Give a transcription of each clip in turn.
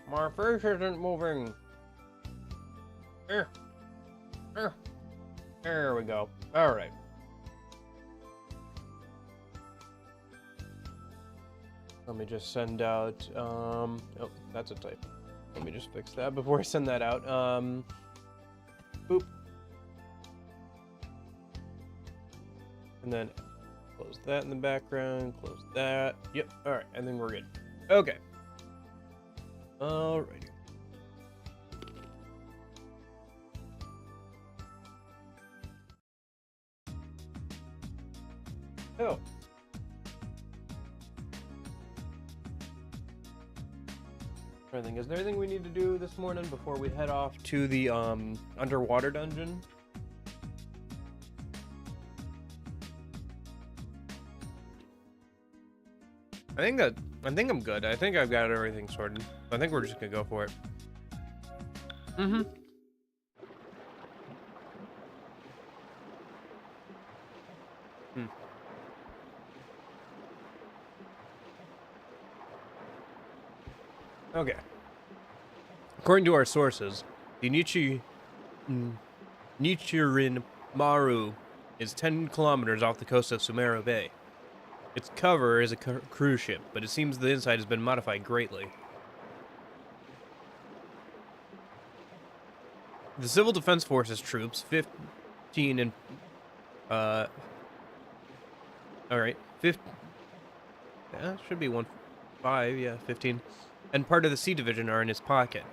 My fish isn't moving. Here. Here. There we go. All right. Let me just send out, oh, that's a typo. Let me just fix that before I send that out. Boop. And then close that in the background, close that. Yep, all right, and then we're good. Okay. Alrighty. Oh. Is there anything we need to do this morning before we head off to the underwater dungeon? I think I'm good. I think I've got everything sorted. I think we're just gonna go for it. Mm-hmm. Okay. According to our sources, the Nichiren Maru is 10 kilometers off the coast of Sumeru Bay. Its cover is a cruise ship, but it seems the inside has been modified greatly. The Civil Defense Forces troops, 15 and... Alright, 15... Yeah, should be 5, yeah, 15. And part of the Sea Division are in his pocket.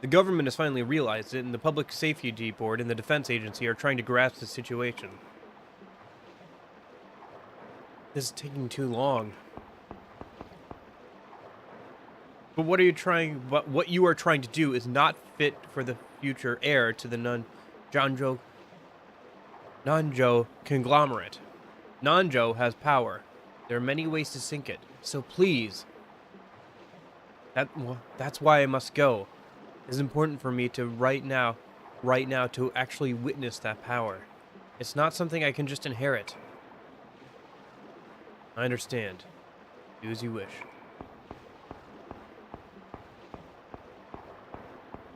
The government has finally realized it, and the Public Safety Board and the Defense Agency are trying to grasp the situation. This is taking too long. But what you are trying to do is not fit for the future heir to the Nanjo conglomerate. Nanjo has power. There are many ways to sink it. So please. That's why I must go. It's important for me to right now to actually witness that power. It's not something I can just inherit. I understand. Do as you wish.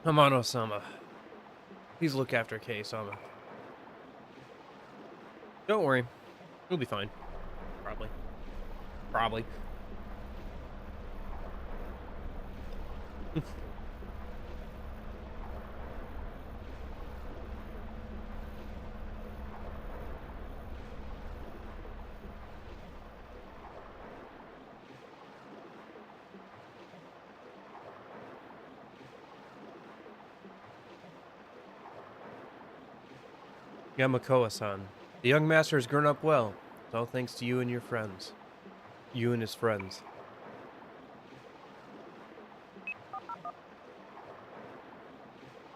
Hamano-sama. Please look after Kei-sama. Don't worry. We'll be fine. Probably. Probably. Yamakoa-san, the young master has grown up well. It's all thanks to you and your friends. You and his friends.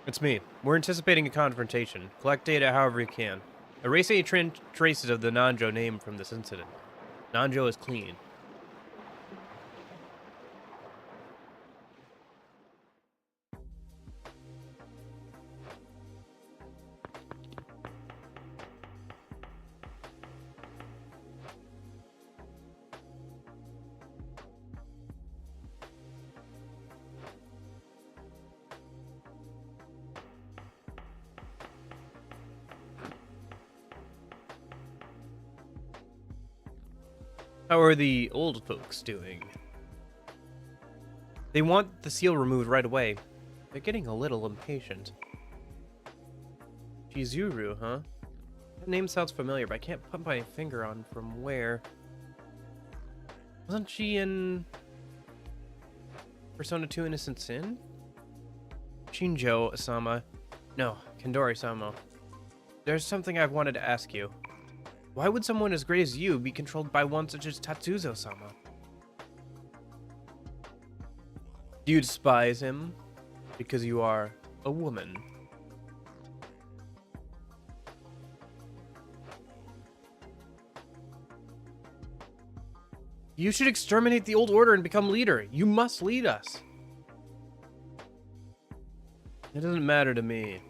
It's me. We're anticipating a confrontation. Collect data however you can. Erase any traces of the Nanjo name from this incident. Nanjo is clean. How are the old folks doing? They want the seal removed right away. They're getting a little impatient. Chizuru, huh? That name sounds familiar, but I can't put my finger on from where. Wasn't she in Persona 2 Innocent Sin? Shinjo-sama. No, Kendori-sama. There's something I've wanted to ask you. Why would someone as great as you be controlled by one such as Tatsuzo-sama? Do you despise him because you are a woman? You should exterminate the old order and become leader. You must lead us. It doesn't matter to me.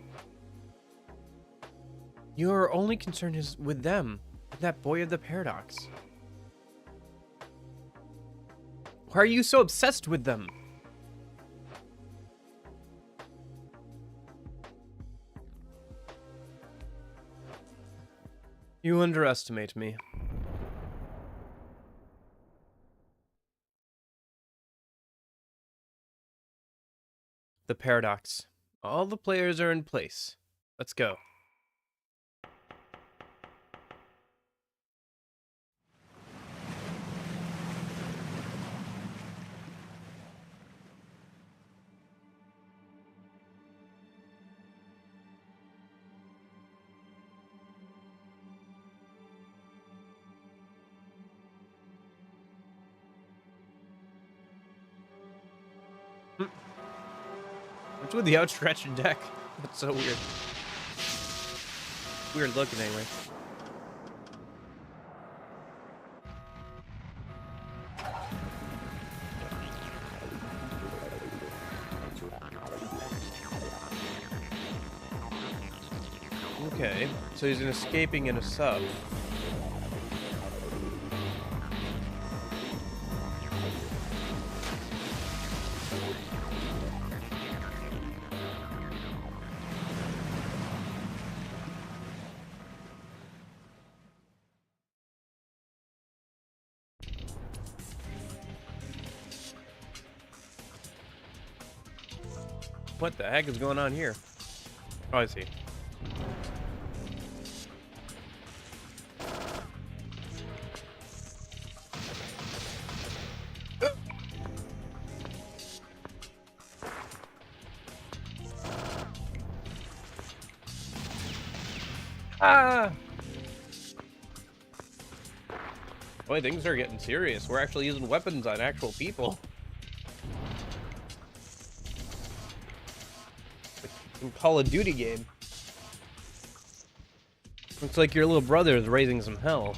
Your only concern is with them. That boy of the paradox. Why are you so obsessed with them? You underestimate me. The paradox. All the players are in place. Let's go. What's with the outstretched deck? That's so weird. Weird looking anyway. Okay, so he's an escaping in a sub. What the heck is going on here? Oh, I see. Ah! Boy, things are getting serious. We're actually using weapons on actual people. Some Call of Duty game. Looks like your little brother is raising some hell.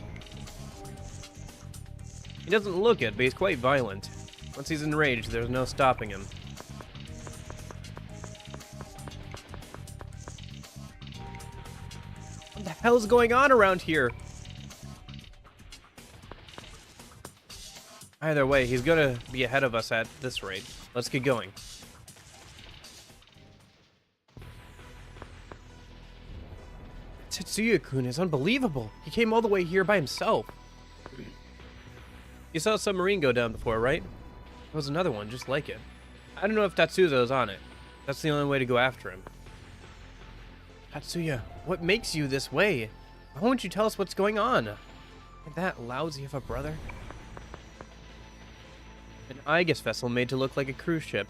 He doesn't look it, but he's quite violent. Once he's enraged, there's no stopping him. What the hell is going on around here? Either way, he's gonna be ahead of us at this rate. Let's get going. Tetsuya-kun is unbelievable. He came all the way here by himself. You saw a submarine go down before, right? There was another one just like it. I don't know if Tatsuya's on it. That's the only way to go after him. Tatsuya, what makes you this way? Why won't you tell us what's going on? Like that lousy of a brother? An Aegis vessel made to look like a cruise ship.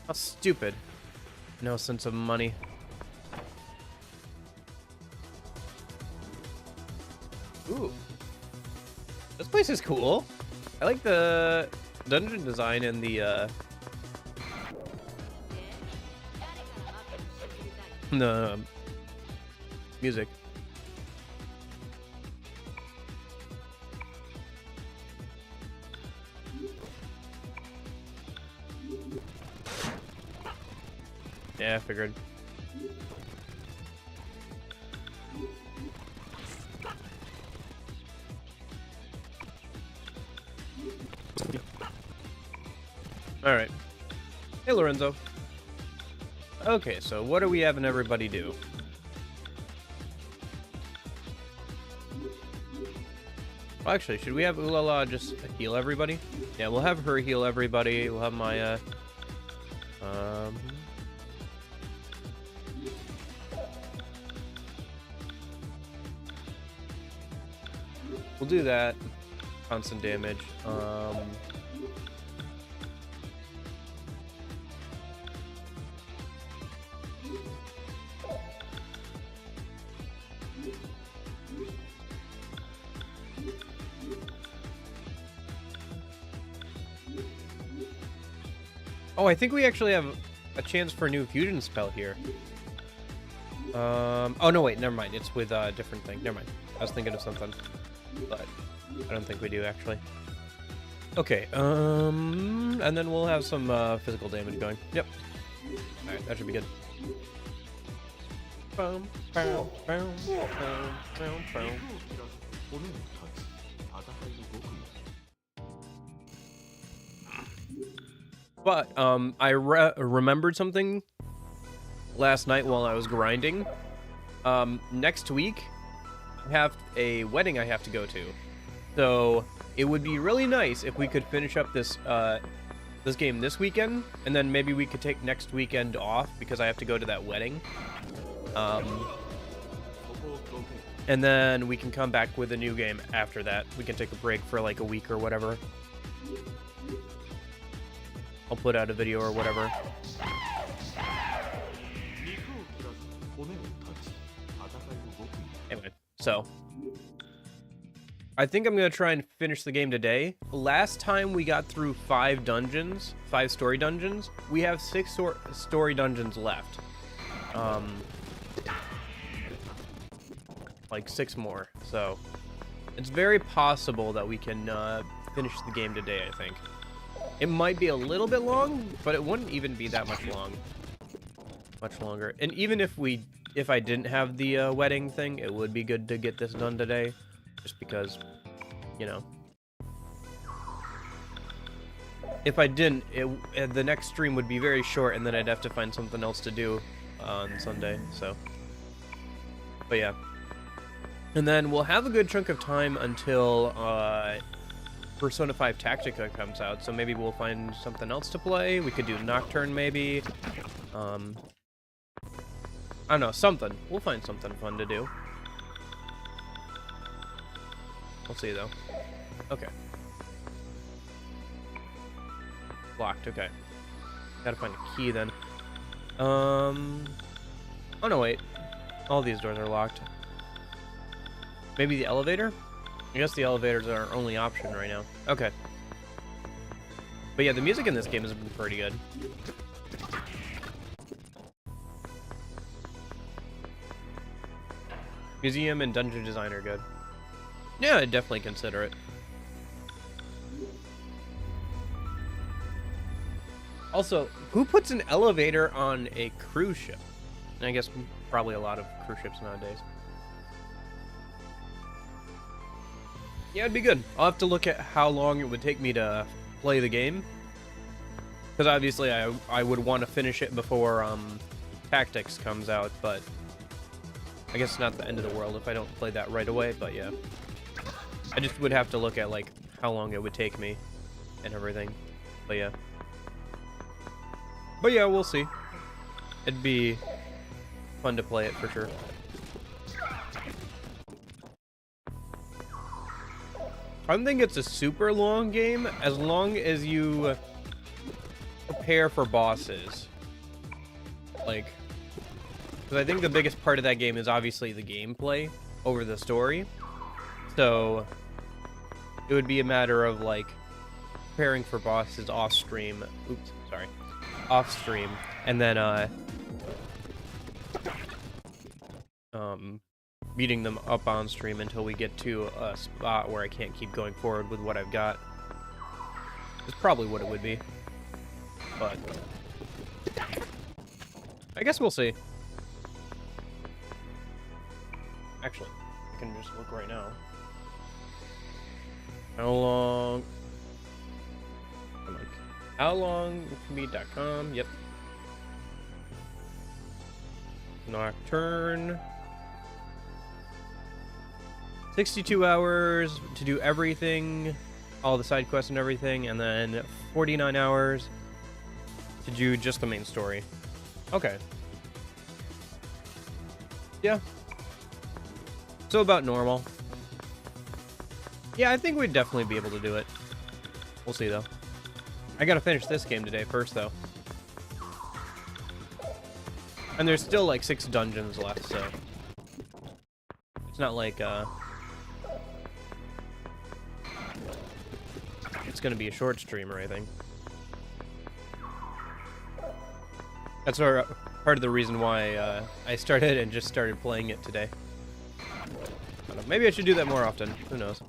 How stupid. No sense of money. Ooh. This place is cool. I like the dungeon design and the music. Yeah, I figured. Alright. Hey, Lorenzo. Okay, so what are we having everybody do? Well, actually, should we have Ulala just heal everybody? Yeah, we'll have her heal everybody. We'll have Maya. We'll do that. Constant damage. Oh, I think we actually have a chance for a new fusion spell here. Oh no, wait, never mind. It's with a different thing. Never mind. I was thinking of something, but I don't think we do actually. Okay, and then we'll have some physical damage going. Yep. All right, that should be good. But I remembered something last night while I was grinding. Next week have a wedding I have to go to. So it would be really nice if we could finish up this this game this weekend, and then maybe we could take next weekend off because I have to go to that wedding. And then we can come back with a new game after that. We can take a break for like a week or whatever. I'll put out a video or whatever. Anyway, so I think I'm gonna try and finish the game today. Last time we got through 5 dungeons, 5 story dungeons. We have 6 story dungeons left. Like 6 more. So it's very possible that we can finish the game today, I think. It might be a little bit long, but it wouldn't even be that much longer. And even if I didn't have the wedding thing, it would be good to get this done today, just because, you know. If I didn't, the next stream would be very short, and then I'd have to find something else to do on Sunday. So, but yeah. And then we'll have a good chunk of time until Persona 5 Tactica comes out, so maybe we'll find something else to play. We could do Nocturne, maybe. I don't know, something. We'll find something fun to do. We'll see, though. Okay. Locked, okay. Gotta find a key, then. Oh, no, wait. All these doors are locked. Maybe the elevator? I guess the elevators are our only option right now. Okay. But yeah, the music in this game has been pretty good. Museum and dungeon design are good. Yeah, I'd definitely consider it. Also, who puts an elevator on a cruise ship? I guess probably a lot of cruise ships nowadays. Yeah, it'd be good. I'll have to look at how long it would take me to play the game. Because obviously I would want to finish it before Tactics comes out, but I guess it's not the end of the world if I don't play that right away, but yeah. I just would have to look at like how long it would take me and everything. But yeah. But yeah, we'll see. It'd be fun to play it for sure. I don't think it's a super long game, as long as you prepare for bosses. Like, because I think the biggest part of that game is obviously the gameplay over the story. So, it would be a matter of, like, preparing for bosses off-stream. Oops, sorry. Off-stream. And then, beating them up on stream until we get to a spot where I can't keep going forward with what I've got. That's probably what it would be. But I guess we'll see. Actually, I can just look right now. How long? HowLongWithMe.com. Yep. Nocturne. 62 hours to do everything, all the side quests and everything, and then 49 hours to do just the main story. Okay. Yeah. So about normal. Yeah, I think we'd definitely be able to do it. We'll see, though. I gotta finish this game today first, though. And there's still, like, 6 dungeons left, so... It's not like, it's gonna be a short stream or anything. That's part of the reason why I started and just started playing it today. I don't know, maybe I should do that more often. Who knows?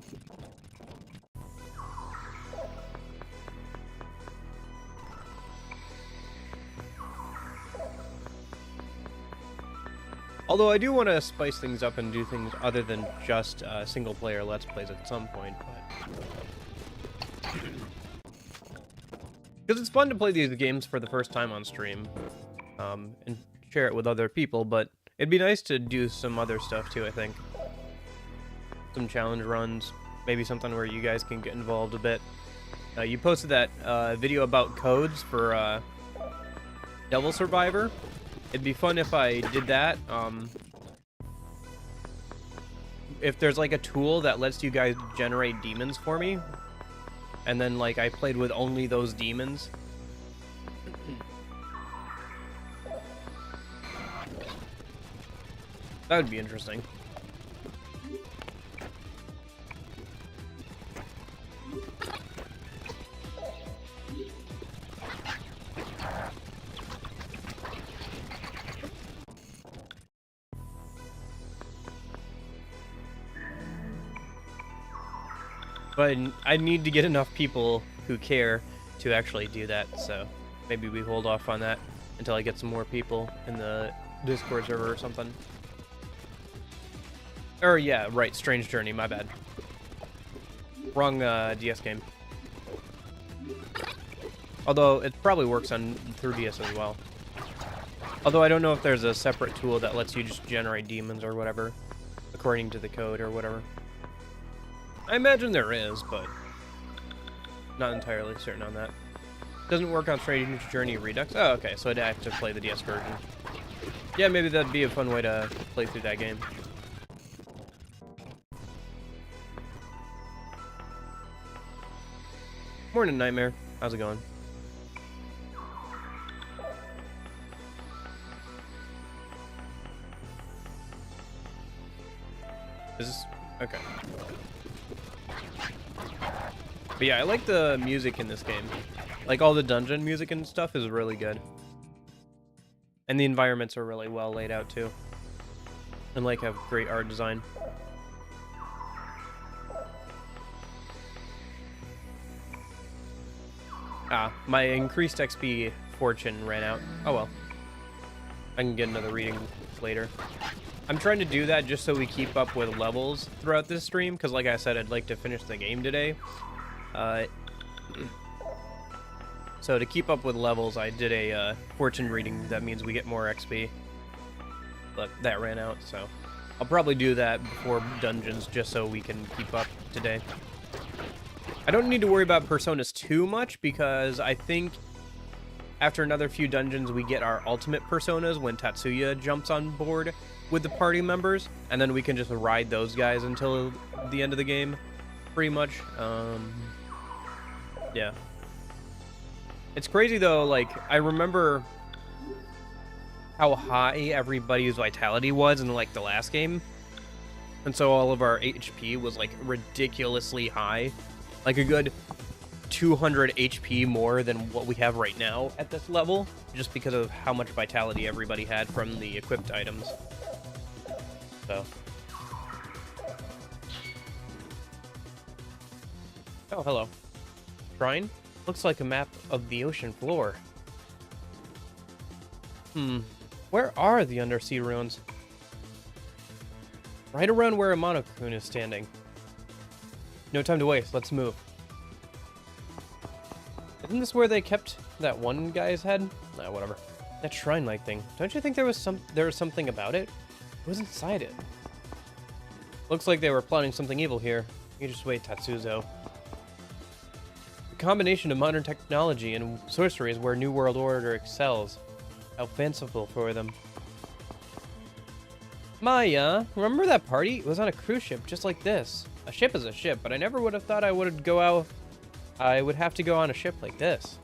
Although I do want to spice things up and do things other than just single-player Let's Plays at some point, but... Because it's fun to play these games for the first time on stream, and share it with other people, but it'd be nice to do some other stuff too, I think. some challenge runs, maybe something where you guys can get involved a bit. You posted that video about codes for Devil Survivor. It'd be fun if I did that. If there's like a tool that lets you guys generate demons for me, and then like I played with only those demons. That would be interesting. But I need to get enough people who care to actually do that, so maybe we hold off on that until I get some more people in the Discord server or something. Or yeah, right, Strange Journey, my bad. Wrong DS game. Although it probably works on 3DS as well. Although I don't know if there's a separate tool that lets you just generate demons or whatever, according to the code or whatever. I imagine there is, but not entirely certain on that. Doesn't work on Strange Journey Redux? Oh, okay, so I'd have to play the DS version. Yeah, maybe that'd be a fun way to play through that game. Morning, Nightmare. How's it going? Is this... okay. But yeah, I like the music in this game. Like, all the dungeon music and stuff is really good. And the environments are really well laid out, too. And, like, have great art design. Ah, my increased XP fortune ran out. Oh well. I can get another reading later. I'm trying to do that just so we keep up with levels throughout this stream, because like I said, I'd like to finish the game today. So to keep up with levels, I did a fortune reading. That means we get more XP. But that ran out, so I'll probably do that before dungeons just so we can keep up today. I don't need to worry about Personas too much, because I think after another few dungeons we get our ultimate Personas when Tatsuya jumps on board with the party members, and then we can just ride those guys until the end of the game, pretty much. Yeah. It's crazy though, like, I remember how high everybody's vitality was in like the last game, and so all of our HP was like ridiculously high. Like a good 200 HP more than what we have right now at this level, just because of how much vitality everybody had from the equipped items. So. Oh, hello. Shrine? Looks like a map of the ocean floor. Where are the undersea ruins? Right around where Monokun is standing. No time to waste, let's move. Isn't this where they kept that one guy's head? Nah, whatever. That shrine-like thing. Don't you think there was something about it? What was inside it? Looks like they were plotting something evil here. You just wait, Tatsuzo. The combination of modern technology and sorcery is where New World Order excels. How fanciful for them. Maya, remember that party? It was on a cruise ship just like this. A ship is a ship, but I never would have thought I would go out. I would have to go on a ship like this.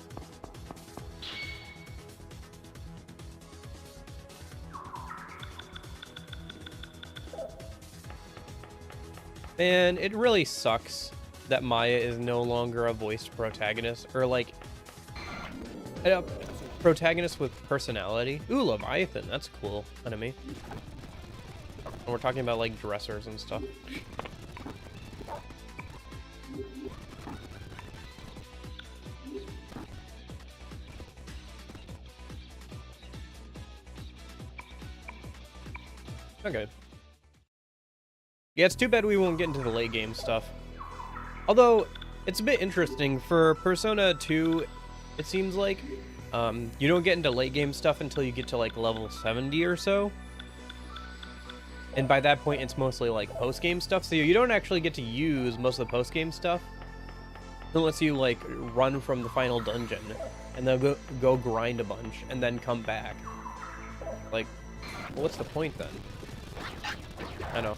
Man, it really sucks that Maya is no longer a voiced protagonist, or like a protagonist with personality. Ooh, Leviathan, that's a cool enemy. And we're talking about like dressers and stuff. Okay. Yeah, it's too bad we won't get into the late game stuff. Although, it's a bit interesting. For Persona 2, it seems like you don't get into late game stuff until you get to like level 70 or so. And by that point, it's mostly like post-game stuff, so you don't actually get to use most of the post-game stuff unless you like run from the final dungeon and then go grind a bunch and then come back. Like, well, what's the point then? I know.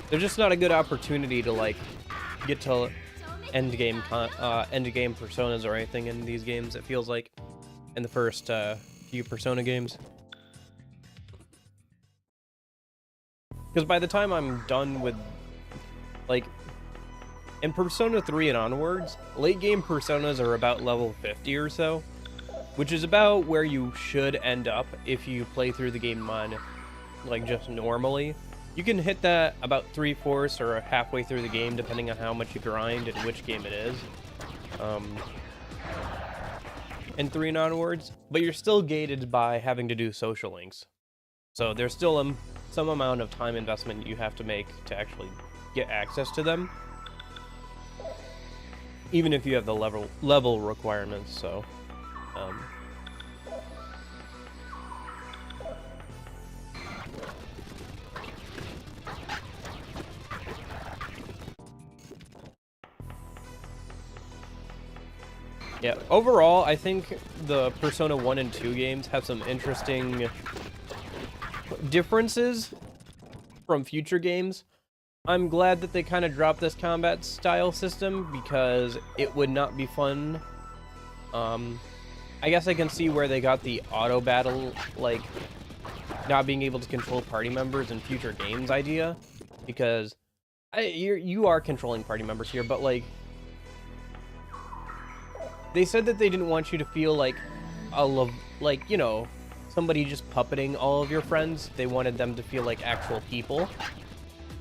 There's just not a good opportunity to like get to end game personas or anything in these games. It feels like in the first few Persona games. Because by the time I'm done with, like, in Persona 3 and onwards, late game Personas are about level 50 or so, which is about where you should end up if you play through the game on, like, just normally. You can hit that about 3/4 or halfway through the game, depending on how much you grind and which game it is. In 3 and onwards, but you're still gated by having to do social links. So there's still some amount of time investment you have to make to actually get access to them, even if you have the level requirements. So, yeah. Overall, I think the Persona 1 and 2 games have some interesting differences from future games. I'm glad that they kind of dropped this combat style system because it would not be fun. I guess I can see where they got the auto battle, like not being able to control party members in future games idea, because you are controlling party members here, but like they said that they didn't want you to feel like you know, somebody just puppeting all of your friends. They wanted them to feel like actual people.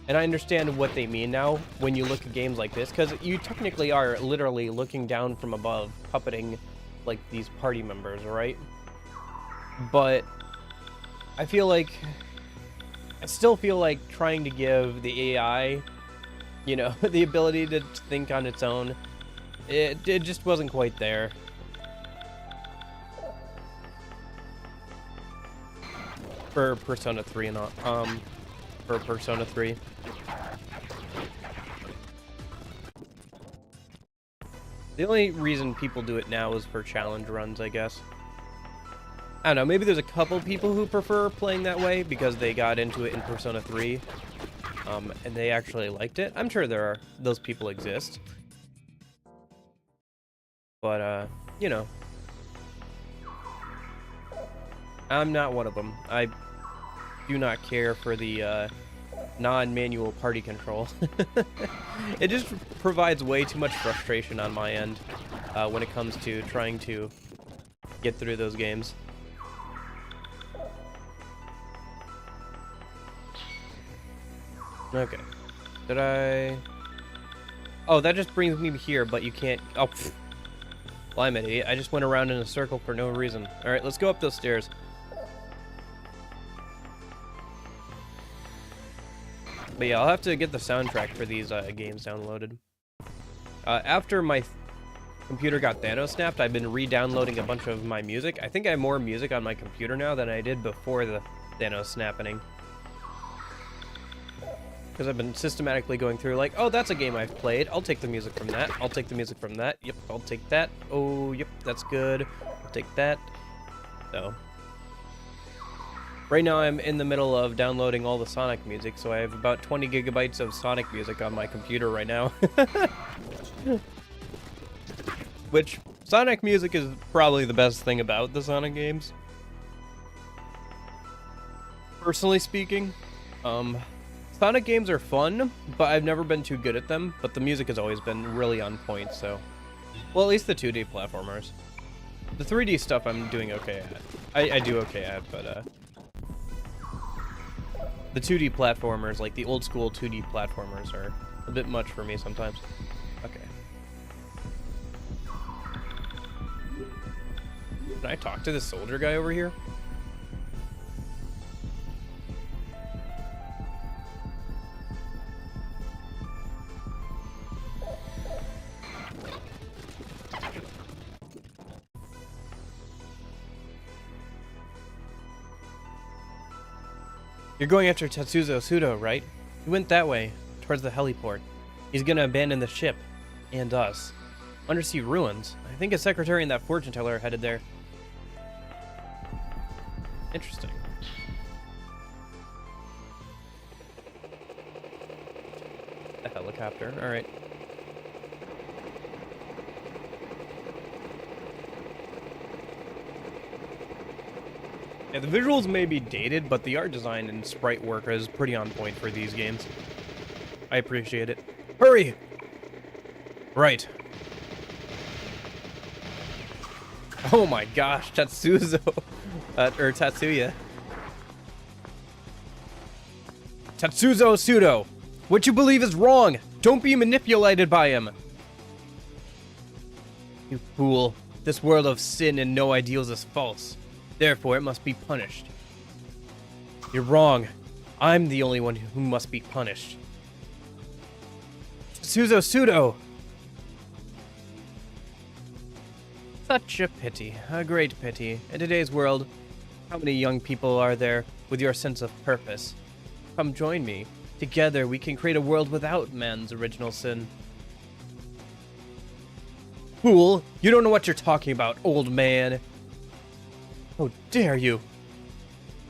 And I understand what they mean now when you look at games like this, because you technically are literally looking down from above, puppeting like these party members, right? But I still feel like trying to give the AI, you know, the ability to think on its own, it just wasn't quite there. For Persona 3 and for Persona 3. The only reason people do it now is for challenge runs, I guess. I don't know, maybe there's a couple people who prefer playing that way because they got into it in Persona 3, and they actually liked it. I'm sure those people exist. But, you know, I'm not one of them. I do not care for the non-manual party control. It just provides way too much frustration on my end when it comes to trying to get through those games. Okay. Did I... Oh, that just brings me here, but you can't... Oh, pfft. Well, I'm an idiot. I just went around in a circle for no reason. Alright, let's go up those stairs. But yeah, I'll have to get the soundtrack for these games downloaded. After my computer got Thanos snapped, I've been re-downloading a bunch of my music. I think I have more music on my computer now than I did before the Thanos snapping. Because I've been systematically going through like, oh, that's a game I've played. I'll take the music from that. I'll take the music from that. Yep, I'll take that. Oh, yep, that's good. I'll take that. So... right now I'm in the middle of downloading all the Sonic music, so I have about 20 gigabytes of Sonic music on my computer right now. Which, Sonic music is probably the best thing about the Sonic games. Personally speaking, Sonic games are fun, but I've never been too good at them, but the music has always been really on point, so... well, at least the 2D platformers. The 3D stuff I'm doing okay at. I do okay at, but, the 2D platformers, like the old school 2D platformers, are a bit much for me sometimes. Okay. Can I talk to this soldier guy over here? You're going after Tetsuzo Sudo, right? He went that way, towards the heliport. He's gonna abandon the ship. And us. Undersea ruins. I think his secretary and that fortune teller are headed there. Interesting. A helicopter, alright. Yeah, the visuals may be dated, but the art design and sprite work is pretty on point for these games. I appreciate it. Hurry! Right. Oh my gosh, Tetsuzo. Or Tatsuya. Tetsuzo Sudo! What you believe is wrong! Don't be manipulated by him! You fool. This world of sin and no ideals is false. Therefore, it must be punished. You're wrong. I'm the only one who must be punished. Tetsuzo Sudo! Such a pity. A great pity. In today's world, how many young people are there with your sense of purpose? Come join me. Together, we can create a world without man's original sin. Fool! You don't know what you're talking about, old man! How dare you!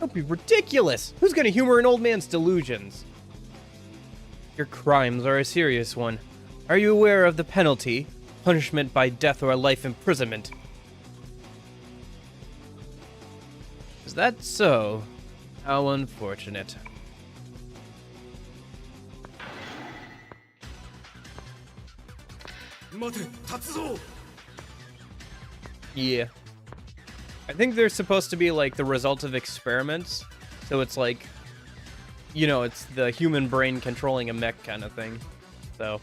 Don't be ridiculous! Who's gonna humor an old man's delusions? Your crimes are a serious one. Are you aware of the penalty? Punishment by death or life imprisonment. Is that so? How unfortunate. Yeah. I think they're supposed to be like the result of experiments. So it's like, you know, it's the human brain controlling a mech kind of thing. So.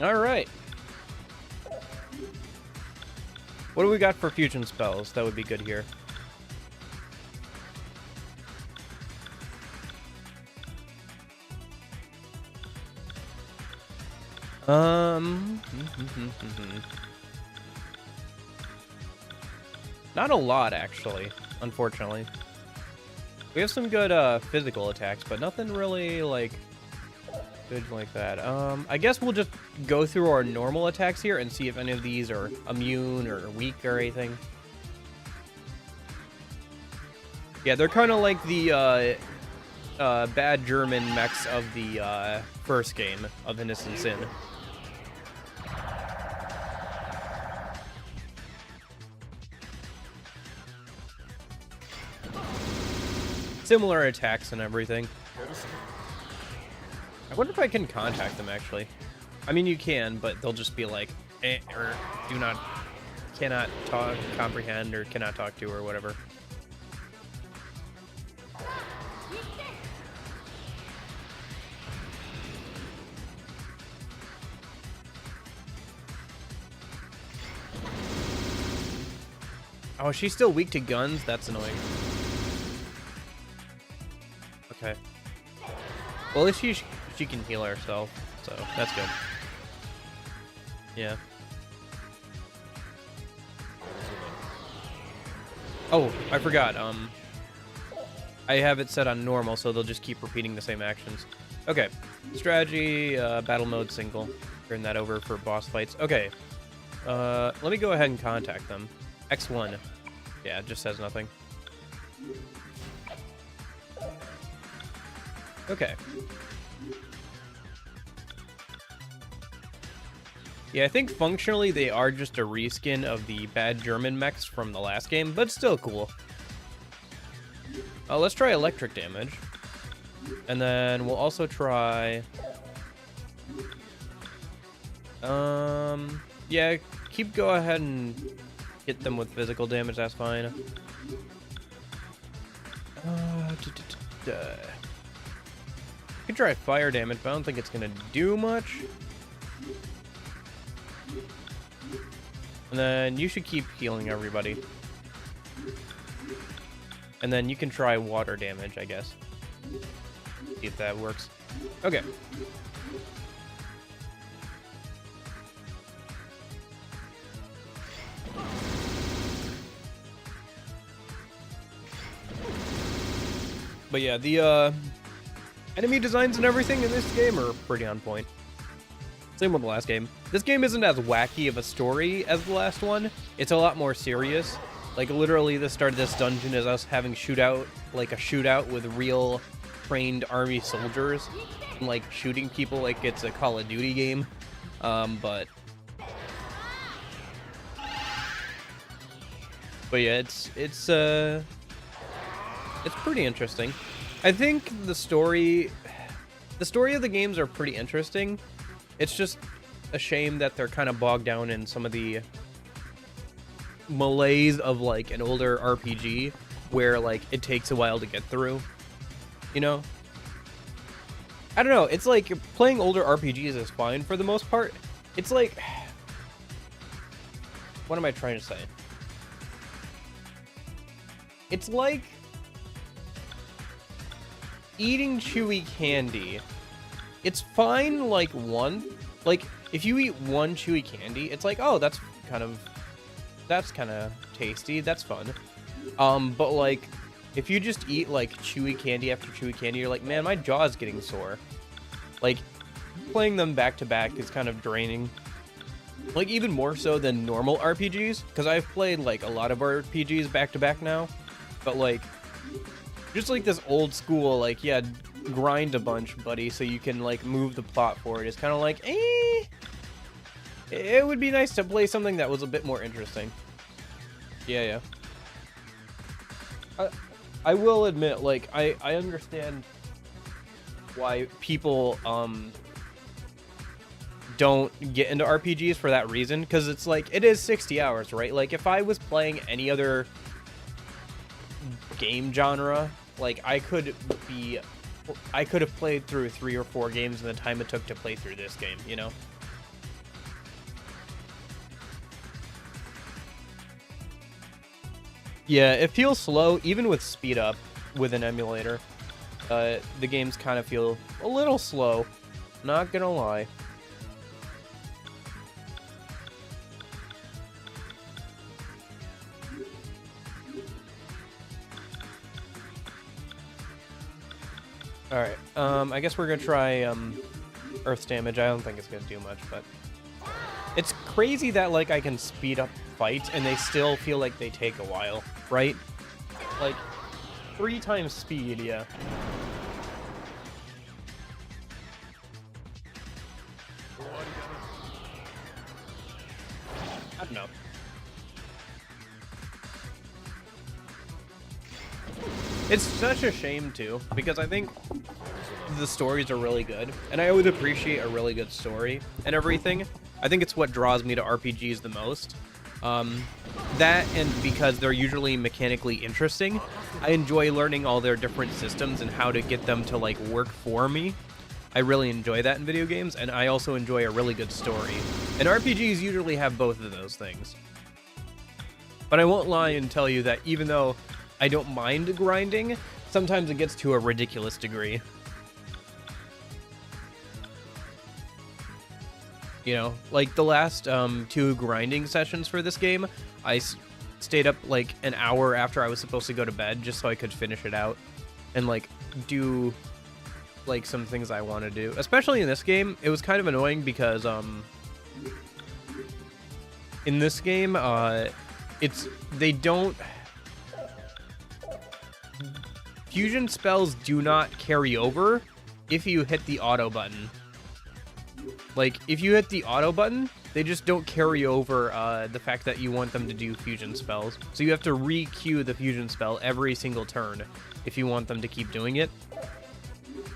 All right. What do we got for fusion spells? That would be good here. Not a lot, actually, unfortunately. We have some good physical attacks, but nothing really, like, good like that. I guess we'll just go through our normal attacks here and see if any of these are immune or weak or anything. Yeah, they're kind of like the bad German mechs of the first game of Innocent Sin. Similar attacks and everything. I wonder if I can contact them, actually. I mean, you can, but they'll just be like, or cannot talk, comprehend, or cannot talk to, or whatever. Oh, she's still weak to guns? That's annoying. Okay. Well, at least she can heal herself, so that's good. Yeah. Oh, I forgot. I have it set on normal, so they'll just keep repeating the same actions. Okay. Strategy, battle mode single. Turn that over for boss fights. Okay. Let me go ahead and contact them. X1. Yeah, it just says nothing. Okay. Yeah, I think functionally they are just a reskin of the bad German mechs from the last game, but still cool. Let's try electric damage. And then we'll also try... yeah, go ahead and hit them with physical damage, that's fine. I could try fire damage, but I don't think it's gonna do much. And then you should keep healing everybody. And then you can try water damage, I guess. See if that works. Okay. But yeah, the enemy designs and everything in this game are pretty on point. Same with the last game. This game isn't as wacky of a story as the last one. It's a lot more serious. Like, literally, the start of this dungeon is us having a shootout with real trained army soldiers. And, like, shooting people like it's a Call of Duty game. But yeah, it's pretty interesting. I think the story of the games are pretty interesting. It's just a shame that they're kind of bogged down in some of the malaise of like an older RPG where like it takes a while to get through, you know? I don't know, it's like playing older RPGs is fine for the most part. It's like, what am I trying to say? It's like eating chewy candy. It's fine like if you eat one chewy candy, it's like, oh, that's kind of tasty, that's fun. But like if you just eat like chewy candy after chewy candy, you're like, man, my jaw's getting sore. Like playing them back to back is kind of draining. Like even more so than normal RPGs, because I've played like a lot of RPGs back to back now. But like just like this old school, like, yeah, grind a bunch, buddy, so you can like move the plot forward. It's kind of like, it would be nice to play something that was a bit more interesting. Yeah. I will admit, like, I understand why people don't get into RPGs for that reason, because it's like, it is 60 hours, right? Like, if I was playing any other game genre, like, I could have played through 3 or 4 games in the time it took to play through this game, you know? Yeah, it feels slow, even with speed up with an emulator. The games kind of feel a little slow, not gonna lie. Alright, I guess we're gonna try, Earth's Damage. I don't think it's gonna do much, but it's crazy that, like, I can speed up fights and they still feel like they take a while, right? Like, 3 times speed, yeah. I don't know. It's such a shame, too, because I think the stories are really good, and I always appreciate a really good story and everything. I think it's what draws me to RPGs the most. That, and because they're usually mechanically interesting, I enjoy learning all their different systems and how to get them to, like, work for me. I really enjoy that in video games, and I also enjoy a really good story. And RPGs usually have both of those things. But I won't lie and tell you that even though I don't mind grinding, sometimes it gets to a ridiculous degree. You know, like the last 2 grinding sessions for this game, I stayed up like an hour after I was supposed to go to bed just so I could finish it out and like do like some things I want to do. Especially in this game, it was kind of annoying because in this game, fusion spells do not carry over if you hit the auto button. Like, if you hit the auto button, they just don't carry over the fact that you want them to do fusion spells. So you have to re-queue the fusion spell every single turn if you want them to keep doing it.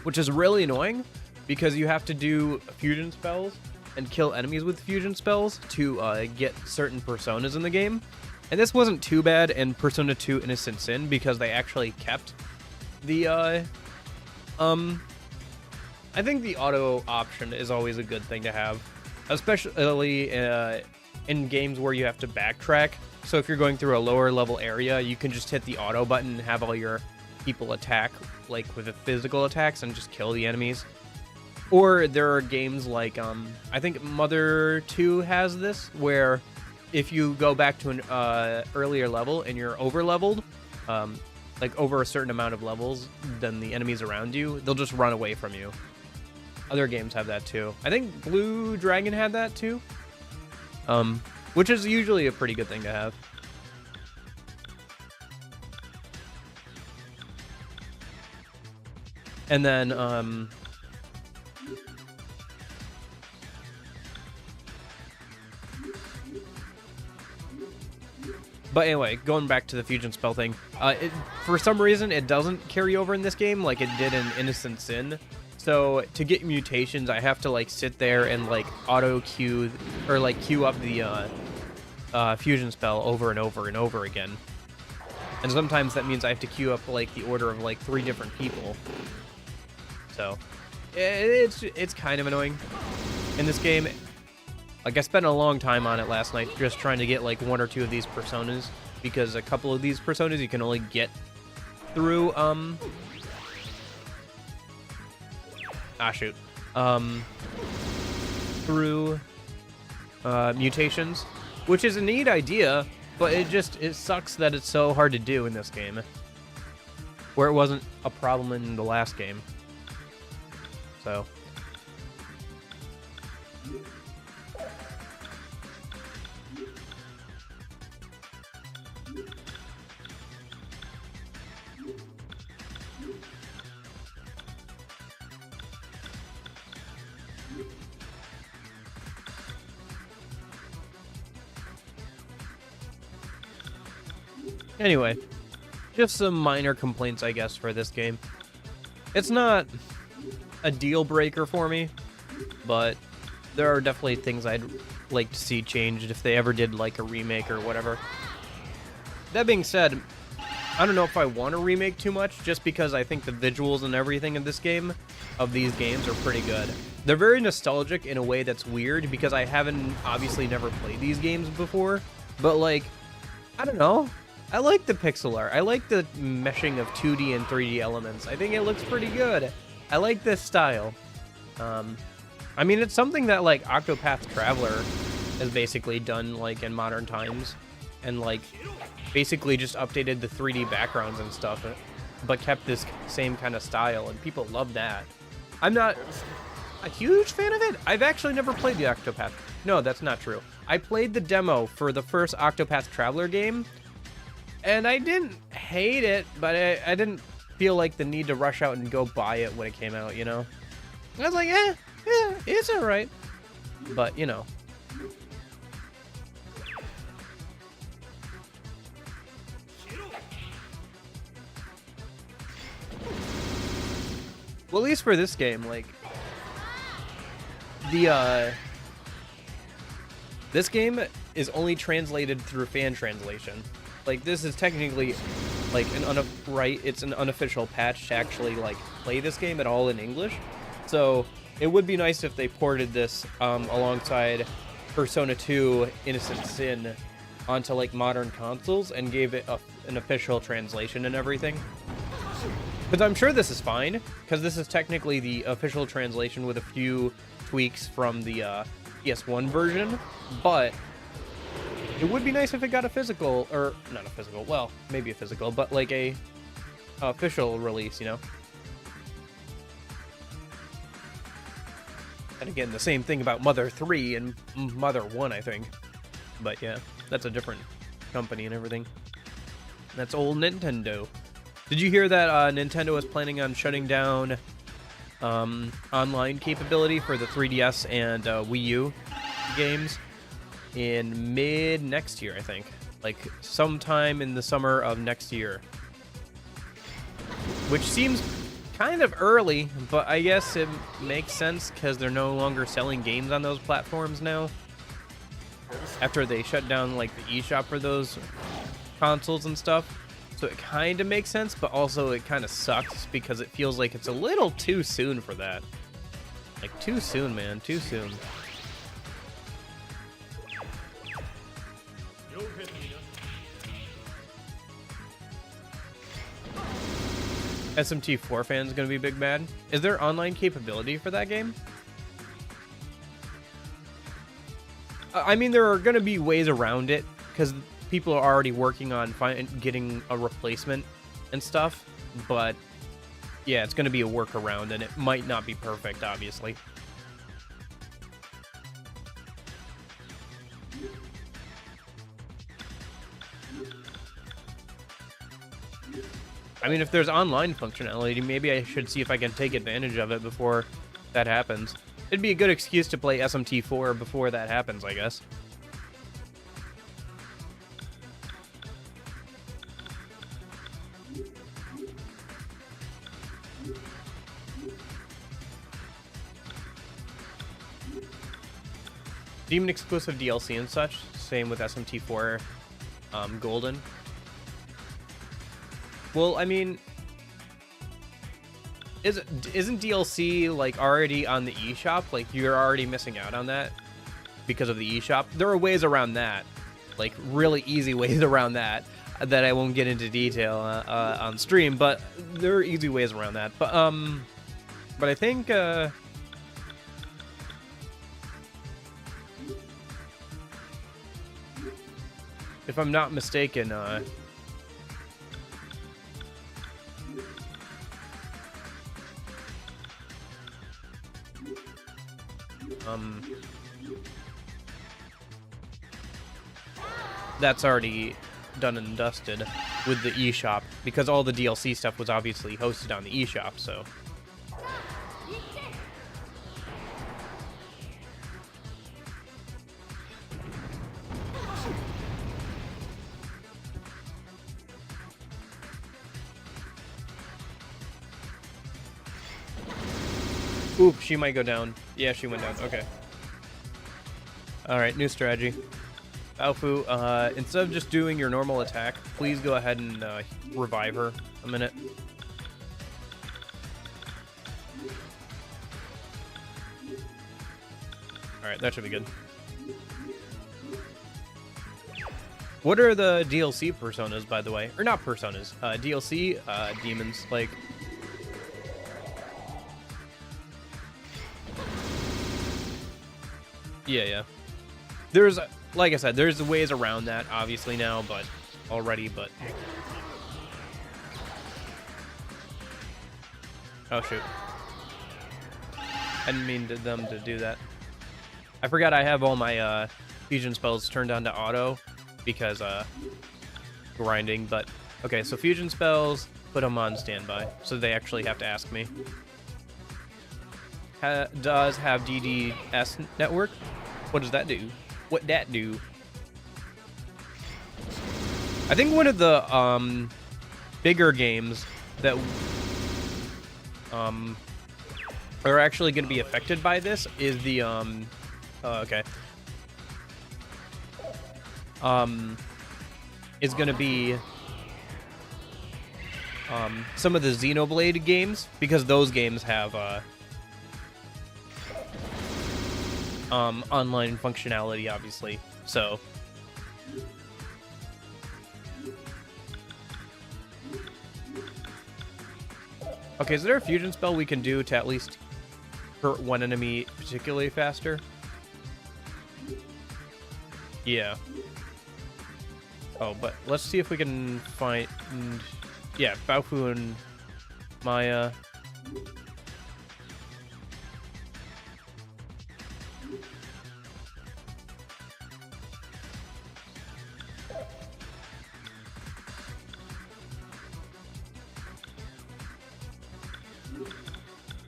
Which is really annoying, because you have to do fusion spells and kill enemies with fusion spells to get certain personas in the game. And this wasn't too bad in Persona 2 Innocent Sin, because they actually kept the I think the auto option is always a good thing to have, especially in games where you have to backtrack. So if you're going through a lower level area, you can just hit the auto button and have all your people attack like with the physical attacks and just kill the enemies. Or there are games like I think Mother 2 has this, where if you go back to an earlier level and you're over leveled, like over a certain amount of levels than the enemies around you, they'll just run away from you. Other games have that too. I think Blue Dragon had that too, which is usually a pretty good thing to have. And then but anyway, going back to the fusion spell thing, for some reason it doesn't carry over in this game like it did in Innocent Sin. So to get mutations, I have to like sit there and like auto queue or like queue up the fusion spell over and over and over again. And sometimes that means I have to queue up like the order of like 3 different people. So it's kind of annoying in this game. Like I spent a long time on it last night just trying to get like 1 or 2 of these personas, because a couple of these personas you can only get through through mutations, which is a neat idea, but it sucks that it's so hard to do in this game, where it wasn't a problem in the last game. So anyway, just some minor complaints, I guess, for this game. It's not a deal breaker for me, but there are definitely things I'd like to see changed if they ever did like a remake or whatever. That being said, I don't know if I want to remake too much, just because I think the visuals and everything in this game, of these games, are pretty good. They're very nostalgic in a way that's weird, because I haven't obviously never played these games before, but like, I don't know. I like the pixel art. I like the meshing of 2D and 3D elements. I think it looks pretty good. I like this style. I mean, it's something that like Octopath Traveler has basically done like in modern times, and like basically just updated the 3D backgrounds and stuff, but kept this same kind of style, and people love that. I'm not a huge fan of it. I've actually never played the Octopath. No, that's not true. I played the demo for the first Octopath Traveler game, and I didn't hate it, but I didn't feel like the need to rush out and go buy it when it came out, you know? I was like, yeah, it's alright. But, you know. Well, at least for this game, like, this game is only translated through fan translation. Like, this is technically like it's an unofficial patch to actually like play this game at all in English. So it would be nice if they ported this alongside Persona 2 Innocent Sin onto like modern consoles and gave it an official translation and everything. But I'm sure this is fine, because this is technically the official translation with a few tweaks from the PS1 version, but it would be nice if it got a physical, or not a physical, well, maybe a physical, but like a official release, you know? And again, the same thing about Mother 3 and Mother 1, I think. But yeah, that's a different company and everything. That's old Nintendo. Did you hear that Nintendo is planning on shutting down online capability for the 3DS and Wii U games in mid next year, I think. Like sometime in the summer of next year. Which seems kind of early, but I guess it makes sense because they're no longer selling games on those platforms now. After they shut down like the eShop for those consoles and stuff. So it kind of makes sense, but also it kind of sucks because it feels like it's a little too soon for that. Like too soon, man, too soon. SMT4 fans gonna be big mad. Is there online capability for that game? I mean, there are gonna be ways around it because people are already working on getting a replacement and stuff. But yeah, it's gonna be a workaround, and it might not be perfect, obviously. I mean, if there's online functionality, maybe I should see if I can take advantage of it before that happens. It'd be a good excuse to play SMT4 before that happens, I guess. Demon exclusive DLC and such. Same with SMT4 Golden. Well, I mean, isn't DLC like already on the eShop? Like, you're already missing out on that because of the eShop. There are ways around that, like really easy ways around that I won't get into detail on stream. But there are easy ways around that. But I think if I'm not mistaken, that's already done and dusted with the eShop, because all the DLC stuff was obviously hosted on the eShop, so. Oop, she might go down. Yeah, she went down. Okay. Alright, new strategy. Baofu, instead of just doing your normal attack, please go ahead and revive her a minute. Alright, that should be good. What are the DLC personas, by the way? Or not personas, DLC demons, like... Yeah. There's, like I said, there's ways around that, obviously, now, but... already. Oh, shoot. I didn't mean them to do that. I forgot I have all my, fusion spells turned on to auto, because, grinding, but... Okay, so fusion spells, put them on standby, so they actually have to ask me. Does have DDS network? What does that do? What that do? I think one of the bigger games that are actually going to be affected by this is the is going to be some of the Xenoblade games, because those games have online functionality, obviously. So okay, is there a fusion spell we can do to at least hurt one enemy particularly faster? Yeah. Oh, but let's see if we can find... yeah, Baofu and Maya.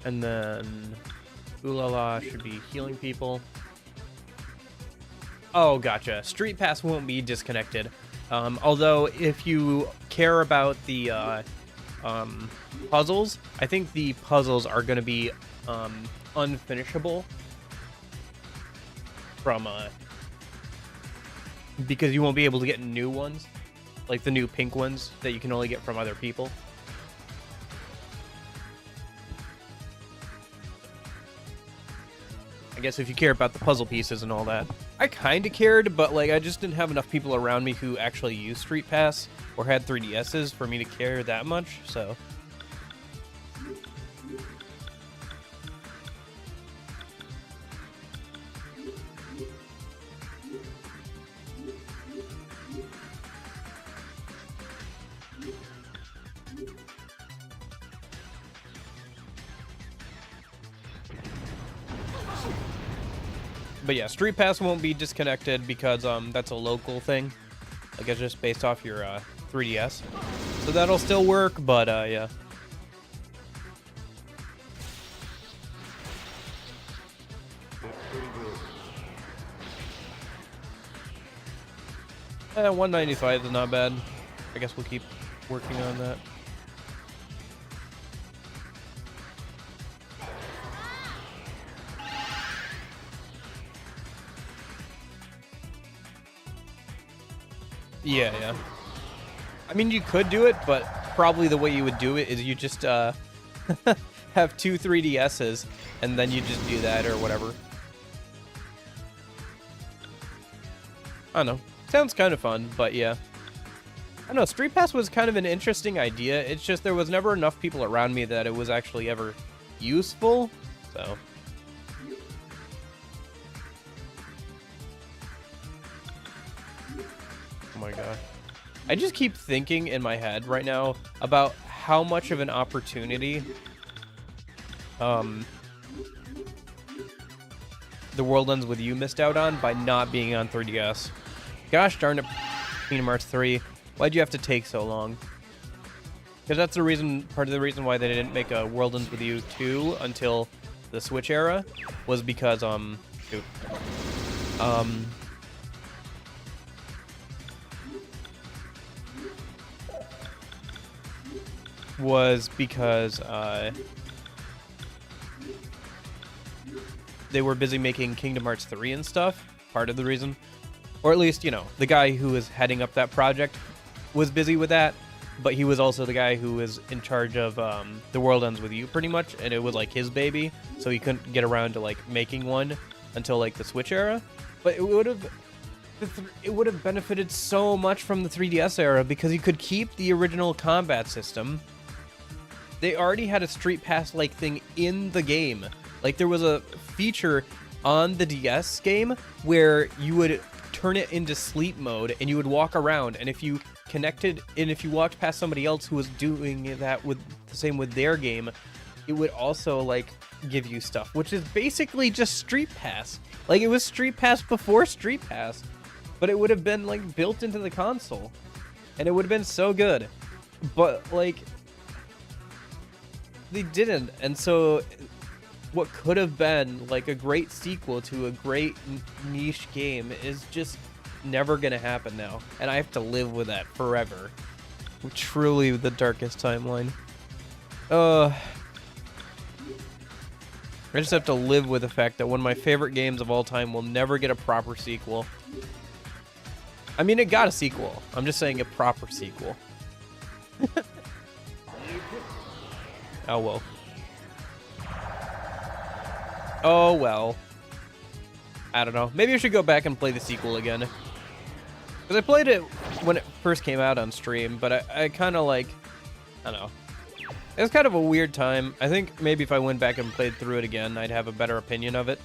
And then Ulala should be healing people. Oh, gotcha. Street Pass won't be disconnected. Although, if you care about the puzzles, I think the puzzles are going to be unfinishable from because you won't be able to get new ones, like the new pink ones that you can only get from other people. I guess if you care about the puzzle pieces and all that. I kind of cared, but like I just didn't have enough people around me who actually used Street Pass or had 3DSs for me to care that much, so. But yeah, Street Pass won't be disconnected because that's a local thing. Like it's just based off your 3DS. So that'll still work, but yeah. Eh, 195 is not bad. I guess we'll keep working on that. Yeah, yeah. I mean, you could do it, but probably the way you would do it is you just have two 3DSs, and then you just do that or whatever. I don't know. Sounds kind of fun, but yeah. I don't know, Street Pass was kind of an interesting idea. It's just there was never enough people around me that it was actually ever useful, so... Oh my god. I just keep thinking in my head right now about how much of an opportunity The World Ends With You missed out on by not being on 3DS. Gosh darn it, Kingdom Hearts 3. Why'd you have to take so long? Because that's the reason, part of the reason why they didn't make a World Ends With You 2 until the Switch era was because, shoot. Was because they were busy making Kingdom Hearts 3 and stuff, part of the reason. Or at least, you know, the guy who was heading up that project was busy with that, but he was also the guy who was in charge of The World Ends With You, pretty much, and it was like his baby, so he couldn't get around to like making one until like the Switch era. But it would have benefited so much from the 3DS era because you could keep the original combat system. They already had a Street Pass like thing in the game. Like there was a feature on the DS game where you would turn it into sleep mode and you would walk around, and if you connected and if you walked past somebody else who was doing that with the same with their game, it would also like give you stuff, which is basically just Street Pass. Like it was Street Pass before Street Pass, but it would have been like built into the console and it would have been so good. But like they didn't, and so what could have been like a great sequel to a great niche game is just never gonna happen now, and I have to live with that forever. Truly the darkest timeline. I just have to live with the fact that one of my favorite games of all time will never get a proper sequel. I mean, it got a sequel. I'm just saying a proper sequel. Oh well. Oh well. I don't know. Maybe I should go back and play the sequel again. Because I played it when it first came out on stream, but I kind of like... I don't know. It was kind of a weird time. I think maybe if I went back and played through it again, I'd have a better opinion of it.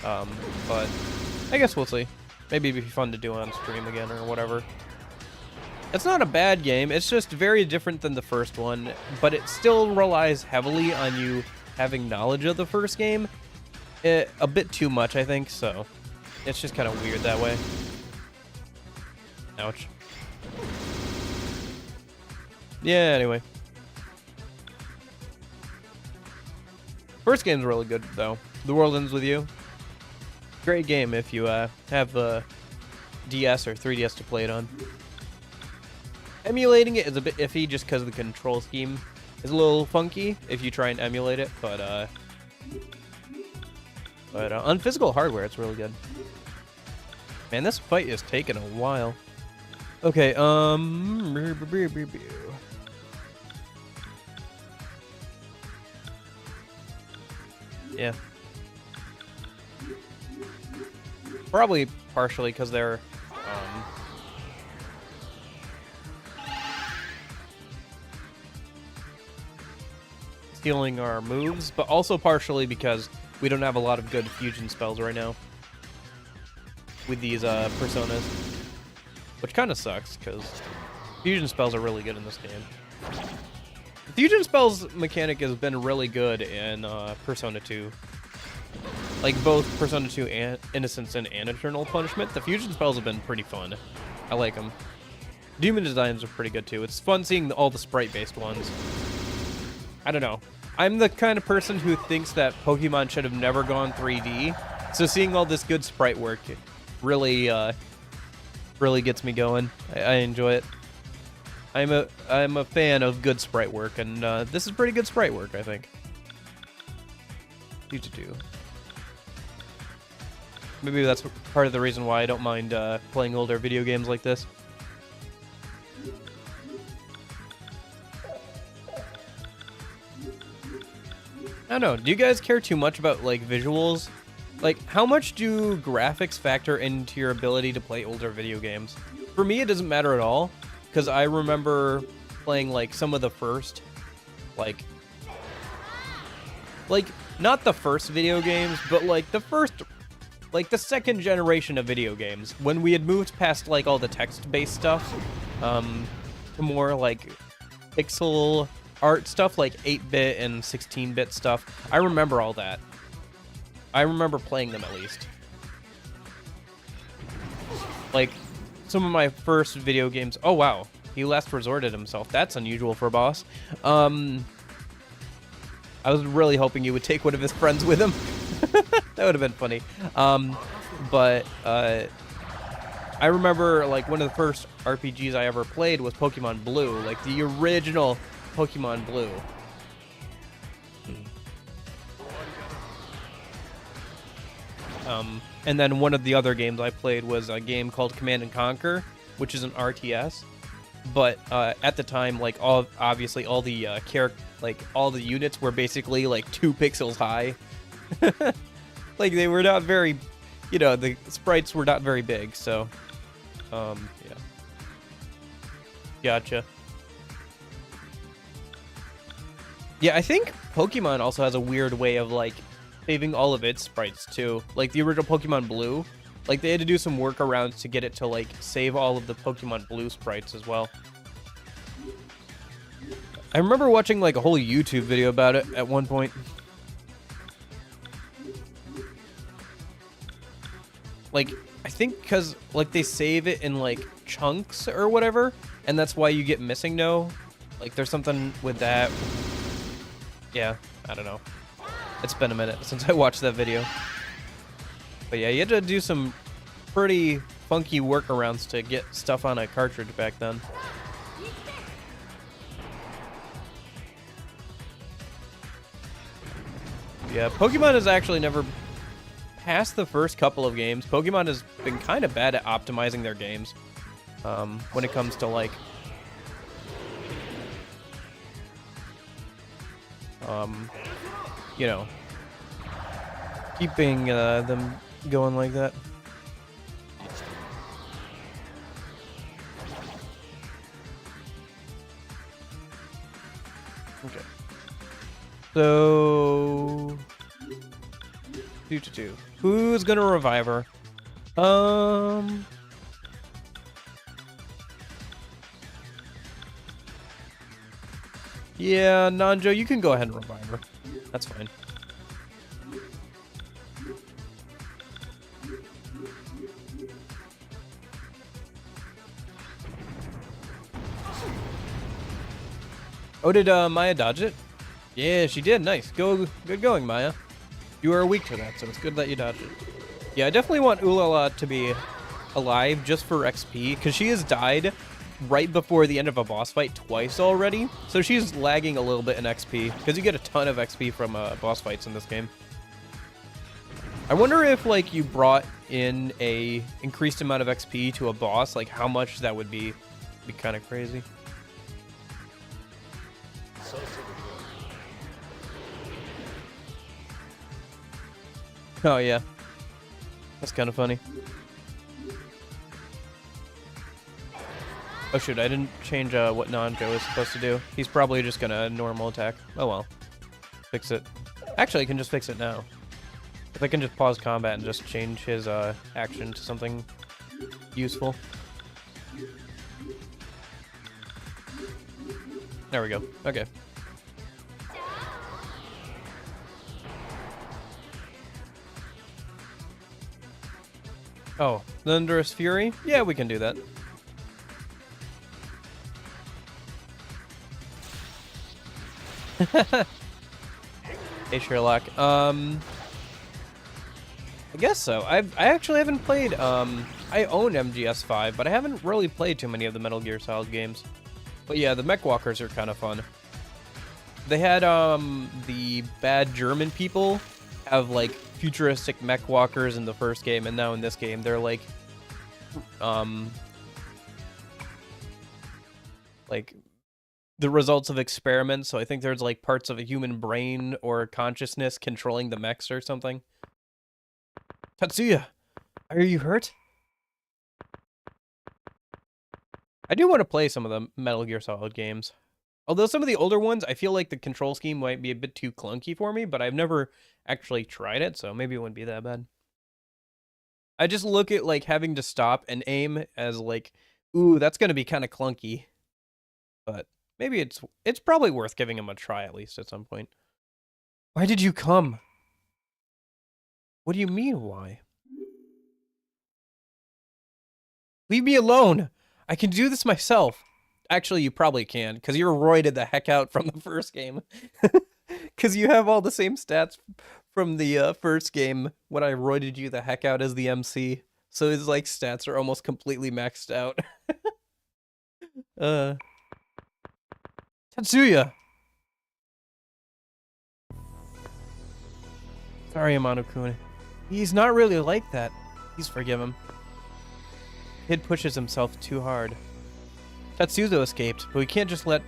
But I guess we'll see. Maybe it'd be fun to do on stream again or whatever. It's not a bad game. It's just very different than the first one, but it still relies heavily on you having knowledge of the first game. A bit too much, I think, so it's just kind of weird that way. Ouch. Yeah, anyway. First game's really good, though. The World Ends With You. Great game if you have a DS or 3DS to play it on. Emulating it is a bit iffy just because the control scheme is a little funky if you try and emulate it, but on physical hardware, it's really good. Man, this fight is taking a while. Okay, yeah. Probably partially because they're, stealing our moves, but also partially because we don't have a lot of good fusion spells right now with these personas, which kind of sucks because fusion spells are really good in this game. The fusion spells mechanic has been really good in Persona 2. Like both Persona 2 and Innocence and Eternal Punishment, the fusion spells have been pretty fun. I like them. Demon designs are pretty good too. It's fun seeing all the sprite-based ones. I don't know. I'm the kind of person who thinks that Pokemon should have never gone 3D. So seeing all this good sprite work really, really gets me going. I enjoy it. I'm a fan of good sprite work, and this is pretty good sprite work, I think. Do. Maybe that's part of the reason why I don't mind playing older video games like this. I don't know. Do you guys care too much about like visuals? Like, how much do graphics factor into your ability to play older video games? For me, it doesn't matter at all, because I remember playing like some of the first, like not the first video games, but like the second generation of video games when we had moved past like all the text-based stuff, to more like pixel art stuff, like 8-bit and 16-bit stuff. I remember all that. I remember playing them at least. Like some of my first video games. Oh wow, he last resorted himself. That's unusual for a boss. I was really hoping you would take one of his friends with him. That would have been funny. But I remember like one of the first RPGs I ever played was Pokemon Blue, like the original Pokemon Blue. And then one of the other games I played was a game called Command and Conquer, which is an RTS. But at the time, like obviously all the all the units were basically like 2 pixels high. Like they were not very, you know, the sprites were not very big. So, yeah. Gotcha. Yeah, I think Pokemon also has a weird way of like saving all of its sprites too. Like the original Pokemon Blue, like they had to do some workarounds to get it to like save all of the Pokemon Blue sprites as well. I remember watching like a whole YouTube video about it at one point. Like, I think because like they save it in like chunks or whatever, and that's why you get Missing No. Like there's something with that. Yeah, I don't know. It's been a minute since I watched that video. But yeah, you had to do some pretty funky workarounds to get stuff on a cartridge back then. Yeah, Pokemon has actually never passed the first couple of games. Pokemon has been kind of bad at optimizing their games when it comes to like you know, keeping them going like that. Okay. So, who's gonna revive her? Yeah, Nanjo, you can go ahead and revive her. That's fine. Oh, did Maya dodge it? Yeah, she did. Nice. Good going, Maya. You are weak to that, so it's good that you dodged it. Yeah, I definitely want Ulala to be alive just for XP, because she has died right before the end of a boss fight twice already. So she's lagging a little bit in XP, because you get a ton of XP from boss fights in this game. I wonder if, like, you brought in a increased amount of XP to a boss, like, how much that would be. Be kind of crazy. Oh, yeah. That's kind of funny. Oh, shoot. I didn't change what Nanjo is supposed to do. He's probably just going to normal attack. Oh, well. fix it. Actually, I can just fix it now. If I can just pause combat and just change his action to something useful. There we go. Okay. Oh, Thunderous Fury? Yeah, we can do that. Hey, Sherlock. I guess so. I actually haven't played, I own MGS5, but I haven't really played too many of the Metal Gear Solid games. But yeah, the mech walkers are kind of fun. They had, the bad German people have, like, futuristic mech walkers in the first game, and now in this game, they're, like, the results of experiments. So I think there's, like, parts of a human brain or consciousness controlling the mechs or something. Tatsuya, are you hurt? I do want to play some of the Metal Gear Solid games. Although some of the older ones, I feel like the control scheme might be a bit too clunky for me, but I've never actually tried it, so maybe it wouldn't be that bad. I just look at, like, having to stop and aim as, like, ooh, that's going to be kind of clunky. But maybe it's probably worth giving him a try, at least, at some point. Why did you come? What do you mean, why? Leave me alone! I can do this myself. Actually, you probably can, because you're roided the heck out from the first game. Because you have all the same stats from the first game when I roided you the heck out as the MC. So his, like, stats are almost completely maxed out. Tatsuya! Sorry, Amano-kun. He's not really like that. Please forgive him. Kid pushes himself too hard. Tatsuzo escaped, but we can't just let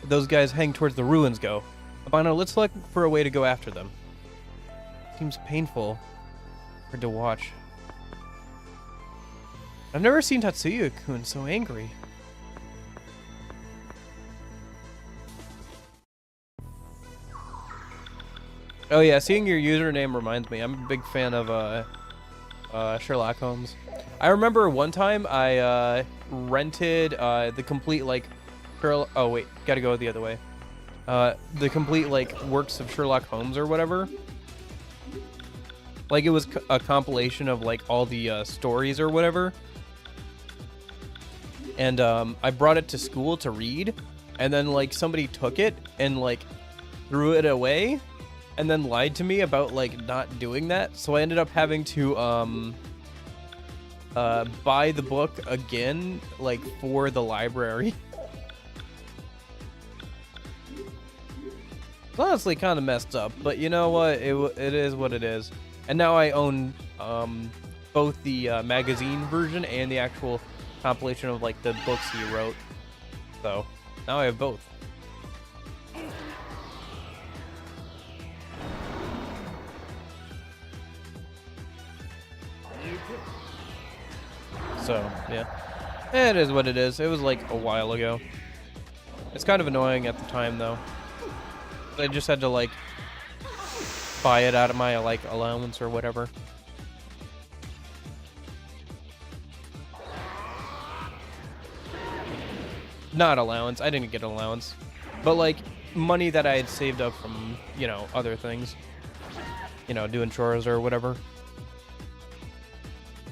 those guys hang towards the ruins go. Amano, let's look for a way to go after them. Seems painful. Hard to watch. I've never seen Tatsuya-kun so angry. Oh yeah, seeing your username reminds me. I'm a big fan of Sherlock Holmes. I remember one time I rented the complete, like, oh wait, gotta go the other way. The complete, like, works of Sherlock Holmes or whatever. Like, it was a compilation of, like, all the stories or whatever. And I brought it to school to read, and then, like, somebody took it and, like, threw it away, and then lied to me about, like, not doing that. So I ended up having to buy the book again, like, for the library. It's honestly kind of messed up, but you know what? It is what it is. And now I own both the magazine version and the actual compilation of, like, the books he wrote. So now I have both. So, yeah. It is what it is. It was, like, a while ago. It's kind of annoying at the time, though. I just had to, like, buy it out of my, like, allowance or whatever. Not allowance. I didn't get an allowance. But, like, money that I had saved up from, you know, other things. You know, doing chores or whatever.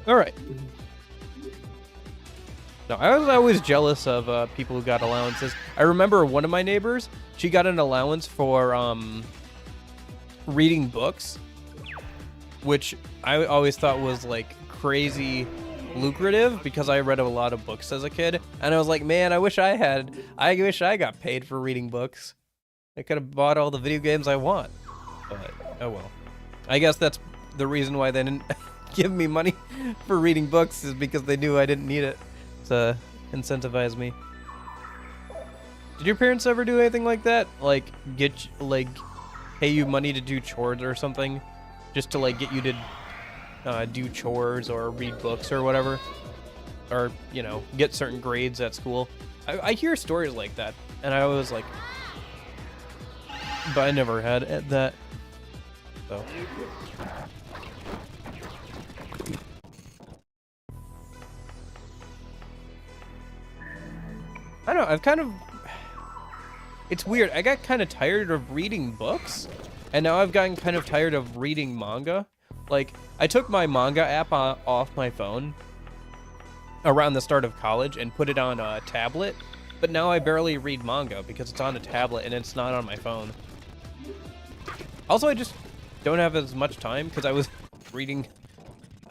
Alright. No, I was always jealous of people who got allowances. I remember one of my neighbors, she got an allowance for reading books, which I always thought was, like, crazy lucrative because I read a lot of books as a kid. And I was like, man, I wish I got paid for reading books. I could have bought all the video games I want. But, oh well. I guess that's the reason why they didn't give me money for reading books, is because they knew I didn't need it to incentivize me. Did your parents ever do anything like that? Like, pay you money to do chores or something? Just to, like, get you to do chores or read books or whatever? Or, you know, get certain grades at school? I hear stories like that, and I was like, but I never had that. So. I don't know, I've kind of... It's weird, I got kind of tired of reading books, and now I've gotten kind of tired of reading manga. Like, I took my manga app off my phone around the start of college and put it on a tablet, but now I barely read manga because it's on a tablet and it's not on my phone. Also, I just don't have as much time because I was reading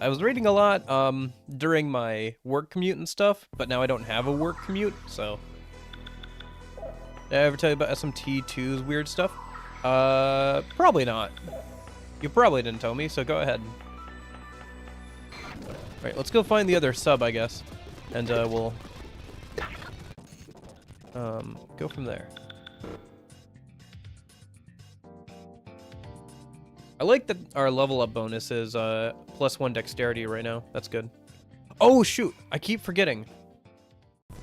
a lot during my work commute and stuff, but now I don't have a work commute, so. Did I ever tell you about SMT2's weird stuff? Probably not. You probably didn't tell me, so go ahead. Alright, let's go find the other sub, I guess. And we'll go from there. I like that our level up bonus is +1 dexterity right now. That's good. Oh shoot, I keep forgetting.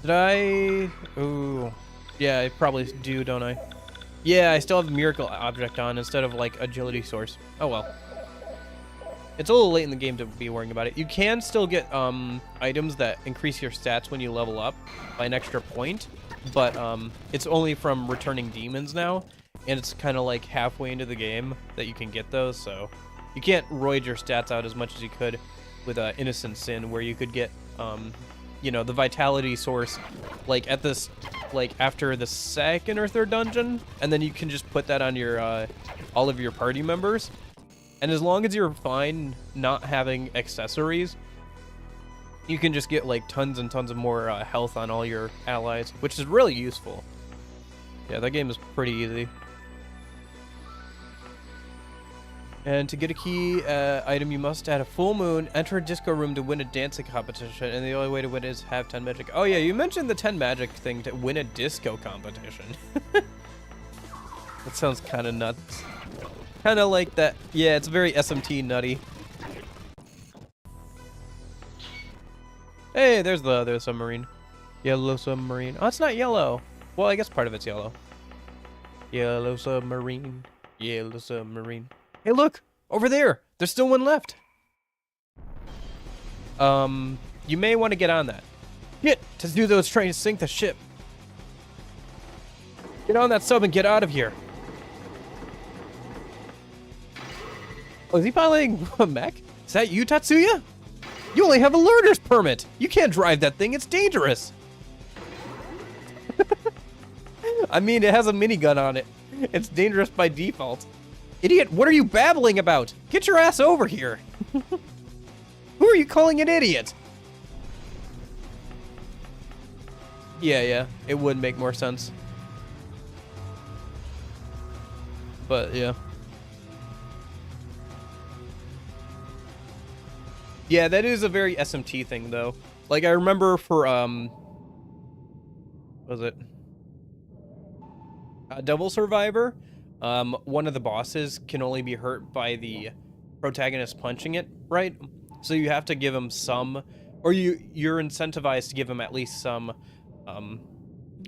Did I? Ooh. Yeah, I probably do, don't I? Yeah, I still have Miracle Object on instead of, like, Agility Source. Oh, well. It's a little late in the game to be worrying about it. You can still get items that increase your stats when you level up by an extra point, but it's only from returning demons now, and it's kind of like halfway into the game that you can get those, so you can't roid your stats out as much as you could with Innocent Sin, where you could get you know, the vitality source, like at this, like after the second or third dungeon, and then you can just put that on your all of your party members, and as long as you're fine not having accessories, you can just get like tons and tons of more health on all your allies, which is really useful. Yeah, that game is pretty easy. And to get a key item, you must, at a full moon, enter a disco room to win a dancing competition, and the only way to win is have 10 magic. Oh yeah, you mentioned the 10 magic thing to win a disco competition. That sounds kind of nuts. Kind of like that. Yeah, it's very SMT nutty. Hey, there's the other submarine. Yellow submarine. Oh, it's not yellow. Well, I guess part of it's yellow. Yellow submarine. Yellow submarine. Hey, look! Over there! There's still one left! You may want to get on that. Get! To do those trains sink the ship. Get on that sub and get out of here. Oh, is he piloting a mech? Is that you, Tatsuya? You only have a learner's permit! You can't drive that thing, it's dangerous! I mean, it has a minigun on it. It's dangerous by default. Idiot, what are you babbling about? Get your ass over here. Who are you calling an idiot? Yeah, it would make more sense. But, yeah. Yeah, that is a very SMT thing, though. Like, I remember for, what was it? Double Survivor, one of the bosses can only be hurt by the protagonist punching it, right? So you have to give him some, or you're incentivized to give him at least some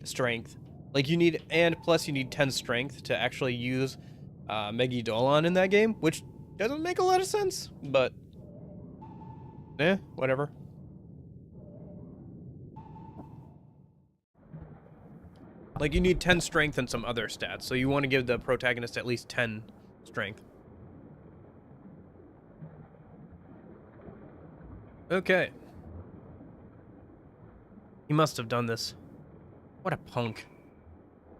strength. Like you need, and plus you need 10 strength to actually use Megidolon in that game, which doesn't make a lot of sense, but whatever. Like, you need 10 strength and some other stats, so you want to give the protagonist at least 10 strength. Okay. He must have done this. What a punk.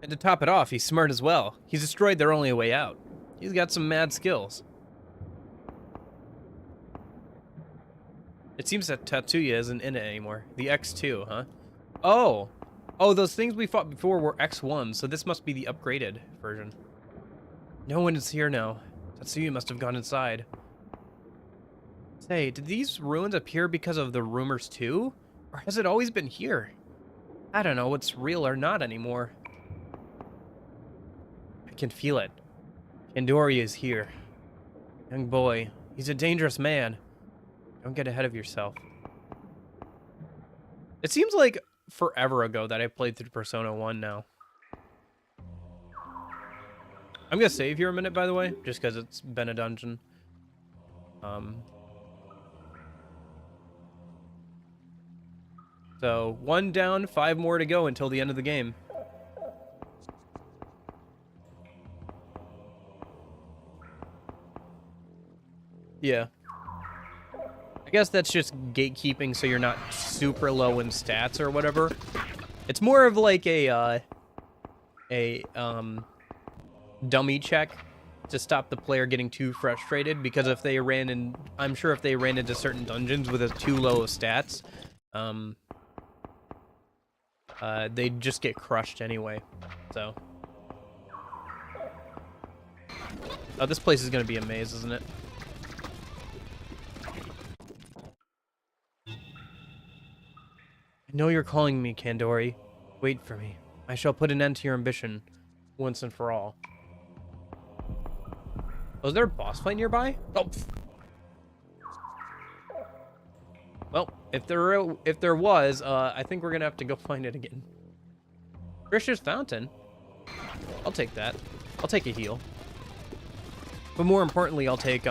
And to top it off, he's smart as well. He's destroyed their only way out. He's got some mad skills. It seems that Tatsuya isn't in it anymore. The X2, huh? Oh! Oh, those things we fought before were X1, so this must be the upgraded version. No one is here now. Tatsuya must have gone inside. Say, did these ruins appear because of the rumors too? Or has it always been here? I don't know what's real or not anymore. I can feel it. Kandori is here. Young boy, he's a dangerous man. Don't get ahead of yourself. It seems like forever ago that I played through Persona 1 now. I'm gonna save here a minute, by the way, just because it's been a dungeon. So 1 down, 5 more to go until the end of the game. Yeah. I guess that's just gatekeeping so you're not super low in stats or whatever. It's more of like a dummy check to stop the player getting too frustrated, because if they ran in, I'm sure if they ran into certain dungeons with a too low of stats, they'd just get crushed anyway. So, oh, this place is gonna be a maze, isn't it? I know you're calling me, Kandori. Wait for me. I shall put an end to your ambition once and for all. Oh, is there a boss fight nearby? Oh. Well, if there was, I think we're gonna have to go find it again. Grish's Fountain. I'll take that. I'll take a heal. But more importantly, I'll take,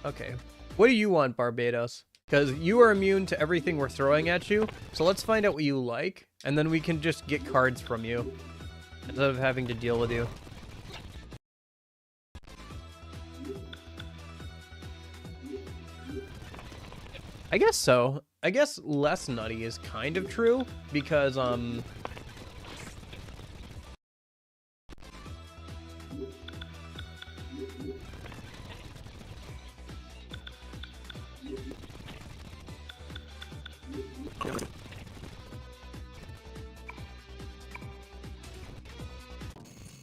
okay. What do you want, Barbatos? Because you are immune to everything we're throwing at you. So let's find out what you like, and then we can just get cards from you instead of having to deal with you. I guess so. I guess less nutty is kind of true, because,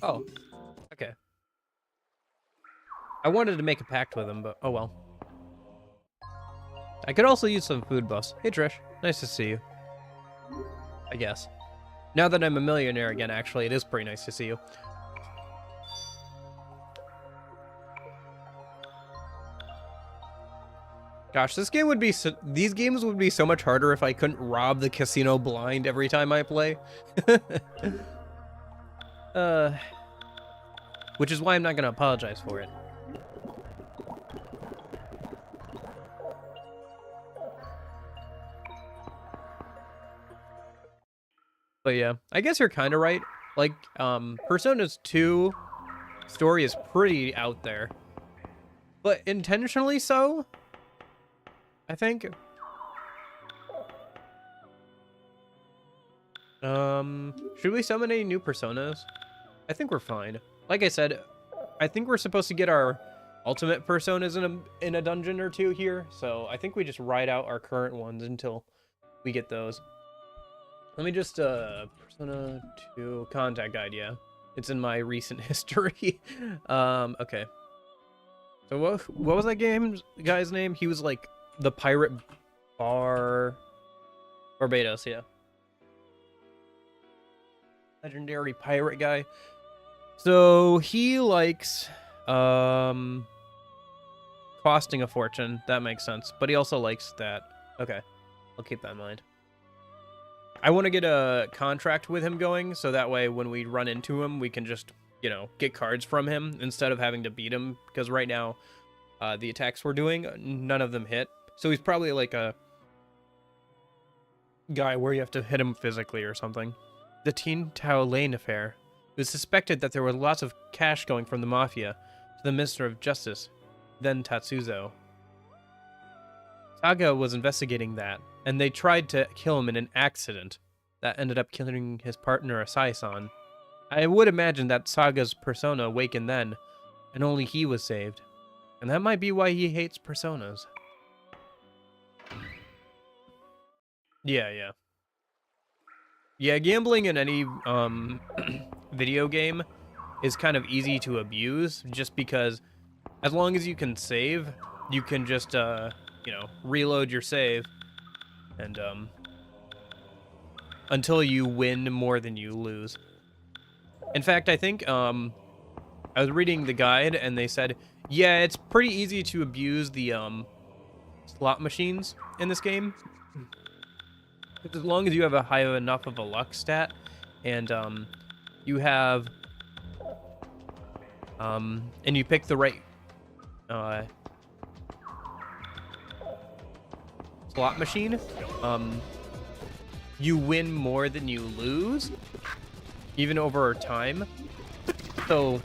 oh, okay. I wanted to make a pact with him, but oh well. I could also use some food buffs. Hey Trish, nice to see you. I guess. Now that I'm a millionaire again, actually, it is pretty nice to see you. Gosh, this game would be these games would be so much harder if I couldn't rob the casino blind every time I play. Which is why I'm not gonna apologize for it. But yeah, I guess you're kind of right. Like, Persona's 2 story is pretty out there. But intentionally so, I think. Should we summon any new Personas? I think we're fine. Like I said, I think we're supposed to get our ultimate Personas in a dungeon or two here. So I think we just ride out our current ones until we get those. Let me just, Persona 2 contact guide, yeah. It's in my recent history. Okay. So what was that guy's name? He was like the pirate Barbatos, yeah. Legendary pirate guy. So he likes, costing a fortune. That makes sense. But he also likes that. Okay. I'll keep that in mind. I want to get a contract with him going, so that way when we run into him, we can just, you know, get cards from him instead of having to beat him. Because right now, the attacks we're doing, none of them hit. So he's probably like a guy where you have to hit him physically or something. The Teen Tao Lane affair. It was suspected that there was lots of cash going from the Mafia to the Minister of Justice, then Tatsuzo. Saga was investigating that, and they tried to kill him in an accident that ended up killing his partner Asai-san. I would imagine that Saga's persona awakened then, and only he was saved. And that might be why he hates personas. Yeah. Yeah, gambling in any video game is kind of easy to abuse, just because as long as you can save, you can just, you know, reload your save, and, until you win more than you lose. In fact, I think, I was reading the guide, and they said, yeah, it's pretty easy to abuse the, slot machines in this game. As long as you have a high enough of a luck stat, and, you have, and you pick the right, slot machine, you win more than you lose, even over time. So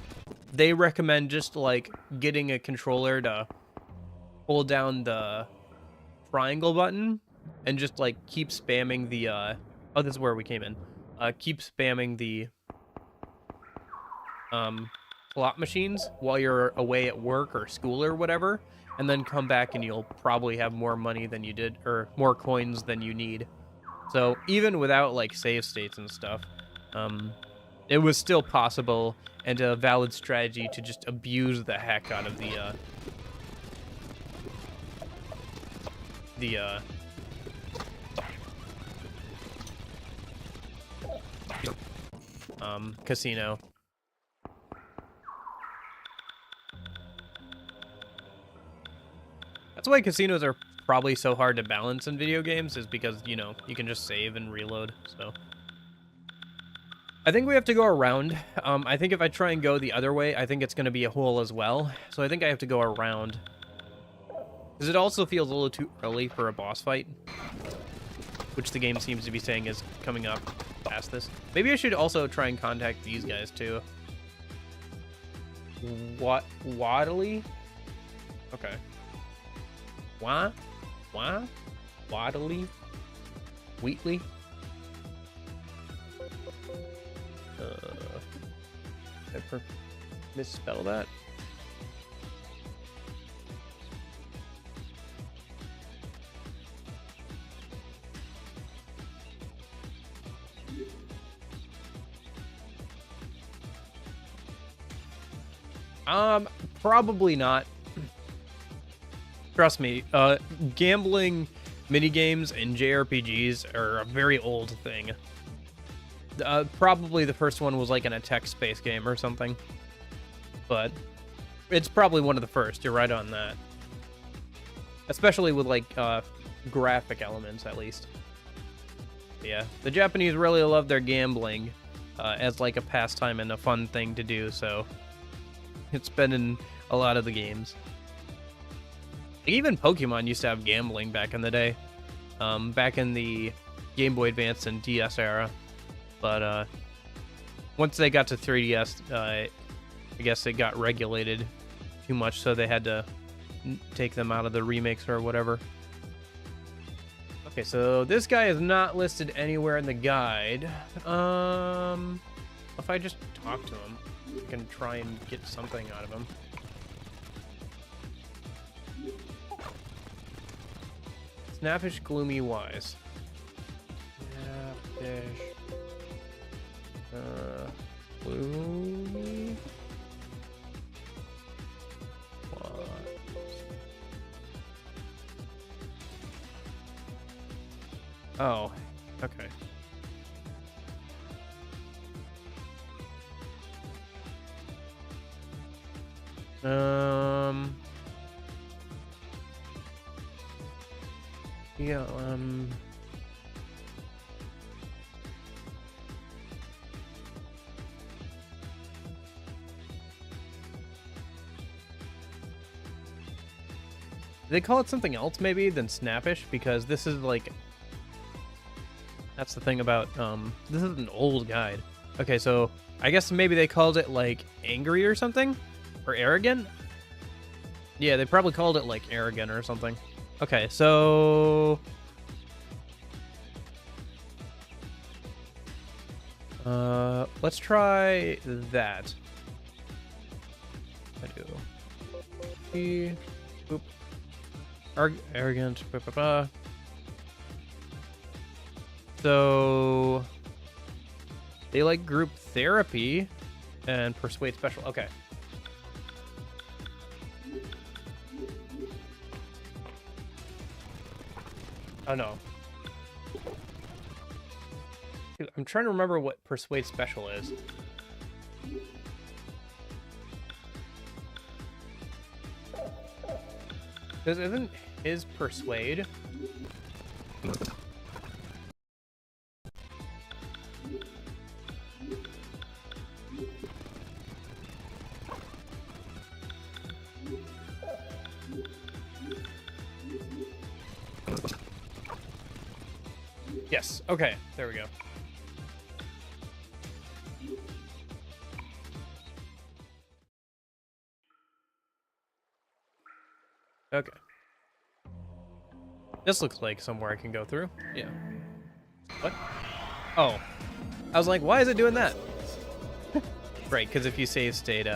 they recommend just like getting a controller to hold down the triangle button and just like keep spamming the oh, this is where we came in. Keep spamming the slot machines while you're away at work or school or whatever, and then come back and you'll probably have more money than you did, or more coins than you need. So even without like save states and stuff, it was still possible and a valid strategy to just abuse the heck out of the casino. That's why casinos are probably so hard to balance in video games, is because, you know, you can just save and reload. So I think we have to go around. I think if I try and go the other way, I think it's going to be a hole as well. So I think I have to go around. Because it also feels a little too early for a boss fight, which the game seems to be saying is coming up past this. Maybe I should also try and contact these guys too. What? Waddly? Okay. Why? Waddly? Wheatley? Did I misspell that? Probably not. Trust me, gambling minigames and JRPGs are a very old thing. Probably the first one was like in a text-based game or something. But it's probably one of the first, you're right on that. Especially with like, graphic elements, at least. Yeah, the Japanese really love their gambling, as like a pastime and a fun thing to do, so it's been in a lot of the games. Even Pokemon used to have gambling back in the day. Back in the Game Boy Advance and DS era. But once they got to 3DS, I guess it got regulated too much, so they had to take them out of the remakes or whatever. Okay, so this guy is not listed anywhere in the guide. If I just talk to him, I can try and get something out of him. Snappish, gloomy, wise. Snappish. Gloomy. Wise. Oh, okay. Yeah, they call it something else maybe than snappish, because this is like, that's the thing about, this is an old guide. Okay, so I guess maybe they called it like angry or something, or arrogant. Yeah, they probably called it like arrogant or something. Okay, so let's try that. I do. Boop. Arrogant. Bah, bah, bah. So they like group therapy and persuade special. Okay. Oh no. Dude, I'm trying to remember what persuade special is. Isn't his persuade? Yes. Okay. There we go. Okay. This looks like somewhere I can go through. Yeah. What? Oh. I was like, why is it doing that? Right, because if you save state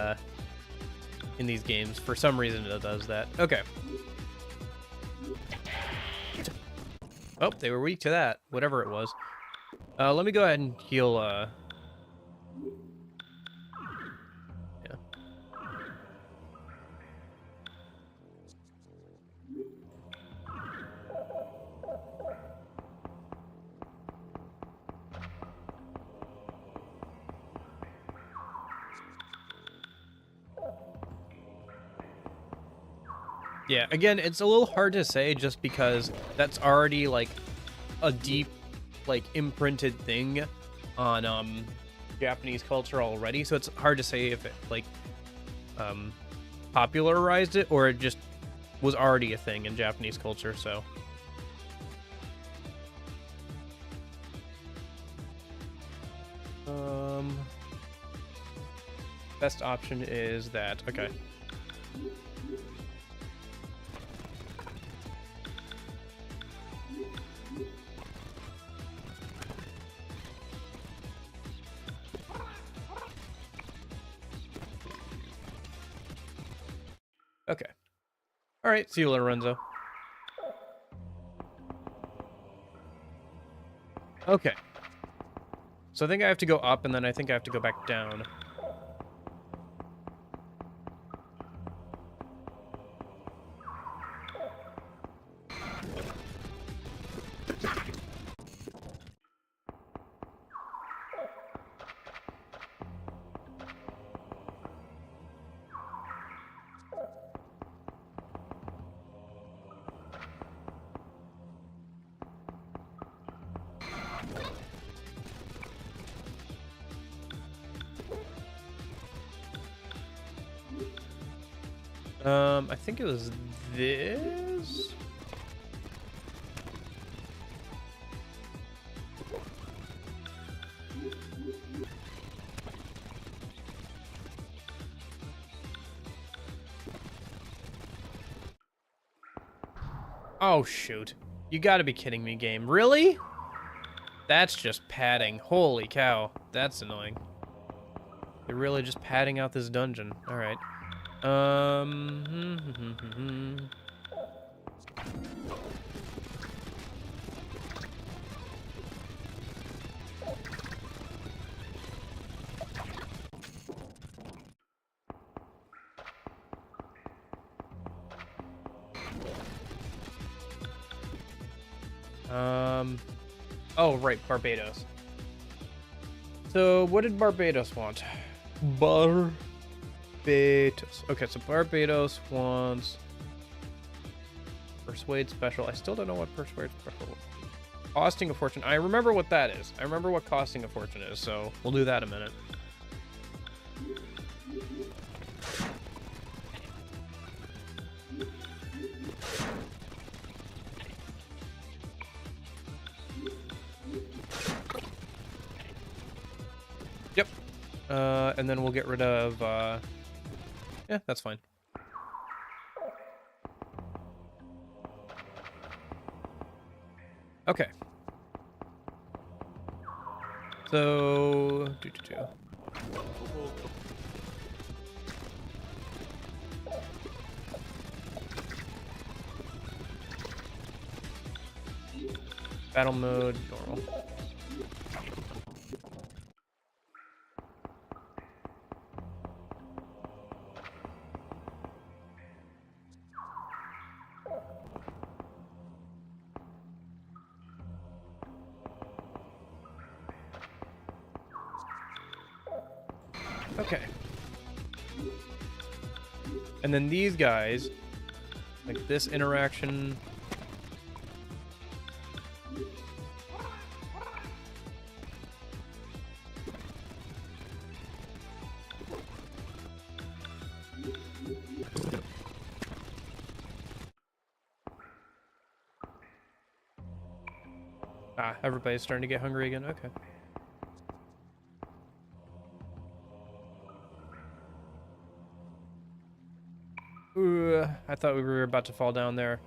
in these games, for some reason it does that. Okay. Oh, they were weak to that, whatever it was. Let me go ahead and heal, yeah. Yeah, again, it's a little hard to say just because that's already, like, a deep, like, imprinted thing on, Japanese culture already, so it's hard to say if it, like, popularized it or it just was already a thing in Japanese culture, so. Best option is that, okay. Okay. All right, see you, Lorenzo. Okay. So I think I have to go up, and then I think I have to go back down. I think it was this. Oh, shoot. You gotta be kidding me, game. Really? That's just padding. Holy cow. That's annoying. You're really just padding out this dungeon. Alright. Oh, right, Barbados. So, what did Barbados want? Barbados. Okay, so Barbados wants Persuade Special. I still don't know what Persuade Special is. Costing a Fortune. I remember what that is. I remember what Costing a Fortune is, so we'll do that in a minute. Yep. And then we'll get rid of, yeah, that's fine. Okay. So, battle mode, normal. Okay. And then these guys, like this interaction. Ah, everybody's starting to get hungry again. Okay. Ooh, I thought we were about to fall down there.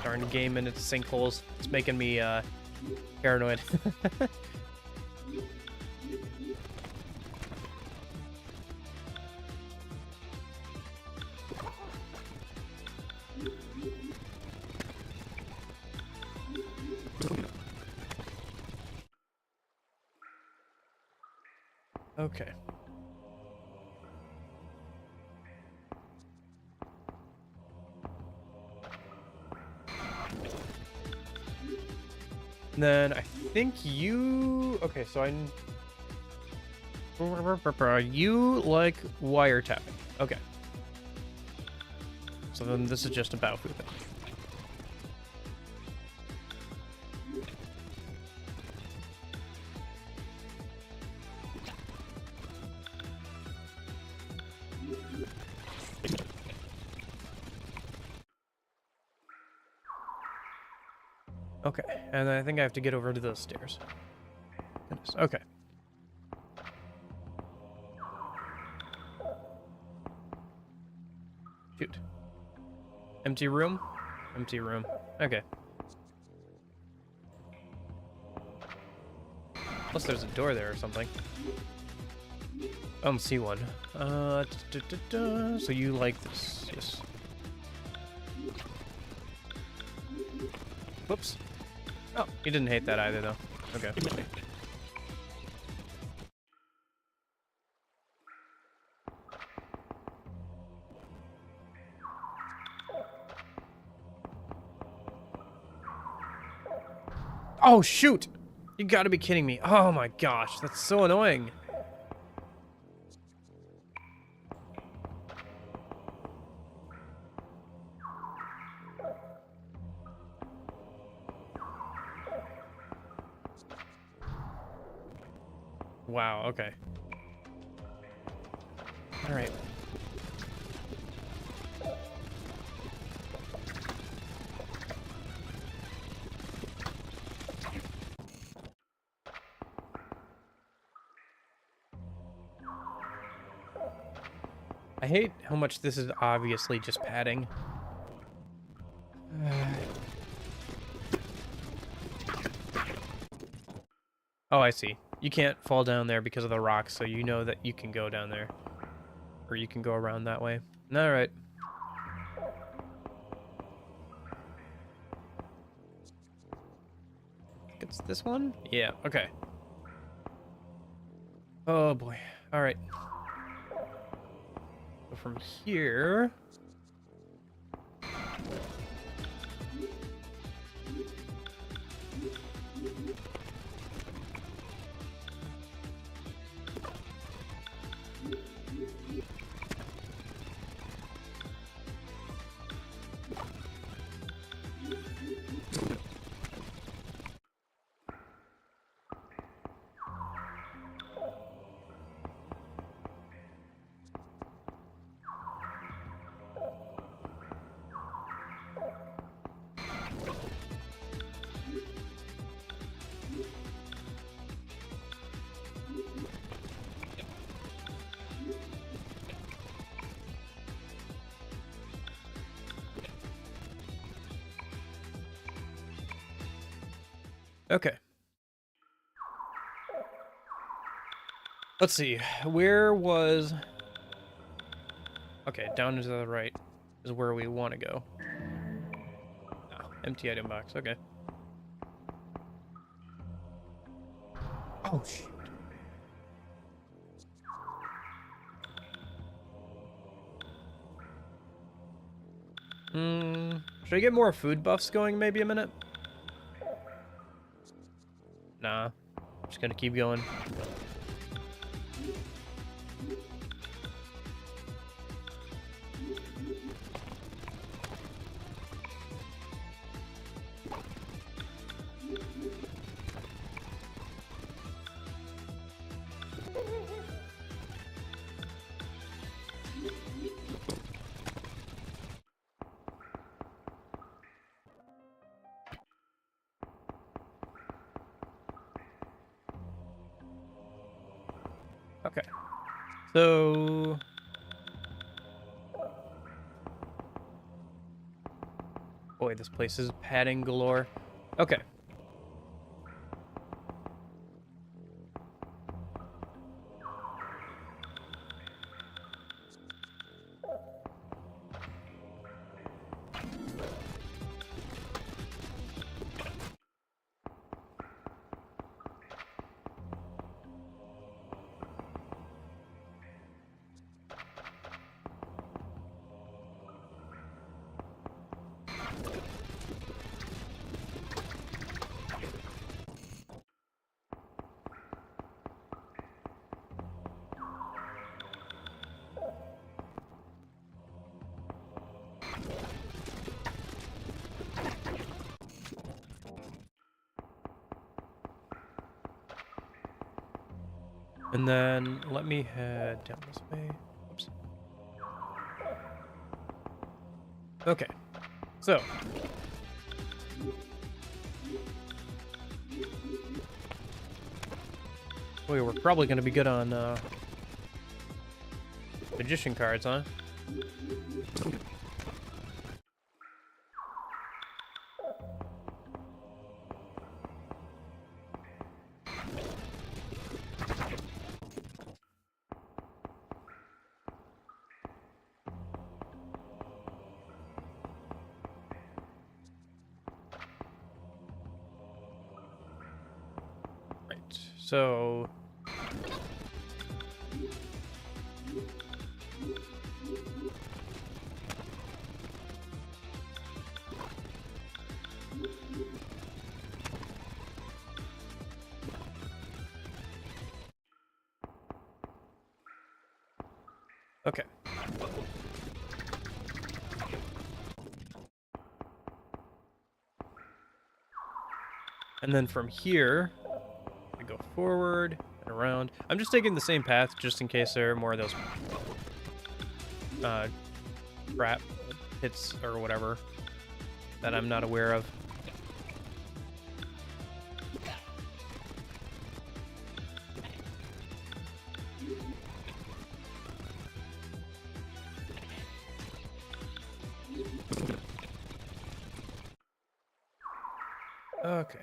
Darn game and its sinkholes. It's making me paranoid. Okay. Then I think you... Okay, so you like wiretapping. Okay. So then this is just a Baofu thing. Okay, and I think I have to get over to those stairs. Goodness. Okay. Shoot. Empty room? Empty room. Okay. Plus there's a door there or something. I don't see one. So you like this. Yes. Whoops. Oh, he didn't hate that either, though. Okay. Oh, shoot! You gotta be kidding me. Oh my gosh, that's so annoying. Wow, okay. All right. I hate how much this is obviously just padding. Oh, I see. You can't fall down there because of the rocks, so you know that you can go down there. Or you can go around that way. Alright. It's this one? Yeah, okay. Oh boy. Alright. So from here... Okay. Let's see. Where was... Okay, down to the right is where we want to go. Oh, empty item box. Okay. Oh, shoot. Should I get more food buffs going maybe a minute? Nah. I'm just gonna keep going. Okay. So... Boy, this place is padding galore. Okay. And then let me head down this way. Oops. Okay. So. We're probably going to be good on magician cards, huh? Right. So... Okay. And then from here, we go forward and around. I'm just taking the same path just in case there are more of those trap hits or whatever that I'm not aware of. Okay.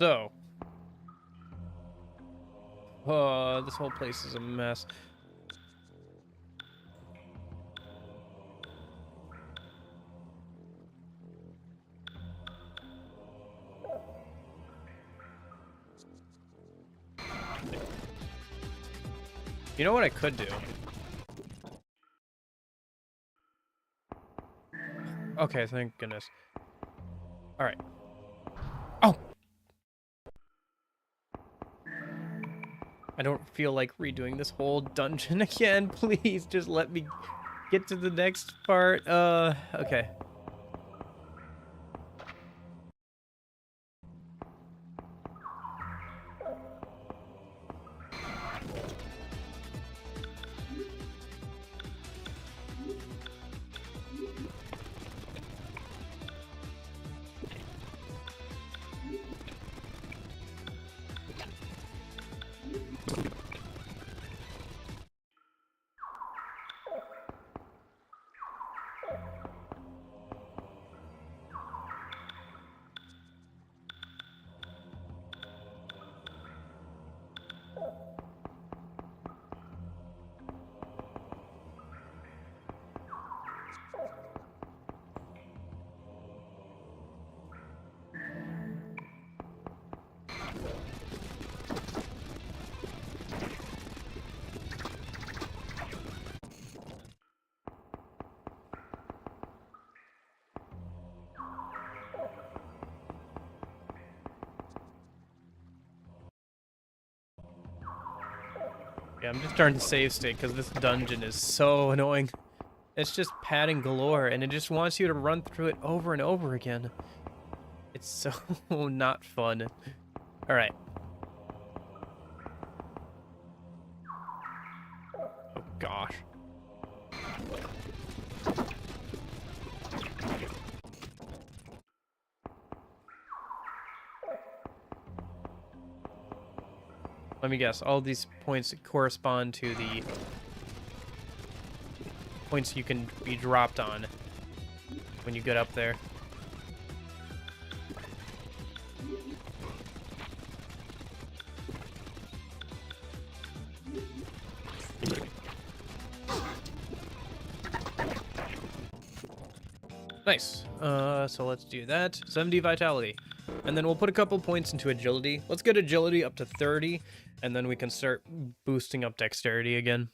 So, this whole place is a mess. You know what I could do? Okay, thank goodness. All right. Oh! I don't feel like redoing this whole dungeon again. Please, just let me get to the next part. Okay. Yeah, I'm just starting to save state because this dungeon is so annoying. It's just padding galore, and it just wants you to run through it over and over again. It's so not fun. All right. Oh, gosh. Let me guess. All these points correspond to the points you can be dropped on when you get up there. Nice. So let's do that. 70 vitality. And then we'll put a couple points into agility. Let's get agility up to 30, and then we can start boosting up dexterity again.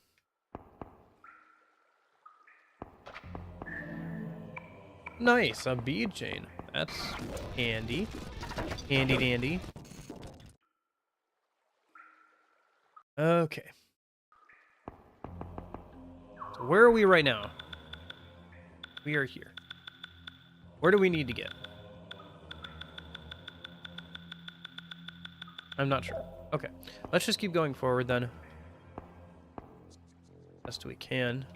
Nice, a bead chain. That's handy. Handy dandy. Okay. So where are we right now? We are here. Where do we need to get? I'm not sure. Okay. Let's just keep going forward then. Best we can.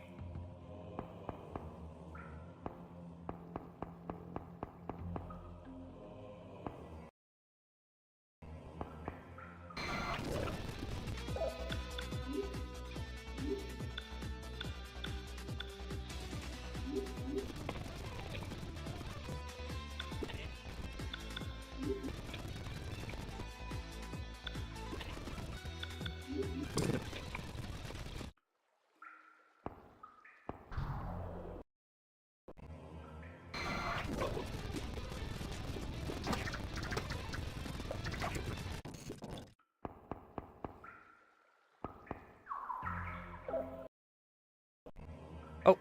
Oh,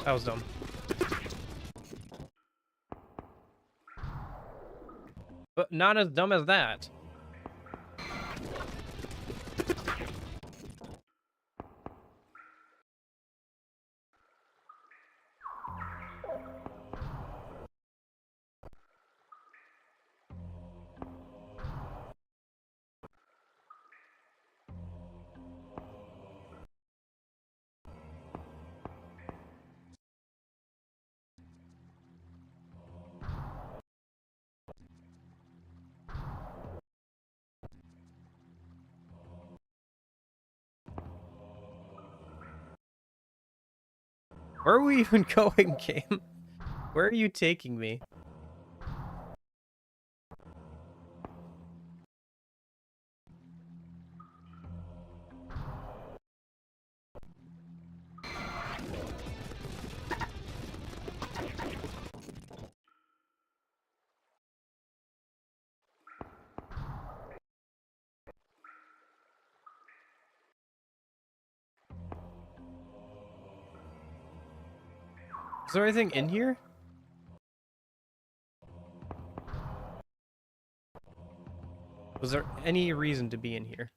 that was dumb. But not as dumb as that. Where are we even going, game? Where are you taking me? Is there anything in here? Was there any reason to be in here?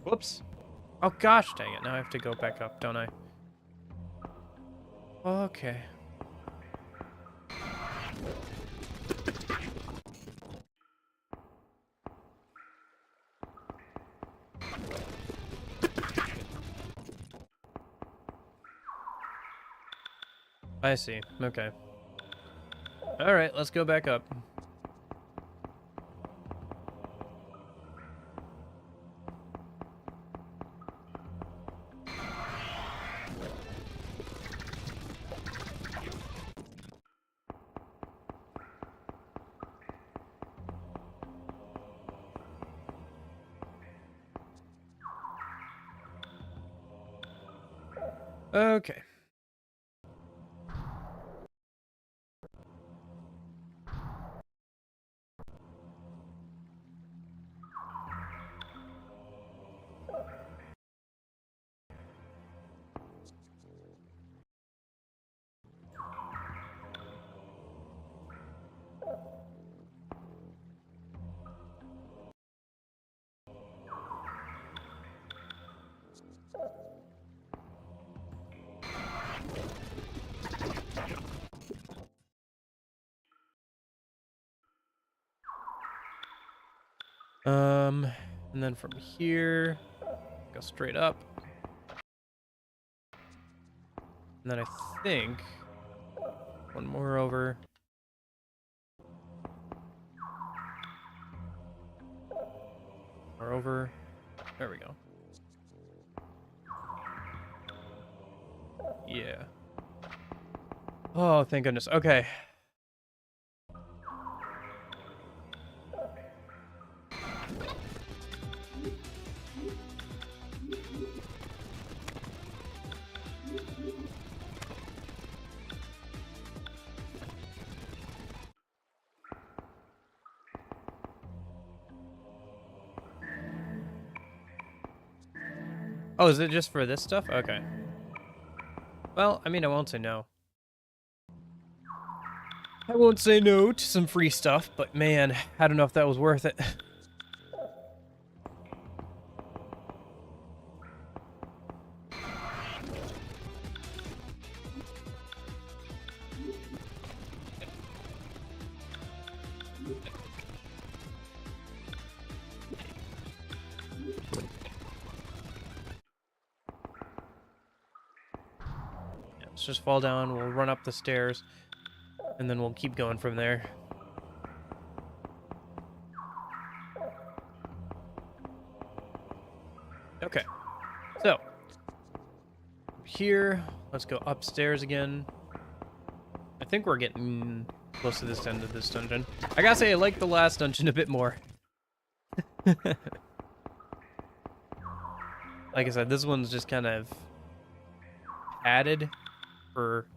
Whoops. Oh gosh, dang it. Now I have to go back up, don't I? Okay. I see. Okay. Alright, let's go back up. Okay. And then from here, Go straight up. And then I think one more over. Or over. There we go. Yeah. Oh, thank goodness. Okay. Oh, is it just for this stuff? Okay. Well, I mean, I won't say no. I won't say no to some free stuff, but man, I don't know if that was worth it. Let's just fall down, we'll run up the stairs, and then we'll keep going from there. Okay, so here, let's go upstairs again. I think we're getting close to this end of this dungeon. I gotta say, I like the last dungeon a bit more. Like I said, this one's just kind of added for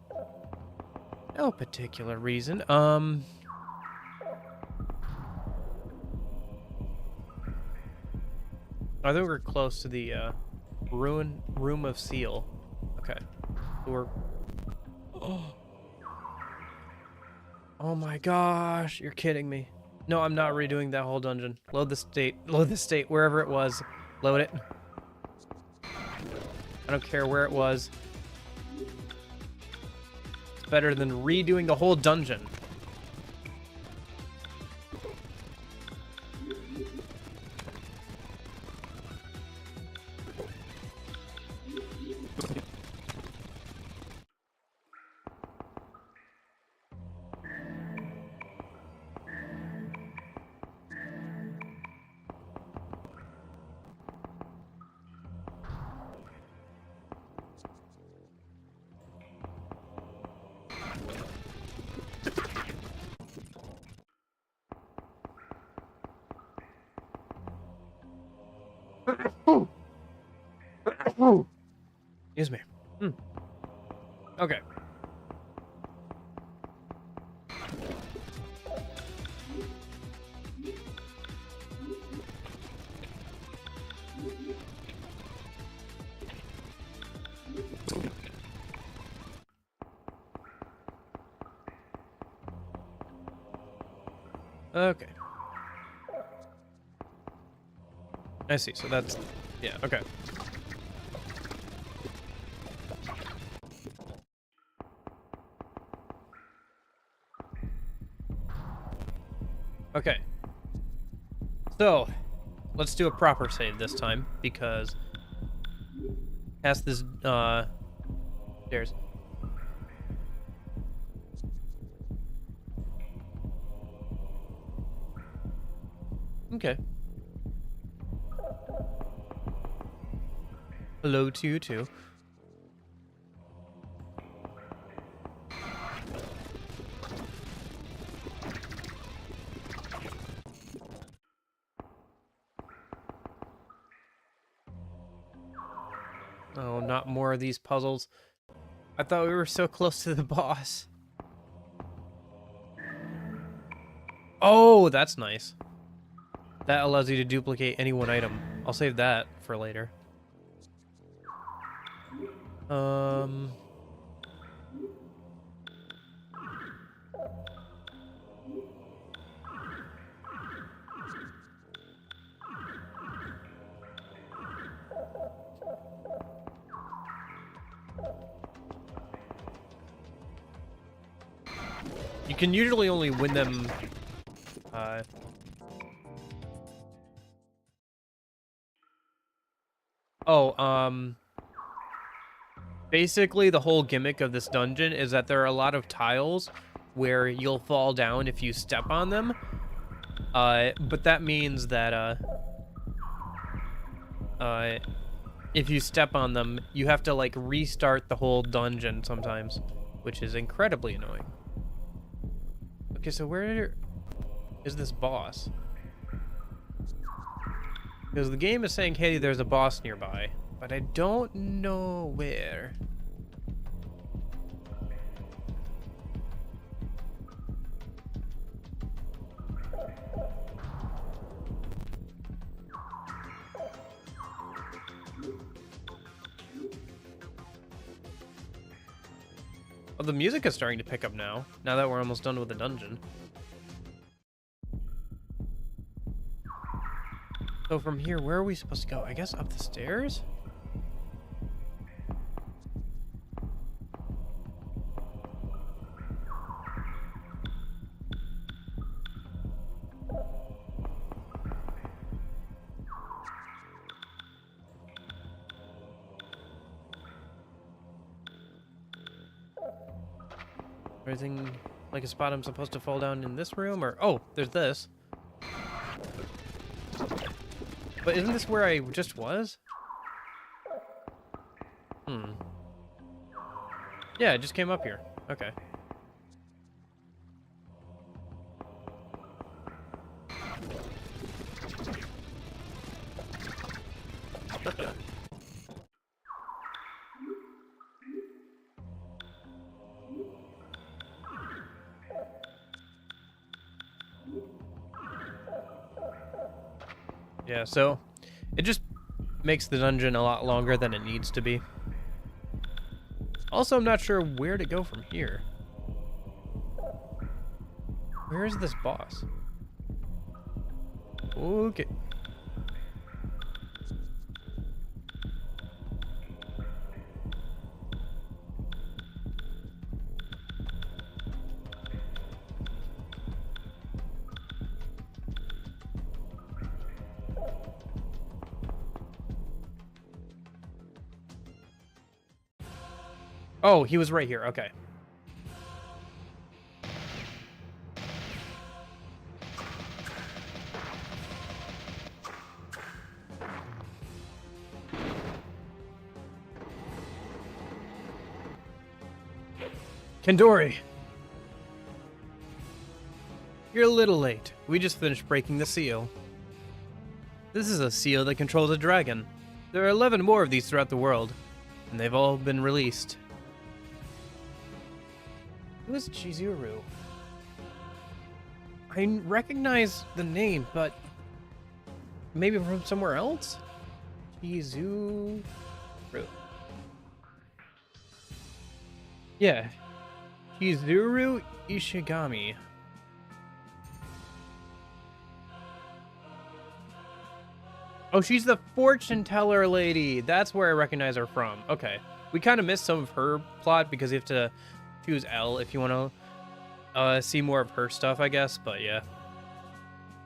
no particular reason. I think we're close to the room of seal. Okay, we're. Oh my gosh, you're kidding me. No, I'm not redoing that whole dungeon. Load the state, wherever it was. Load it. I don't care where it was. It's better than redoing the whole dungeon. Excuse me. Okay. Okay. I see. So that's, yeah, okay. Okay. So, let's do a proper save this time, because past this, stairs. Okay. Hello to you too. Oh, not more of these puzzles. I thought we were so close to the boss. Oh, that's nice. That allows you to duplicate any one item. I'll save that for later. You can usually only win them, Oh, Basically, the whole gimmick of this dungeon is that there are a lot of tiles where you'll fall down if you step on them. But that means that, if you step on them, you have to, like, restart the whole dungeon sometimes, which is incredibly annoying. Okay, so where is this boss? Because the game is saying, hey, there's a boss nearby, but I don't know where. Oh, the music is starting to pick up now that we're almost done with the dungeon. So from here, where are we supposed to go? I guess up the stairs? Everything like a spot I'm supposed to fall down in this room? Or, oh, there's this. But isn't this where I just was? Yeah, I just came up here. Okay. Yeah, so it just makes the dungeon a lot longer than it needs to be. Also, I'm not sure where to go from here. Where is this boss? Okay. Oh, he was right here. Okay. Kendori! You're a little late. We just finished breaking the seal. This is a seal that controls a dragon. There are 11 more of these throughout the world, and they've all been released. Who is Chizuru? I recognize the name, but maybe from somewhere else? Chizuru. Yeah. Chizuru Ishigami. Oh, she's the fortune teller lady. That's where I recognize her from. Okay. We kind of missed some of her plot because you have to choose L if you want to see more of her stuff, I guess, but yeah.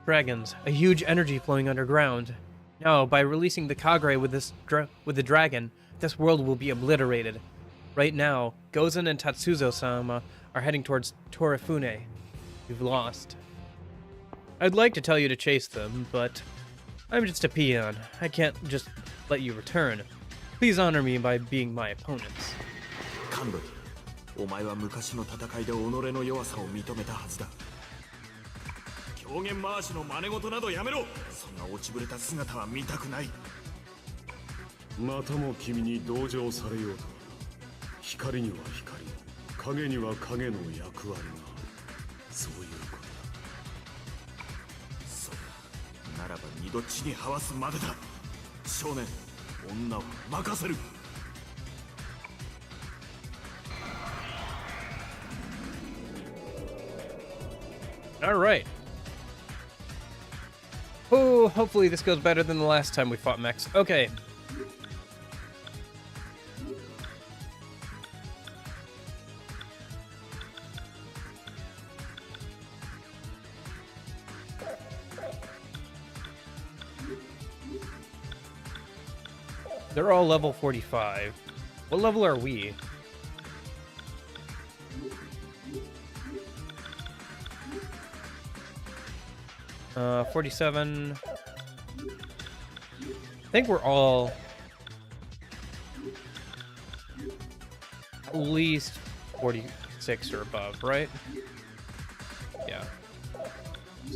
Dragons, a huge energy flowing underground. Now, by releasing the Kagure with the dragon, this world will be obliterated. Right now, Gozen and Tatsuzo-sama are heading towards Torifune. You've lost. I'd like to tell you to chase them, but I'm just a peon. I can't just let you return. Please honor me by being my opponents. Kandori. お前は昔の戦いで己の弱さを認めたはずだ。狂言回しの真似事などやめろ。そんな落ちぶれた姿は見たくない。またも君に同情されようと。光には光、影には影の役割が。そういうことだ。そうだ。ならば二度地に這わすまでだ。少年、女は任せる。All right. Oh, hopefully this goes better than the last time we fought mechs. Okay. They're all level 45. What level are we? Uh, 47. I think we're all at least 46 or above, right? Yeah.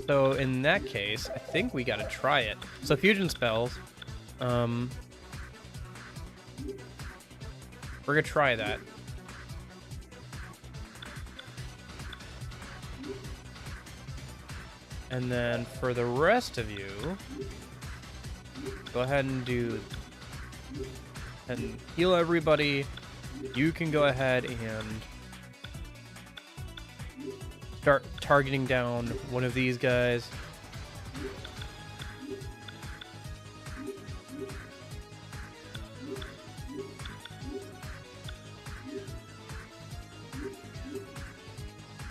So in that case, I think we gotta try it. So fusion spells. We're gonna try that. And then for the rest of you, go ahead and do and heal everybody. You can go ahead and start targeting down one of these guys.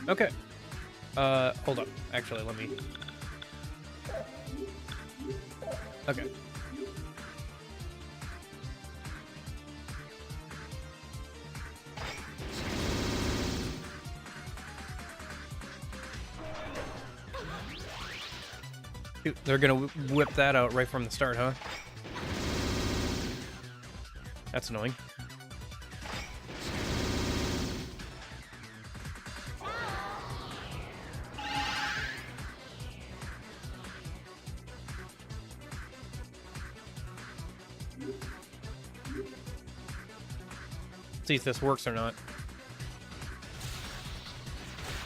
Okay. Hold up. Actually, let me... Okay. Shoot, they're gonna whip that out right from the start, huh? That's annoying. See if this works or not.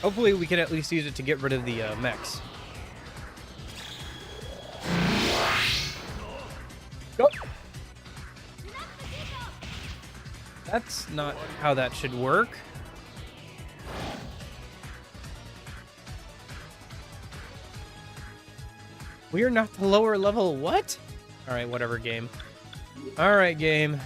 Hopefully we can at least use it to get rid of the mechs. Go. That's not how that should work. We are not the lower level. What? All right, whatever, game. All right, game.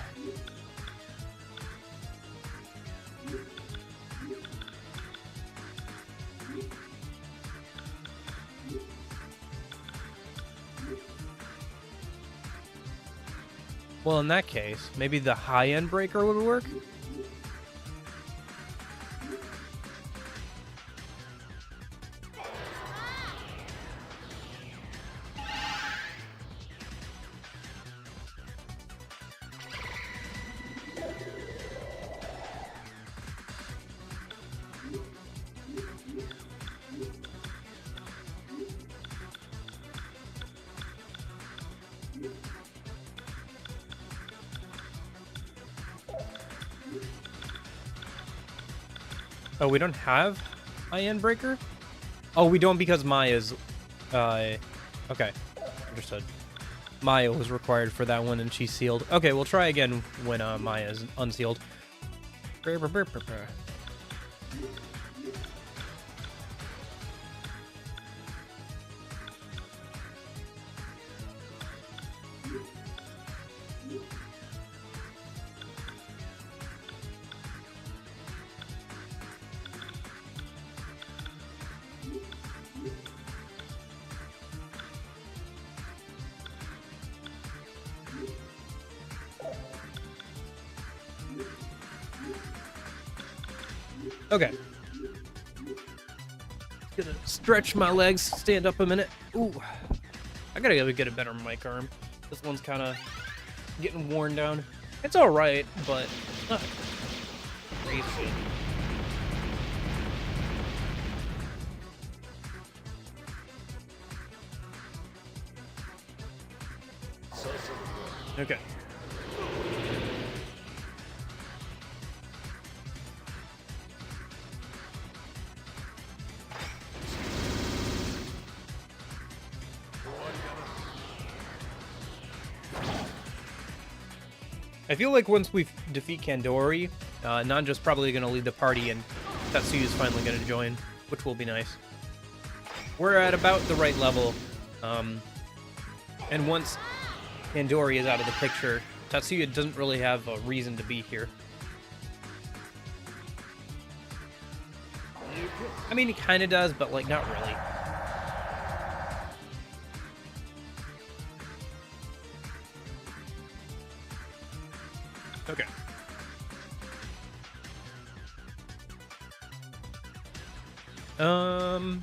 Well, in that case, maybe the high-end breaker would work? Oh, we don't have high-end breaker? Oh, we don't because Maya's... okay. Understood. Maya was required for that one and she's sealed. Okay, we'll try again when Maya's unsealed. Okay. Gonna stretch my legs, stand up a minute. Ooh. I gotta get a better mic arm. This one's kind of getting worn down. It's alright, but not crazy. Okay. I feel like once we defeat Kandori, Nanja's probably going to lead the party and Tatsuya's finally going to join, which will be nice. We're at about the right level, and once Kandori is out of the picture, Tatsuya doesn't really have a reason to be here. I mean, he kind of does, but, like, not really. Um.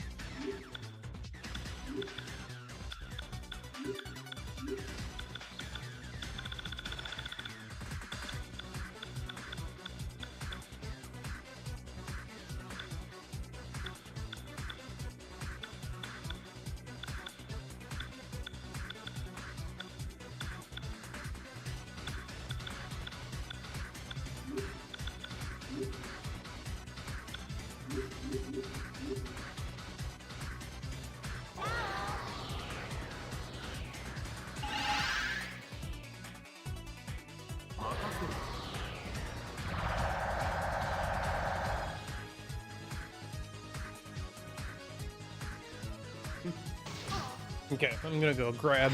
Okay, I'm gonna go grab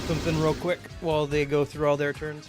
something real quick while they go through all their turns.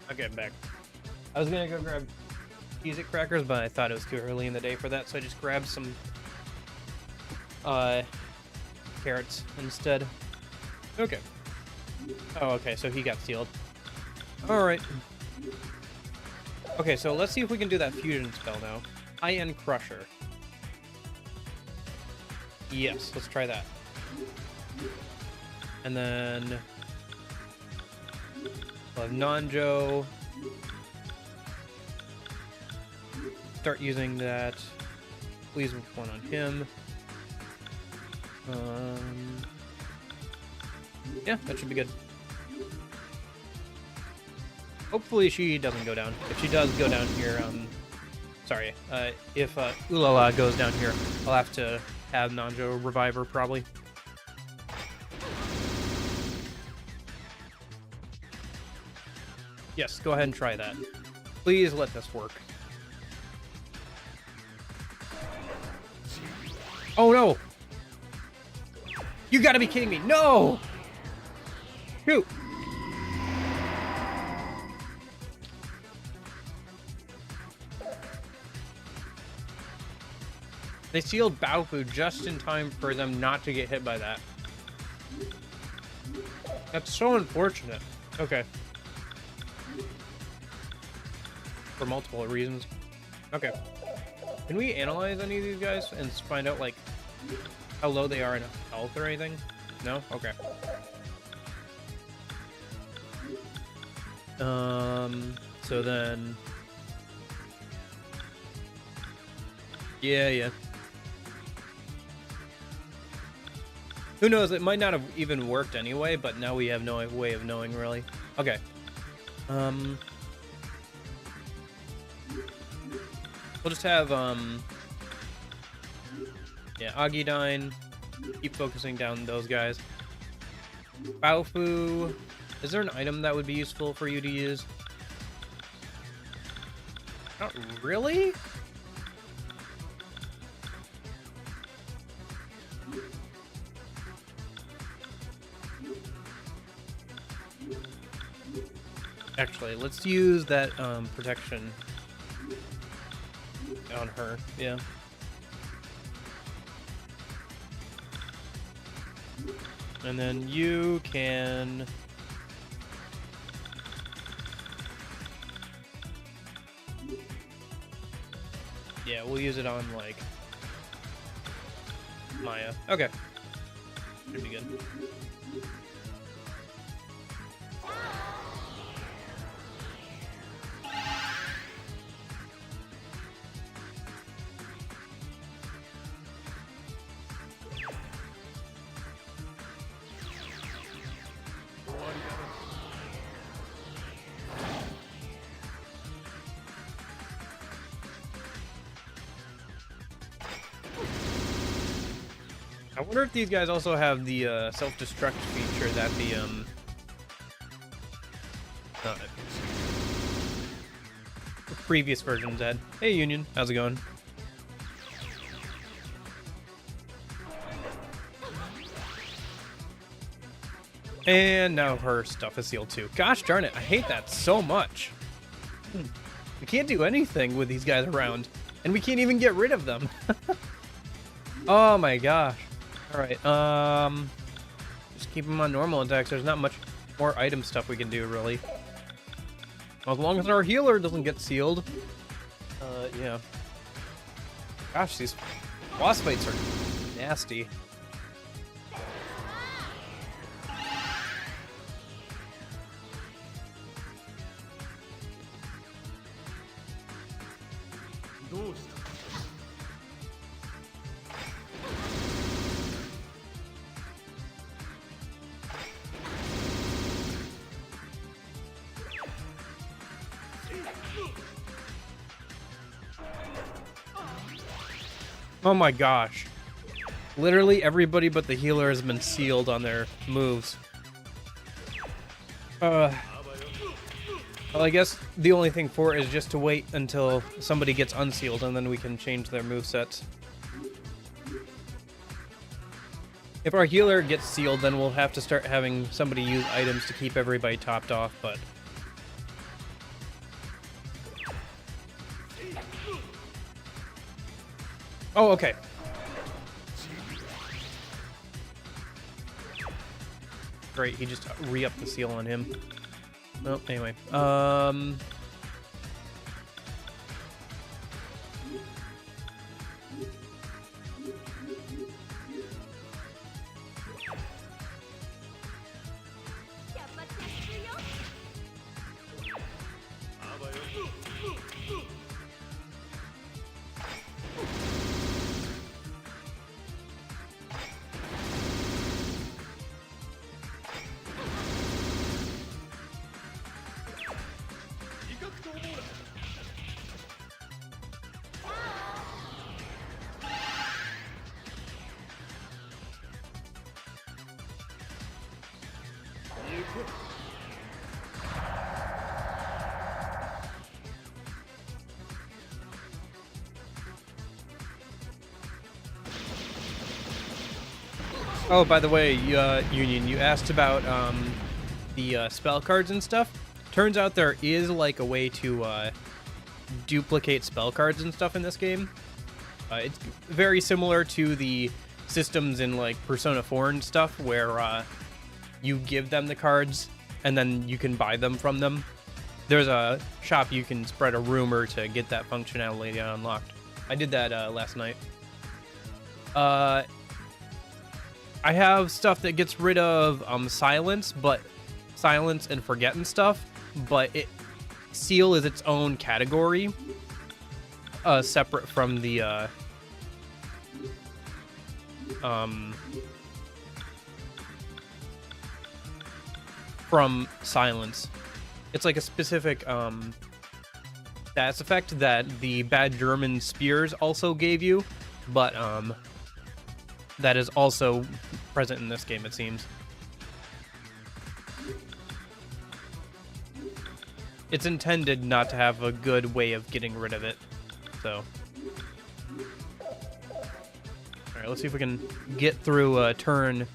Okay, I'm back. I was gonna go grab Cheez-It crackers, but I thought it was too early in the day for that, so I just grabbed some carrots instead. Okay. Oh, okay, so he got sealed. Alright. Okay, so let's see if we can do that fusion spell now. High-End Crusher. Yes, let's try that. And then we'll have Nanjo. Start using that. Please one on him. Yeah, that should be good. Hopefully she doesn't go down. If she does go down here, sorry, if Ulala goes down here, I'll have to have Nanjo revive her probably. Yes, go ahead and try that. Please let this work. Oh no! You gotta be kidding me! No! Shoot! They sealed Baofu just in time for them not to get hit by that. That's so unfortunate. Okay. For multiple reasons. Okay. Can we analyze any of these guys and find out, like, how low they are in health or anything? No? Okay. So then... Yeah. Who knows? It might not have even worked anyway, but now we have no way of knowing, really. Okay. We'll just have, yeah, Agidine. Keep focusing down those guys. Baofu. Is there an item that would be useful for you to use? Not really? Actually, let's use that protection on her. Yeah. And then you can... Yeah, we'll use it on, like, Maya. Okay. Should be good. I wonder if these guys also have the self-destruct feature that the uh, previous versions had. Hey, Union, how's it going? And now her stuff is sealed too. Gosh darn it, I hate that so much. We can't do anything with these guys around, and we can't even get rid of them. Oh my gosh. All right, just keep them on normal attacks. There's not much more item stuff we can do, really. As long as our healer doesn't get sealed. Yeah. Gosh, these boss fights are nasty. Oh my gosh. Literally everybody but the healer has been sealed on their moves. Well, I guess the only thing for it is just to wait until somebody gets unsealed and then we can change their movesets. If our healer gets sealed, then we'll have to start having somebody use items to keep everybody topped off, but... Oh, okay. Great, he just re-upped the seal on him. Oh, anyway. Oh, by the way, Union, you asked about the spell cards and stuff. Turns out there is like a way to duplicate spell cards and stuff in this game. It's very similar to the systems in like Persona 4 and stuff, where you give them the cards and then you can buy them from them. There's a shop you can spread a rumor to get that functionality unlocked. I did that last night. I have stuff that gets rid of silence and forget and stuff, but seal is its own category, separate from the from silence. It's like a specific stats effect that the bad German spears also gave you, but that is also present in this game, it seems. It's intended not to have a good way of getting rid of it, so. Alright, let's see if we can get through a turn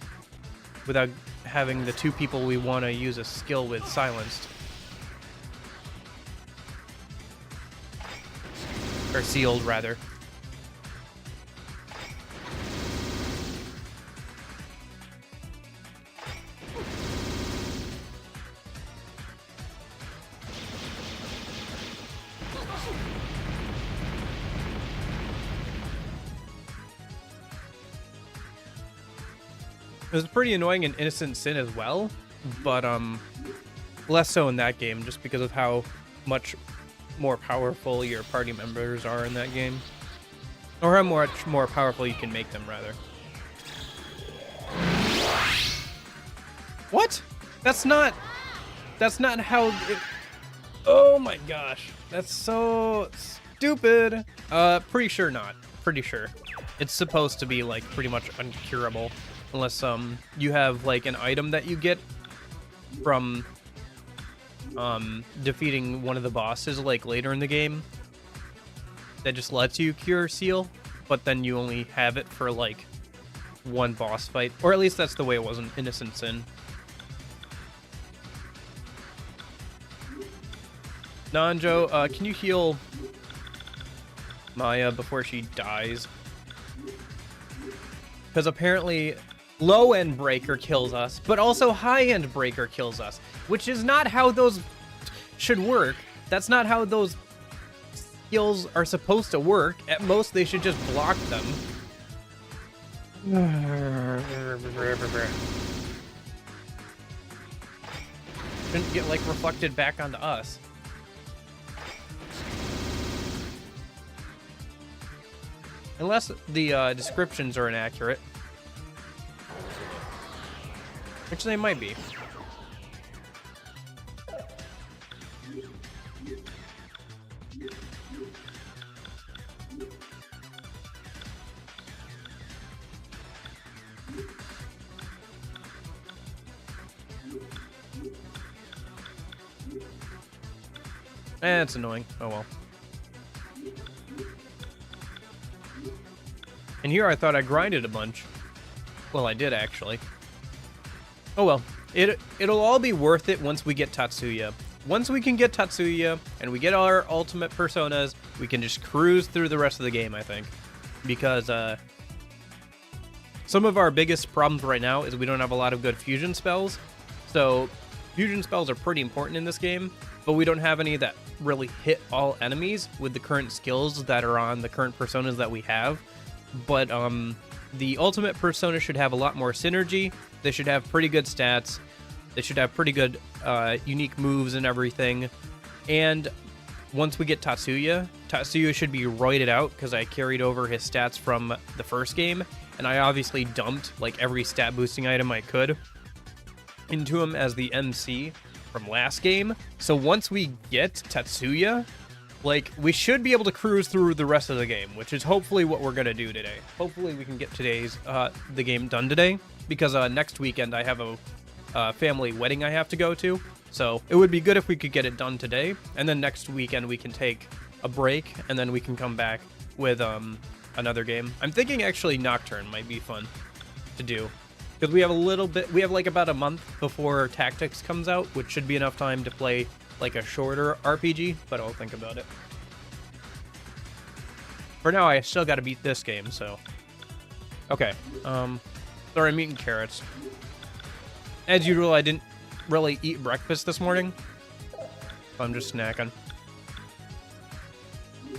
without having the two people we want to use a skill with silenced. Or sealed, rather. It was pretty annoying in Innocent Sin as well, but less so in that game, just because of how much more powerful your party members are in that game. Or how much more powerful you can make them, rather. What? That's not how it... Oh my gosh. That's so stupid. Pretty sure not. Pretty sure. It's supposed to be, like, pretty much uncurable. Unless, you have, like, an item that you get from defeating one of the bosses like later in the game that just lets you cure seal, but then you only have it for like one boss fight, or at least that's the way it was in Innocent Sin. Nanjo, can you heal Maya before she dies? Because apparently low-end breaker kills us, but also high-end breaker kills us, which is not how those should work. That's not how those skills are supposed to work. At most, they should just block them. Shouldn't get, like, reflected back onto us. Unless the descriptions are inaccurate. Which they might be. It's annoying. Oh well. And here I thought I grinded a bunch. Well, I did actually. Oh well. It'll all be worth it once we get Tatsuya. Once we can get Tatsuya and we get our ultimate personas, we can just cruise through the rest of the game, I think. Because some of our biggest problems right now is we don't have a lot of good fusion spells. So fusion spells are pretty important in this game, but we don't have any that really hit all enemies with the current skills that are on the current personas that we have. But the ultimate persona should have a lot more synergy. They should have pretty good stats. They should have pretty good unique moves and everything. And once we get Tatsuya, Tatsuya should be roided out because I carried over his stats from the first game. And I obviously dumped like every stat boosting item I could into him as the MC from last game. So once we get Tatsuya, like, we should be able to cruise through the rest of the game, which is hopefully what we're gonna do today. Hopefully we can get today's the game done today, because next weekend I have a family wedding I have to go to. So it would be good if we could get it done today, and then next weekend we can take a break, and then we can come back with another game. I'm thinking actually Nocturne might be fun to do, because we have like about a month before Tactics comes out, which should be enough time to play like a shorter RPG, but I'll think about it. For now, I still gotta beat this game, so. Okay, sorry, I'm eating carrots. As usual, I didn't really eat breakfast this morning, so I'm just snacking.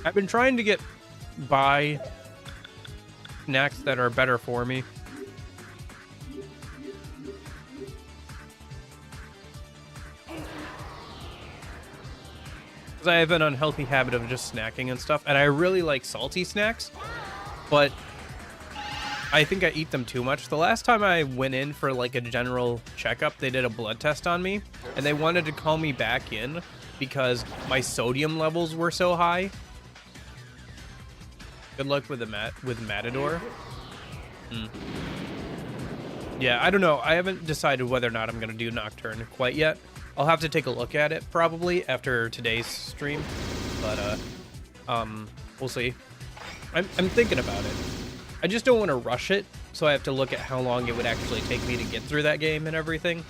I've been trying to buy snacks that are better for me. I have an unhealthy habit of just snacking and stuff, and I really like salty snacks, but I think I eat them too much. The last time I went in for like a general checkup, they did a blood test on me, and they wanted to call me back in because my sodium levels were so high. Good luck with Matador. Yeah, I don't know. I haven't decided whether or not I'm gonna do Nocturne quite yet. I'll have to take a look at it probably after today's stream, but we'll see. I'm thinking about it. I just don't want to rush it, so I have to look at how long it would actually take me to get through that game and everything,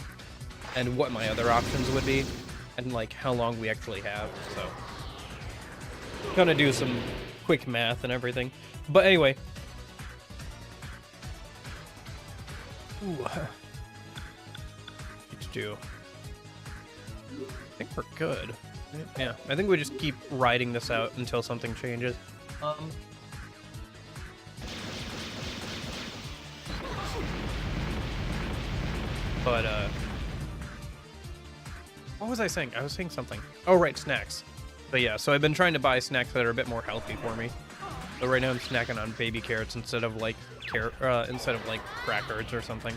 and what my other options would be, and like how long we actually have. So, gonna do some quick math and everything. But anyway. Ooh. What to do? I think we're good. Yeah, I think we just keep riding this out until something changes. But what was I saying? I was saying something. Oh, right, snacks. But yeah, so I've been trying to buy snacks that are a bit more healthy for me. So right now I'm snacking on baby carrots instead of like crackers or something.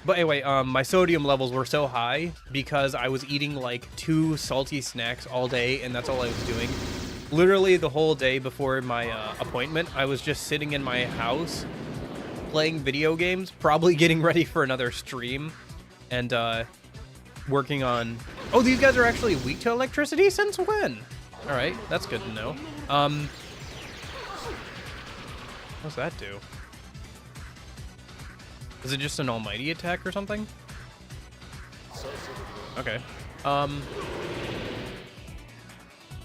But anyway, my sodium levels were so high because I was eating like 2 salty snacks all day, and that's all I was doing. Literally the whole day before my appointment, I was just sitting in my house playing video games, probably getting ready for another stream. And working on... Oh, these guys are actually weak to electricity? Since when? All right, that's good to know. What's that do? Is it just an almighty attack or something? Okay.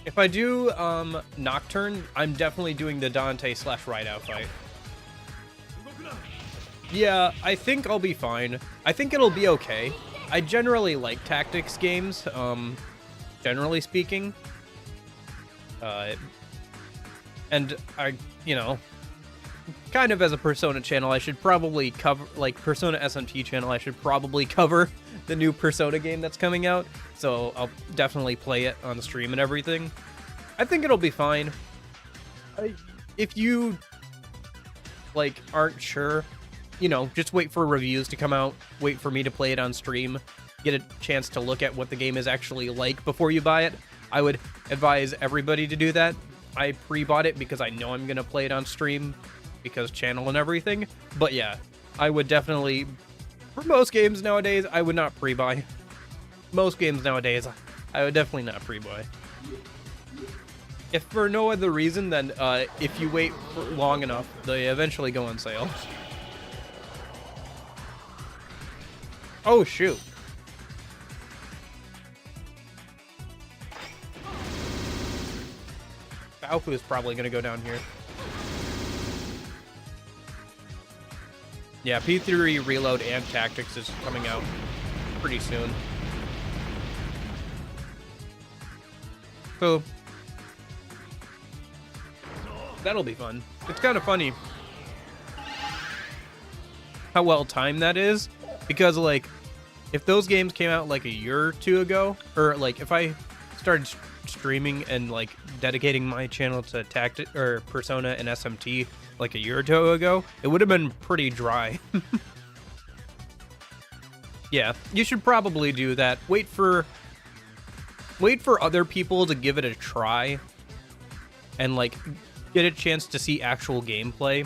If I do Nocturne, I'm definitely doing the Dante / Rideout fight. Yeah, I think I'll be fine. I think it'll be okay. I generally like tactics games, generally speaking. And I, you know, kind of as a Persona channel, I should probably cover, like, Persona SMT channel, I should probably cover the new Persona game that's coming out. So I'll definitely play it on stream and everything. I think it'll be fine. If you, like, aren't sure, you know, just wait for reviews to come out, wait for me to play it on stream, get a chance to look at what the game is actually like before you buy it. I would advise everybody to do that. I pre-bought it because I know I'm going to play it on stream because channel and everything. But yeah, I would definitely, for most games nowadays, I would not pre-buy. Most games nowadays, I would definitely not pre-buy. If for no other reason than if you wait for long enough, they eventually go on sale. Oh, shoot. Baofu is probably going to go down here. Yeah, P3 Reload and Tactics is coming out pretty soon. So, that'll be fun. It's kind of funny how well timed that is, because, like, if those games came out like a year or two ago, or like if I started streaming and like dedicating my channel to Persona and SMT like a year or two ago, it would have been pretty dry. Yeah, you should probably do that. Wait for other people to give it a try and like get a chance to see actual gameplay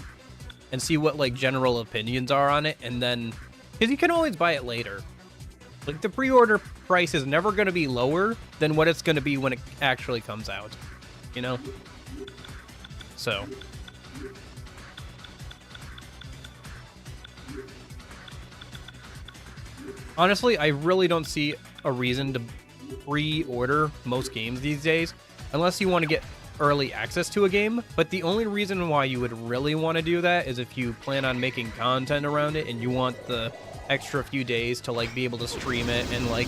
and see what like general opinions are on it, and then, because you can always buy it later. Like, the pre-order price is never going to be lower than what it's going to be when it actually comes out, you know? So. Honestly, I really don't see a reason to pre-order most games these days, unless you want to get early access to a game. But the only reason why you would really want to do that is if you plan on making content around it and you want the extra few days to like be able to stream it and like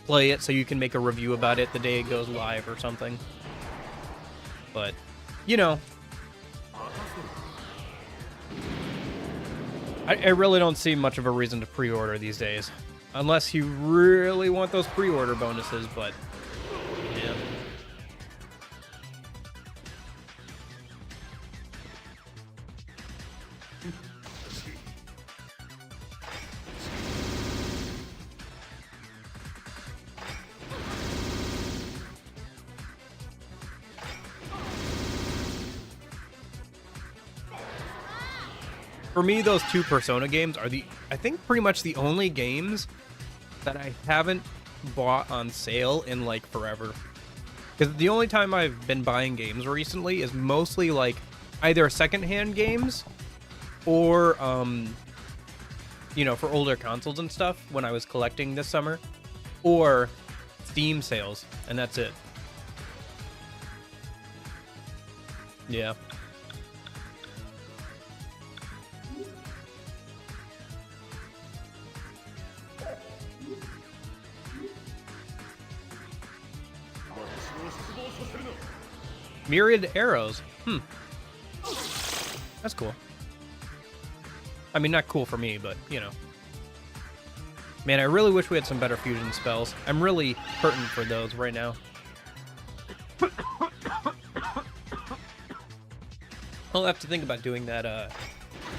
play it so you can make a review about it the day it goes live or something. But, you know, I really don't see much of a reason to pre-order these days, unless you really want those pre-order bonuses. But yeah. For me, those two Persona games are I think pretty much the only games that I haven't bought on sale in like forever. Because the only time I've been buying games recently is mostly like either secondhand games or, you know, for older consoles and stuff when I was collecting this summer, or Steam sales, and that's it. Yeah. Myriad arrows. That's cool. I mean, not cool for me, but, you know. Man, I really wish we had some better fusion spells. I'm really hurting for those right now. I'll have to think about doing that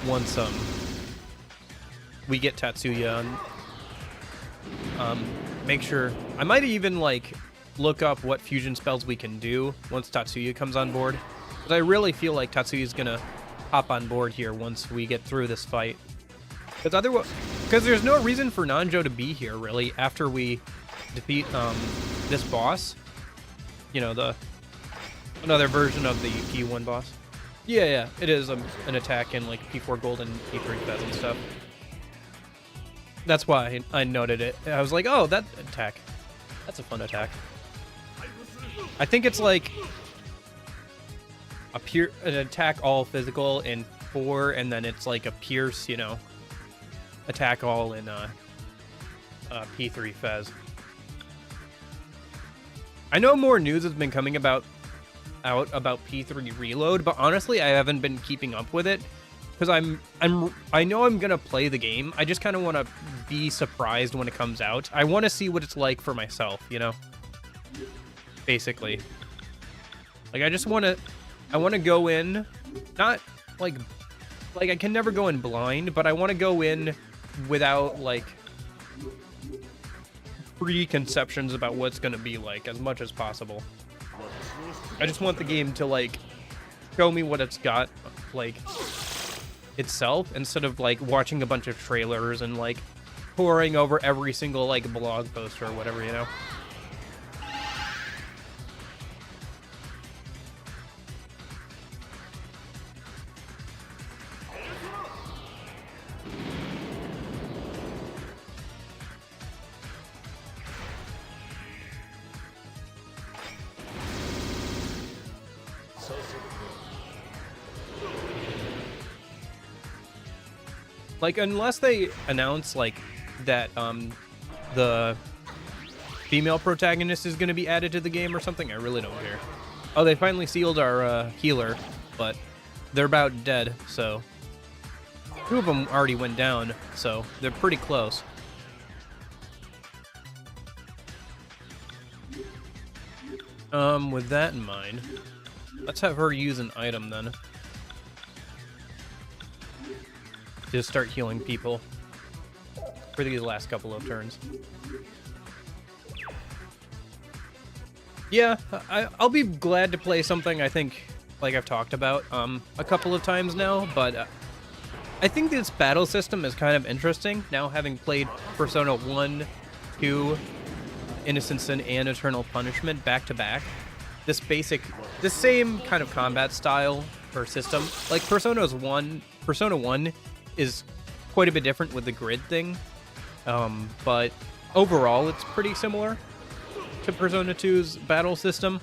once we get Tatsuya on. Make sure... I might even, like, look up what fusion spells we can do once Tatsuya comes on board. Because I really feel like Tatsuya's gonna hop on board here once we get through this fight. Because there's no reason for Nanjo to be here, really, after we defeat this boss. You know, another version of the P1 boss. Yeah, it is an attack in, like, P4 Gold and P3 Fez and stuff. That's why I noted it. I was like, oh, that attack. That's a fun attack. I think it's, like, an attack all physical in 4, and then it's, like, a pierce, you know, attack all in P3 Fez. I know more news has been coming out about P3 Reload, but honestly, I haven't been keeping up with it because I know I'm gonna play the game. I just kind of want to be surprised when it comes out. I want to see what it's like for myself, you know. Basically, like I want to go in, not like I can never go in blind, but I want to go in without like preconceptions about what's going to be like as much as possible. I just want the game to like show me what it's got like itself instead of like watching a bunch of trailers and like poring over every single like blog post or whatever, you know. Like, unless they announce, like, that, the female protagonist is going to be added to the game or something, I really don't care. Oh, they finally sealed our, healer, but they're about dead, so... 2 of them already went down, so they're pretty close. With that in mind, let's have her use an item, then. Just start healing people for these last couple of turns. Yeah, I'll be glad to play something I think, like I've talked about a couple of times now, but I think this battle system is kind of interesting, now having played Persona 1, 2, Innocent Sin, and Eternal Punishment back-to-back. The same kind of combat style or system. Like, Persona 1 is quite a bit different with the grid thing, but overall it's pretty similar to Persona 2's battle system.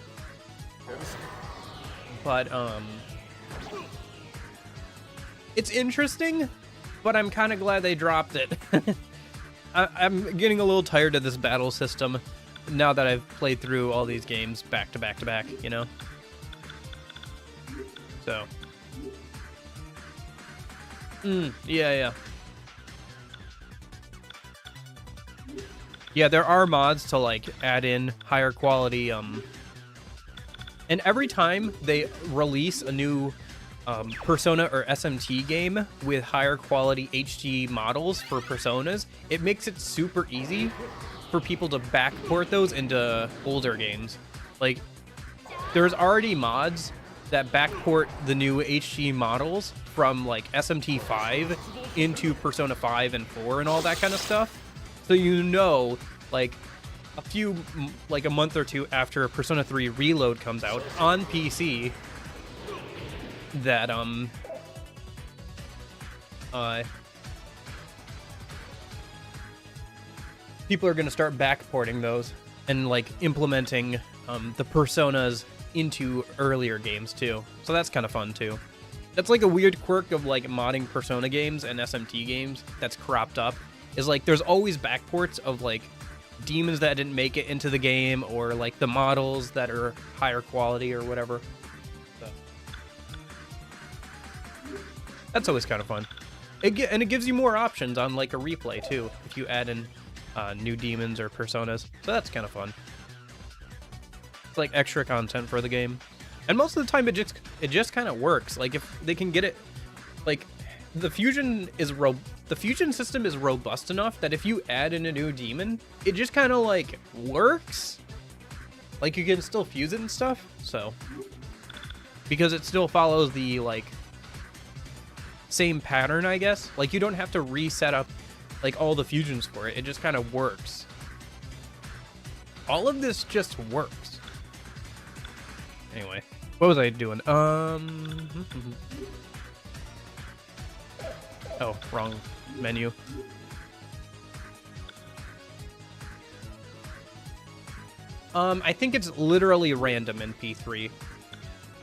But it's interesting, but I'm kind of glad they dropped it. I'm getting a little tired of this battle system now that I've played through all these games back to back to back, you know? So yeah. Yeah, there are mods to, like, add in higher quality, and every time they release a new, Persona or SMT game with higher quality HD models for Personas, it makes it super easy for people to backport those into older games. Like, there's already mods that backport the new HD models from like SMT 5 into Persona 5 and 4 and all that kind of stuff. So you know, like a month or two after Persona 3 Reload comes out on PC, that people are going to start backporting those and like implementing the Personas into earlier games too. So that's kind of fun too. That's like a weird quirk of like modding Persona games and SMT games that's cropped up, is like there's always backports of like demons that didn't make it into the game, or like the models that are higher quality or whatever. So that's always kind of fun. And it gives you more options on like a replay too if you add in new demons or personas. So that's kind of fun. It's like extra content for the game. And most of the time it just kind of works. Like if they can get it, like the fusion system is robust enough that if you add in a new demon, it just kind of like works. Like you can still fuse it and stuff. So because it still follows the like same pattern, I guess. Like, you don't have to reset up, like, all the fusions for it. It just kind of works. All of this just works. Anyway, what was I doing? Oh, wrong menu. I think it's literally random in P3.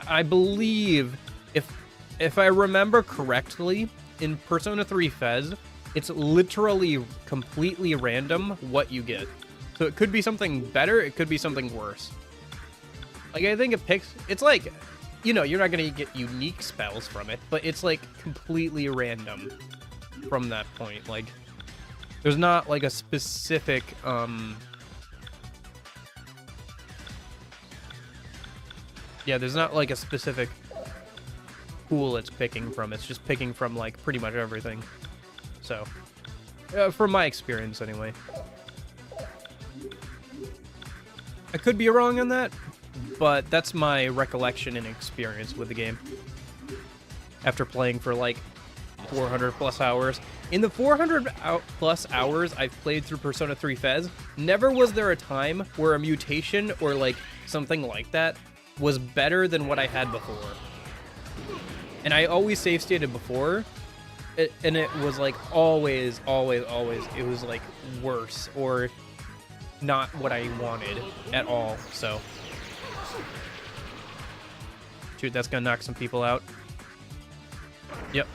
I believe, if I remember correctly, in Persona 3 Fez, it's literally completely random what you get. So it could be something better, it could be something worse. Like, I think it's like, you know, you're not gonna get unique spells from it, but it's like completely random from that point. Like, there's not like a specific, yeah, there's not like a specific pool it's picking from. It's just picking from like pretty much everything. So, from my experience anyway. I could be wrong on that, but that's my recollection and experience with the game. After playing for like 400 plus hours. In the 400 plus hours I've played through Persona 3 Fez, never was there a time where a mutation or like something like that was better than what I had before. And I always save stated before, and it was like always, it was like worse or not what I wanted at all, so. Shoot, that's gonna knock some people out. Yep.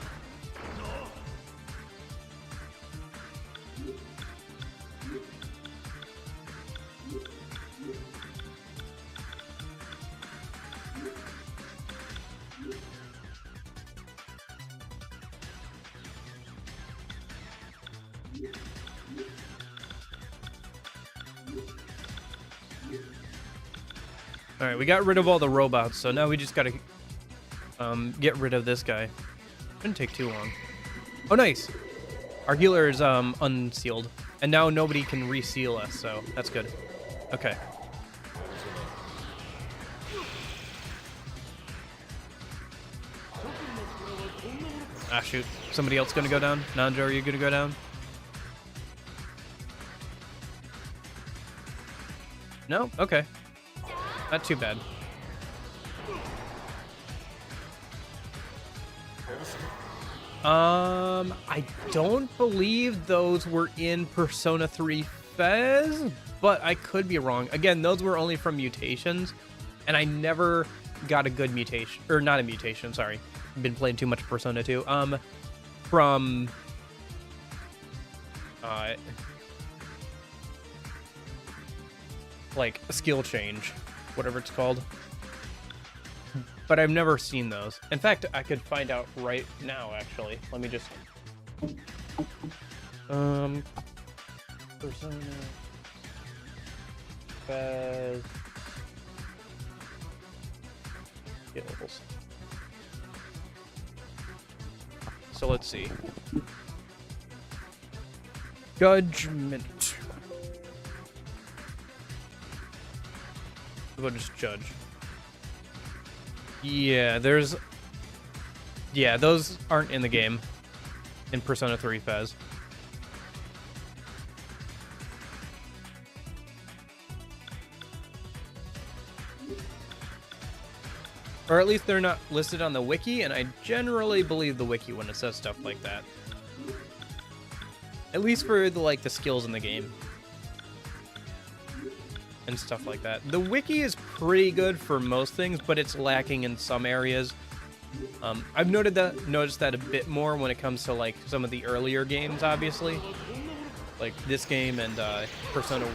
Alright, we got rid of all the robots, so now we just gotta get rid of this guy. Shouldn't take too long. Oh, nice! Our healer is unsealed, and now nobody can reseal us, so that's good. Okay. Ah, shoot. Somebody else gonna go down? Nanjo, are you gonna go down? No? Okay. Not too bad. I don't believe those were in Persona 3 Fez, but I could be wrong. Again, those were only from mutations, and I never got a good mutation, or not a mutation, sorry. I've been playing too much Persona 2. From like a skill change, whatever it's called. But I've never seen those. In fact, I could find out right now, actually. Let me just... Persona... Fez... Skills. So let's see. Judgment. We'll just judge. Yeah, there's... Yeah, those aren't in the game. In Persona 3 Fez. Or at least they're not listed on the wiki, and I generally believe the wiki when it says stuff like that. At least for the, like, the skills in the game. And stuff like that. The wiki is pretty good for most things, but it's lacking in some areas. I've noticed that a bit more when it comes to like some of the earlier games, obviously, like this game and Persona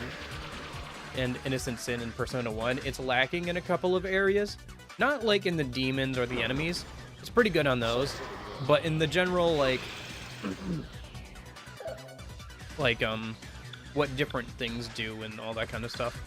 and Innocent Sin and Persona 1. It's lacking in a couple of areas, not like in the demons or the enemies. It's pretty good on those, but in the general like what different things do and all that kind of stuff.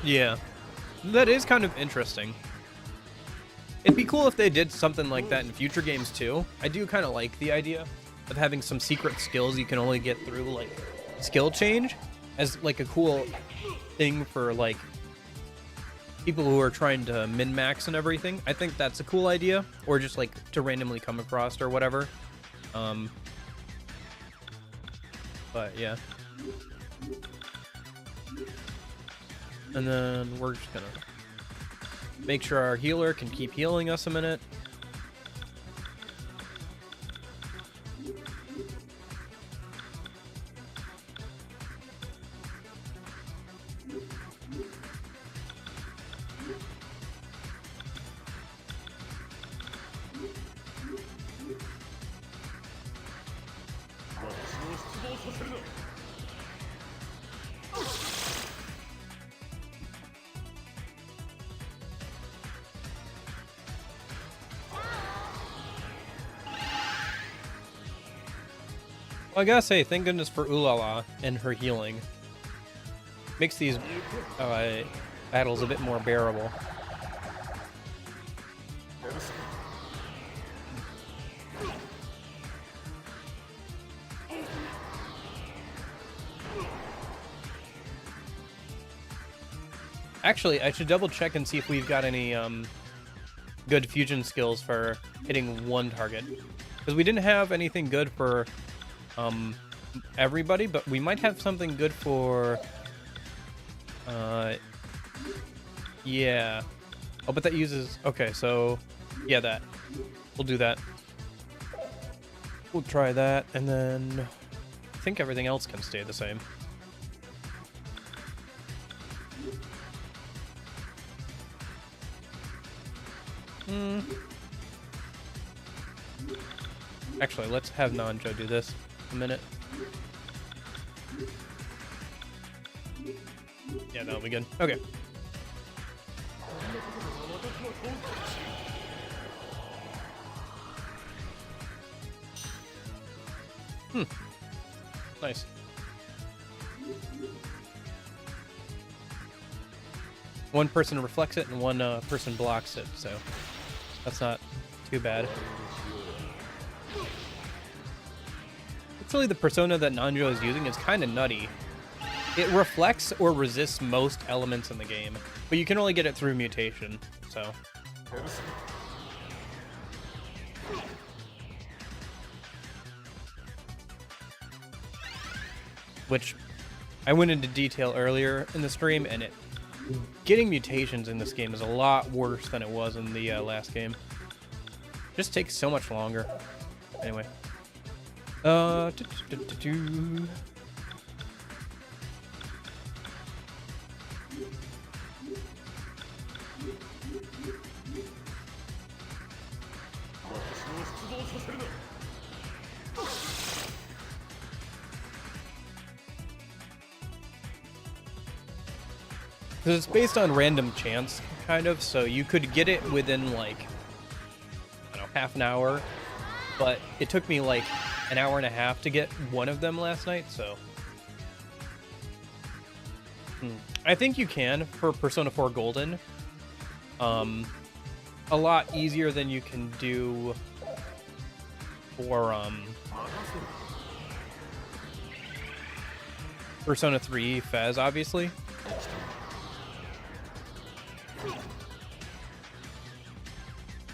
Yeah. That is kind of interesting. It'd be cool if they did something like that in future games too. I do kind of like the idea of having some secret skills you can only get through like skill change as like a cool thing for like people who are trying to min-max and everything. I think that's a cool idea, or just like to randomly come across or whatever. But yeah. And then we're just gonna make sure our healer can keep healing us a minute. Well, I gotta say, thank goodness for Ulala and her healing. Makes these battles a bit more bearable. Actually, I should double check and see if we've got any good fusion skills for hitting one target. Because we didn't have anything good for everybody, but we might have something good for yeah. Oh, but that uses, okay, so yeah, that we'll do that. We'll try that, and then I think everything else can stay the same. Actually, let's have Nanjo do this a minute. Yeah, that'll be good. Okay. Nice. One person reflects it and one person blocks it, so that's not too bad. Actually, the persona that Nanjo is using is kind of nutty. It reflects or resists most elements in the game, but you can only get it through mutation, so. Which I went into detail earlier in the stream, and getting mutations in this game is a lot worse than it was in the last game. Just takes so much longer. Anyway. Because it's based on random chance, kind of, so you could get it within, like, I don't know, half an hour, but it took me, like, an hour and a half to get one of them last night, so. I think you can for Persona 4 Golden. A lot easier than you can do for, Persona 3 Fez, obviously.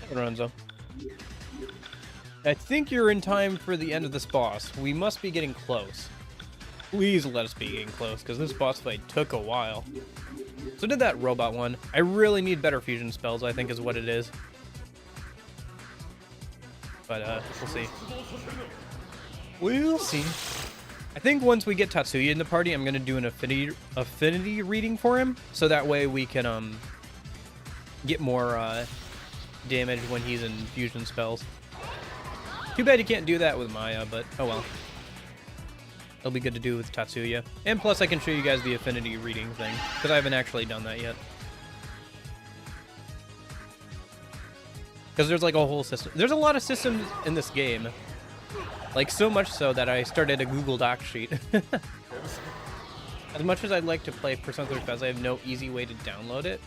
Lorenzo. I think you're in time for the end of this boss. We must be getting close. Please let us be getting close, because this boss fight took a while. So did that robot one. I really need better fusion spells, I think is what it is. But, we'll see. We'll see. I think once we get Tatsuya in the party, I'm going to do an affinity reading for him, so that way we can, get more, damage when he's in fusion spells. Too bad you can't do that with Maya, but oh well. It'll be good to do with Tatsuya. And plus I can show you guys the affinity reading thing, because I haven't actually done that yet. Because there's like a whole system. There's a lot of systems in this game. Like so much so that I started a Google Doc sheet. As much as I'd like to play Persona 3 FES, I have no easy way to download it.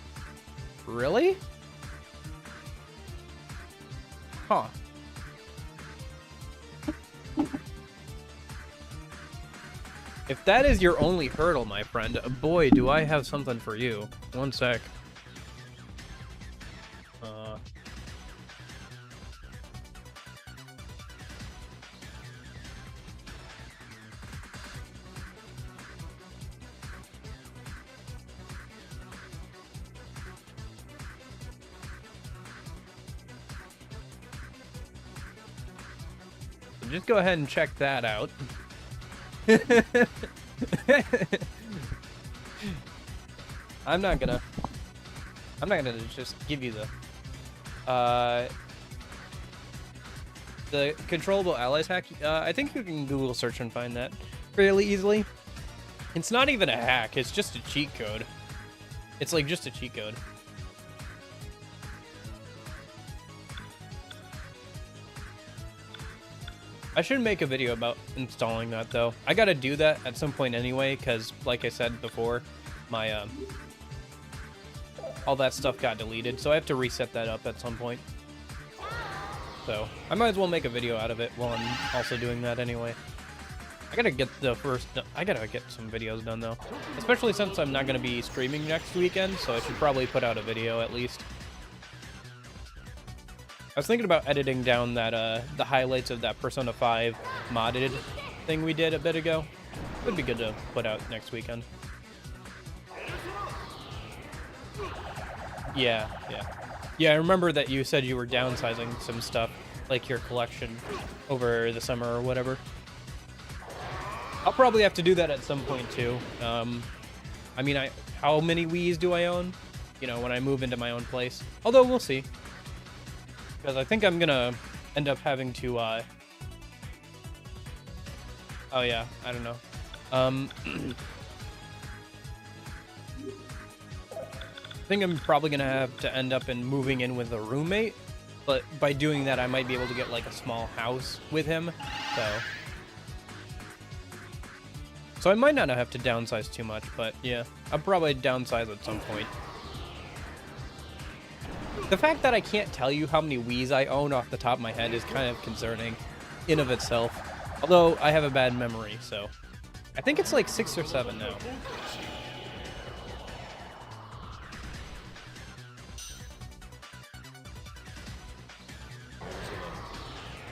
Really? Huh. If that is your only hurdle, my friend, boy, do I have something for you. One sec. Just go ahead and check that out. I'm not gonna just give you the controllable allies hack. I think you can Google search and find that fairly easily. It's not even a hack, it's just a cheat code. It's like just a cheat code. I should make a video about installing that though. I gotta do that at some point anyway, because like I said before, my all that stuff got deleted, so I have to reset that up at some point. So I might as well make a video out of it while I'm also doing that anyway. I gotta get some videos done though, especially since I'm not gonna be streaming next weekend, so I should probably put out a video at least. I was thinking about editing down that the highlights of that Persona 5 modded thing we did a bit ago. Would be good to put out next weekend. Yeah. I remember that you said you were downsizing some stuff, like your collection, over the summer or whatever. I'll probably have to do that at some point too. I mean, how many Wiis do I own? You know, when I move into my own place. Although we'll see. Because I think I'm gonna end up having to, oh yeah, I don't know. I think I'm probably gonna have to end up moving in with a roommate, but by doing that I might be able to get like a small house with him, so I might not have to downsize too much, but yeah, I'll probably downsize at some point. The fact that I can't tell you how many Wiis I own off the top of my head is kind of concerning in of itself. Although I have a bad memory, so I think it's like 6 or 7 now.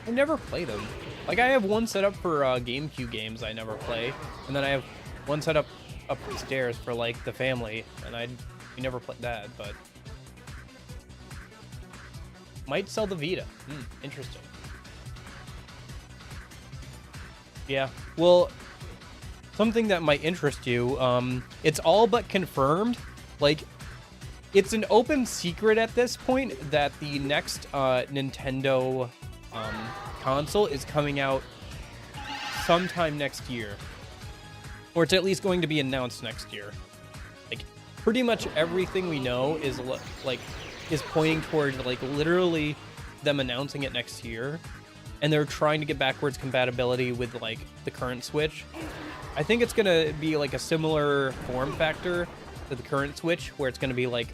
I never play them. Like, I have one set up for GameCube games I never play, and then I have one set up upstairs for like the family, and we never played that, but might sell the Vita. Interesting. Yeah, well, something that might interest you, it's all but confirmed. Like, it's an open secret at this point that the next Nintendo console is coming out sometime next year. Or it's at least going to be announced next year. Like, pretty much everything we know is pointing towards like literally them announcing it next year, and they're trying to get backwards compatibility with like the current Switch. I think it's gonna be like a similar form factor to the current Switch, where it's gonna be like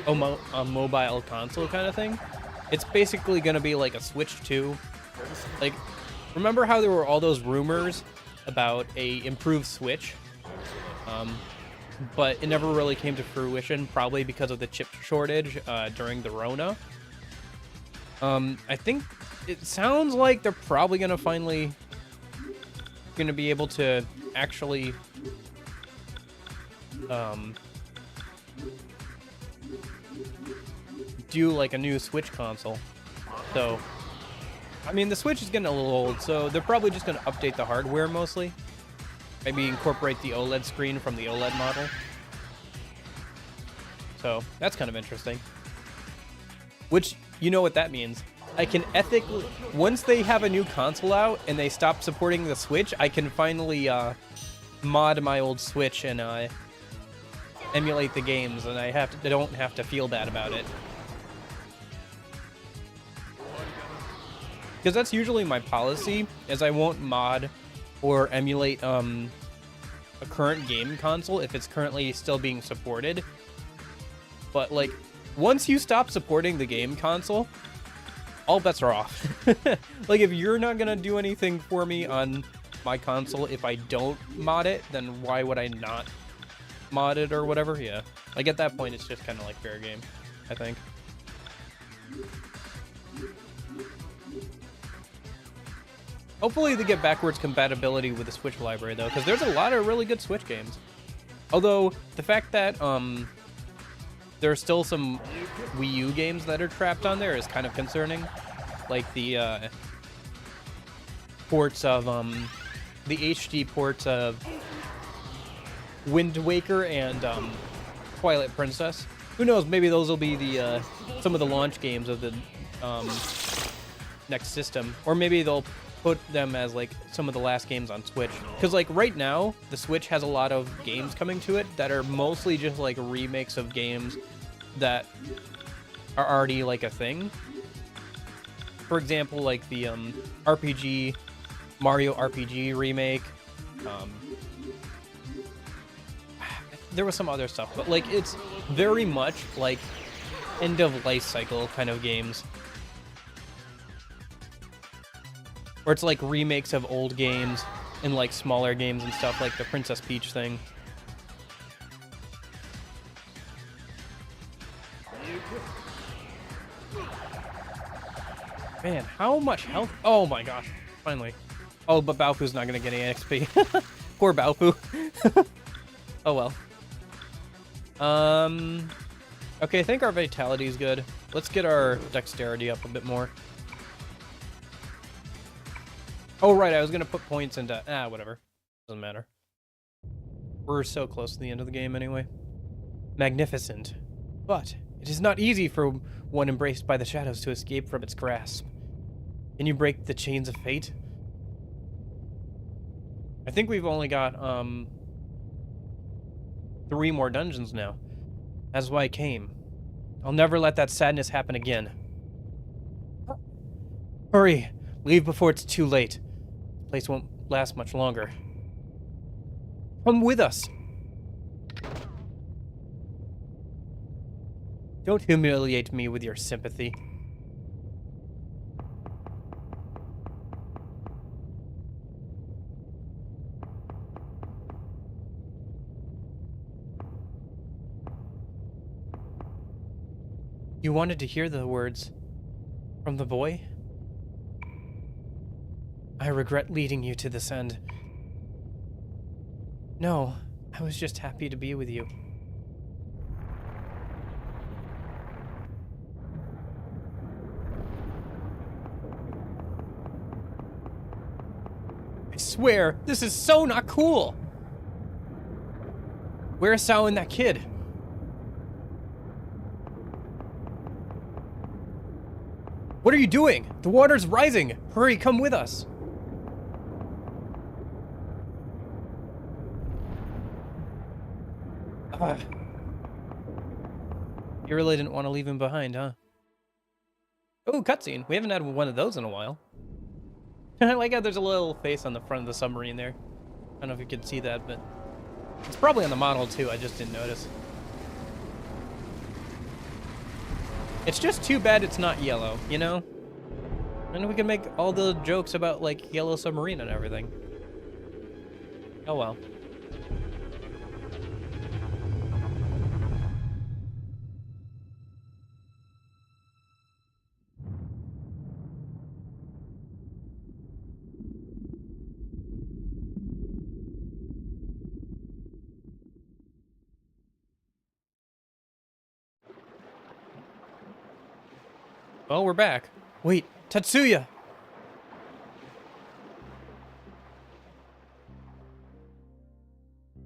a mobile console kind of thing. It's basically gonna be like a Switch 2. Like, remember how there were all those rumors about a improved Switch? But it never really came to fruition, probably because of the chip shortage during the Rona. I think it sounds like they're probably gonna finally be able to actually do like a new Switch console. So, I mean, the Switch is getting a little old, so they're probably just gonna update the hardware mostly. Maybe incorporate the OLED screen from the OLED model. So, that's kind of interesting. Which, you know what that means. I can ethically... Once they have a new console out and they stop supporting the Switch, I can finally mod my old Switch and emulate the games, and I don't have to feel bad about it. Because that's usually my policy, is I won't mod or emulate a current game console if it's currently still being supported. But like, once you stop supporting the game console, all bets are off. Like, if you're not gonna do anything for me on my console if I don't mod it, then why would I not mod it or whatever? Yeah. Like, at that point, it's just kind of like fair game, I think. Hopefully they get backwards compatibility with the Switch library, though, because there's a lot of really good Switch games. Although, the fact that there are still some Wii U games that are trapped on there is kind of concerning. Like the ports of, the HD ports of Wind Waker and Twilight Princess. Who knows, maybe those will be the some of the launch games of the next system. Or maybe they'll put them as like some of the last games on Switch, because like right now the Switch has a lot of games coming to it that are mostly just like remakes of games that are already like a thing. For example, like the Mario RPG remake. There was some other stuff, but like it's very much like end of life cycle kind of games. Or it's like remakes of old games and like smaller games and stuff, like the Princess Peach thing. Man, how much health? Oh my gosh, finally. Oh, but Baofu's not gonna get any XP. Poor Baofu. Oh well. Okay, I think our vitality is good. Let's get our dexterity up a bit more. Oh, right, I was gonna put points into... whatever. Doesn't matter. We're so close to the end of the game anyway. Magnificent. But it is not easy for one embraced by the shadows to escape from its grasp. Can you break the chains of fate? I think we've only got, 3 more dungeons now. That's why I came. I'll never let that sadness happen again. Hurry! Leave before it's too late. The place won't last much longer. Come with us! Don't humiliate me with your sympathy. You wanted to hear the words from the boy? I regret leading you to this end. No, I was just happy to be with you. I swear, this is so not cool! Where's Sao and that kid? What are you doing? The water's rising! Hurry, come with us! You really didn't want to leave him behind, huh? Oh, cutscene. We haven't had one of those in a while. I like how there's a little face on the front of the submarine there. I don't know if you could see that, but... it's probably on the model, too. I just didn't notice. It's just too bad it's not yellow, you know? And we can make all the jokes about, like, Yellow Submarine and everything. Oh well. Well, we're back. Wait, Tatsuya!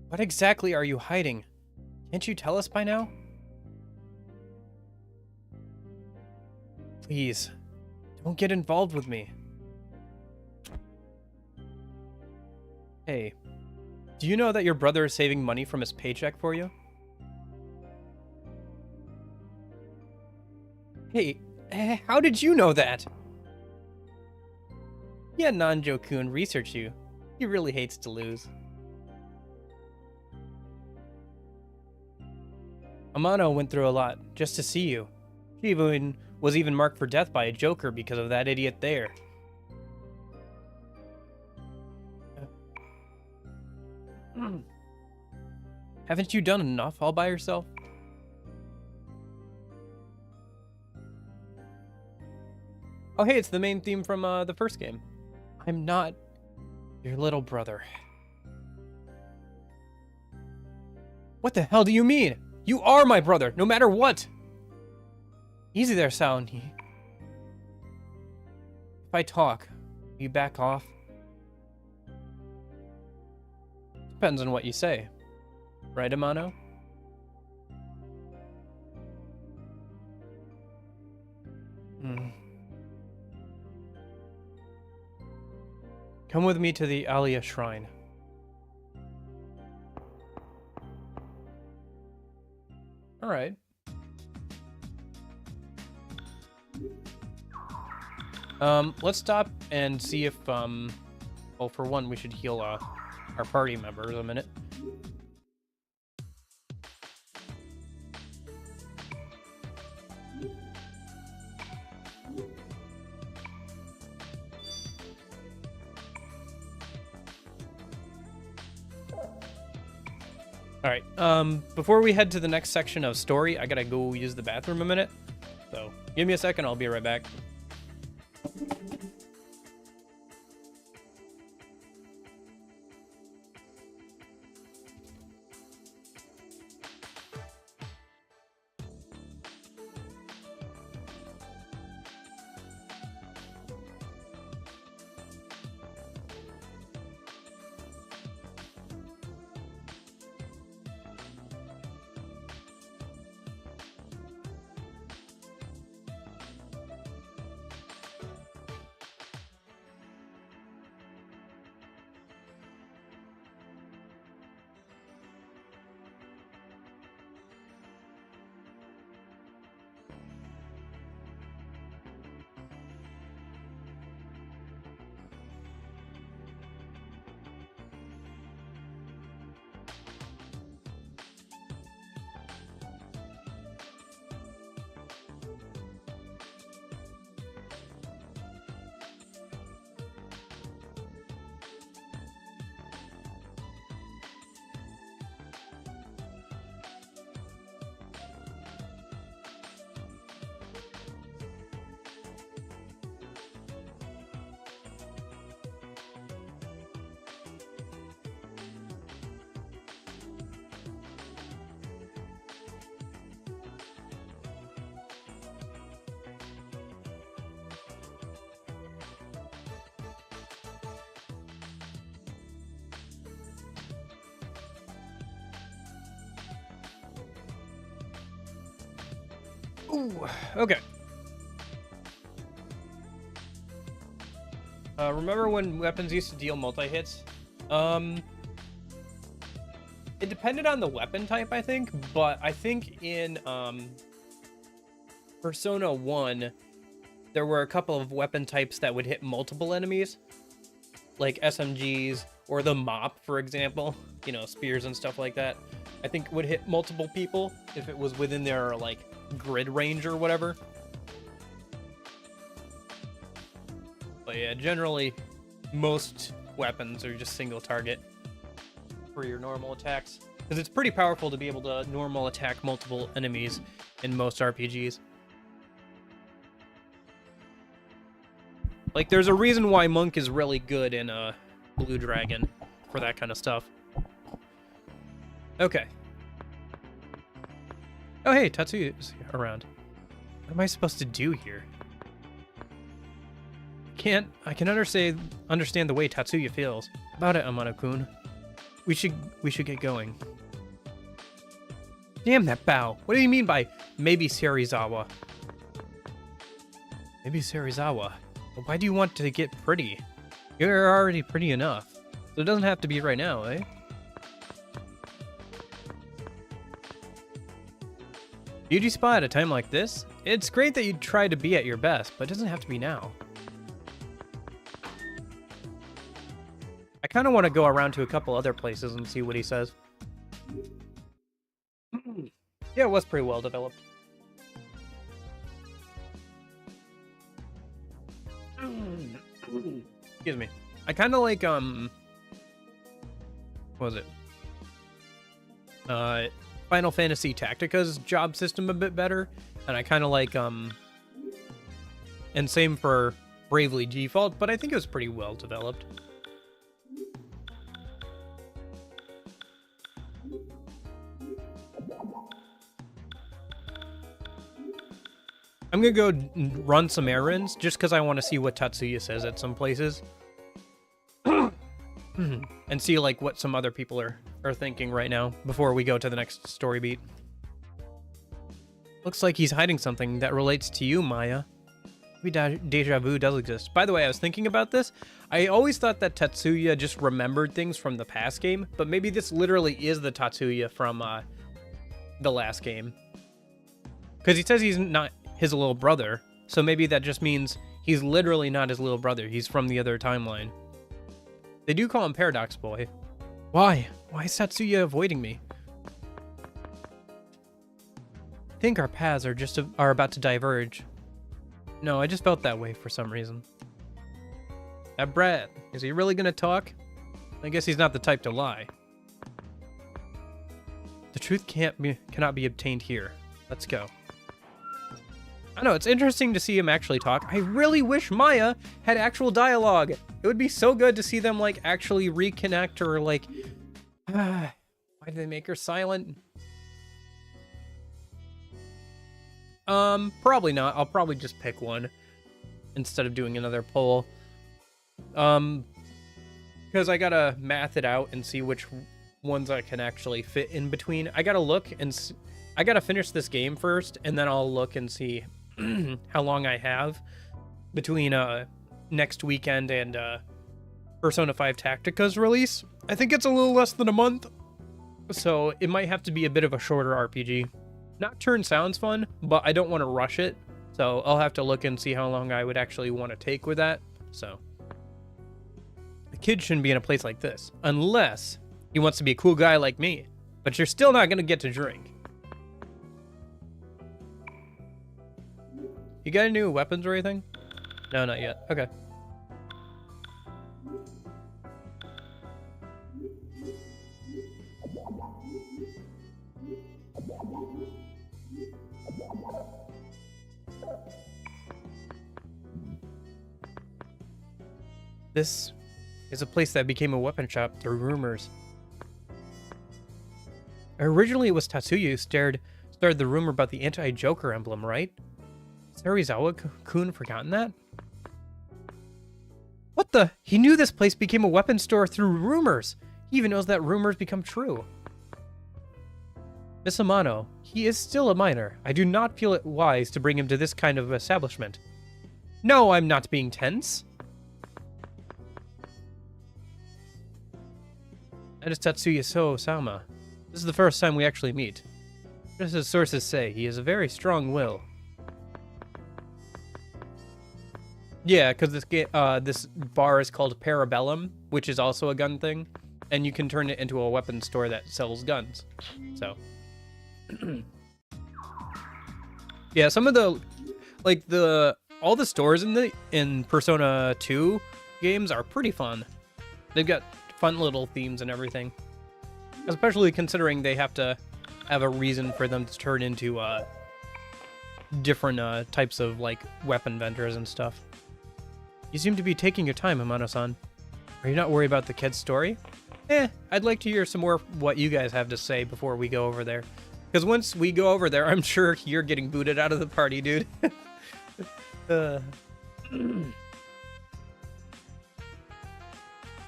What exactly are you hiding? Can't you tell us by now? Please, don't get involved with me. Hey, do you know that your brother is saving money from his paycheck for you? Hey, how did you know that? Yeah, Nanjo-kun researched you. He really hates to lose. Amano went through a lot just to see you. She even was marked for death by a Joker because of that idiot there. Haven't you done enough all by yourself? Oh hey, it's the main theme from the first game. I'm not your little brother. What the hell do you mean? You are my brother, no matter what! Easy there, Saoni. If I talk, will you back off? Depends on what you say. Right, Amano? Come with me to the Alia Shrine. Alright. Let's stop and see if, well, for one, we should heal, our party members a minute. Alright, before we head to the next section of story, I gotta go use the bathroom a minute. So, give me a second, I'll be right back. Ooh, okay. Remember when weapons used to deal multi-hits? It depended on the weapon type, I think, but I think in Persona 1, there were a couple of weapon types that would hit multiple enemies, like SMGs or the mop, for example, you know, spears and stuff like that. I think would hit multiple people if it was within their, like, grid range or whatever. But yeah, generally, most weapons are just single target for your normal attacks. Because it's pretty powerful to be able to normal attack multiple enemies in most RPGs. Like, there's a reason why Monk is really good in Blue Dragon for that kind of stuff. Okay. Oh, hey, Tatsuya's around. What am I supposed to do here? I can understand the way Tatsuya feels about it, Amano-kun. We should get going. Damn that bow. What do you mean by maybe Serizawa? Maybe Serizawa. But why do you want to get pretty? You're already pretty enough. So it doesn't have to be right now, eh? Beauty spa at a time like this? It's great that you try to be at your best, but it doesn't have to be now. I kind of want to go around to a couple other places and see what he says. Yeah, it was pretty well developed. Excuse me. I kind of like, what was it? Final Fantasy Tactica's job system a bit better, and I kind of like, and same for Bravely Default, but I think it was pretty well developed. I'm gonna go run some errands just because I want to see what Tatsuya says at some places. And see like what some other people are thinking right now before we go to the next story beat. Looks like he's hiding something that relates to you, Maya. Maybe deja vu does exist. By the way, I was thinking about this. I always thought that Tatsuya just remembered things from the past game, but maybe this literally is the Tatsuya from the last game. Because he says he's not his little brother, so maybe that just means he's literally not his little brother. He's from the other timeline. They do call him Paradox Boy. Why? Why is Tatsuya avoiding me? I think our paths are about to diverge. No, I just felt that way for some reason. That Brad, is he really gonna talk? I guess he's not the type to lie. The truth cannot be obtained here. Let's go. I know, it's interesting to see him actually talk. I really wish Maya had actual dialogue. It would be so good to see them, like, actually reconnect or, like... why did they make her silent? Probably not. I'll probably just pick one instead of doing another poll. Because I gotta math it out and see which ones I can actually fit in between. I gotta look and... I gotta finish this game first, and then I'll look and see how long I have between next weekend and Persona 5 Tactica's release. I think it's a little less than a month, so it might have to be a bit of a shorter RPG. Nocturne sounds fun, but I don't want to rush it, so I'll have to look and see how long I would actually want to take with that. So the kid shouldn't be in a place like this, unless he wants to be a cool guy like me, but you're still not going to get to drink. You got any new weapons or anything? No, not yet. Okay. This is a place that became a weapon shop through rumors. Originally, it was Tatsuya who started the rumor about the anti-Joker emblem, right? Has Serizawa-kun forgotten that? What the? He knew this place became a weapon store through rumors. He even knows that rumors become true. Miss Amano, he is still a minor. I do not feel it wise to bring him to this kind of establishment. No, I'm not being tense. That is Tatsuya Sama. This is the first time we actually meet. Just as sources say, he has a very strong will. Yeah, because this bar is called Parabellum, which is also a gun thing, and you can turn it into a weapon store that sells guns. So, yeah, some of the, like all the stores in Persona 2 games are pretty fun. They've got fun little themes and everything, especially considering they have to have a reason for them to turn into different types of like weapon vendors and stuff. You seem to be taking your time, Amano-san. Are you not worried about the kid's story? I'd like to hear some more what you guys have to say before we go over there. Because once we go over there, I'm sure you're getting booted out of the party, dude.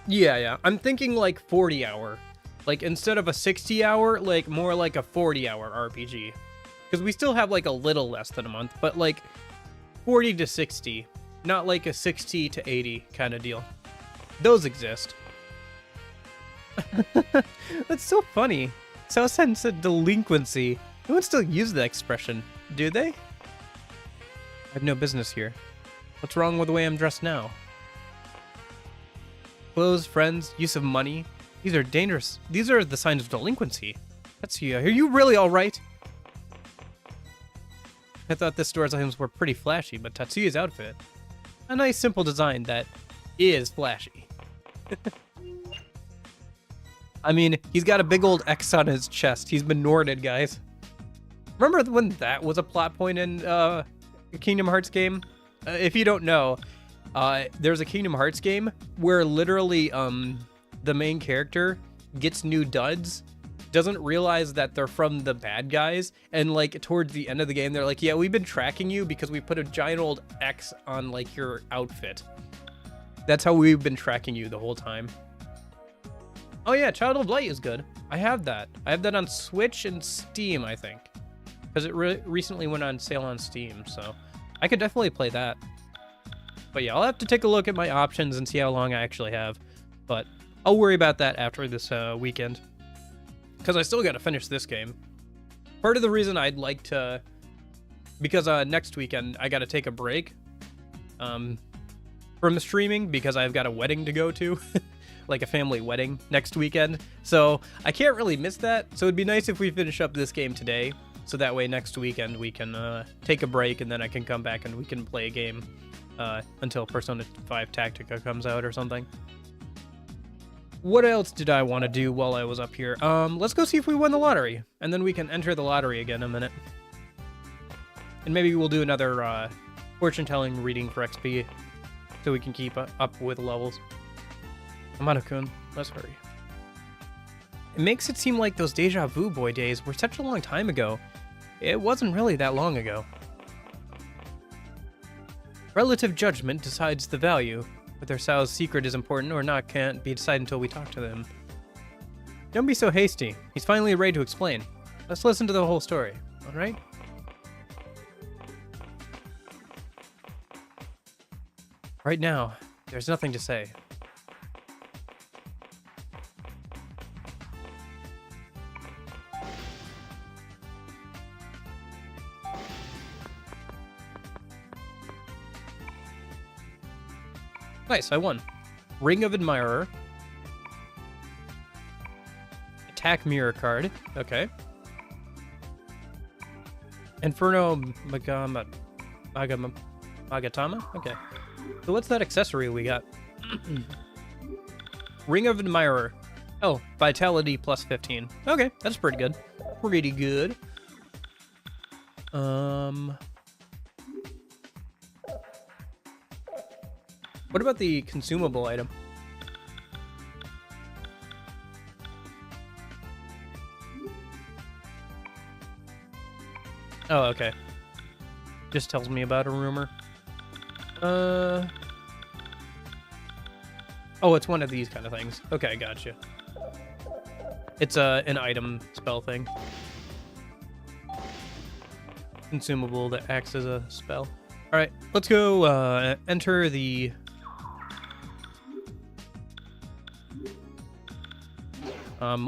Yeah. I'm thinking like 40 hour. Like instead of a 60 hour, like more like a 40 hour RPG. Because we still have like a little less than a month, but like 40 to 60. Not like a 60 to 80 kind of deal. Those exist. That's so funny. Sao-san said delinquency. No one still uses that expression, do they? I have no business here. What's wrong with the way I'm dressed now? Clothes, friends, use of money. These are dangerous. These are the signs of delinquency. Are you really alright? I thought the store's items were pretty flashy, but Tatsuya's outfit, a nice simple design that is flashy. I mean, he's got a big old X on his chest. He's been Norded, guys. Remember when that was a plot point in a Kingdom Hearts game? If you don't know, there's a Kingdom Hearts game where literally the main character gets new duds, doesn't realize that they're from the bad guys, and like towards the end of the game, they're like, yeah, we've been tracking you because we put a giant old X on like your outfit. That's how we've been tracking you the whole time. Oh yeah, Child of Light is good. I have that. I have that on Switch and Steam, I think. Because it recently went on sale on Steam, so I could definitely play that. But yeah, I'll have to take a look at my options and see how long I actually have. But I'll worry about that after this weekend. Because I still got to finish this game. Part of the reason I'd like to... Because next weekend, I got to take a break from the streaming because I've got a wedding to go to. Like a family wedding next weekend. So I can't really miss that. So it'd be nice if we finish up this game today. So that way next weekend we can take a break and then I can come back and we can play a game until Persona 5 Tactica comes out or something. What else did I want to do while I was up here? Let's go see if we won the lottery. And then we can enter the lottery again in a minute. And maybe we'll do another fortune-telling reading for XP. So we can keep up with levels. Amano-kun, let's hurry. It makes it seem like those Deja Vu Boy days were such a long time ago. It wasn't really that long ago. Relative judgment decides the value. Whether Sao's secret is important or not can't be decided until we talk to them. Don't be so hasty. He's finally ready to explain. Let's listen to the whole story, alright? Right now, there's nothing to say. Nice, I won. Ring of Admirer. Attack Mirror card. Okay. Inferno Magatama. Okay. So what's that accessory we got? Ring of Admirer. Oh, Vitality plus 15. Okay, that's pretty good. Pretty good. What about the consumable item? Oh, okay. Just tells me about a rumor. Oh, it's one of these kind of things. Okay, gotcha. It's an item spell thing. Consumable that acts as a spell. All right, let's go enter the...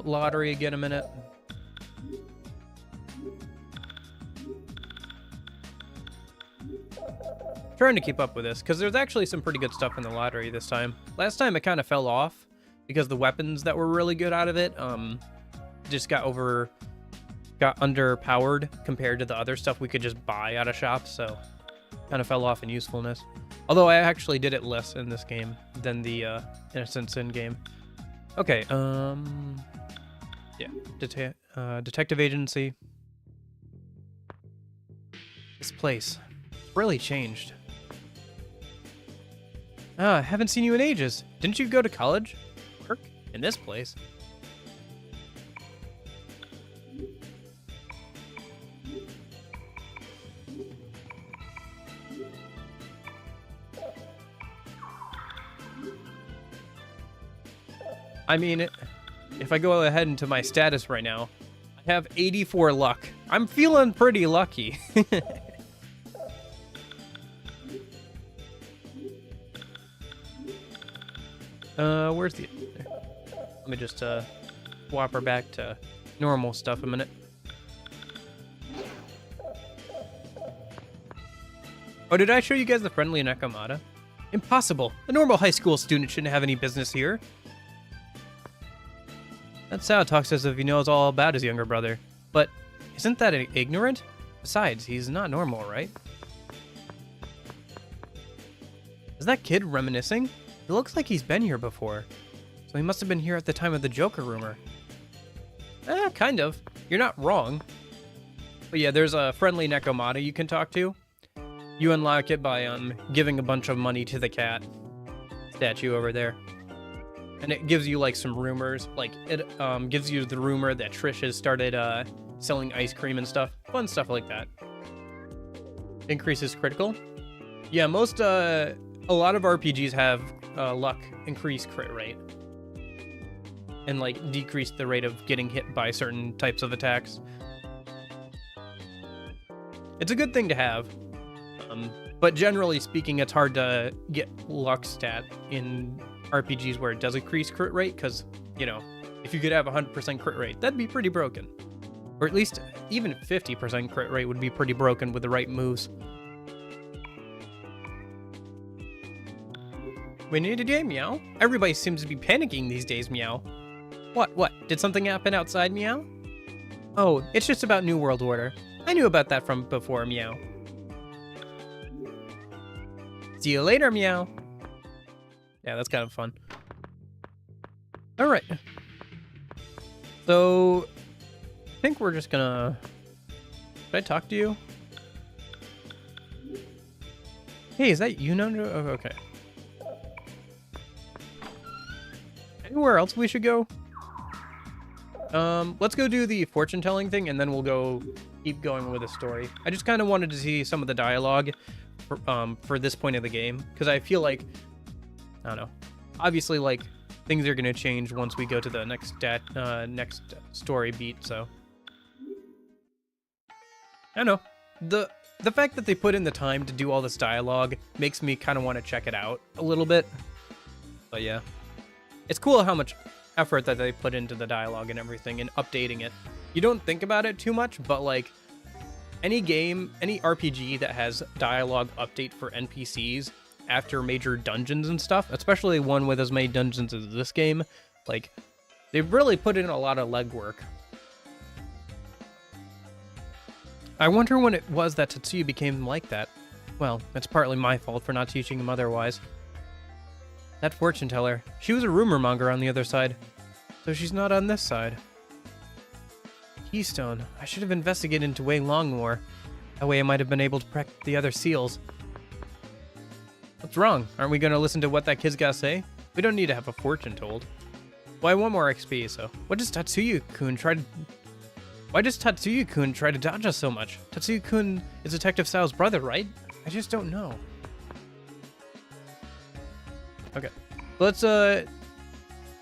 lottery again a minute. Trying to keep up with this because there's actually some pretty good stuff in the lottery this time. Last time it kind of fell off because the weapons that were really good out of it just got underpowered compared to the other stuff we could just buy out of shops, so kind of fell off in usefulness. Although I actually did it less in this game than the Innocent Sin game. Okay, yeah, detective agency. This place really changed. I haven't seen you in ages. Didn't you go to college? Work? In this place? I mean, if I go ahead into my status right now, I have 84 luck. I'm feeling pretty lucky. Where's the... Let me just swap her back to normal stuff a minute. Oh, did I show you guys the friendly Nakamata? Impossible. A normal high school student shouldn't have any business here. That Sao talks as if he knows all about his younger brother. But isn't that ignorant? Besides, he's not normal, right? Is that kid reminiscing? It looks like he's been here before. So he must have been here at the time of the Joker rumor. Kind of. You're not wrong. But yeah, there's a friendly Nekomata you can talk to. You unlock it by giving a bunch of money to the cat statue over there. And it gives you like some rumors. Like it gives you the rumor that Trish has started selling ice cream and stuff. Fun stuff like that. Increases critical. Yeah, most a lot of RPGs have luck increase crit rate. And like decrease the rate of getting hit by certain types of attacks. It's a good thing to have. But generally speaking, it's hard to get luck stat in RPGs where it does increase crit rate, because, you know, if you could have 100% crit rate, that'd be pretty broken. Or at least even 50% crit rate would be pretty broken with the right moves. We need a day, Meow. Everybody seems to be panicking these days, Meow. What? Did something happen outside, Meow? Oh, it's just about New World Order. I knew about that from before, Meow. See you later, Meow. Yeah, that's kind of fun. All right. So, I think we're just gonna... Should I talk to you? Hey, is that you, Nando? Oh, okay. Anywhere else we should go? Let's go do the fortune-telling thing, and then we'll keep going with the story. I just kind of wanted to see some of the dialogue for this point of the game, because I feel like, I don't know, obviously, like, things are going to change once we go to the next story beat, so. I don't know. The fact that they put in the time to do all this dialogue makes me kind of want to check it out a little bit. But yeah. It's cool how much effort that they put into the dialogue and everything and updating it. You don't think about it too much, but like any game, any RPG that has dialogue update for NPCs after major dungeons and stuff, especially one with as many dungeons as this game, like they've really put in a lot of legwork. I wonder when it was that Tetsuya became like that. Well, it's partly my fault for not teaching him otherwise. That fortune teller, she was a rumor monger on the other side, so she's not on this side. Keystone, I should have investigated into Wei Long more. That way I might have been able to protect the other seals. What's wrong? Aren't we going to listen to what that kid's got to say? We don't need to have a fortune told. Well, I want more XP, so... Why does Tatsuya-kun try to dodge us so much? Tatsuya-kun is Detective Sao's brother, right? I just don't know. Okay. Let's, hear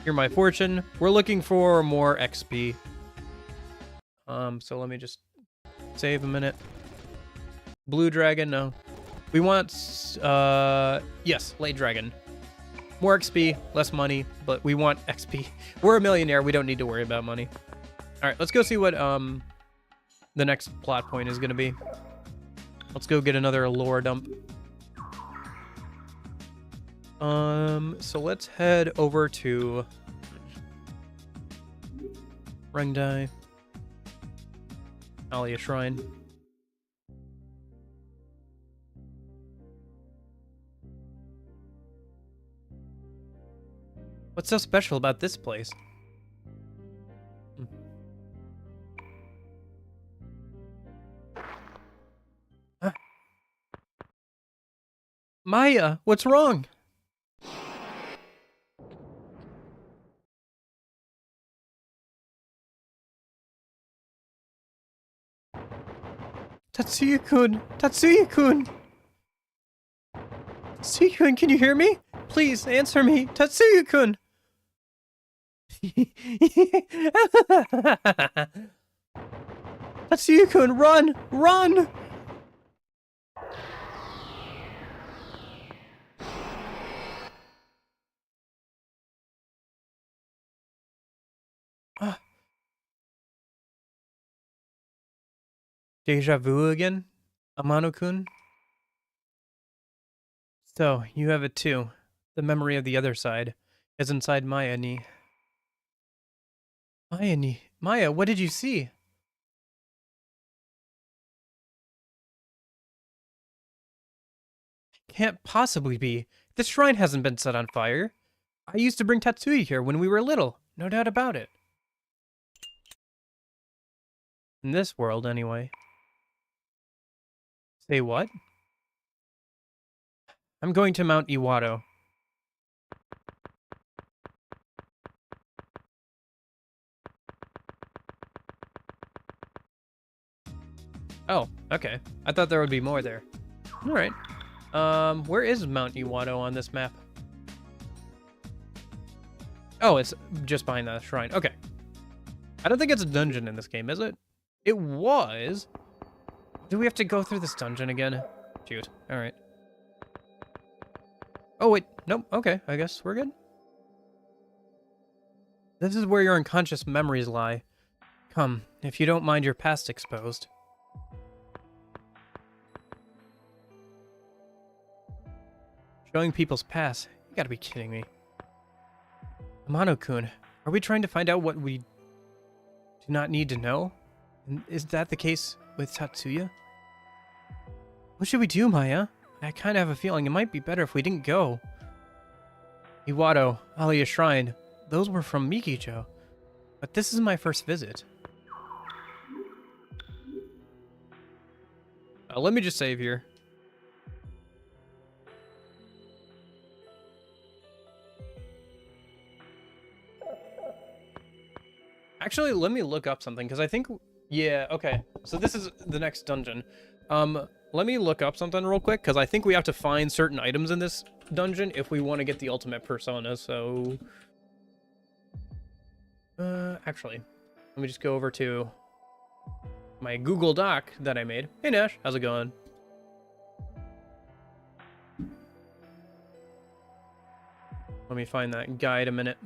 my fortune. We're looking for more XP. So let me just save a minute. Blue dragon, no. We want, yes, light dragon. More XP, less money, but we want XP. We're a millionaire, we don't need to worry about money. Alright, let's go see what, the next plot point is gonna be. Let's go get another lore dump. So let's head over to Rengdai, Alia Shrine. What's so special about this place? Huh? Maya, what's wrong? Tatsuya-kun! Tatsuya-kun! Tatsuya-kun, can you hear me? Please, answer me! Tatsuya-kun! Tatsuya-kun, run! Run! Deja vu again? Amano-kun? So, you have it too. The memory of the other side is inside Maya ni. Maya, what did you see? can't possibly be. This shrine hasn't been set on fire. I used to bring Tatsuya here when we were little. No doubt about it. In this world, anyway. Say what? I'm going to Mount Iwado. Oh, okay. I thought there would be more there. Alright. Where is Mount Iwado on this map? Oh, it's just behind the shrine. Okay. I don't think it's a dungeon in this game, is it? It was. Do we have to go through this dungeon again? Shoot. Alright. Oh, wait. Nope. Okay. I guess we're good. This is where your unconscious memories lie. Come, if you don't mind your past exposed. Showing people's past? You gotta be kidding me. Amano-kun, are we trying to find out what we do not need to know? And is that the case with Tatsuya? What should we do, Maya? I kind of have a feeling it might be better if we didn't go. Iwado, Alaya Shrine, those were from Mikijo. But this is my first visit. Let me just save here. Actually, let me look up something, because I think... Yeah, okay. So this is the next dungeon. Let me look up something real quick, because I think we have to find certain items in this dungeon if we want to get the ultimate persona, so... actually, let me just go over to my Google Doc that I made. Hey, Nash, how's it going? Let me find that guide a minute.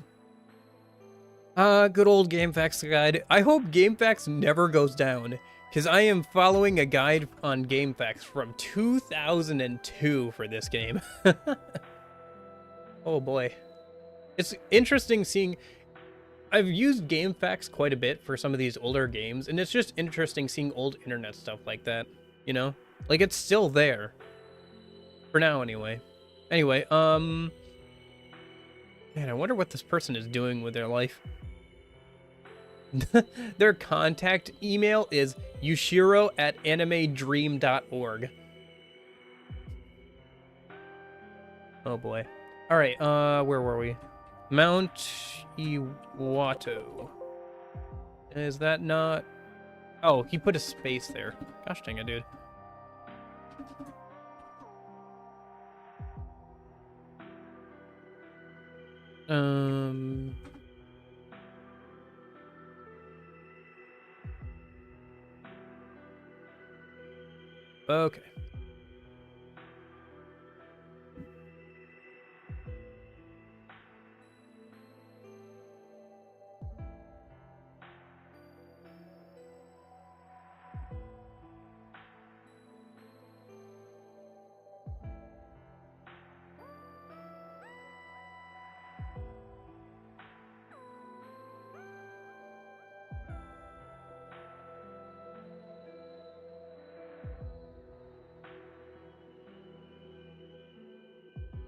Good old GameFAQs guide. I hope GameFAQs never goes down, because I am following a guide on GameFAQs from 2002 for this game. Oh boy. It's interesting seeing... I've used GameFAQs quite a bit for some of these older games, and it's just interesting seeing old internet stuff like that, you know? Like, it's still there. For now, anyway. Anyway, Man, I wonder what this person is doing with their life. Their contact email is yushiro@animedream.org. Oh boy. Alright, where were we? Mount Iwado. Is that not... Oh, he put a space there. Gosh dang it, dude. Okay.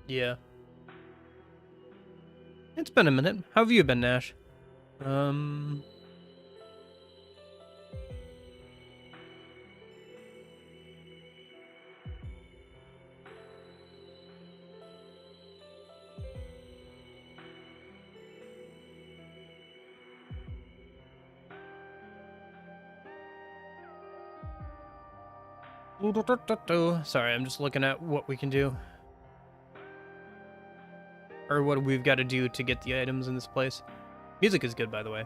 Yeah. It's been a minute. How have you been, Nash? Sorry, I'm just looking at what we can do. Or what we've got to do to get the items in this place. Music is good, by the way.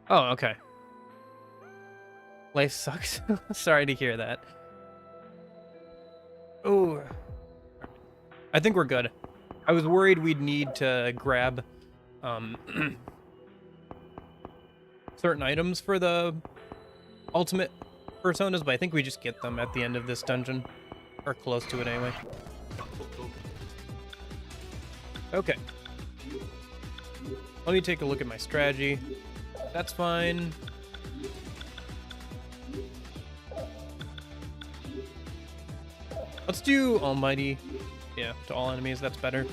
Oh, okay. Life sucks. Sorry to hear that. Oh, I think we're good. I was worried we'd need to grab certain items for the ultimate personas, but I think we just get them at the end of this dungeon. Or close to it anyway. Okay. Let me take a look at my strategy. That's fine. Let's do Almighty. Yeah, to all enemies, that's better.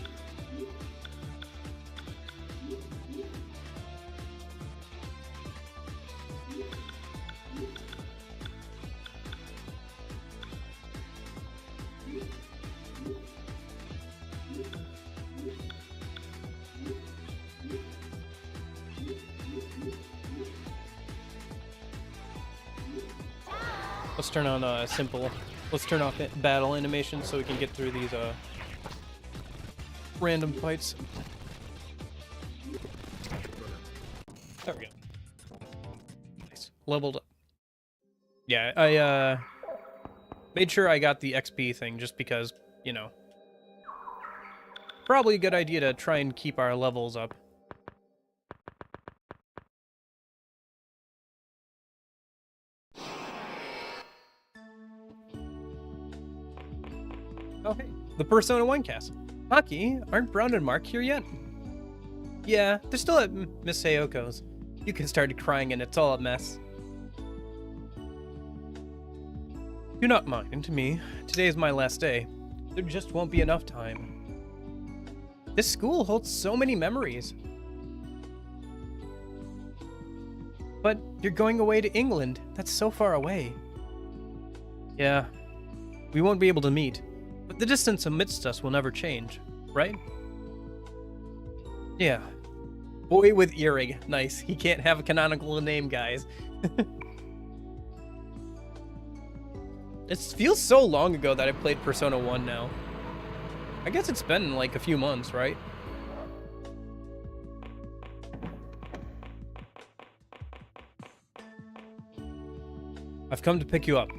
Let's turn on simple. Let's turn off battle animation so we can get through these random fights. There we go. Nice. Leveled up. Yeah, I made sure I got the XP thing just because, you know, probably a good idea to try and keep our levels up. Oh, hey, the Persona 1 cast. Maki, aren't Brown and Mark here yet? Yeah, they're still at Miss Sayoko's. Yuka started crying and it's all a mess. Do not mind me. Today is my last day. There just won't be enough time. This school holds so many memories. But you're going away to England. That's so far away. Yeah, we won't be able to meet. But the distance amidst us will never change, right? Yeah. Boy with earring. Nice. He can't have a canonical name, guys. It feels so long ago that I played Persona 1 now. I guess it's been like a few months, right? I've come to pick you up.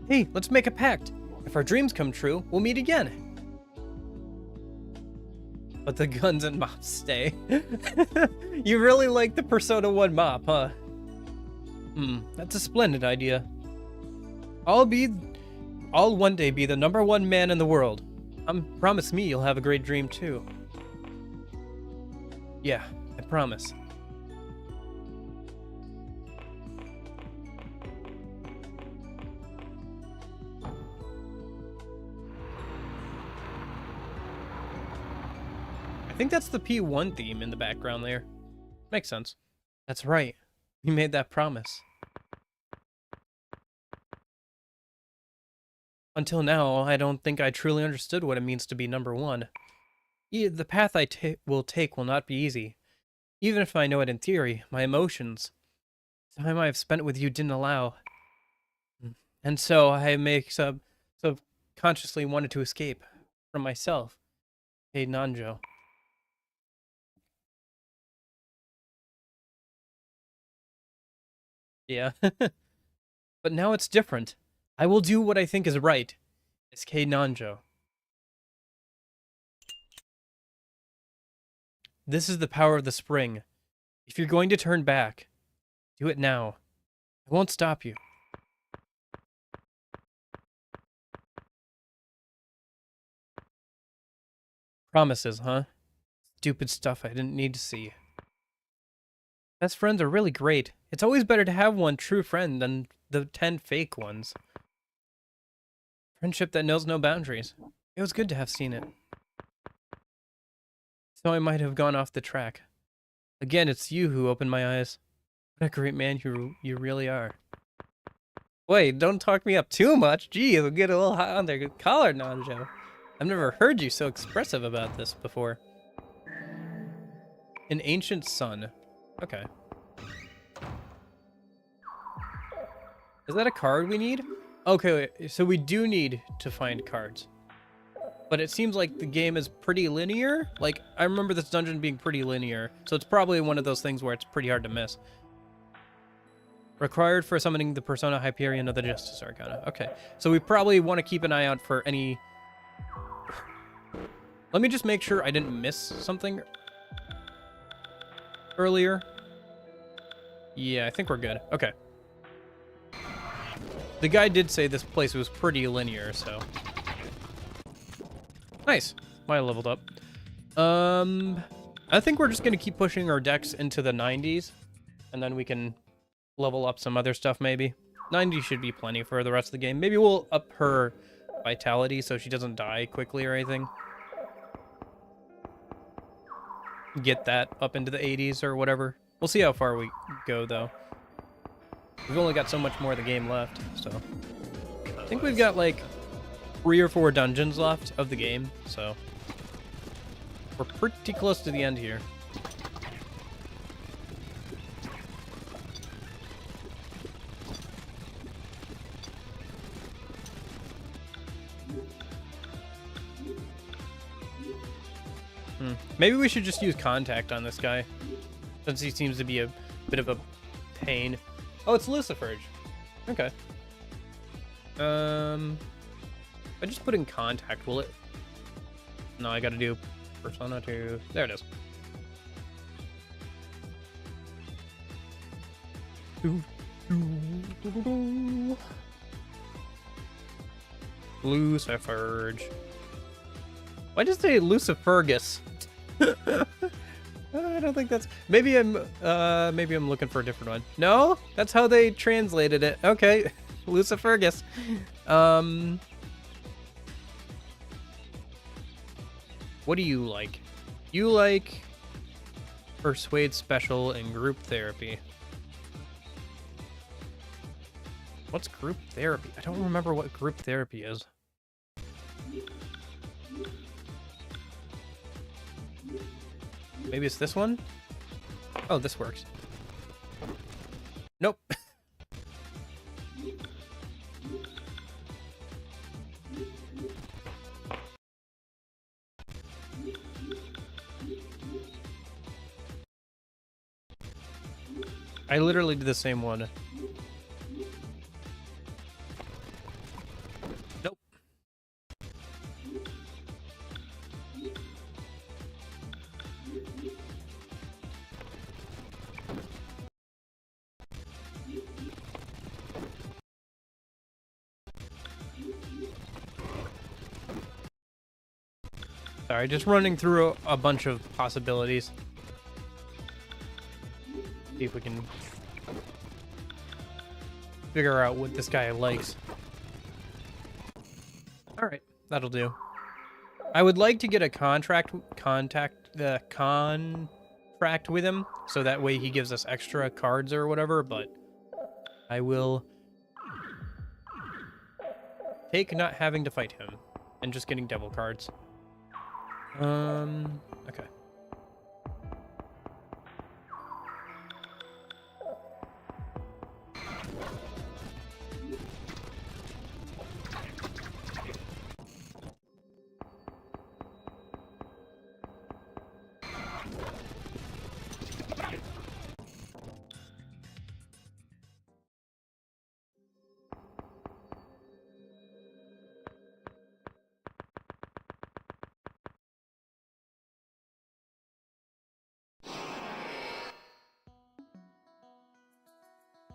Hey, let's make a pact. If our dreams come true, we'll meet again. But the guns and mops stay. You really like the Persona 1 mop, huh? That's a splendid idea. I'll one day be the #1 man in the world. Promise me you'll have a great dream too. Yeah, I promise. I think that's the P1 theme in the background there. Makes sense. That's right. We made that promise. Until now, I don't think I truly understood what it means to be #1. The path I will take will not be easy. Even if I know it in theory, my emotions, the time I have spent with you didn't allow. And so I subconsciously wanted to escape from myself. Hey, Nanjo. Yeah. But now it's different. I will do what I think is right. SK Nanjo. This is the power of the spring. If you're going to turn back, do it now. I won't stop you. Promises, huh? Stupid stuff I didn't need to see. Best friends are really great. It's always better to have one true friend than the 10 fake ones. Friendship that knows no boundaries. It was good to have seen it. So I might have gone off the track. Again, it's you who opened my eyes. What a great man you really are. Wait, don't talk me up too much. Gee, it'll get a little hot on their collar, Nanjo. I've never heard you so expressive about this before. An ancient sun. Okay. Is that a card we need? Okay, wait, so we do need to find cards. But it seems like the game is pretty linear. Like, I remember this dungeon being pretty linear. So it's probably one of those things where it's pretty hard to miss. Required for summoning the Persona Hyperion of the Justice Arcana. Okay, so we probably want to keep an eye out for any... Let me just make sure I didn't miss something earlier. Yeah, I think we're good. Okay. The guy did say this place was pretty linear, so... Nice. I leveled up. I think we're just going to keep pushing our decks into the 90s, and then we can level up some other stuff, maybe. 90 should be plenty for the rest of the game. Maybe we'll up her vitality so she doesn't die quickly or anything. Get that up into the 80s or whatever. We'll see how far we go, though. We've only got so much more of the game left, so... I think we've got, like, 3 or 4 dungeons left of the game, so... We're pretty close to the end here. Maybe we should just use contact on this guy, since he seems to be a bit of a pain. Oh, it's Luciferge. Okay. I just put in contact, will it? No, I gotta do Persona 2. There it is. Luciferge. Why does it say Lucifergus? I don't think that's... Maybe I'm looking for a different one. No? That's how they translated it. Okay. Lucifergus. What do you like? You like Persuade Special and Group Therapy. What's Group Therapy? I don't remember what Group Therapy is. Maybe it's this one? Oh, this works. Nope. I literally did the same one. Nope. Sorry, just running through a bunch of possibilities. See if we can figure out what this guy likes. All right, that'll do. I would like to get a contract with him, so that way he gives us extra cards or whatever, but I will take not having to fight him and just getting devil cards. Okay.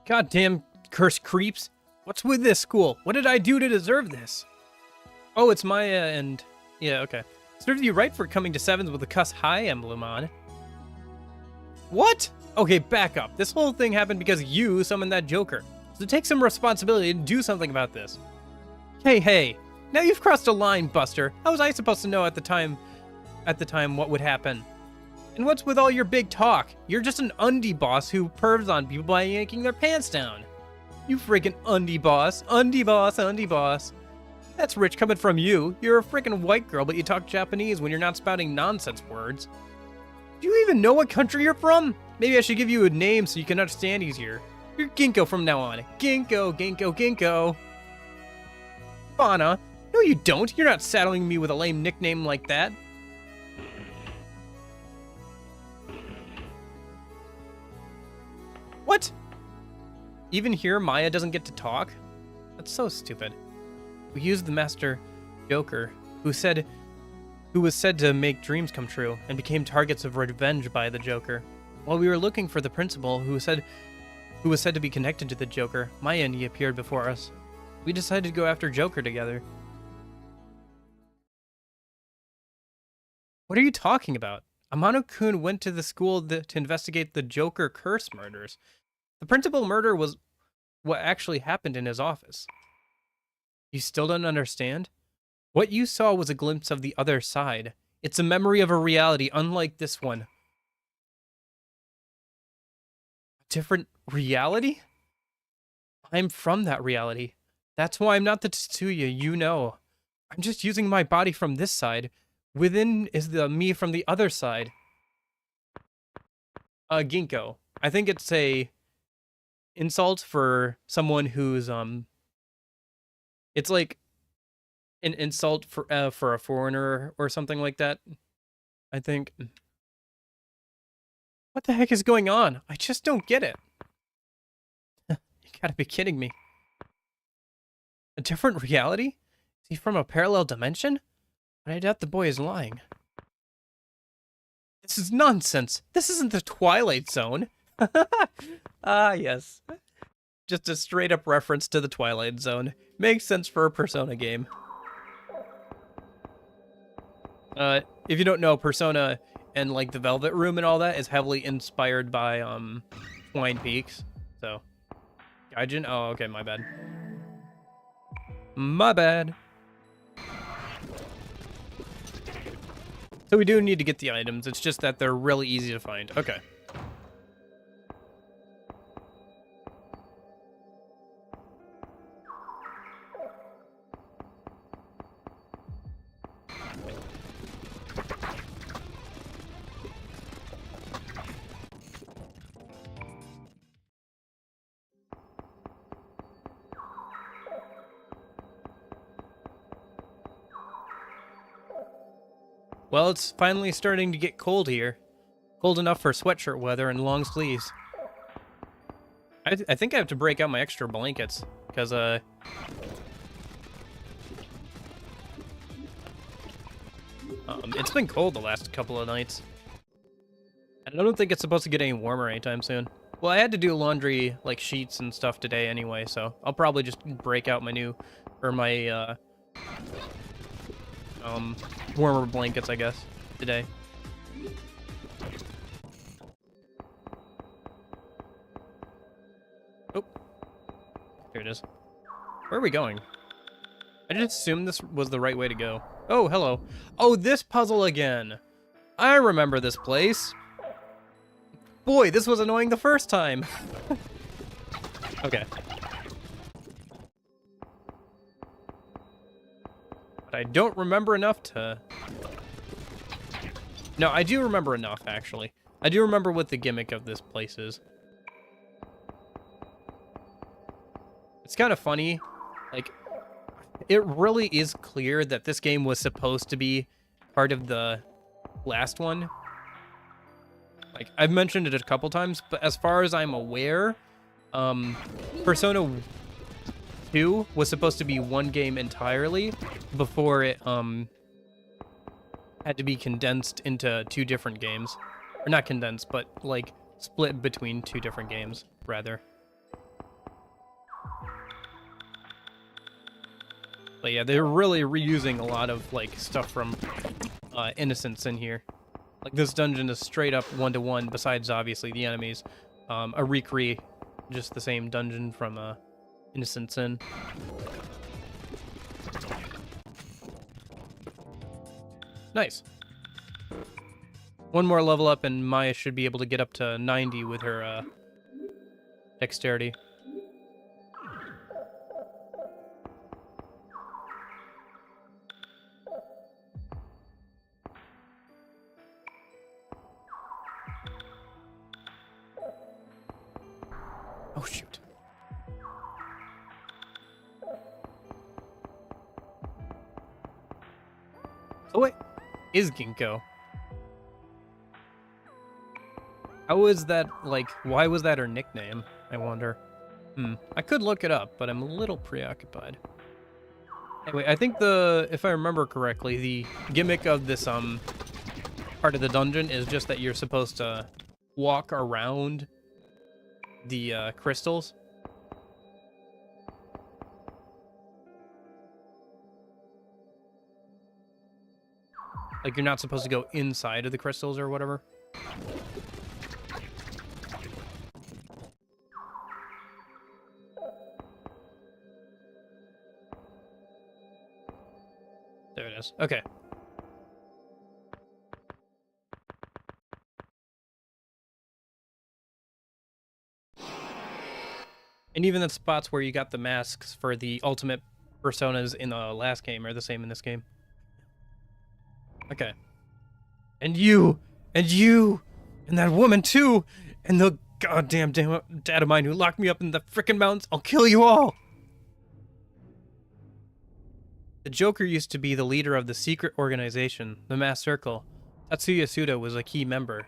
Goddamn cursed creeps. What's with this school? What did I do to deserve this? Oh, it's Maya and... Yeah, okay. Serves you right for coming to sevens with a cuss high emblem on. What? Okay, back up. This whole thing happened because you summoned that Joker. So take some responsibility and do something about this. Hey. Now you've crossed a line, Buster. How was I supposed to know at the time what would happen? And what's with all your big talk? You're just an undie boss who pervs on people by yanking their pants down. You freaking undie boss. Undie boss. That's rich coming from you. You're a freaking white girl, but you talk Japanese when you're not spouting nonsense words. Do you even know what country you're from? Maybe I should give you a name so you can understand easier. You're Ginkgo from now on. Ginkgo. Fauna. No, you don't. You're not saddling me with a lame nickname like that. What? Even here, Maya doesn't get to talk? That's so stupid. We used the Master Joker, who was said to make dreams come true, and became targets of revenge by the Joker. While we were looking for the principal, who was said to be connected to the Joker, Maya and he appeared before us. We decided to go after Joker together. What are you talking about? Amano-kun went to the school to investigate the Joker curse murders. The principal murder was what actually happened in his office. You still don't understand? What you saw was a glimpse of the other side. It's a memory of a reality unlike this one. A different reality? I'm from that reality. That's why I'm not the Tetsuya you know. I'm just using my body from this side. Within is the me from the other side. Ginkgo. I think it's a insult for someone who's it's like an insult for a foreigner or something like that. I think. What the heck is going on? I just don't get it. You gotta be kidding me. A different reality? Is he from a parallel dimension? I doubt the boy is lying. This is nonsense. This isn't the Twilight Zone. Ah, yes. Just a straight up reference to the Twilight Zone. Makes sense for a Persona game. If you don't know, Persona and like the Velvet Room and all that is heavily inspired by Twine Peaks. So, Gaijin. Oh, okay, my bad. My bad. So we do need to get the items. It's just that they're really easy to find. Okay. Well, it's finally starting to get cold here. Cold enough for sweatshirt weather and long sleeves. I think I have to break out my extra blankets, because, it's been cold the last couple of nights. And I don't think it's supposed to get any warmer anytime soon. Well, I had to do laundry, like, sheets and stuff today anyway, so I'll probably just break out my warmer blankets, I guess, today. Oh. Here it is. Where are we going? I just assumed this was the right way to go. Oh, hello. Oh, this puzzle again. I remember this place. Boy, this was annoying the first time. Okay. But I don't remember enough to... No, I do remember enough, actually. I do remember what the gimmick of this place is. It's kind of funny. Like, it really is clear that this game was supposed to be part of the last one. Like, I've mentioned it a couple times, but as far as I'm aware, Persona 2 was supposed to be one game entirely before it had to be condensed into two different games. Or not condensed, but like split between two different games, rather. But yeah, they're really reusing a lot of like stuff from Innocence in here. Like this dungeon is straight up one-to-one, besides obviously the enemies. A recreate just the same dungeon from Innocent Sin. Nice. One more level up and Maya should be able to get up to 90 with her dexterity. Oh, shoot. Oh, wait. Is Ginkgo? How is that, like, why was that her nickname? I wonder. I could look it up, but I'm a little preoccupied. Anyway, I think if I remember correctly, the gimmick of this part of the dungeon is just that you're supposed to walk around the crystals. Like, you're not supposed to go inside of the crystals or whatever. There it is. Okay. And even the spots where you got the masks for the ultimate personas in the last game are the same in this game. Okay. And you, and that woman too, and the goddamn dad of mine who locked me up in the frickin' mountains, I'll kill you all! The Joker used to be the leader of the secret organization, the Mass Circle. Tatsuya Suda was a key member.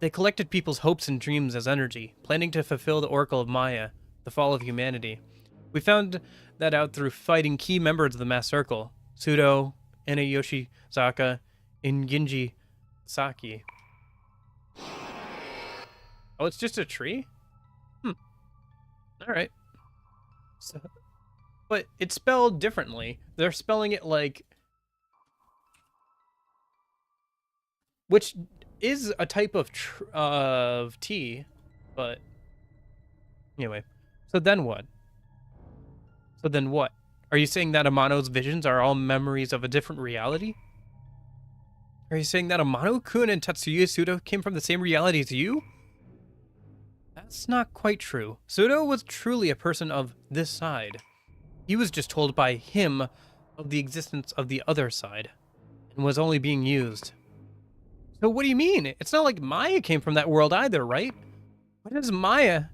They collected people's hopes and dreams as energy, planning to fulfill the Oracle of Maya, the fall of humanity. We found that out through fighting key members of the Mass Circle, Sudo, Ine Yoshizaka, and Ginji Saki. Oh, it's just a tree? Alright. So, but it's spelled differently. They're spelling it like... Which is a type of tea, but... Anyway. So then what? Are you saying that Amano's visions are all memories of a different reality? Are you saying that Amano-kun and Tatsuya Sudo came from the same reality as you? That's not quite true. Sudo was truly a person of this side. He was just told by him of the existence of the other side, and was only being used. So what do you mean? It's not like Maya came from that world either, right? Why does Maya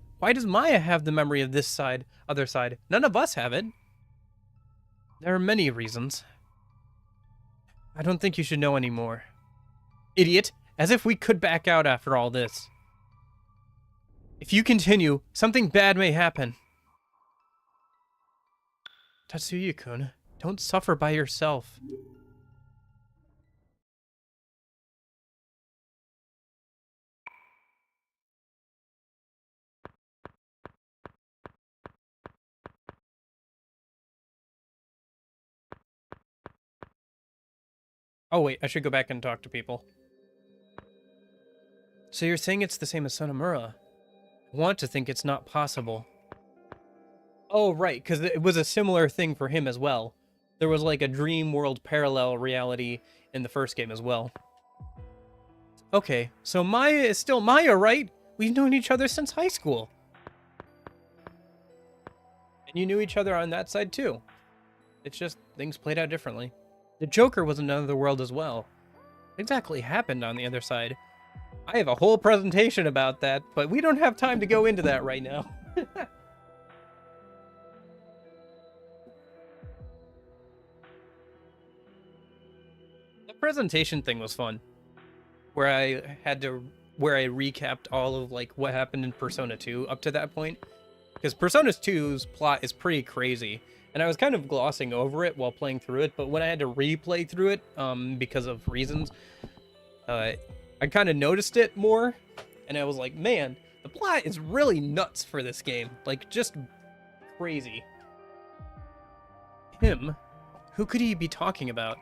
have the memory of this side, other side? None of us have it. There are many reasons. I don't think you should know anymore. Idiot, as if we could back out after all this. If you continue, something bad may happen. Tatsuya-kun, don't suffer by yourself. Oh wait, I should go back and talk to people. So you're saying it's the same as Sonomura? I want to think it's not possible. Oh, right, because it was a similar thing for him as well. There was like a dream world parallel reality in the first game as well. Okay, so Maya is still Maya, right? We've known each other since high school. And you knew each other on that side too. It's just things played out differently. The Joker was in another world as well. What exactly happened on the other side? I have a whole presentation about that, but we don't have time to go into that right now. The presentation thing was fun. Where I recapped all of like what happened in Persona 2 up to that point. Because Persona 2's plot is pretty crazy. And I was kind of glossing over it while playing through it, but when I had to replay through it, because of reasons, I kind of noticed it more, and I was like, man, the plot is really nuts for this game. Like, just crazy. Him? Who could he be talking about?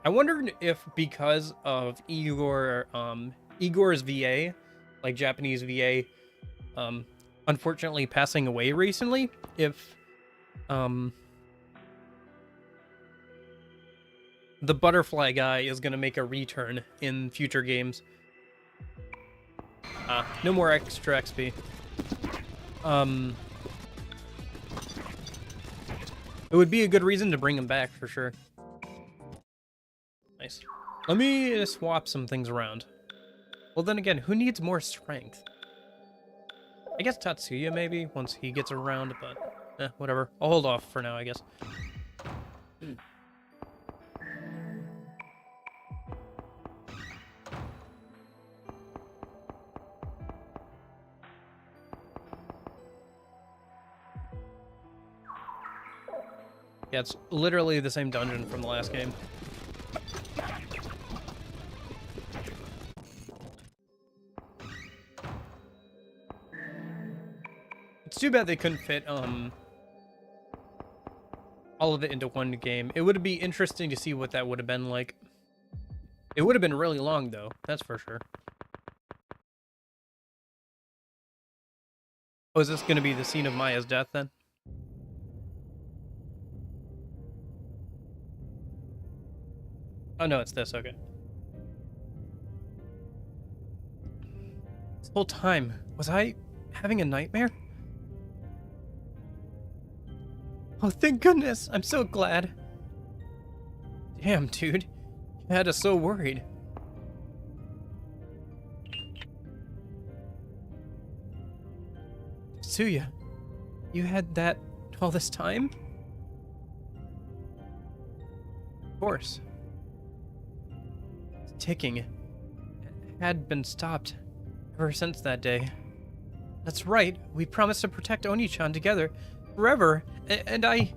I wondered if because of Igor's VA, like Japanese VA, unfortunately passing away recently, if the butterfly guy is gonna make a return in future games. No more extra XP. It would be a good reason to bring him back for sure. Nice. Let me swap some things around. Well, then again, who needs more strength? I guess Tatsuya, maybe, once he gets around, but whatever. I'll hold off for now, I guess. Yeah, it's literally the same dungeon from the last game. It's too bad they couldn't fit all of it into one game. It would be interesting to see what that would have been like. It would have been really long though, that's for sure. Oh, is this going to be the scene of Maya's death then? Oh no, it's this, okay. This whole time, was I having a nightmare? Oh, thank goodness, I'm so glad. Damn, dude, you had us so worried. Tsuya, you had that all this time? Of course. It's ticking. It had been stopped ever since that day. That's right, we promised to protect Oni-chan together forever, and I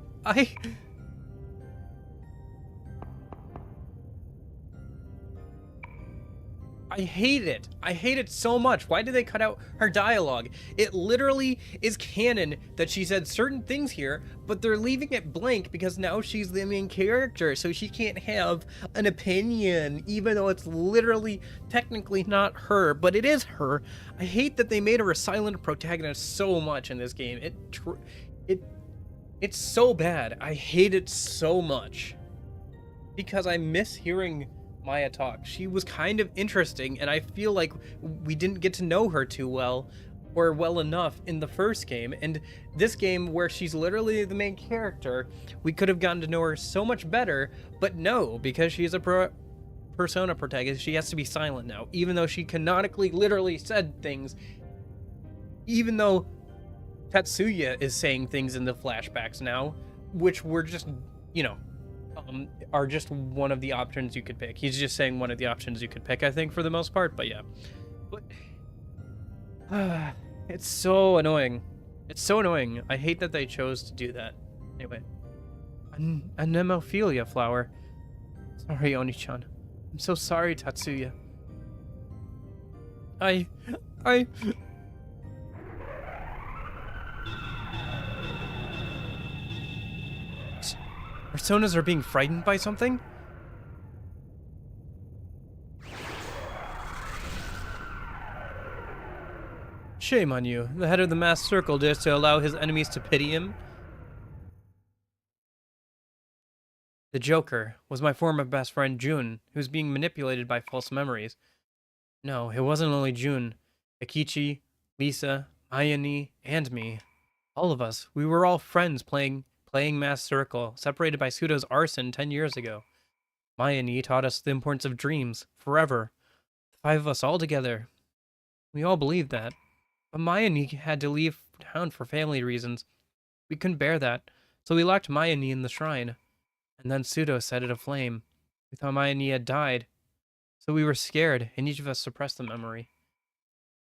hate it. I hate it so much. Why did they cut out her dialogue? It literally is canon that she said certain things here, but they're leaving it blank because now she's the main character, so she can't have an opinion, even though it's literally technically not her, but it is her. I hate that they made her a silent protagonist so much in this game. It's so bad. I hate it so much because I miss hearing Maya talk. She was kind of interesting, and I feel like we didn't get to know her too well or well enough in the first game. And this game, where she's literally the main character, we could have gotten to know her so much better, but no, because she's a persona protagonist, she has to be silent now, even though she canonically literally said things, even though Tatsuya is saying things in the flashbacks now, which were just, you know, are just one of the options you could pick. He's just saying one of the options you could pick, I think, for the most part, but yeah. But it's so annoying. It's so annoying. I hate that they chose to do that. Anyway. An Anemophilia flower. Sorry, Oni-chan. I'm so sorry, Tatsuya. I... Personas are being frightened by something? Shame on you. The head of the masked circle dares to allow his enemies to pity him. The Joker was my former best friend Jun, who was being manipulated by false memories. No, it wasn't only Jun. Akichi, Lisa, Ayane, and me. All of us. We were all friends playing Masked Circle, separated by Sudo's arson 10 years ago. Mayani taught us the importance of dreams, forever. The 5 of us all together. We all believed that. But Mayani had to leave town for family reasons. We couldn't bear that, so we locked Mayani in the shrine. And then Sudo set it aflame. We thought Mayani had died. So we were scared, and each of us suppressed the memory.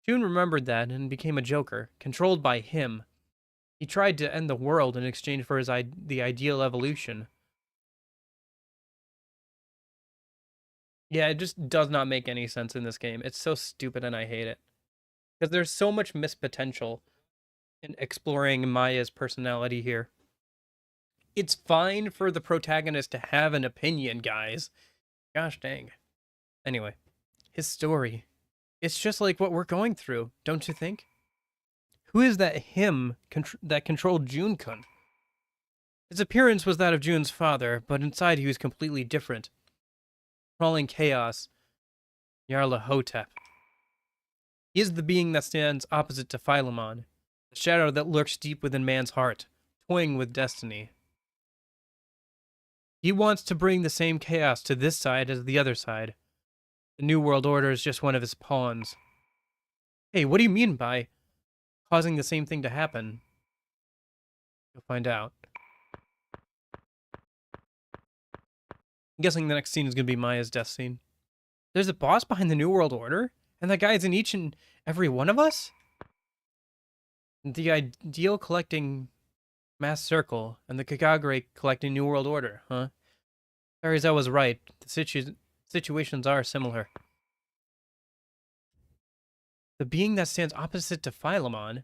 Jun remembered that and became a Joker, controlled by him. He tried to end the world in exchange for the ideal evolution. Yeah, it just does not make any sense in this game. It's so stupid and I hate it. Because there's so much missed potential in exploring Maya's personality here. It's fine for the protagonist to have an opinion, guys. Gosh dang. Anyway, his story. It's just like what we're going through, don't you think? Who is that him that controlled Jun-kun? His appearance was that of Jun's father, but inside he was completely different. Crawling chaos. Nyarlathotep. He is the being that stands opposite to Philemon, the shadow that lurks deep within man's heart, toying with destiny. He wants to bring the same chaos to this side as the other side. The New World Order is just one of his pawns. Hey, what do you mean by causing the same thing to happen? You'll find out. I'm guessing the next scene is going to be Maya's death scene. There's a boss behind the New World Order? And that guy's in each and every one of us? The ideal collecting Mass Circle and the Kagagure collecting New World Order, huh? Ariza was right. The situations are similar. The being that stands opposite to Philemon,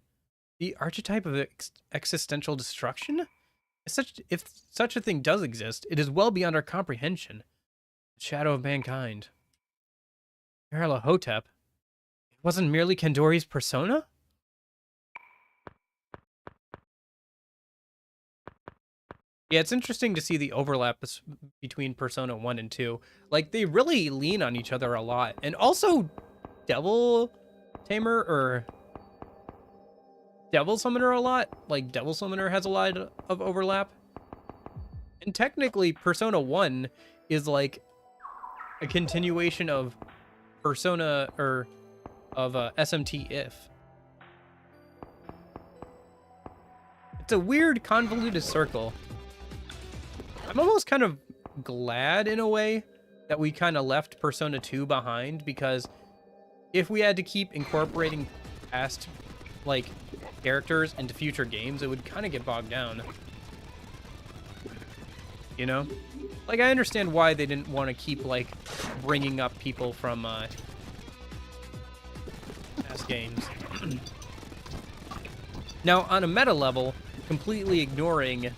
the archetype of existential destruction? If such a thing does exist, it is well beyond our comprehension. The shadow of mankind. Nyarlathotep? It wasn't merely Kandori's persona? Yeah, it's interesting to see the overlap between Persona 1 and 2. Like, they really lean on each other a lot. And also, Devil Tamer or Devil Summoner a lot. Like, Devil Summoner has a lot of overlap. And technically, Persona 1 is like a continuation of Persona, or of SMT If. It's a weird, convoluted circle. I'm almost kind of glad, in a way, that we kind of left Persona 2 behind, because if we had to keep incorporating past, like, characters into future games, it would kind of get bogged down. You know? Like, I understand why they didn't want to keep, like, bringing up people from, past games. Now, on a meta level, completely ignoring,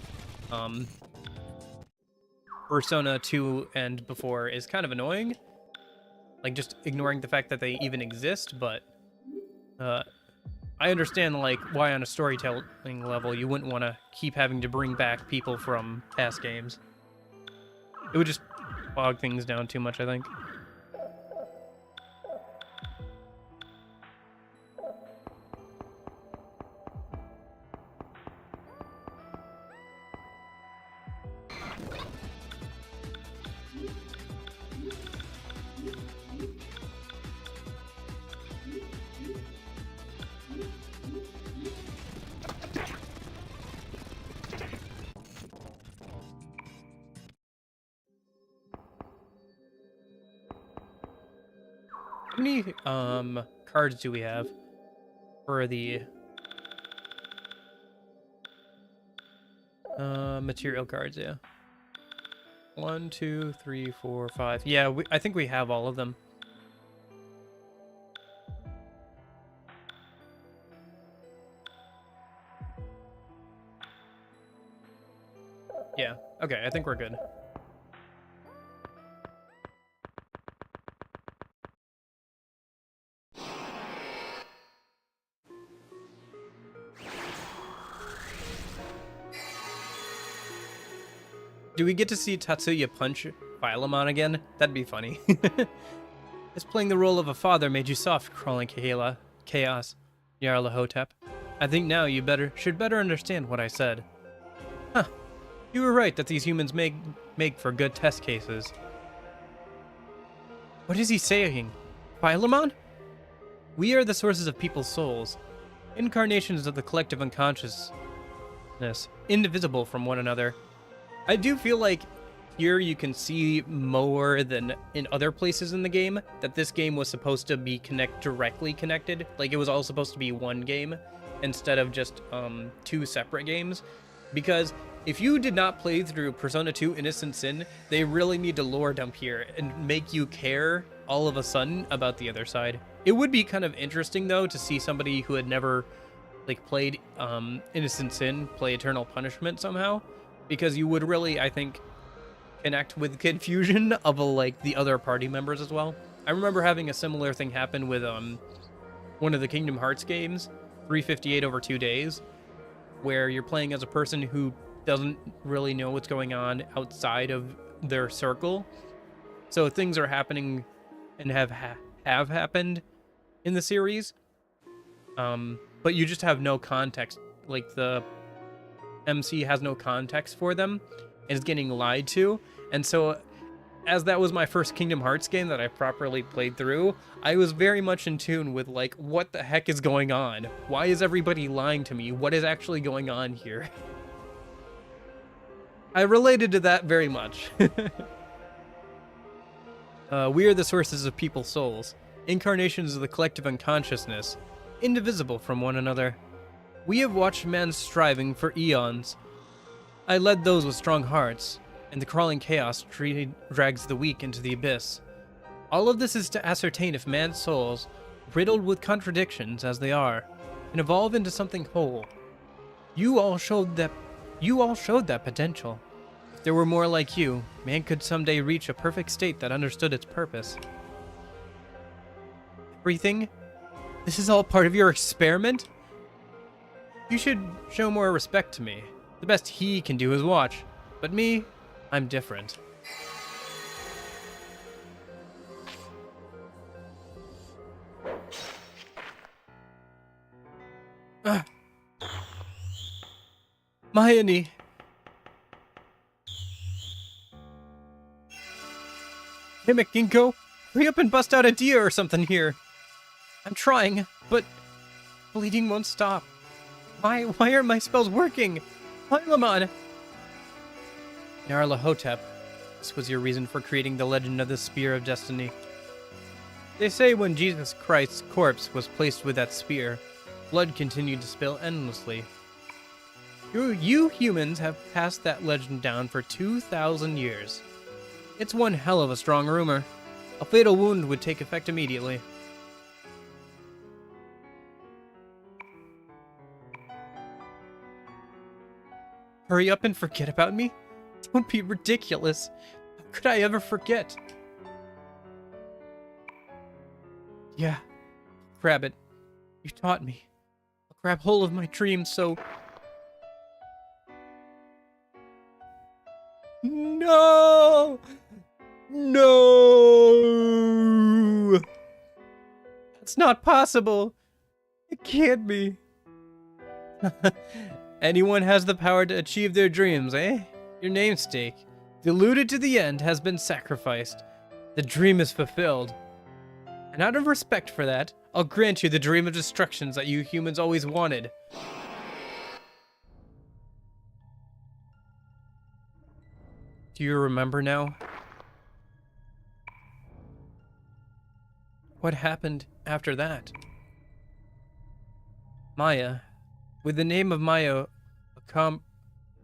Persona 2 and before is kind of annoying. Like, just ignoring the fact that they even exist, but I understand, like, why on a storytelling level you wouldn't want to keep having to bring back people from past games. It would just bog things down too much, I think. How many cards do we have for the material cards? Yeah, 1, 2, 3, 4, 5. Yeah, I think we have all of them. Yeah, okay, I think we're good. Do we get to see Tatsuya punch Philemon again? That'd be funny. Has playing the role of a father made you soft, crawling chaos, Nyarlathotep? I think now you should better understand what I said. Huh. You were right that these humans make for good test cases. What is he saying? Philemon? We are the sources of people's souls, incarnations of the collective unconsciousness, indivisible from one another. I do feel like here you can see more than in other places in the game that this game was supposed to be directly connected. Like, it was all supposed to be one game instead of just 2 separate games. Because if you did not play through Persona 2 Innocent Sin, they really need to lore dump here and make you care all of a sudden about the other side. It would be kind of interesting, though, to see somebody who had never, like, played Innocent Sin play Eternal Punishment somehow. Because you would really, I think, connect with confusion of, like, the other party members as well. I remember having a similar thing happen with one of the Kingdom Hearts games, 358 over 2 days, where you're playing as a person who doesn't really know what's going on outside of their circle. So things are happening and have happened in the series, but you just have no context. Like, the MC has no context for them and is getting lied to. And so, as that was my first Kingdom Hearts game that I properly played through, I was very much in tune with, like, what the heck is going on? Why is everybody lying to me? What is actually going on here? I related to that very much. We are the sources of people's souls, incarnations of the collective unconsciousness, indivisible from one another. We have watched man's striving for eons, I led those with strong hearts, and the crawling chaos drags the weak into the abyss. All of this is to ascertain if man's souls, riddled with contradictions as they are, can evolve into something whole. You all showed that potential. If there were more like you, man could someday reach a perfect state that understood its purpose. Everything? This is all part of your experiment? You should show more respect to me. The best he can do is watch. But me, I'm different. Mayani. Hey, McGinko, hurry up and bust out a deer or something here. I'm trying, but bleeding won't stop. Why aren't my spells working? Paimon! Nyarlathotep, this was your reason for creating the legend of the Spear of Destiny. They say when Jesus Christ's corpse was placed with that spear, blood continued to spill endlessly. You humans have passed that legend down for 2,000 years. It's one hell of a strong rumor. A fatal wound would take effect immediately. Hurry up and forget about me? Don't be ridiculous. How could I ever forget? Yeah, grab it. You taught me. I'll grab hold of my dreams so... No! No! That's not possible. It can't be. Anyone has the power to achieve their dreams, eh? Your namesake, deluded to the end, has been sacrificed. The dream is fulfilled. And out of respect for that, I'll grant you the dream of destructions that you humans always wanted. Do you remember now? What happened after that? Maya, with the name of Maya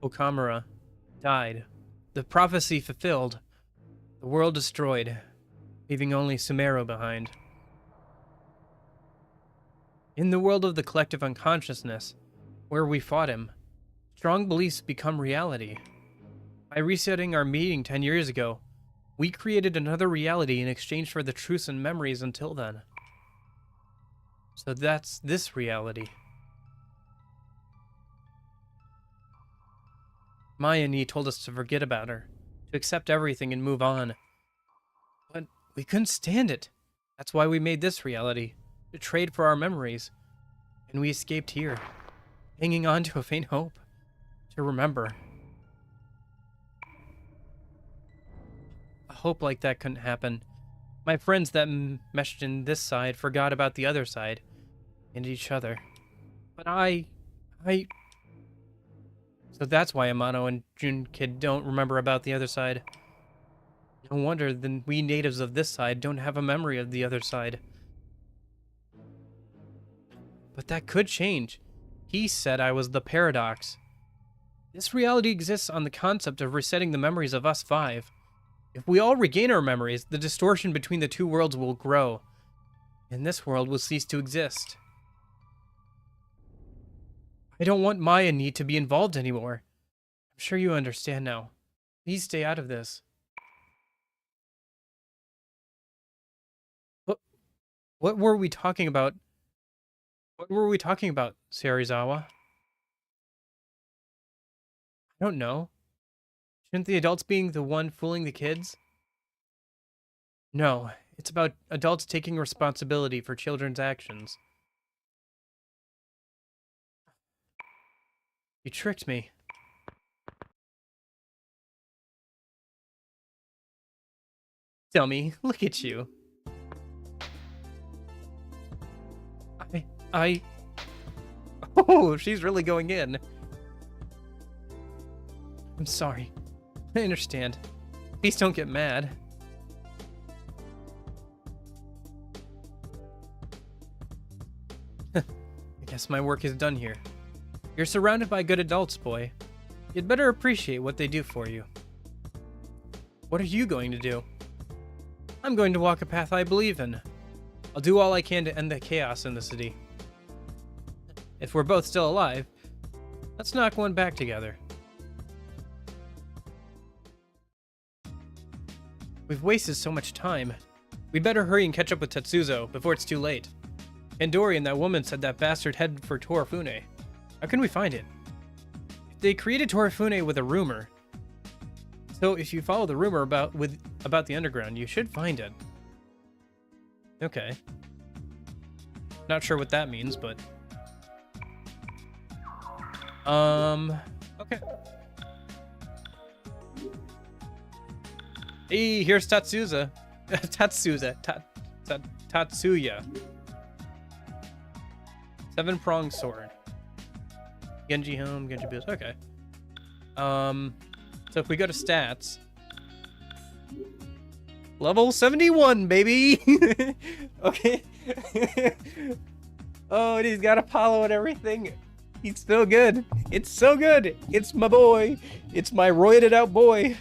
Okamura, died. The prophecy fulfilled. The world destroyed, leaving only Sumeru behind. In the world of the collective unconsciousness, where we fought him, strong beliefs become reality. By resetting our meeting 10 years ago, we created another reality in exchange for the truths and memories until then. So that's this reality. Mayani told us to forget about her, to accept everything and move on. But we couldn't stand it. That's why we made this reality, to trade for our memories. And we escaped here, hanging on to a faint hope, to remember. A hope like that couldn't happen. My friends that meshed in this side forgot about the other side, and each other. But So that's why Amano and Junkid don't remember about the other side. No wonder then we natives of this side don't have a memory of the other side. But that could change. He said I was the paradox. This reality exists on the concept of resetting the memories of us five. If we all regain our memories, the distortion between the two worlds will grow, and this world will cease to exist. I don't want Mayani to be involved anymore. I'm sure you understand now. Please stay out of this. What were we talking about? What were we talking about, Serizawa? I don't know. Shouldn't the adults being the one fooling the kids? No, it's about adults taking responsibility for children's actions. You tricked me. Dummy, look at you. Oh, she's really going in. I'm sorry. I understand. Please don't get mad. I guess my work is done here. You're surrounded by good adults, boy. You'd better appreciate what they do for you. What are you going to do? I'm going to walk a path I believe in. I'll do all I can to end the chaos in the city. If we're both still alive, let's knock one back together. We've wasted so much time. We'd better hurry and catch up with Tetsuzo before it's too late. Kandori and that woman said that bastard headed for Torifune. How can we find it? They created Torifune with a rumor. So if you follow the rumor about the underground, you should find it. Okay. Not sure what that means, but... Okay. Hey, here's Tatsuya. Tatsuya. 7-pronged sword. Genji home, Genji boost. Okay. So if we go to stats, level 71, baby. Okay. Oh, and he's got Apollo and everything. He's so good. It's so good. It's my boy. It's my roided out boy.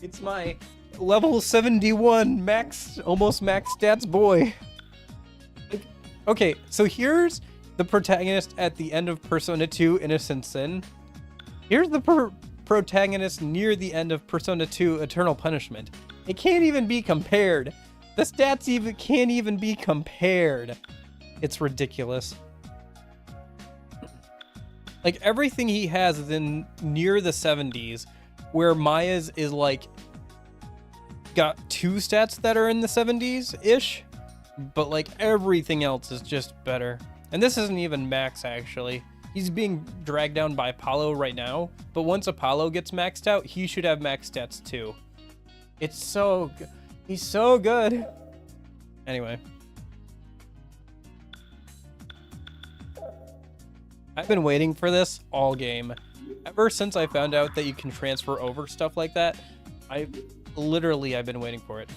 It's my level 71 max, almost max stats boy. Okay, so here's the protagonist at the end of Persona 2 Innocent Sin. Here's the protagonist near the end of Persona 2 Eternal Punishment. It can't even be compared. The stats can't even be compared. It's ridiculous. Like, everything he has is in near the 70s, where Maya's is like got 2 stats that are in the 70s-ish, but like everything else is just better. And this isn't even max, actually. He's being dragged down by Apollo right now, but once Apollo gets maxed out, he should have max stats too. It's so good. He's so good. Anyway. I've been waiting for this all game. Ever since I found out that you can transfer over stuff like that, I've been waiting for it.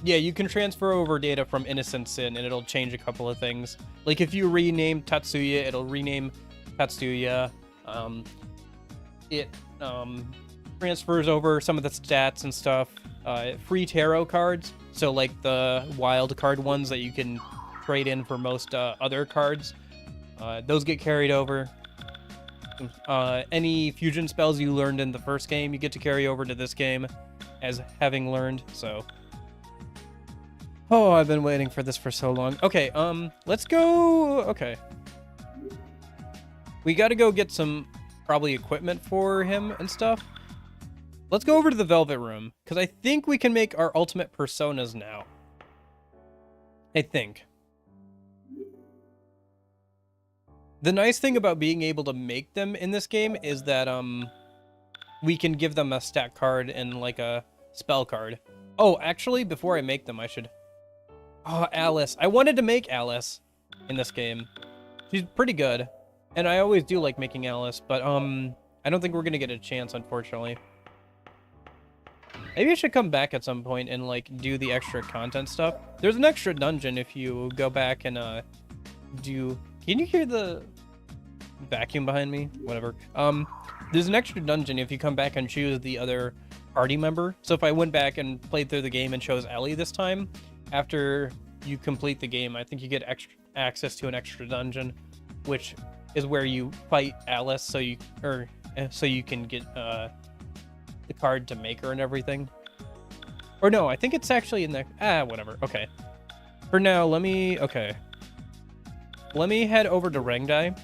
Yeah, you can transfer over data from Innocent Sin and it'll change a couple of things. Like if you rename Tatsuya, it'll rename Tatsuya. It transfers over some of the stats and stuff. Free tarot cards, so like the wild card ones that you can trade in for most other cards. Those get carried over. Any fusion spells you learned in the first game, you get to carry over to this game as having learned, so... Oh, I've been waiting for this for so long. Okay, let's go... Okay. We gotta go get some, probably, equipment for him and stuff. Let's go over to the Velvet Room, because I think we can make our ultimate personas now. I think. The nice thing about being able to make them in this game is that, we can give them a stat card and, like, a spell card. Oh, actually, before I make them, I should... Oh, Alice. I wanted to make Alice in this game. She's pretty good. And I always do like making Alice, but, I don't think we're gonna get a chance, unfortunately. Maybe I should come back at some point and, like, do the extra content stuff. There's an extra dungeon if you go back and, do... Can you hear the vacuum behind me? Whatever. There's an extra dungeon if you come back and choose the other party member. So if I went back and played through the game and chose Ellie this time, after you complete the game, I think you get extra access to an extra dungeon, which is where you fight Alice, so you can get the card to make her and everything. Or no, I think it's actually in the whatever. Okay. For now, let me head over to Rangdai,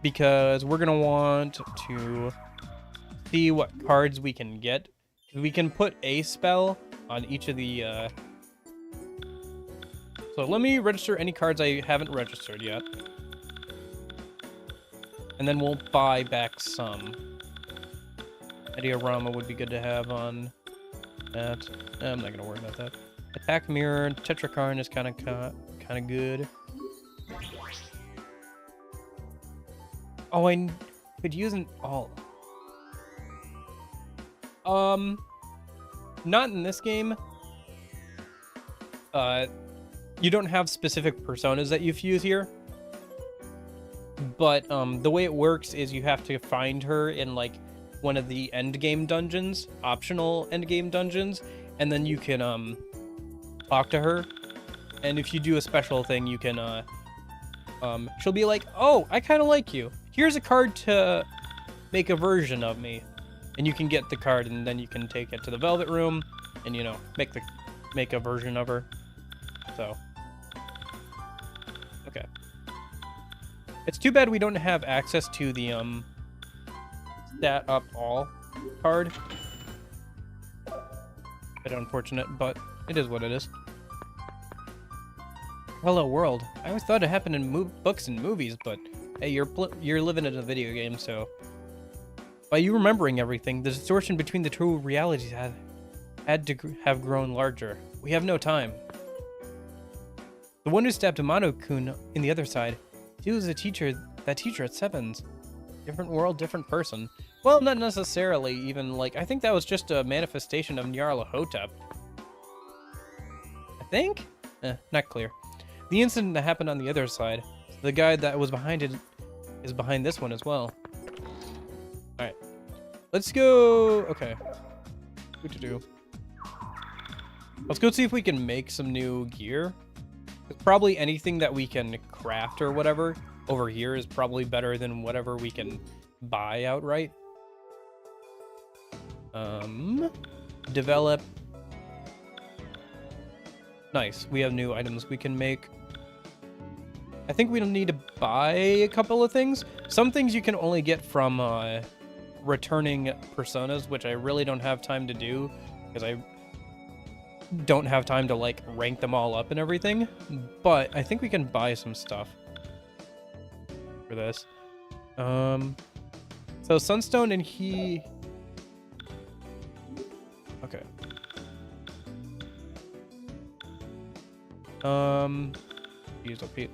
because we're gonna want to see what cards we can get. We can put a spell on each of the so let me register any cards I haven't registered yet. And then we'll buy back some. Diorama would be good to have on that. I'm not gonna worry about that. Attack Mirror, Tetrakarn is kind of good. Oh, I could use an all. Not in this game. You don't have specific personas that you fuse here. But the way it works is you have to find her in like one of the end game dungeons, optional end game dungeons, and then you can talk to her. And if you do a special thing, you can she'll be like, "Oh, I kind of like you. Here's a card to make a version of me." And you can get the card, and then you can take it to the Velvet Room, and you know, make a version of her. So, okay. It's too bad we don't have access to the stat up all card. Bit unfortunate, but it is what it is. Hello world. I always thought it happened in books and movies, but hey, you're living in a video game, so by you remembering everything, the distortion between the two realities had to have grown larger. We have no time. The one who stabbed Amano-kun in the other side, he was that teacher at Sevens. Different world, different person. Well, not necessarily, even, like, I think that was just a manifestation of Nyarlathotep. I think? Not clear. The incident that happened on the other side, the guy that was behind it is behind this one as well. Alright. Let's go... Okay. What to do? Let's go see if we can make some new gear. Probably anything that we can craft or whatever over here is probably better than whatever we can buy outright. Develop. Nice. We have new items we can make. I think we don't need to buy a couple of things. Some things you can only get from returning personas, which I really don't have time to do because I don't have time to like rank them all up and everything. But I think we can buy some stuff for this. So Sunstone and he... Okay. Use up here.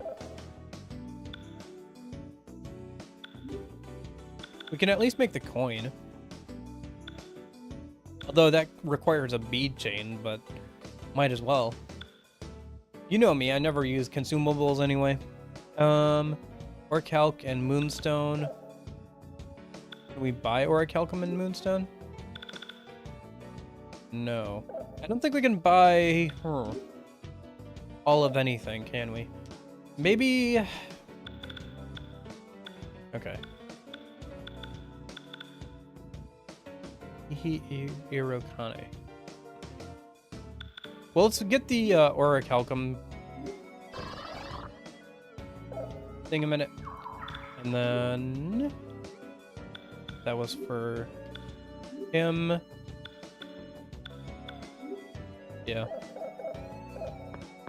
We can at least make the coin. Although that requires a bead chain, but might as well. You know me, I never use consumables anyway. Orichalc and Moonstone. Can we buy Orichalcum and Moonstone? No. I don't think we can buy all of anything, can we? Maybe... Okay. Irokane. Well, let's get the Orichalcum thing a minute. And then... That was for him. Yeah.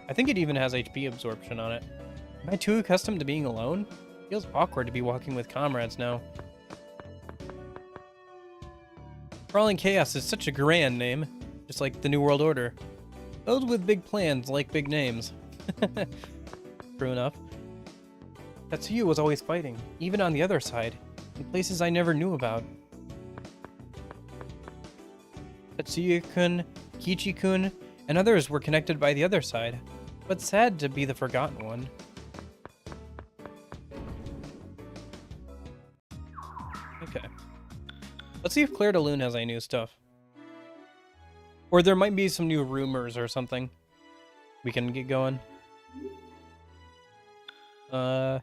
I think it even has HP absorption on it. Am I too accustomed to being alone? Feels awkward to be walking with comrades now. Crawling Chaos is such a grand name, just like the New World Order. Those with big plans like big names. True enough. Tatsuya was always fighting, even on the other side, in places I never knew about. Tatsuya-kun, Kichi-kun, and others were connected by the other side, but sad to be the forgotten one. Okay. Let's see if Clair de Lune has any new stuff. Or there might be some new rumors or something we can get going. Okay.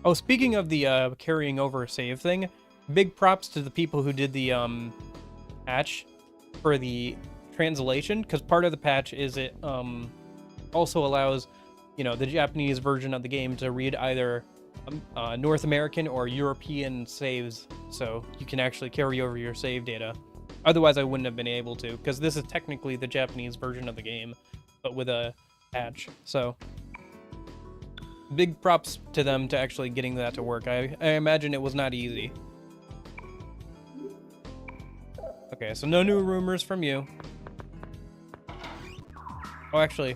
Oh, speaking of the carrying over save thing, big props to the people who did the patch for the translation, because part of the patch is it also allows, you know, the Japanese version of the game to read either North American or European saves, so you can actually carry over your save data. Otherwise, I wouldn't have been able to, because this is technically the Japanese version of the game, but with a patch, so... Big props to them to actually getting that to work. I imagine it was not easy. Okay, Okay, so no new rumors from you. Oh, actually,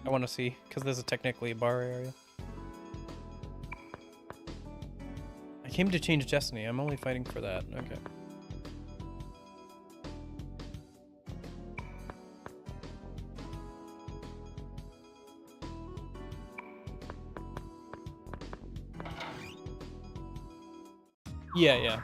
I want to see, because this is technically a bar area. I came to change destiny. I'm only fighting for that. Okay. Yeah.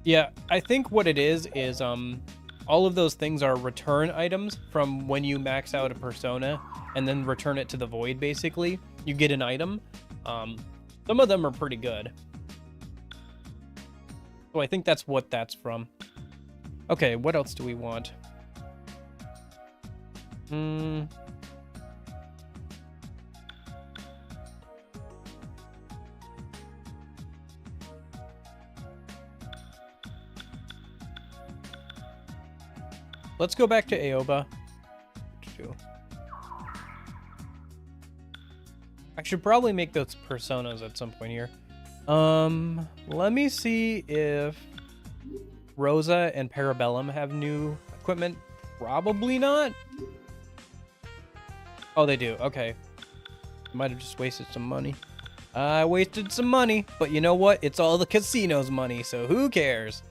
Yeah, I think what it is all of those things are return items from when you max out a persona and then return it to the void, basically. You get an item. Some of them are pretty good. So I think that's what that's from. Okay, what else do we want? Let's go back to Aoba. I should probably make those personas at some point here. Let me see if Rosa and Parabellum have new equipment. Probably not. Oh, they do. Okay. Might have just wasted some money. I wasted some money, but you know what? It's all the casino's money, so who cares?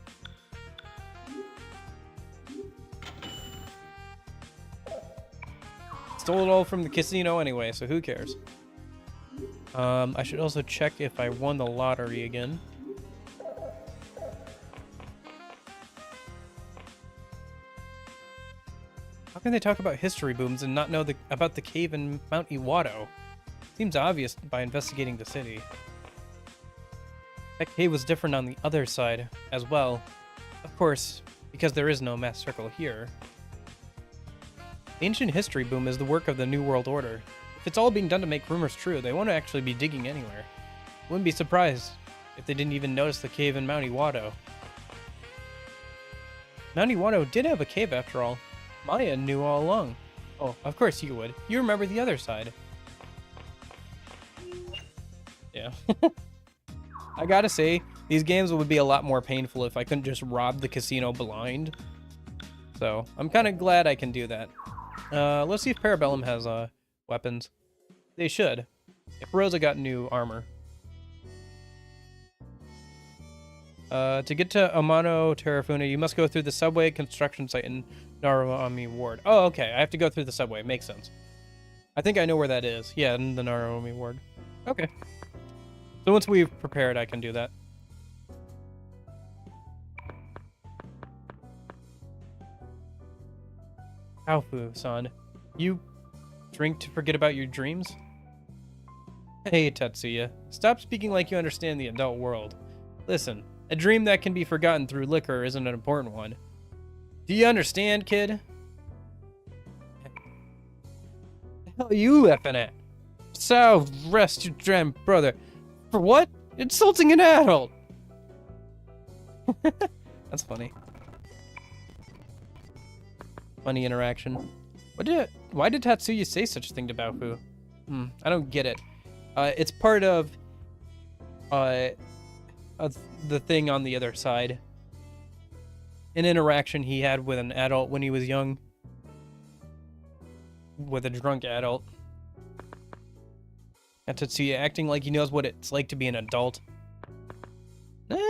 Stole it all from the casino anyway, so who cares? I should also check if I won the lottery again. How can they talk about history booms and not know about the cave in Mount Iwado? Seems obvious by investigating the city. That cave was different on the other side as well. Of course, because there is no mass circle here. The ancient history boom is the work of the New World Order. If it's all being done to make rumors true, they won't actually be digging anywhere. Wouldn't be surprised if they didn't even notice the cave in Mount Iwado. Mount Iwado did have a cave after all. Maya knew all along. Oh, of course you would. You remember the other side. Yeah. I gotta say, these games would be a lot more painful if I couldn't just rob the casino blind. So, I'm kind of glad I can do that. Let's see if Parabellum has weapons. They should. If Rosa got new armor. To get to Amano Terrafuna, you must go through the subway construction site in Naruomi Ward. Oh, okay. I have to go through the subway. Makes sense. I think I know where that is. Yeah, in the Naruomi Ward. Okay. So once we've prepared, I can do that. Haofu-san, you drink to forget about your dreams? Hey, Tatsuya. Stop speaking like you understand the adult world. Listen, a dream that can be forgotten through liquor isn't an important one. Do you understand, kid? The hell are you laughing at? So, rest your damn brother. For what? Insulting an adult! That's funny. Funny interaction. Why did Tatsuya say such a thing to Baofu? I don't get it. It's part of the thing on the other side. An interaction he had with an adult when he was young. With a drunk adult. And Tatsuya acting like he knows what it's like to be an adult.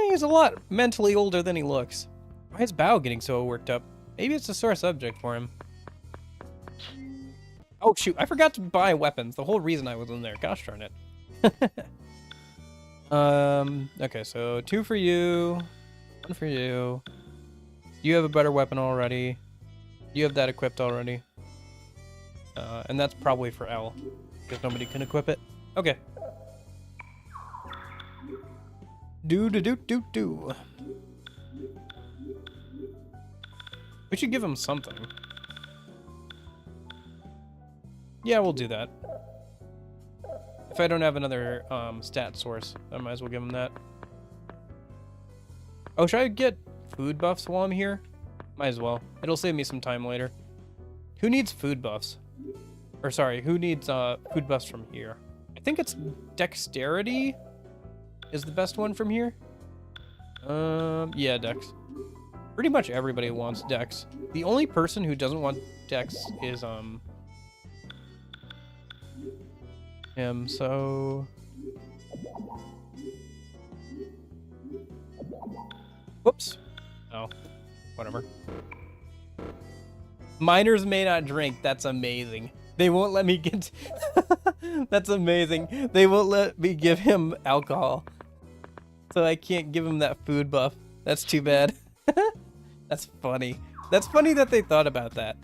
He's a lot mentally older than he looks. Why is Bao getting so worked up? Maybe it's a sore subject for him. Oh shoot, I forgot to buy weapons. The whole reason I was in there. Gosh darn it. Okay, so 2 for you. 1 for you. You have a better weapon already. You have that equipped already. And that's probably for L. Because nobody can equip it. Okay. Do. We should give him something. Yeah, we'll do that. If I don't have another stat source, I might as well give him that. Oh, should I get food buffs while I'm here? Might as well. It'll save me some time later. Who needs food buffs? Or sorry, who needs food buffs from here? I think it's dexterity is the best one from here. Yeah, Dex. Pretty much everybody wants Dex. The only person who doesn't want Dex is, him, so... Whoops. Oh, whatever. Minors may not drink. That's amazing. They won't let me get... That's amazing. They won't let me give him alcohol. So I can't give him that food buff. That's too bad. That's funny. That's funny that they thought about that.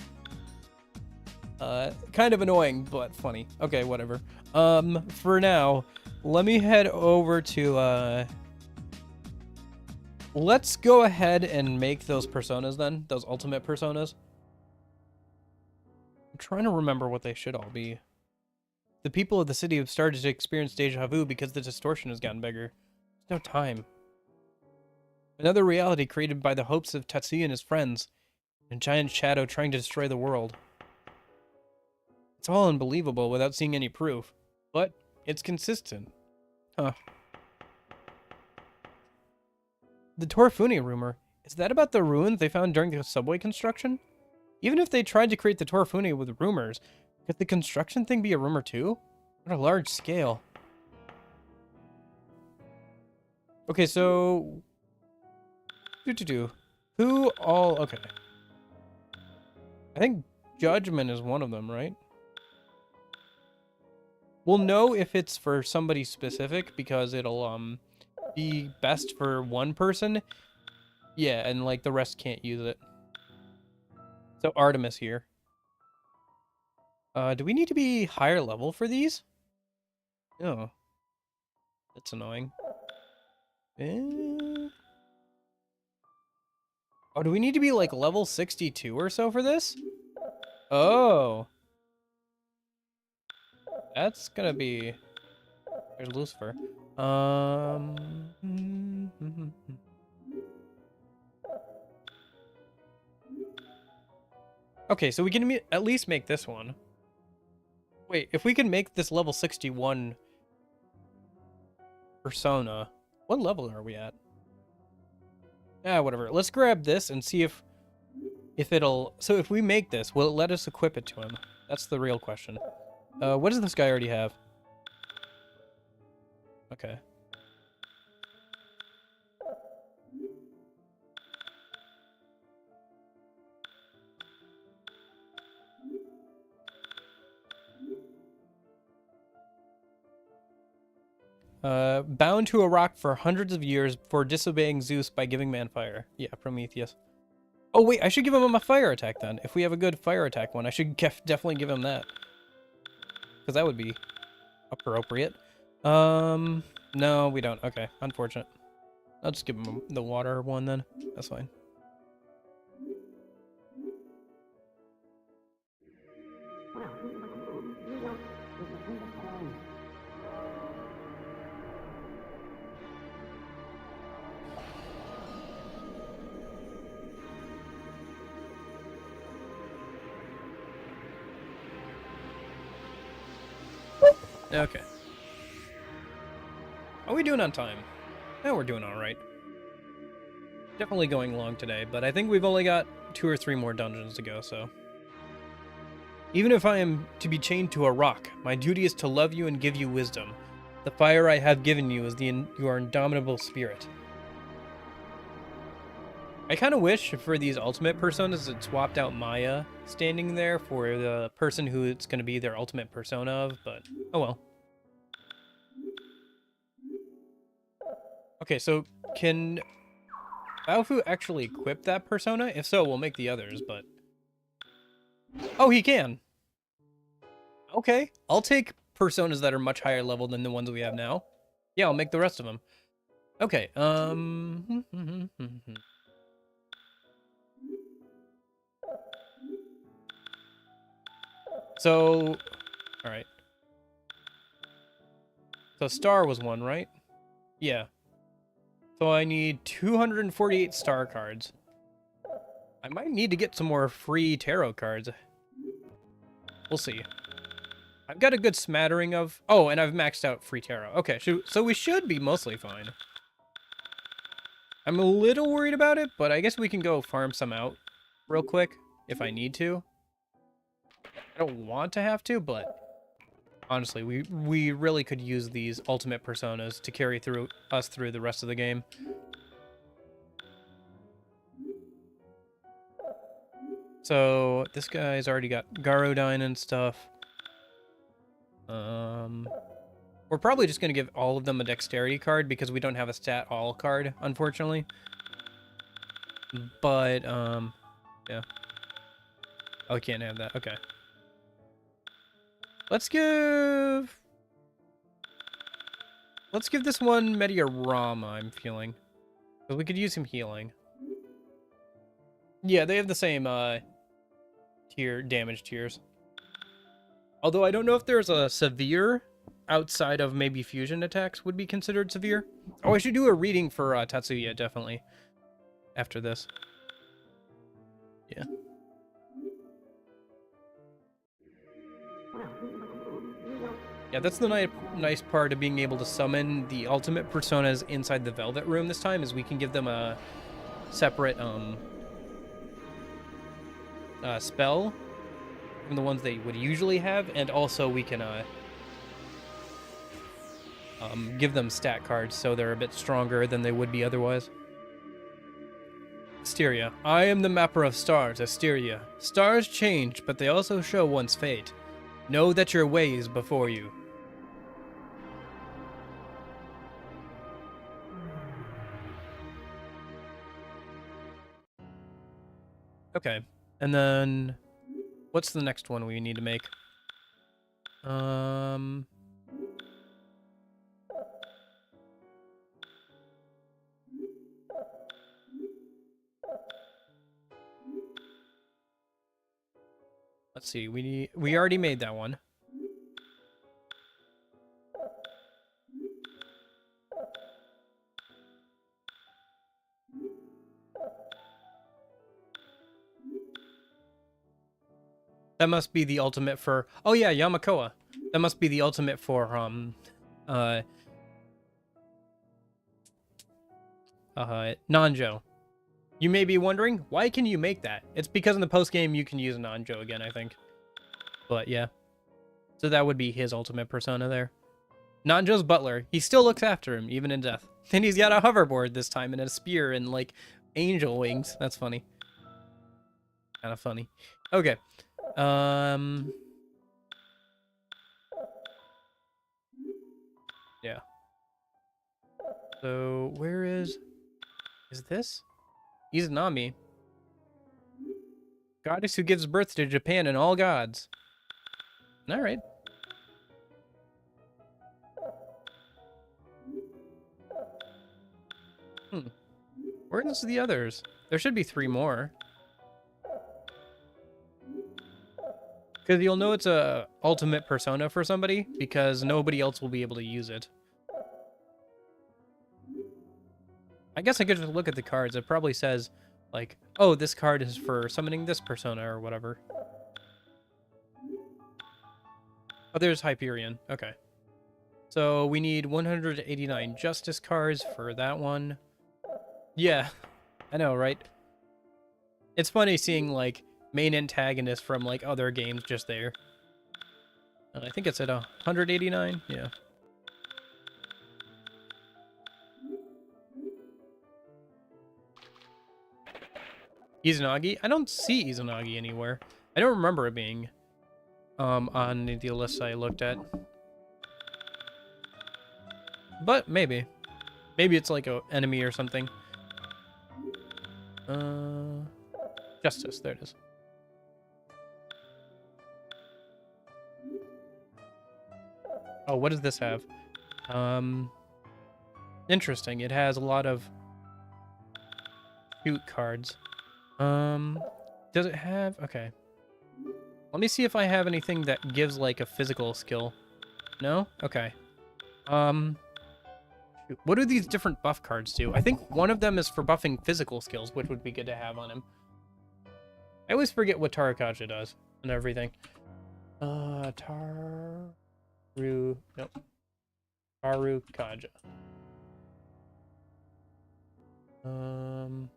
Kind of annoying, but funny. Okay, whatever. For now, let me head over to, let's go ahead and make those personas then. Those ultimate personas. I'm trying to remember what they should all be. The people of the city have started to experience deja vu because the distortion has gotten bigger. There's no time. Another reality created by the hopes of Tatsuya and his friends. A giant shadow trying to destroy the world. It's all unbelievable without seeing any proof. But it's consistent. Huh. The Torifune rumor. Is that about the ruins they found during the subway construction? Even if they tried to create the Torifune with rumors, could the construction thing be a rumor too? On a large scale. Okay, so... Who all... Okay. I think Judgment is one of them, right? We'll know if it's for somebody specific because it'll be best for one person. Yeah, and like the rest can't use it. So Artemis here. Do we need to be higher level for these? Oh. That's annoying. Oh, do we need to be like level 62 or so for this? Oh. That's gonna be... There's Lucifer. Okay, so we can at least make this one. Wait, if we can make this level 61 persona, what level are we at? Ah, whatever. Let's grab this and see if it'll... So if we make this, will it let us equip it to him? That's the real question. What does this guy already have? Okay. Bound to a rock for hundreds of years for disobeying Zeus by giving man fire. Yeah, Prometheus. Oh wait, I should give him a fire attack then. If we have a good fire attack one, I should definitely give him that. Because that would be appropriate. No, we don't. Okay, unfortunate. I'll just give him the water one then. That's fine. Okay. Are we doing on time? Yeah, we're doing alright. Definitely going long today, but I think we've only got 2 or 3 more dungeons to go, so... Even if I am to be chained to a rock, my duty is to love you and give you wisdom. The fire I have given you is your indomitable spirit. I kind of wish for these ultimate personas it swapped out Maya standing there for the person who it's going to be their ultimate persona of, but oh well. Okay, so can Baofu actually equip that persona? If so, we'll make the others, but... Oh, he can! Okay, I'll take personas that are much higher level than the ones we have now. Yeah, I'll make the rest of them. Okay, So, alright. So Star was one, right? Yeah. So I need 248 Star cards. I might need to get some more free tarot cards. We'll see. I've got a good smattering of... Oh, and I've maxed out free tarot. Okay, so we should be mostly fine. I'm a little worried about it, but I guess we can go farm some out real quick if I need to. I don't want to have to, but honestly, we really could use these ultimate personas to carry us through the rest of the game. So this guy's already got Garodine and stuff. We're probably just gonna give all of them a dexterity card because we don't have a stat all card, unfortunately. But yeah. Oh, we can't have that. Okay. Let's give this one Mediarama, I'm feeling. Because we could use him healing. Yeah, they have the same damage tiers. Although I don't know if there's a severe outside of maybe fusion attacks would be considered severe. Oh, I should do a reading for Tatsuya, definitely. After this. Yeah. Yeah, that's the nice part of being able to summon the ultimate personas inside the Velvet Room this time, is we can give them a separate spell from the ones they would usually have, and also we can give them stat cards so they're a bit stronger than they would be otherwise. Asteria. I am the mapper of stars, Asteria. Stars change, but they also show one's fate. Know that your way is before you. Okay, and then what's the next one we need to make? Let's see. We already made that one. That must be the ultimate for... Oh yeah, Yamakoa. That must be the ultimate for Nanjo. You may be wondering, why can you make that? It's because in the post-game you can use Nanjo again, I think. But yeah. So that would be his ultimate persona there. Nanjo's butler. He still looks after him, even in death. And he's got a hoverboard this time and a spear and, like, angel wings. That's funny. Kind of funny. Okay. Yeah. So, where is this? Izanami. Goddess who gives birth to Japan and all gods. Alright. Where's the others? There should be 3 more. Because you'll know it's a ultimate persona for somebody, because nobody else will be able to use it. I guess I could just look at the cards. It probably says, like, oh, this card is for summoning this persona or whatever. Oh, there's Hyperion. Okay. So we need 189 Justice cards for that one. Yeah, I know, right? It's funny seeing, like, main antagonist from, like, other games just there. I think it's at 189, yeah. Izanagi? I don't see Izanagi anywhere. I don't remember it being on the list I looked at. But maybe. Maybe it's like an enemy or something. Justice, there it is. Oh, what does this have? Interesting. It has a lot of shoot cards. Does it have... Okay. Let me see if I have anything that gives, like, a physical skill. No? Okay. What do these different buff cards do? I think one of them is for buffing physical skills, which would be good to have on him. I always forget what Tarakaja does and everything. Nope. Tarukaja. Um.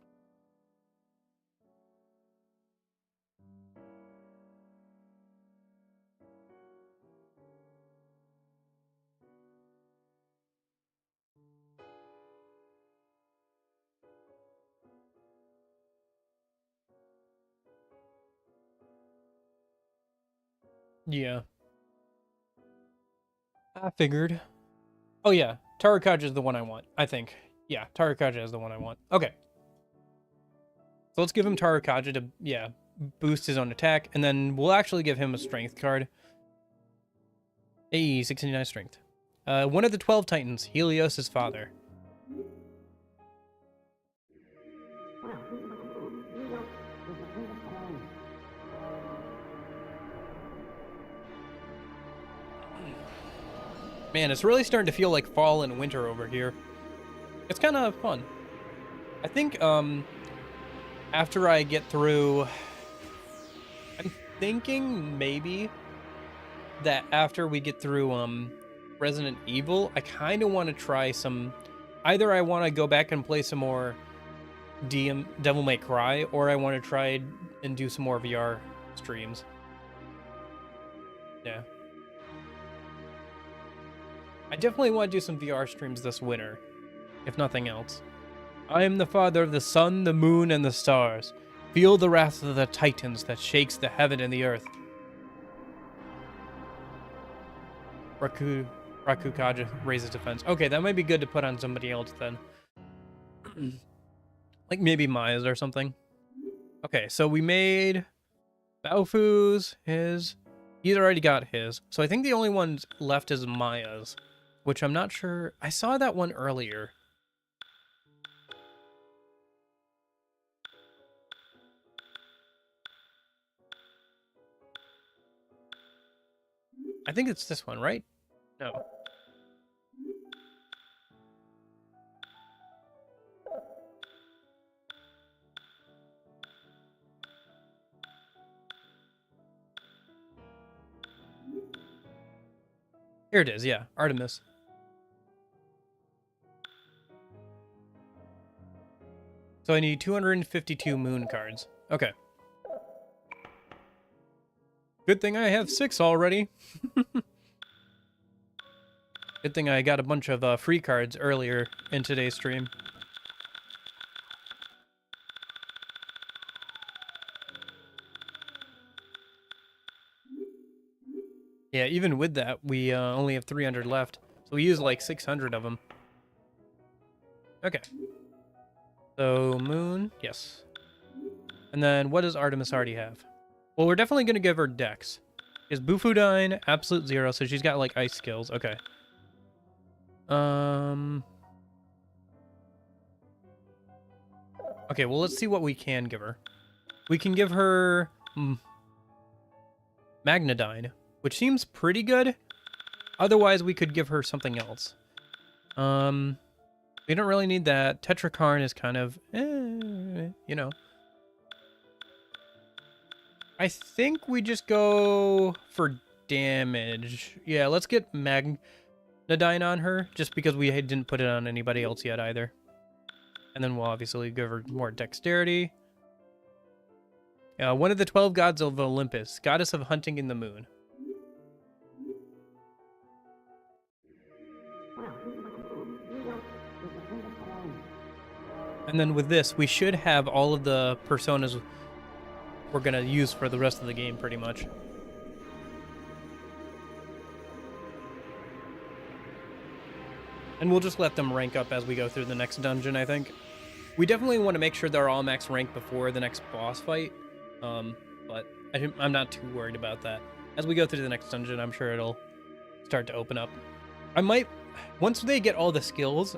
Yeah. I figured. Oh yeah, Tarakaja is the one I want, I think. Yeah, Tarakaja is the one I want. Okay. So let's give him Tarakaja to, yeah, boost his own attack, and then we'll actually give him a strength card. Hey, 69 strength. One of the 12 Titans, Helios' father. Man, it's really starting to feel like fall and winter over here. It's kind of fun. I think, after I get through... I'm thinking maybe that after we get through, Resident Evil, I kind of want to try some... Either I want to go back and play some more Devil May Cry, or I want to try and do some more VR streams. Yeah. I definitely want to do some VR streams this winter, if nothing else. I am the father of the sun, the moon, and the stars. Feel the wrath of the Titans that shakes the heaven and the earth. Rakukaja raises defense. Okay, that might be good to put on somebody else then. Like maybe Maya's or something. Okay, so we made Baofu's, his. He's already got his. So I think the only one left is Maya's, which I'm not sure. I saw that one earlier. I think it's this one, right? No. Here it is, yeah. Artemis. So I need 252 moon cards. Okay. Good thing I have 6 already. Good thing I got a bunch of free cards earlier in today's stream. Yeah, even with that, we only have 300 left. So we use like 600 of them. Okay. So, Moon, yes. And then what does Artemis already have? Well, we're definitely going to give her Dex. Is Bufudine, Absolute 0, so she's got like ice skills. Okay. Okay, well, let's see what we can give her. We can give her Magnadine, which seems pretty good. Otherwise, we could give her something else. We don't really need that. Tetrakarn is kind of, you know. I think we just go for damage. Yeah, let's get Magnadine on her, just because we didn't put it on anybody else yet either. And then we'll obviously give her more dexterity. One of the 12 gods of Olympus, goddess of hunting in the moon. And then with this, we should have all of the personas we're going to use for the rest of the game, pretty much. And we'll just let them rank up as we go through the next dungeon, I think. We definitely want to make sure they're all max rank before the next boss fight. But I'm not too worried about that. As we go through the next dungeon, I'm sure it'll start to open up. I might, once they get all the skills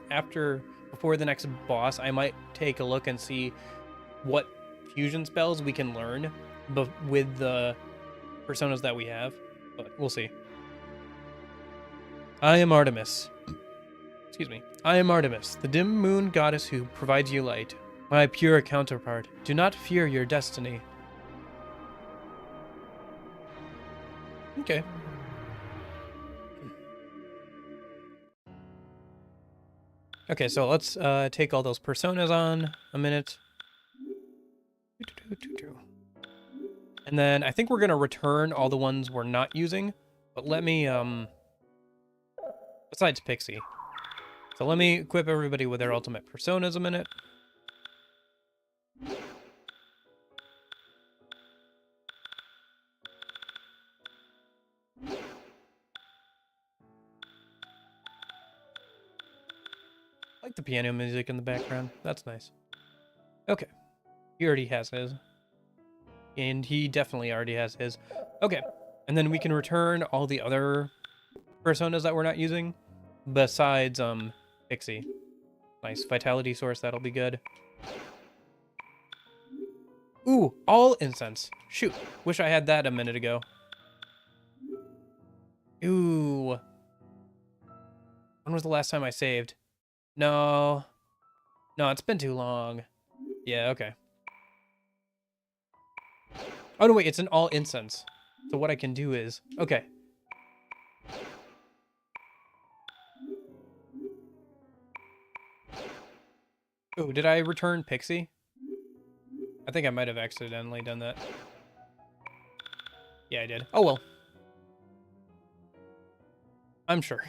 before the next boss, I might take a look and see what fusion spells we can learn with the personas that we have, but we'll see. I am Artemis. Excuse me. I am Artemis, the dim moon goddess who provides you light. My pure counterpart, do not fear your destiny. Okay. Okay, so let's take all those personas on a minute. And then I think we're going to return all the ones we're not using. But let me, besides Pixie. So let me equip everybody with their ultimate personas a minute. I like the piano music in the background. That's nice. Okay. He already has his. And he definitely already has his. Okay. And then we can return all the other personas that we're not using. Besides, Pixie. Nice. Vitality source, that'll be good. Ooh, all incense. Shoot. Wish I had that a minute ago. Ooh. When was the last time I saved? No. No, it's been too long. Yeah, okay. Oh, no, wait, it's an all incense. So what I can do is... Okay. Oh, did I return Pixie? I think I might have accidentally done that. Yeah, I did. Oh, well. I'm sure.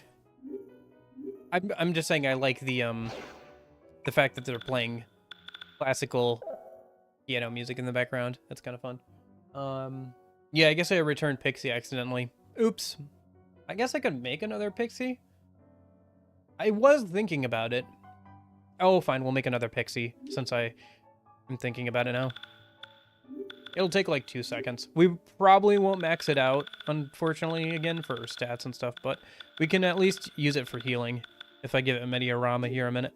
I'm just saying I like the fact that they're playing classical piano music in the background. That's kind of fun. Yeah, I guess I returned Pixie accidentally. Oops. I guess I could make another Pixie. I was thinking about it. Oh, fine, we'll make another Pixie since I am thinking about it now. It'll take like 2 seconds. We probably won't max it out, unfortunately, again, for stats and stuff, but we can at least use it for healing if I give it a Mediarama here a minute.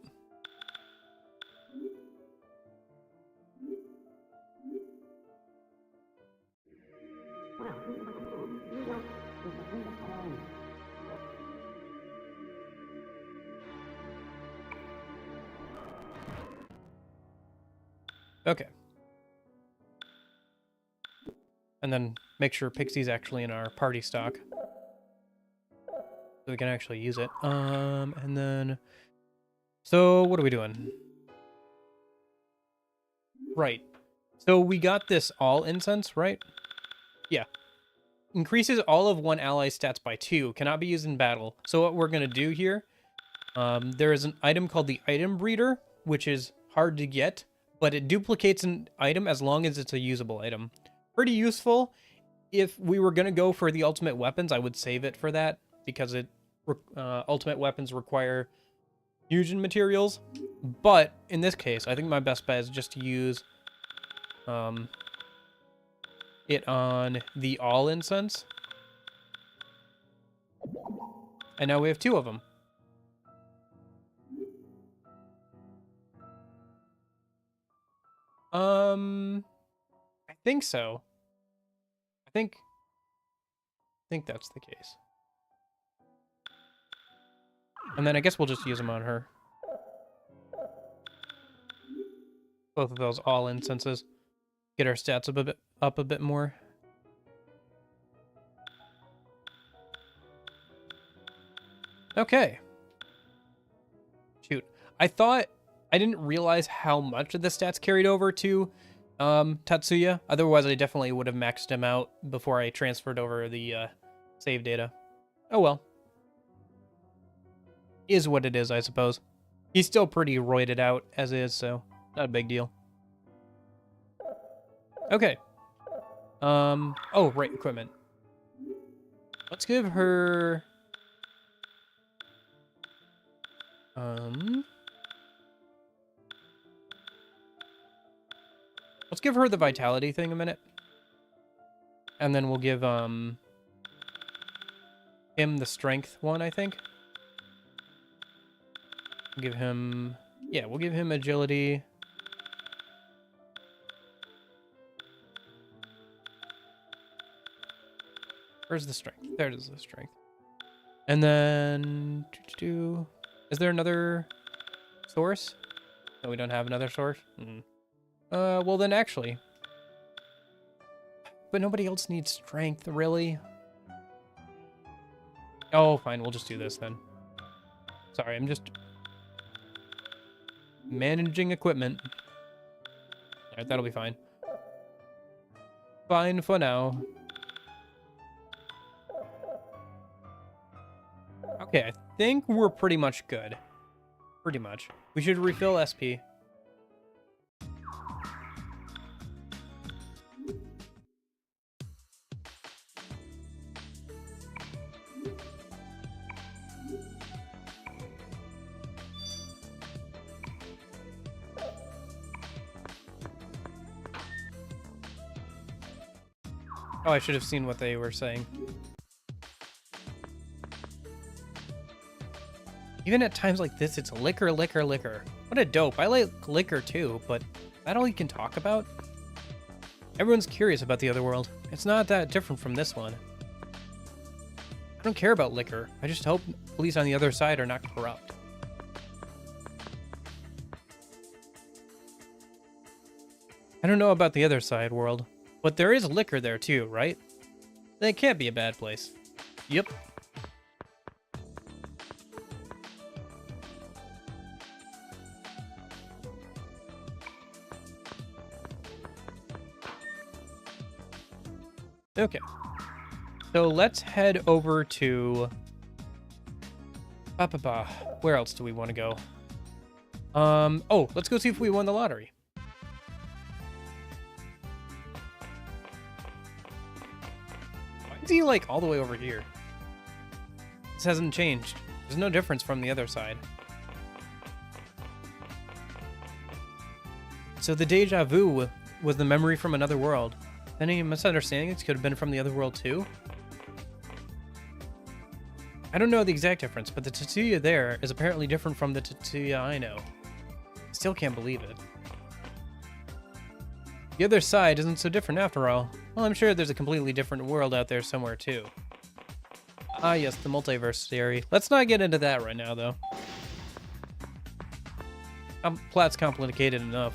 Okay. And then make sure Pixie's actually in our party stock. So we can actually use it. And then... So, what are we doing? Right. So we got this all incense, right? Yeah. Increases all of one ally's stats by 2. Cannot be used in battle. So what we're going to do here... there is an item called the Item Breeder, which is hard to get, but it duplicates an item as long as it's a usable item. Pretty useful. If we were going to go for the ultimate weapons, I would save it for that, because ultimate weapons require fusion materials. But in this case, I think my best bet is just to use it on the all incense. And now we have 2 of them. I think so. I think that's the case. And then I guess we'll just use them on her. Both of those all incenses. Get our stats up a bit more. Okay. Shoot. I didn't realize how much of the stats carried over to Tatsuya. Otherwise, I definitely would have maxed him out before I transferred over the save data. Oh well. Is what it is, I suppose. He's still pretty roided out as is, so not a big deal. Okay. Oh, right, equipment. Let's give her... Let's give her the vitality thing a minute. And then we'll give, him the strength one, I think. Give him... Yeah, we'll give him agility. Where's the strength? There it is, the strength. And then... Is there another source? No, we don't have another source? Well then actually. But nobody else needs strength, really? Oh, fine, we'll just do this then. Sorry, I'm just Managing equipment. Alright, that'll be fine. Fine for now. Okay, I think we're pretty much good. Pretty much. We should refill SP. Oh, I should have seen what they were saying. Even at times like this, it's liquor, liquor, liquor. What a dope. I like liquor too, but is that all you can talk about? Everyone's curious about the other world. It's not that different from this one. I don't care about liquor. I just hope police on the other side are not corrupt. I don't know about the other side world, but there is liquor there too, right? That can't be a bad place. Yep. Okay. So let's head over to... Where else do we want to go? Oh, let's go see if we won the lottery. Why is he, like, all the way over here? This hasn't changed. There's no difference from the other side. So the deja vu was the memory from another world. Any misunderstandings could have been from the other world too? I don't know the exact difference, but the Tatsuya there is apparently different from the Tatsuya I know. Still can't believe it. The other side isn't so different after all. Well, I'm sure there's a completely different world out there somewhere too. Ah yes, the multiverse theory. Let's not get into that right now though. Plot's complicated enough.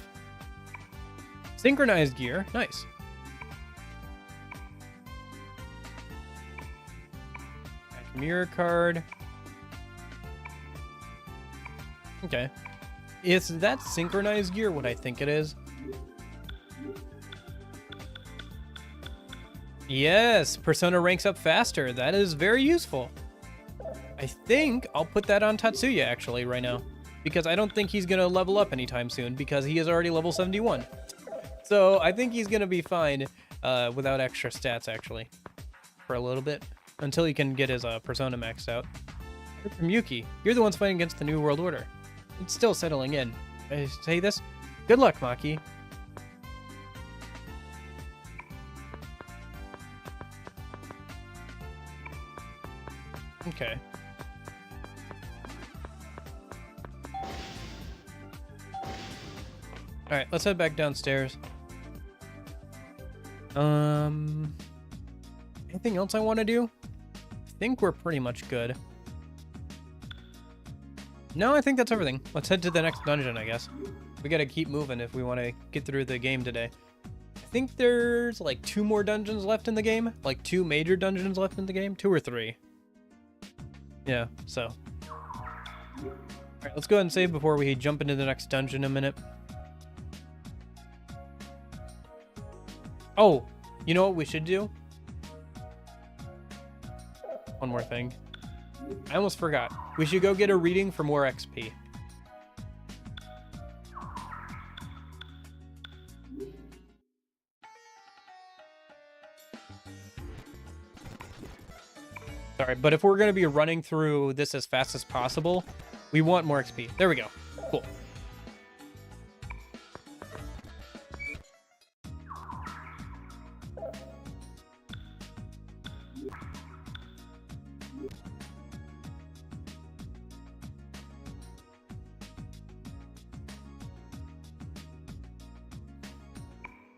Synchronized gear, nice. Mirror card. Okay. Is that synchronized gear what I think it is? Yes, Persona ranks up faster. That is very useful. I think I'll put that on Tatsuya actually right now. Because I don't think he's going to level up anytime soon because he is already level 71. So I think he's going to be fine without extra stats actually. For a little bit. Until he can get his Persona maxed out. From Yuki, you're the ones fighting against the New World Order. It's still settling in. I say this? Good luck, Maki. Okay. Alright, let's head back downstairs. Anything else I want to do? I think we're pretty much good. No, I think that's everything. Let's head to the next dungeon, I guess. We gotta keep moving if we want to get through the game today. I think there's like 2 more dungeons left in the game. Like 2 major dungeons left in the game. 2 or 3. Yeah, so. Alright, let's go ahead and save before we jump into the next dungeon in a minute. Oh, you know what we should do? One more thing. I almost forgot. We should go get a reading for more XP. Sorry, but if we're going to be running through this as fast as possible, we want more XP. There we go. Cool.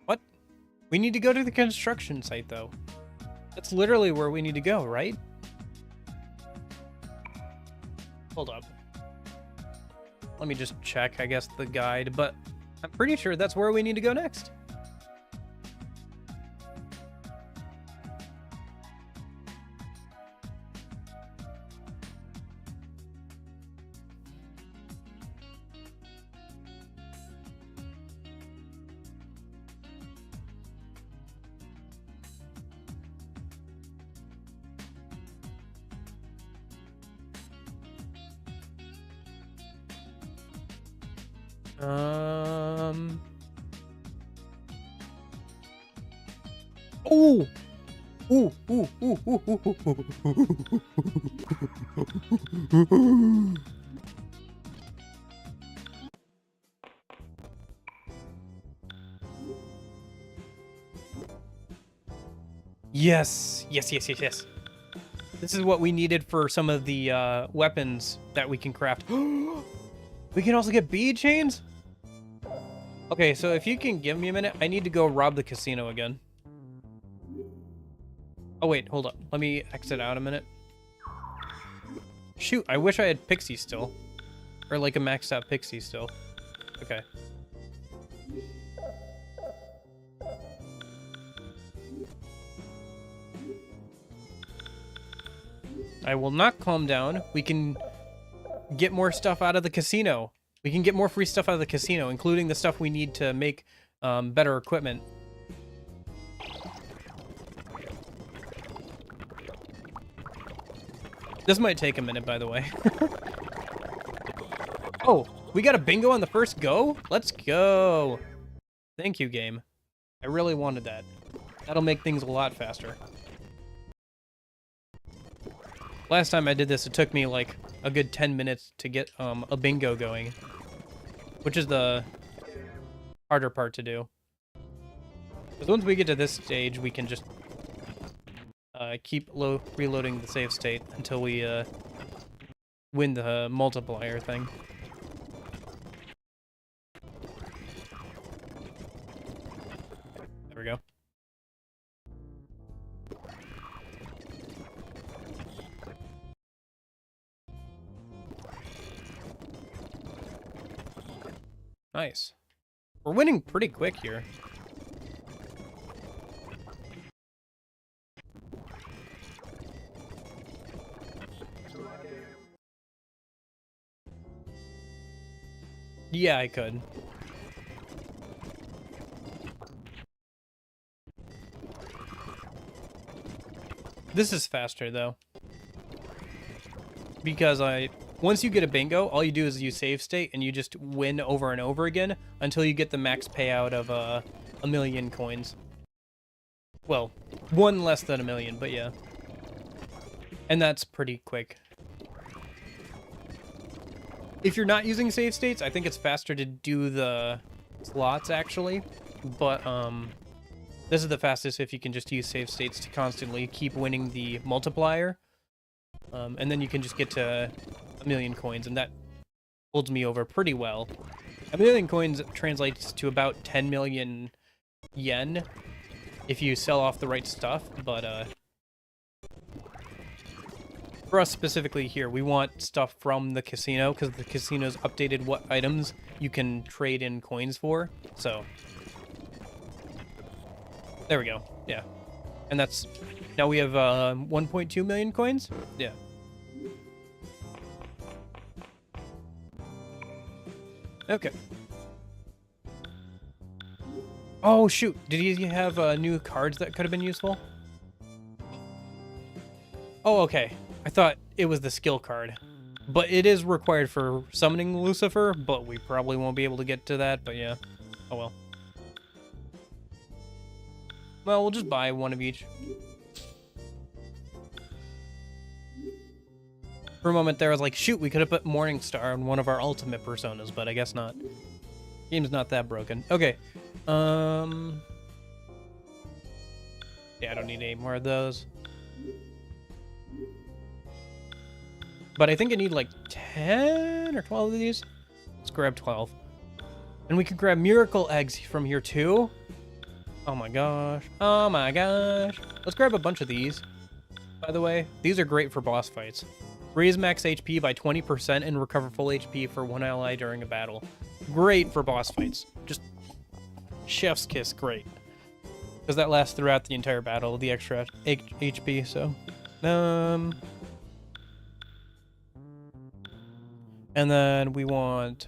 What? We need to go to the construction site, though. That's literally where we need to go, right? Hold up. Let me just check, I guess, the guide, but I'm pretty sure that's where we need to go next. Oh. Ooh, ooh, ooh, ooh, ooh, ooh. Yes, yes, yes, yes, yes. This is what we needed for some of the weapons that we can craft. We can also get bead chains? Okay, so if you can give me a minute, I need to go rob the casino again. Oh wait, hold up. Let me exit out a minute. Shoot, I wish I had Pixie still. Or like a maxed out Pixie still. Okay. I will not calm down. We can get more stuff out of the casino. We can get more free stuff out of the casino, including the stuff we need to make better equipment. This might take a minute, by the way. Oh, we got a bingo on the first go? Let's go. Thank you, game. I really wanted that. That'll make things a lot faster. Last time I did this, it took me like a good 10 minutes to get a bingo going, which is the harder part to do. Because once we get to this stage, we can just keep reloading the save state until we win the multiplier thing. There we go. Nice. We're winning pretty quick here. Yeah, I could. This is faster, though. Because once you get a bingo, all you do is you save state and you just win over and over again until you get the max payout of 1,000,000 coins. Well, one less than 1,000,000, but yeah. And that's pretty quick. If you're not using save states, I think it's faster to do the slots, actually. But, this is the fastest if you can just use save states to constantly keep winning the multiplier. And then you can just get to 1,000,000 coins, and that holds me over pretty well. 1,000,000 coins translates to about 10 million yen if you sell off the right stuff, but, for us specifically here, we want stuff from the casino, because the casino's updated what items you can trade in coins for, so. There we go, yeah. And that's, now we have 1.2 million coins? Yeah. Okay. Oh, shoot. Did he have new cards that could have been useful? Oh, okay. I thought it was the skill card. But it is required for summoning Lucifer, but we probably won't be able to get to that, but yeah. Oh well. Well, we'll just buy one of each. For a moment there, I was like, shoot, we could have put Morningstar on one of our ultimate personas, but I guess not. Game's not that broken. Okay. Yeah, I don't need any more of those. But I think I need like 10 or 12 of these. Let's grab 12. And we can grab miracle eggs from here too. Oh my gosh. Oh my gosh. Let's grab a bunch of these. By the way, these are great for boss fights. Raise max HP by 20% and recover full HP for one ally during a battle. Great for boss fights. Just chef's kiss, great. Because that lasts throughout the entire battle, the extra HP, so. And then we want...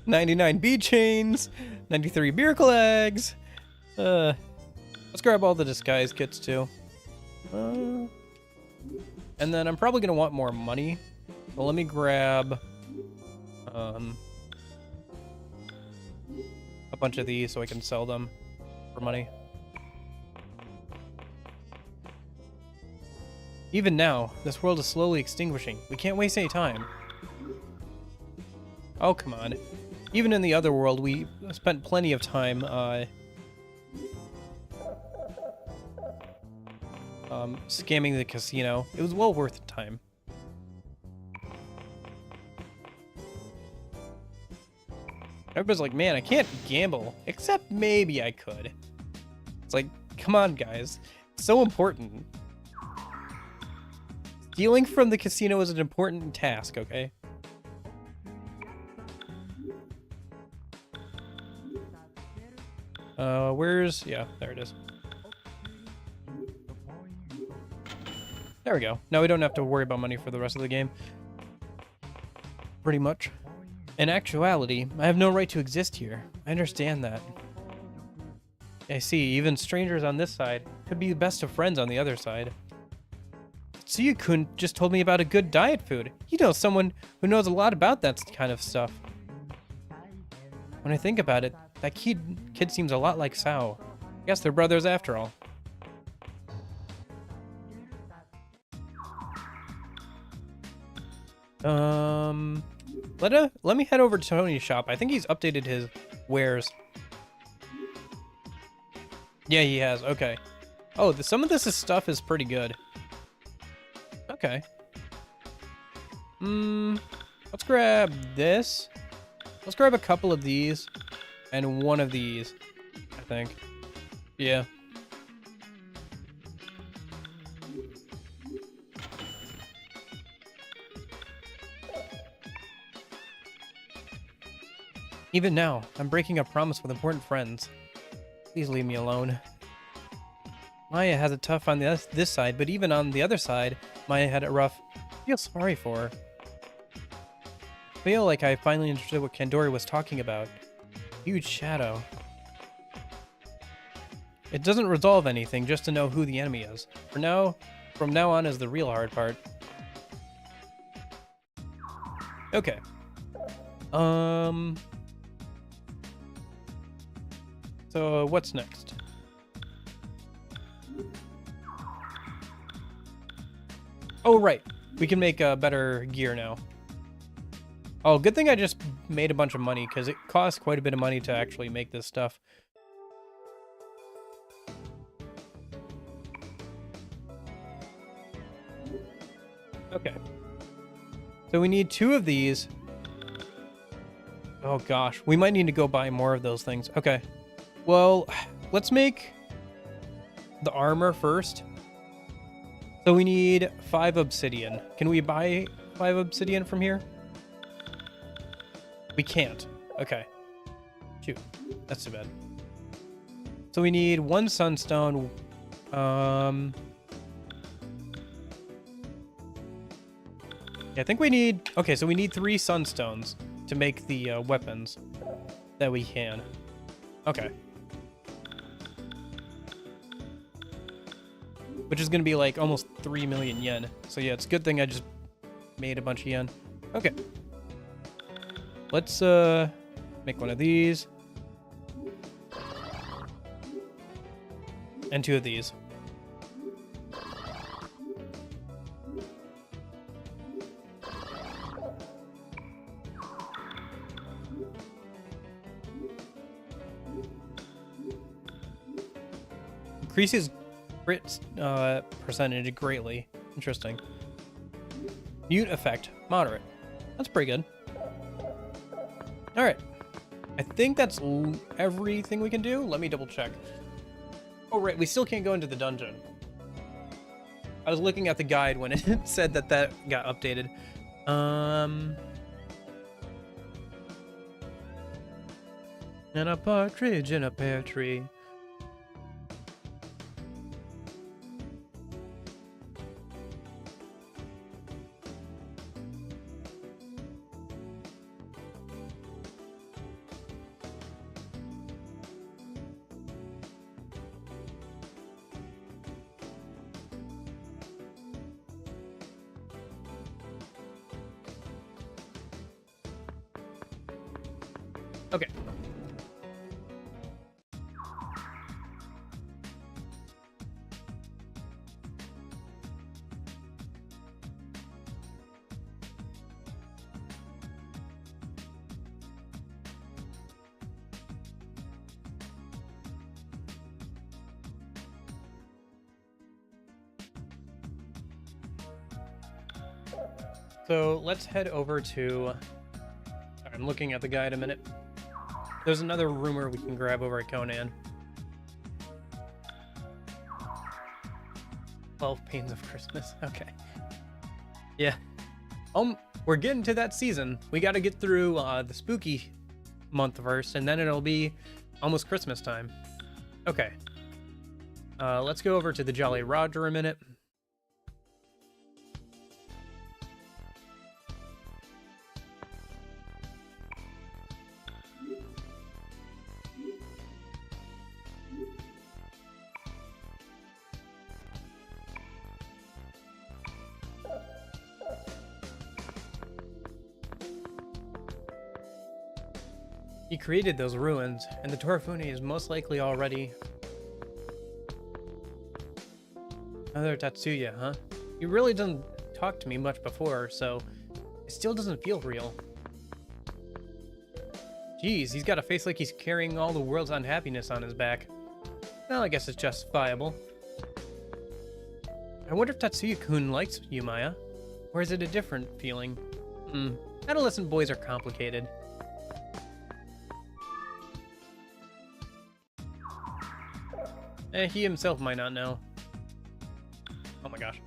99 bead chains, 93 miracle eggs. Let's grab all the disguise kits too. And then I'm probably gonna want more money. So let me grab a bunch of these so I can sell them for money. Even now, this world is slowly extinguishing. We can't waste any time. Oh, come on. Even in the other world, we spent plenty of time scamming the casino. It was well worth the time. Everybody's like, man, I can't gamble. Except maybe I could. It's like, come on, guys. It's so important. Stealing from the casino is an important task, okay? Where's... Yeah, there it is. There we go. Now we don't have to worry about money for the rest of the game. Pretty much. In actuality, I have no right to exist here. I understand that. I see, even strangers on this side could be the best of friends on the other side. Tsuyu-kun just told me about a good diet food. You know someone who knows a lot about that kind of stuff. When I think about it, that kid seems a lot like Sao. I guess they're brothers after all. Let me head over to Tony's shop. I think he's updated his wares. Yeah, he has. Okay. Oh, some of this stuff is pretty good. Okay. Let's grab this. Let's grab a couple of these and one of these, I think. Yeah. Even now, I'm breaking a promise with important friends. Please leave me alone. Maya has it tough on this side, but even on the other side, Maya had it rough. I feel sorry for her. I feel like I finally understood what Kandori was talking about. Huge shadow. It doesn't resolve anything just to know who the enemy is. From now on is the real hard part. Okay. So what's next? Oh, right. We can make better gear now. Oh, good thing I just made a bunch of money, because it costs quite a bit of money to actually make this stuff. Okay. So we need 2 of these. Oh gosh, we might need to go buy more of those things. Okay. Well, let's make the armor first. So we need 5 obsidian. Can we buy 5 obsidian from here? We can't. Okay. Shoot. That's too bad. So we need 1 sunstone. Yeah, I think we need... Okay, so we need 3 sunstones to make the weapons that we can. Okay. Which is going to be like almost 3 million yen. So yeah, it's a good thing I just made a bunch of yen. Okay. Let's make one of these. And 2 of these. Increases crit percentage greatly. Interesting. Mute effect, moderate. That's pretty good. Alright. I think that's everything we can do. Let me double check. Oh, right. We still can't go into the dungeon. I was looking at the guide when it said that got updated. And a partridge in a pear tree. Okay. So let's head over to... I'm looking at the guide a minute. There's another rumor we can grab over at Conan. 12 Pains of Christmas. Okay. Yeah. We're getting to that season. We got to get through the spooky month first, and then it'll be almost Christmas time. Okay. Let's go over to the Jolly Roger a minute. He created those ruins, and the Torafuni is most likely already... Another Tatsuya, huh? He really doesn't talk to me much before, so it still doesn't feel real. Jeez, he's got a face like he's carrying all the world's unhappiness on his back. Well, I guess it's justifiable. I wonder if Tatsuya-kun likes Yumaya, or is it a different feeling? Adolescent boys are complicated. He himself might not know. Oh my gosh.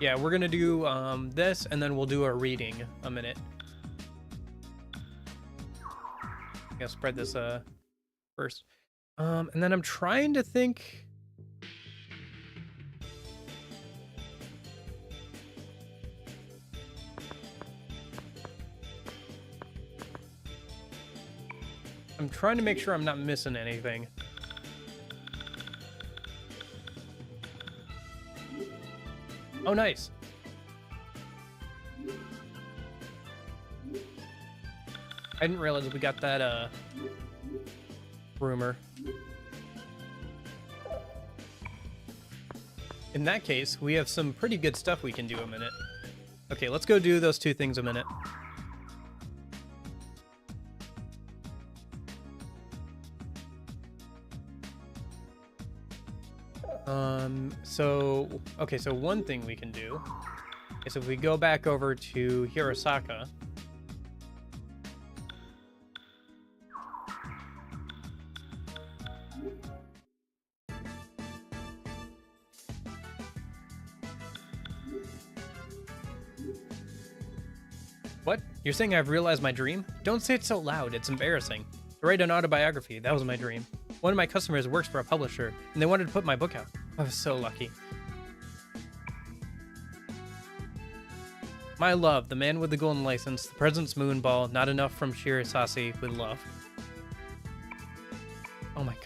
Yeah, we're gonna do this, and then we'll do a reading a minute. I'm gonna spread this first. And then I'm trying to think... I'm trying to make sure I'm not missing anything. Oh, nice. I didn't realize we got that, rumor. In that case, we have some pretty good stuff we can do a minute. Okay, let's go do those two things a minute. So one thing we can do is if we go back over to Hirosaka. What? You're saying I've realized my dream? Don't say it so loud, it's embarrassing. To write an autobiography, that was my dream. One of my customers works for a publisher, and they wanted to put my book out. I was so lucky. My love, the man with the golden license, the president's moonball, not enough from Shirasasi with love. Oh my god.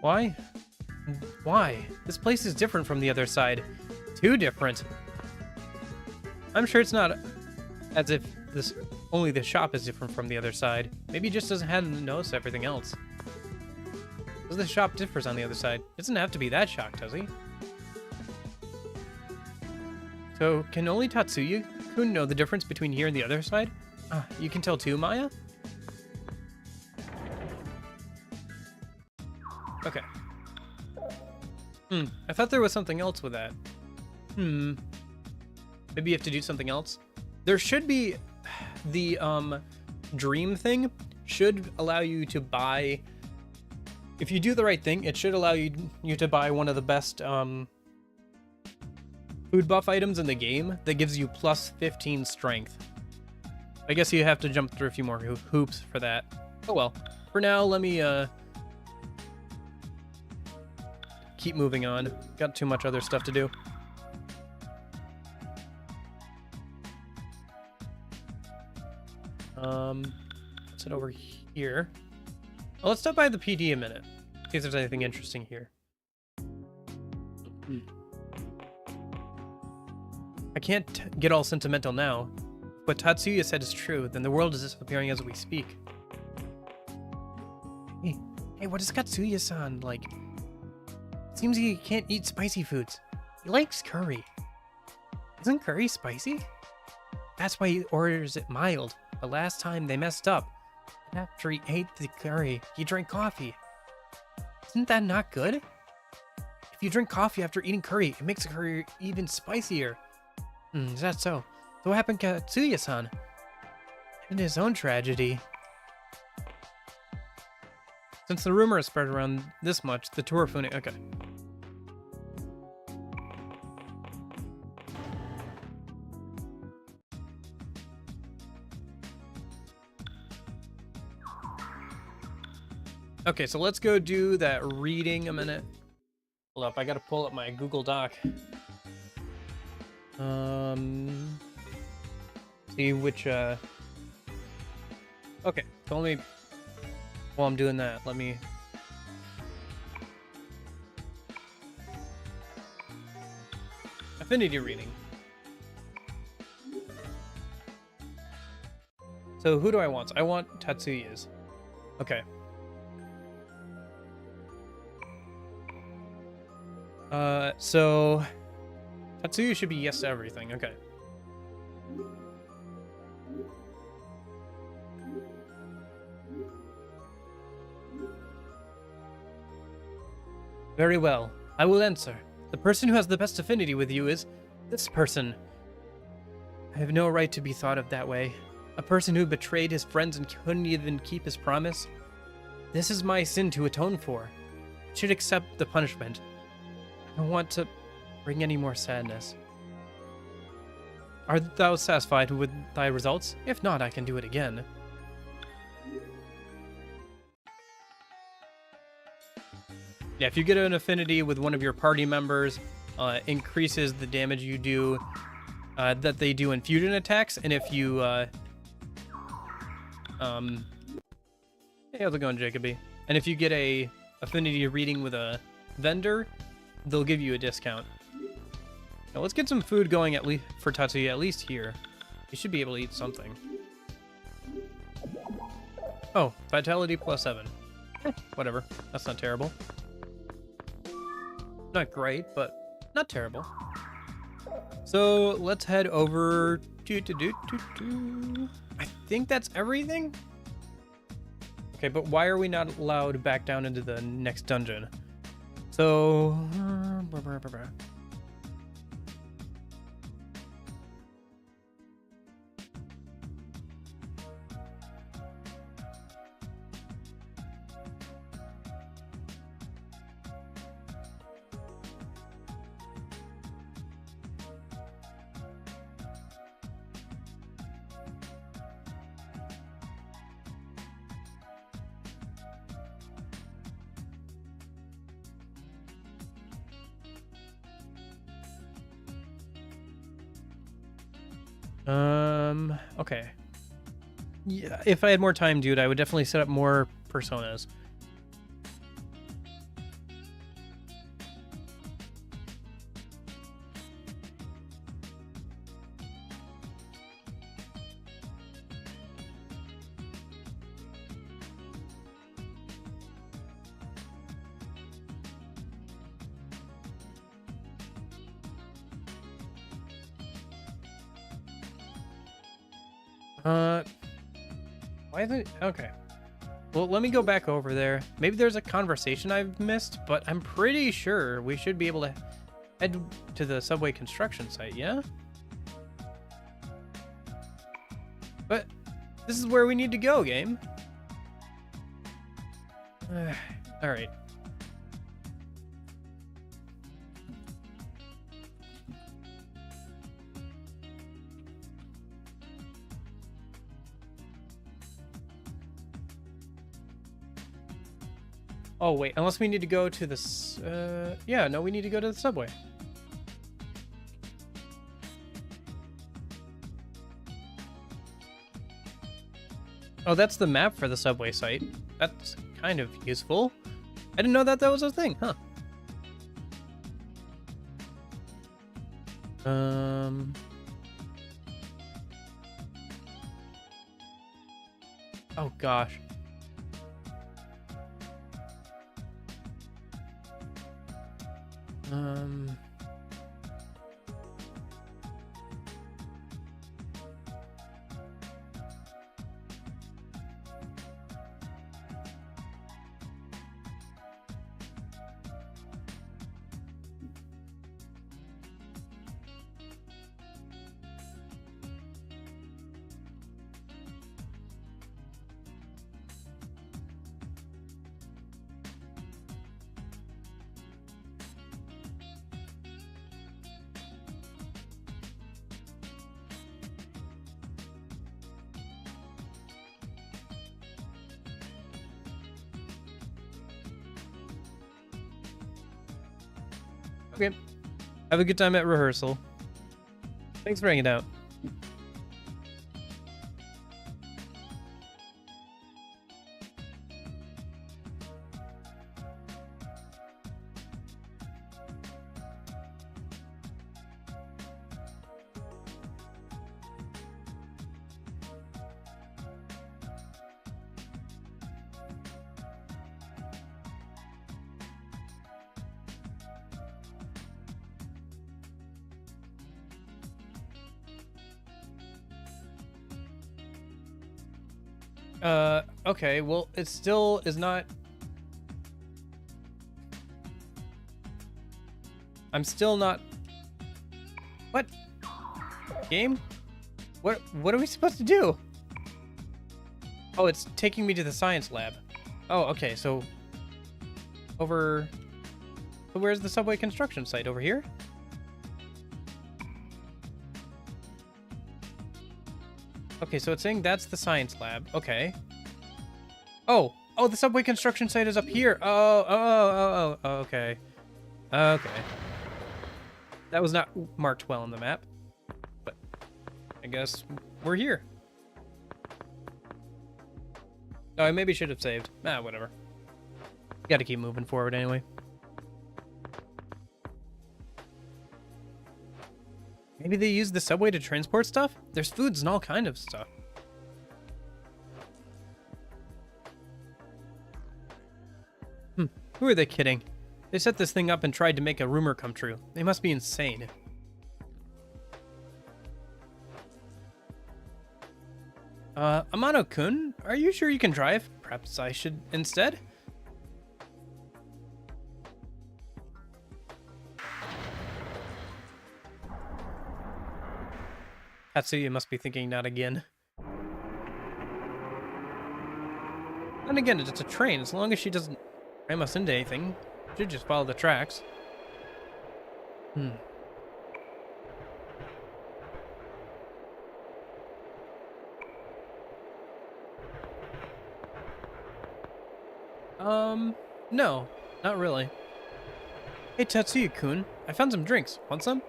Why? Why? This place is different from the other side. Too different. I'm sure it's not as if only the shop is different from the other side. Maybe he just hadn't noticed everything else. Because the shop differs on the other side. It doesn't have to be that shocked, does he? So, can only Tatsuya-kun know the difference between here and the other side? You can tell too, Maya? Okay. I thought there was something else with that. Maybe you have to do something else? There should be... The, dream thing should allow you to buy... If you do the right thing, it should allow you to buy one of the best, food buff items in the game that gives you plus 15 strength. I guess you have to jump through a few more hoops for that. Oh well. For now, let me keep moving on. Got too much other stuff to do. Let's head over here. Well, let's stop by the PD a minute. See if there's anything interesting here. I can't get all sentimental now. What Tatsuya said is true, then the world is disappearing as we speak. Hey, what is Katsuya-san like? Seems he can't eat spicy foods. He likes curry. Isn't curry spicy? That's why he orders it mild. The last time they messed up. And after he ate the curry, he drank coffee. Isn't that not good? If you drink coffee after eating curry, it makes the curry even spicier. Is that so? So what happened to Katsuya-san? In his own tragedy. Since the rumor has spread around this much, the Torifune... Okay. Okay, so let's go do that reading a minute. Hold up, I gotta pull up my Google Doc. See which, Okay, so let me... While I'm doing that, let me... Affinity reading. So who do I want? I want Tatsuya's. Okay. So Tatsuya should be yes to everything. Okay. Very well. I will answer. The person who has the best affinity with you is this person. I have no right to be thought of that way. A person who betrayed his friends and couldn't even keep his promise. This is my sin to atone for. I should accept the punishment. I don't want to bring any more sadness. Art thou satisfied with thy results? If not, I can do it again. Yeah, if you get an affinity with one of your party members, increases the damage you do, that they do in fusion attacks, and if you, hey, how's it going, Jacoby? And if you get a affinity reading with a vendor, they'll give you a discount. Now let's get some food going at least for Tatsuya, at least here. He should be able to eat something. Oh, vitality plus 7. Whatever, that's not terrible. Not great, but not terrible. So let's head over to I think that's everything. Okay, but why are we not allowed back down into the next dungeon? So okay. Yeah, if I had more time, dude, I would definitely set up more personas. Why is it? Okay. Well, let me go back over there. Maybe there's a conversation I've missed, but I'm pretty sure we should be able to head to the subway construction site, yeah? But this is where we need to go, game. All right. Oh, wait. Unless we need to go to the... yeah, no, we need to go to the subway. Oh, that's the map for the subway site. That's kind of useful. I didn't know that that was a thing, huh? Oh, gosh. Okay. Have a good time at rehearsal. Thanks for hanging out. Okay, well, it still is not... I'm still not... What? Game? What are we supposed to do? Oh, it's taking me to the science lab. Oh, okay, so... Over... So where's the subway construction site? Over here? Okay, so it's saying that's the science lab. Okay. Oh, the subway construction site is up here. Oh, okay. Okay. That was not marked well on the map, but I guess we're here. Oh, I maybe should have saved. Whatever. Gotta keep moving forward anyway. Maybe they use the subway to transport stuff? There's foods and all kind of stuff. Who are they kidding? They set this thing up and tried to make a rumor come true. They must be insane. Amano-kun, are you sure you can drive? Perhaps I should instead? Tatsuya must be thinking not again. And again, it's a train. As long as she doesn't ram us into anything, should just follow the tracks. No, not really. Hey, Tatsuya-kun, I found some drinks. Want some?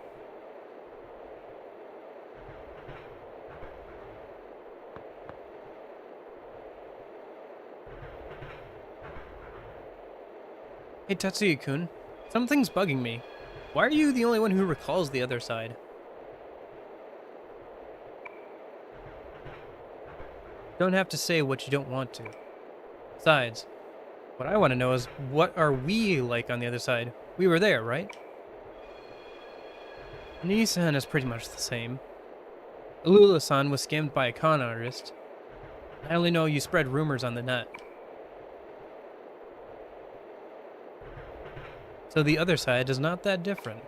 Hey, Tatsuya-kun, something's bugging me. Why are you the only one who recalls the other side? Don't have to say what you don't want to. Besides, what I want to know is, what are we like on the other side? We were there, right? Nissan is pretty much the same. Alula-san was scammed by a con artist. I only know you spread rumors on the net. So the other side is not that different.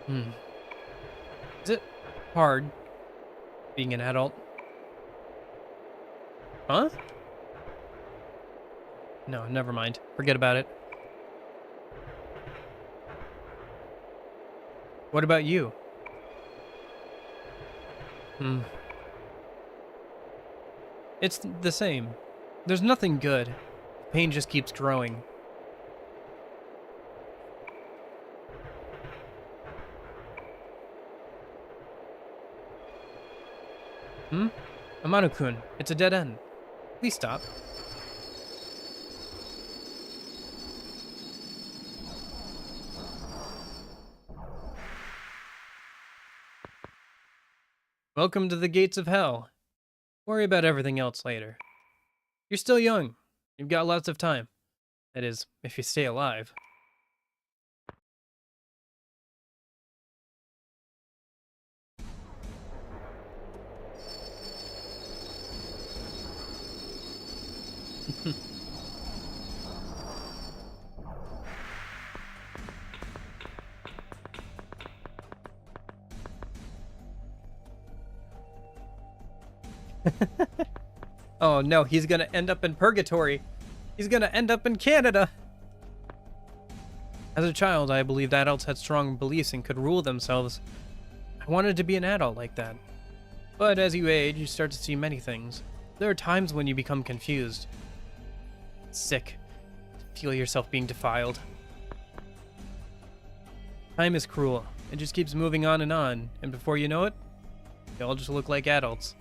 Is it hard being an adult? Huh? No, never mind. Forget about it. What about you? It's the same. There's nothing good. Pain just keeps growing. Amano-kun, it's a dead end. Please stop. Welcome to the gates of hell. Worry about everything else later. You're still young. You've got lots of time. That is, if you stay alive. Oh no, he's gonna end up in purgatory. He's gonna end up in Canada. As a child, I believed adults had strong beliefs and could rule themselves. I wanted to be an adult like that. But as you age, you start to see many things. There are times when you become confused. Sick. Feel yourself being defiled. Time is cruel. It just keeps moving on, and before you know it, you all just look like adults.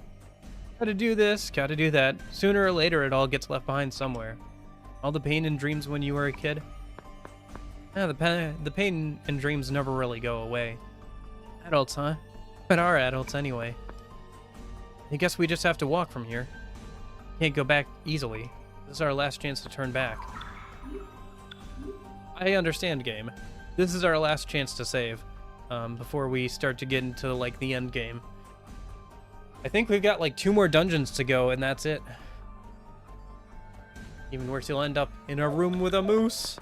Gotta do this, gotta do that. Sooner or later, it all gets left behind somewhere. All the pain and dreams when you were a kid. The pain and dreams never really go away. Adults, huh? But are adults anyway. I guess we just have to walk from here. Can't go back easily. This is our last chance to turn back. I understand, game. This is our last chance to save, before we start to get into, like, the end game. I think we've got, like, 2 more dungeons to go, and that's it. Even worse, you'll end up in a room with a moose.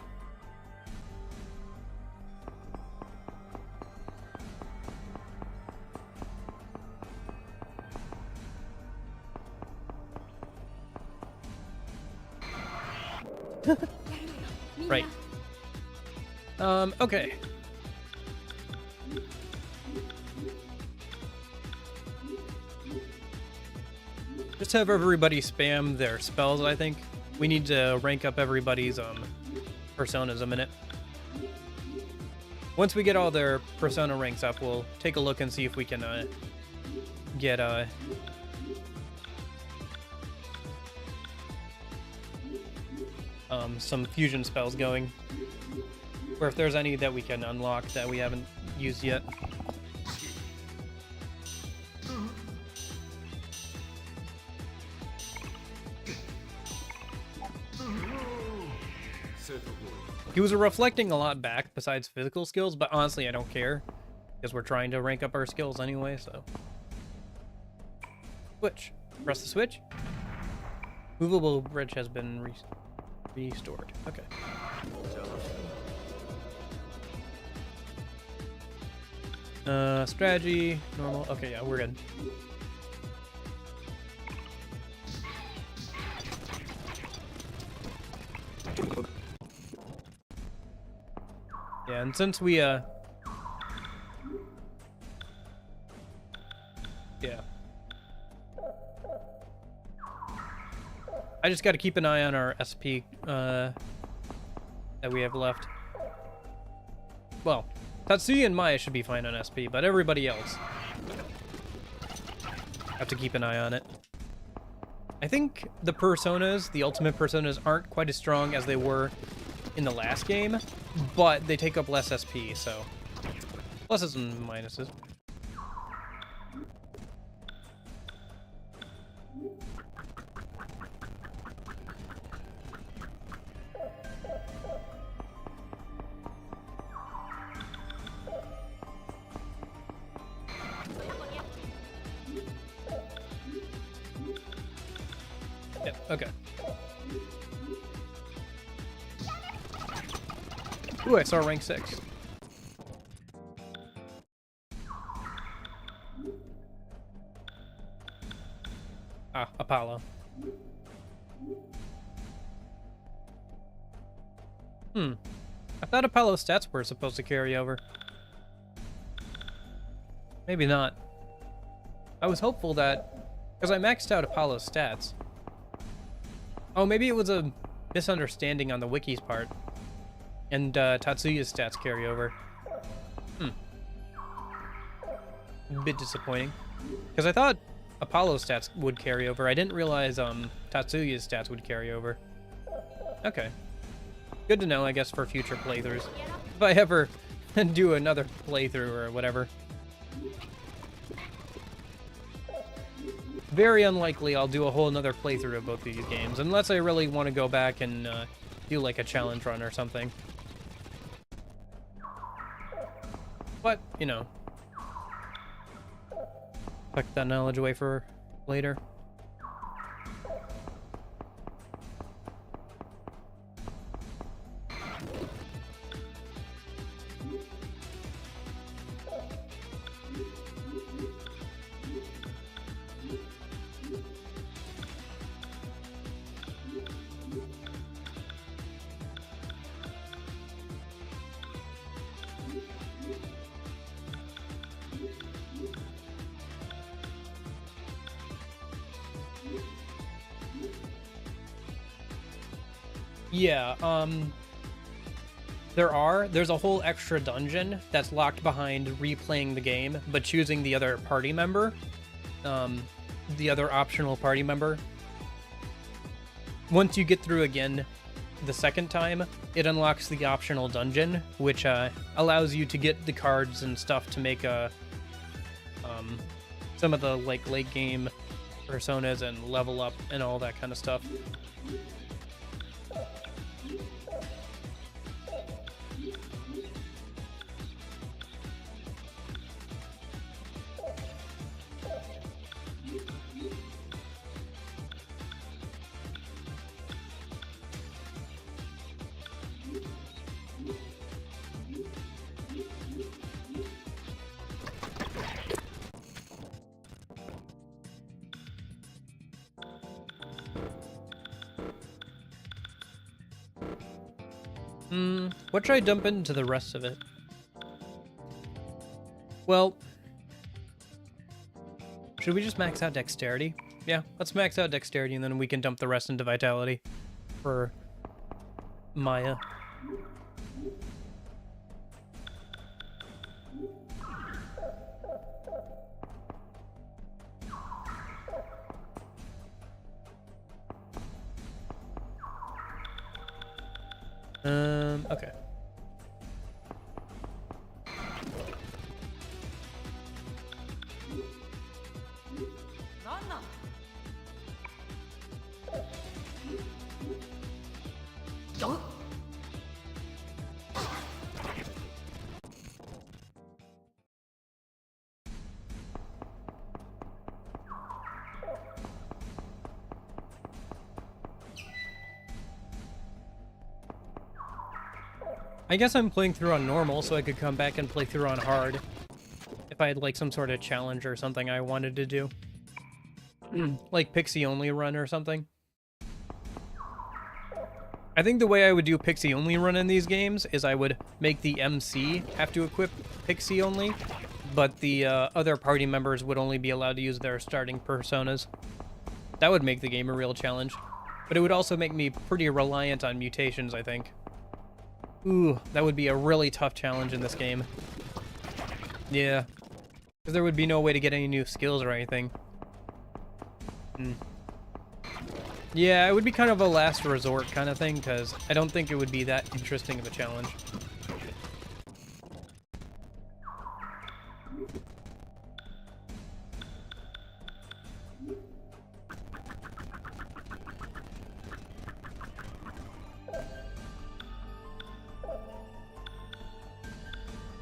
Right. Okay. Just have everybody spam their spells, I think. We need to rank up everybody's personas a minute. Once we get all their persona ranks up, we'll take a look and see if we can get some fusion spells going. Or if there's any that we can unlock that we haven't used yet. He was reflecting a lot back besides physical skills, but honestly I don't care. Because we're trying to rank up our skills anyway, so. Switch. Press the switch. Movable bridge has been restored. Okay. Strategy, normal. Okay, yeah, we're good. Yeah, and since we, yeah. I just gotta keep an eye on our SP, that we have left. Well, Tatsuya and Maya should be fine on SP, but everybody else have to keep an eye on it. I think the personas, the ultimate personas, aren't quite as strong as they were in the last game, but they take up less SP, so pluses and minuses. Yeah, okay. Ooh, I saw rank 6. Ah, Apollo. I thought Apollo's stats were supposed to carry over. Maybe not. I was hopeful that, because I maxed out Apollo's stats. Oh, maybe it was a misunderstanding on the wiki's part. And Tatsuya's stats carry over. A bit disappointing. Because I thought Apollo's stats would carry over. I didn't realize Tatsuya's stats would carry over. Okay. Good to know, I guess, for future playthroughs. If I ever do another playthrough or whatever. Very unlikely I'll do a whole another playthrough of both these games, unless I really want to go back and do like a challenge run or something. But, you know. Tuck that knowledge away for later. Yeah, there's a whole extra dungeon that's locked behind replaying the game, but choosing the other party member, the other optional party member. Once you get through again the second time, it unlocks the optional dungeon, which allows you to get the cards and stuff to make some of the like late game personas and level up and all that kind of stuff. What should I dump into the rest of it? Well, should we just max out dexterity? Yeah, let's max out dexterity and then we can dump the rest into vitality for Maya. Okay. I guess I'm playing through on normal, so I could come back and play through on hard. If I had like some sort of challenge or something I wanted to do. Like Pixie Only Run or something. I think the way I would do Pixie Only Run in these games is I would make the MC have to equip Pixie Only, but the other party members would only be allowed to use their starting personas. That would make the game a real challenge. But it would also make me pretty reliant on mutations, I think. Ooh, that would be a really tough challenge in this game. Yeah. Because there would be no way to get any new skills or anything. Yeah, it would be kind of a last resort kind of thing, because I don't think it would be that interesting of a challenge.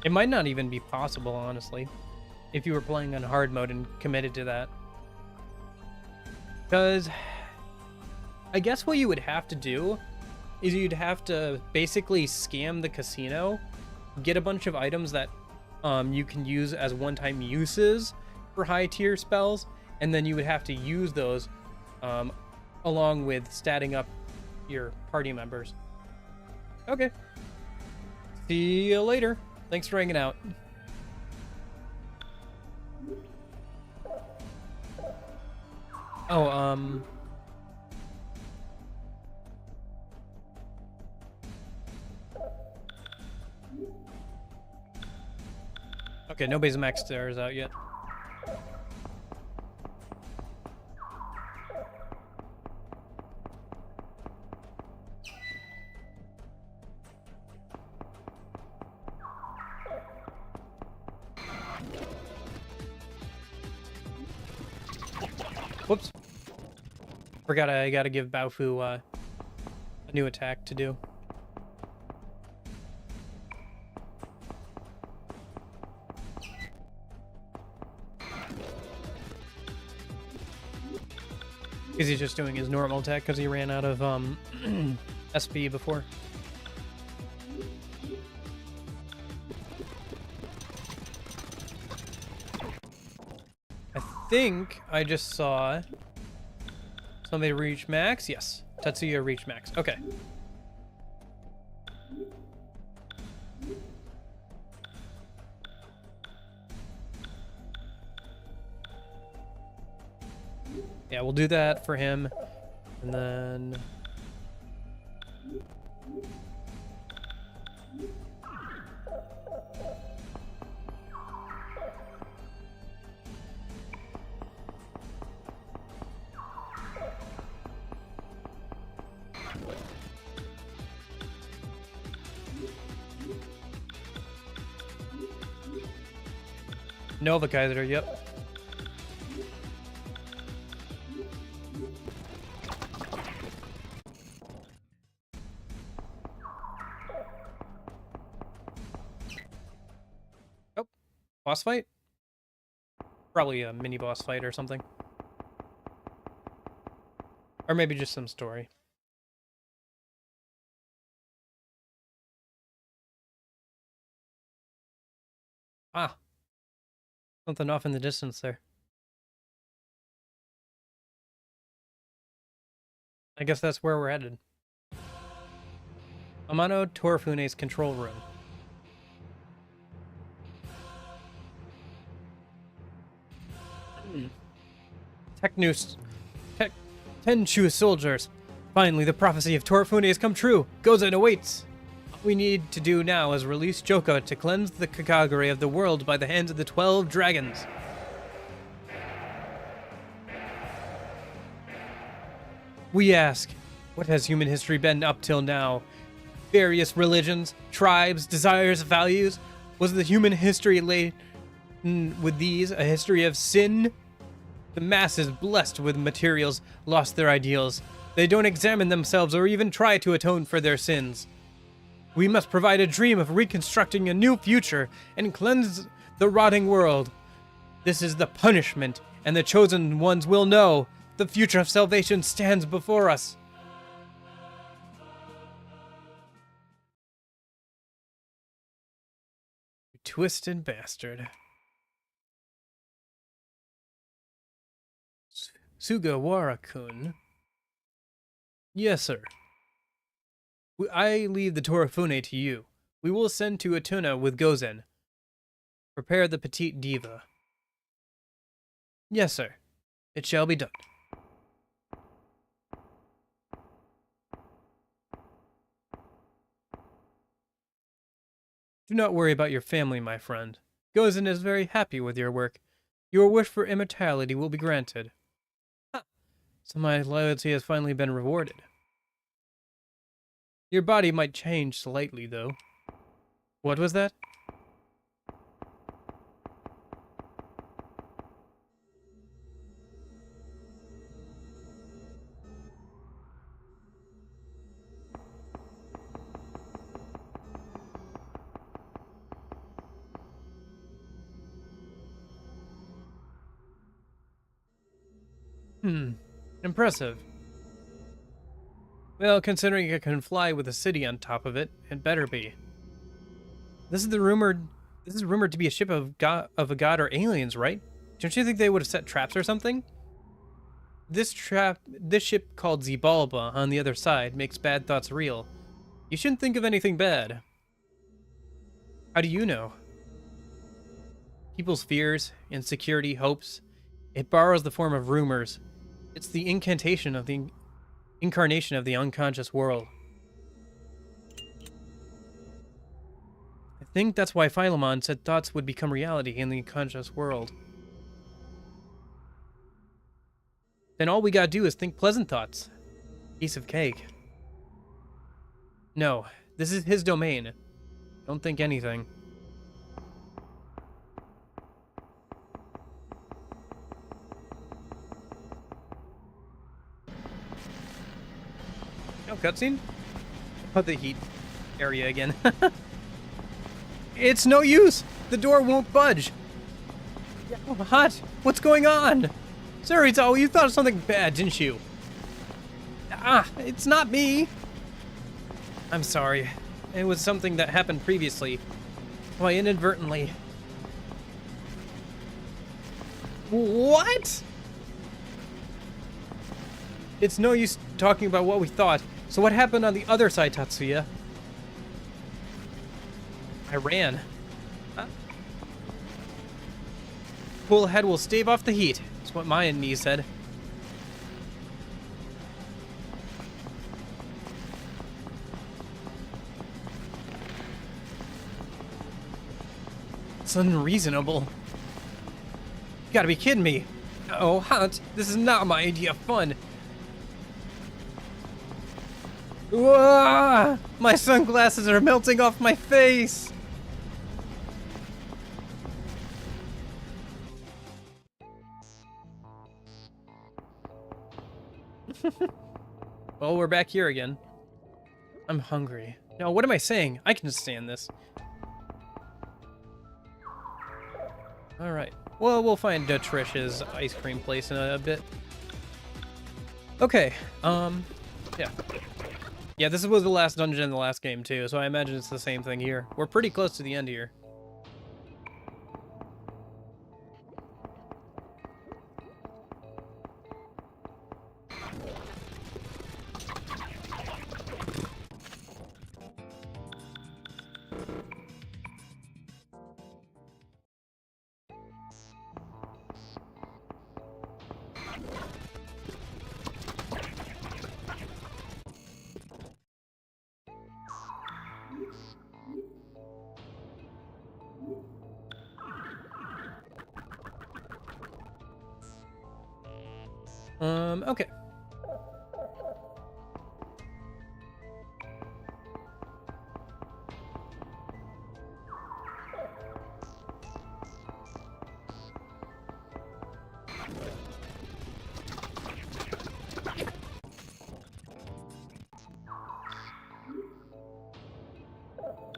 It might not even be possible, honestly, if you were playing on hard mode and committed to that. Because I guess what you would have to do is you'd have to basically scam the casino, get a bunch of items that you can use as one-time uses for high-tier spells, and then you would have to use those along with statting up your party members. Okay. See you later. Thanks for hanging out. Oh, Okay, nobody's maxed theirs out yet. Whoops. Forgot I gotta give Baofu a new attack to do. Because he's just doing his normal attack because he ran out of SP before. I think I just saw somebody reach max. Yes, Tetsuya reached max. Okay. Yeah, we'll do that for him. And then... Nova Kaiser, yep. Oh, boss fight? Probably a mini boss fight or something. Or maybe just some story. Ah. Something off in the distance there. I guess that's where we're headed. Amano Torufune's control room. Tenchu soldiers. Finally, the prophecy of Torifune has come true. Gozen awaits. All we need to do now is release Joka to cleanse the Kakagure of the world by the hands of the 12 dragons. We ask, what has human history been up till now? Various religions, tribes, desires, values? Was the human history laden with these a history of sin? The masses blessed with materials lost their ideals. They don't examine themselves or even try to atone for their sins. We must provide a dream of reconstructing a new future and cleanse the rotting world. This is the punishment, and the chosen ones will know the future of salvation stands before us. You twisted bastard. Sugawara-kun. Yes, sir. I leave the Torifune to you. We will send to Atuna with Gozen. Prepare the petite diva. Yes, sir. It shall be done. Do not worry about your family, my friend. Gozen is very happy with your work. Your wish for immortality will be granted. Ha! So my loyalty has finally been rewarded. Your body might change slightly, though. What was that? Impressive. Well, considering it can fly with a city on top of it, it better be. This is rumored to be a ship of a god or aliens, right? Don't you think they would have set traps or something? This ship called Xibalba on the other side makes bad thoughts real. You shouldn't think of anything bad. How do you know? People's fears, insecurity, hopes. It borrows the form of rumors. It's the incarnation of the unconscious world. I think that's why Philemon said thoughts would become reality in the conscious world. Then all we gotta do is think pleasant thoughts. Piece of cake. No, this is his domain. Don't think anything. No cutscene? Oh, the heat area again. It's no use! The door won't budge! Oh, hot! What's going on? Sarito, you thought of something bad, didn't you? Ah, it's not me! I'm sorry. It was something that happened previously. Why, inadvertently. What? It's no use talking about what we thought. So what happened on the other side, Tatsuya? I ran. Cool head will stave off the heat. That's what my knee said. It's unreasonable. You gotta be kidding me. Oh, Hunt, this is not my idea of fun. Whoa! My sunglasses are melting off my face! Well, we're back here again. I'm hungry. No, what am I saying? I can stand this. Alright. Well, we'll find Trish's ice cream place in a bit. Okay, yeah. Yeah, this was the last dungeon in the last game, too, so I imagine it's the same thing here. We're pretty close to the end here. Okay.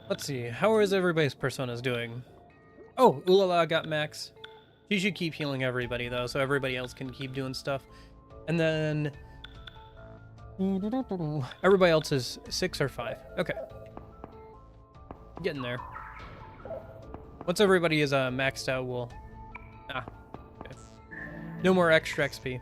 Let's see, how is everybody's personas doing? Oh, Ulala got max. She should keep healing everybody, though, so everybody else can keep doing stuff. And then... everybody else is 6 or 5. Okay. Getting there. Once everybody is maxed out, we'll... Ah. Okay. No more extra XP.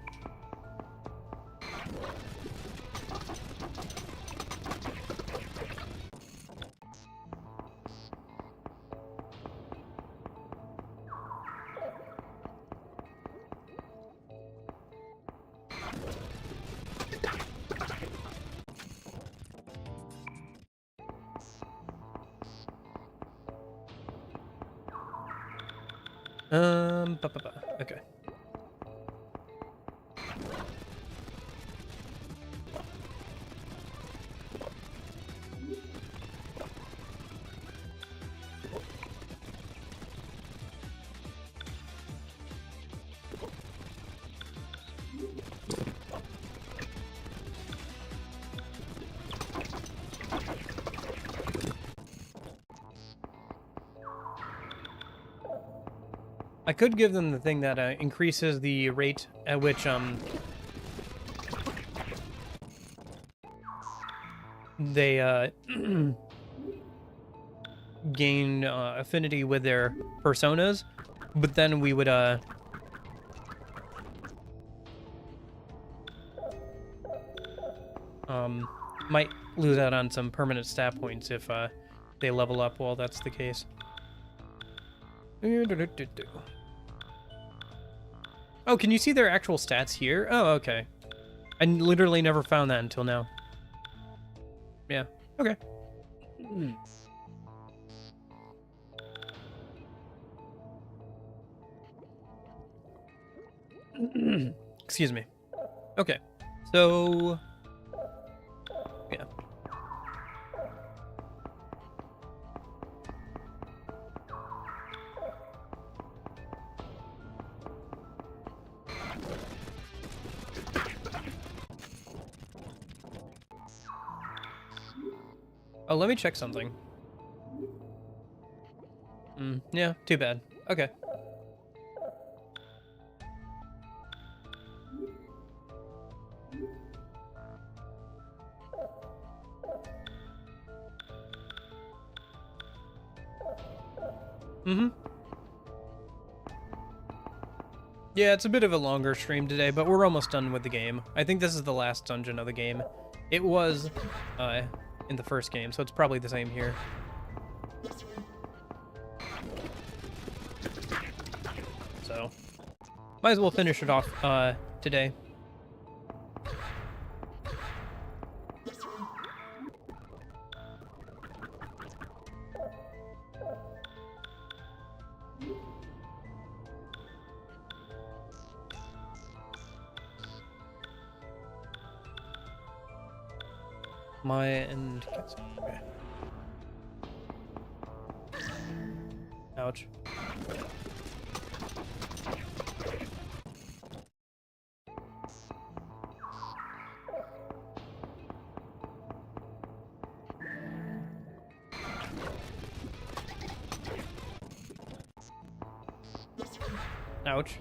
Okay. I could give them the thing that increases the rate at which they gain affinity with their personas, but then we would might lose out on some permanent stat points if they level up while that's the case. Oh, can you see their actual stats here? Oh, okay. I literally never found that until now. Yeah, okay. Excuse me. Okay, so yeah. Oh, let me check something. Yeah, too bad. Okay. Yeah, it's a bit of a longer stream today, but we're almost done with the game. I think this is the last dungeon of the game. It was in the first game, so it's probably the same here. So, might as well finish it off today. Okay. Ouch. Ouch.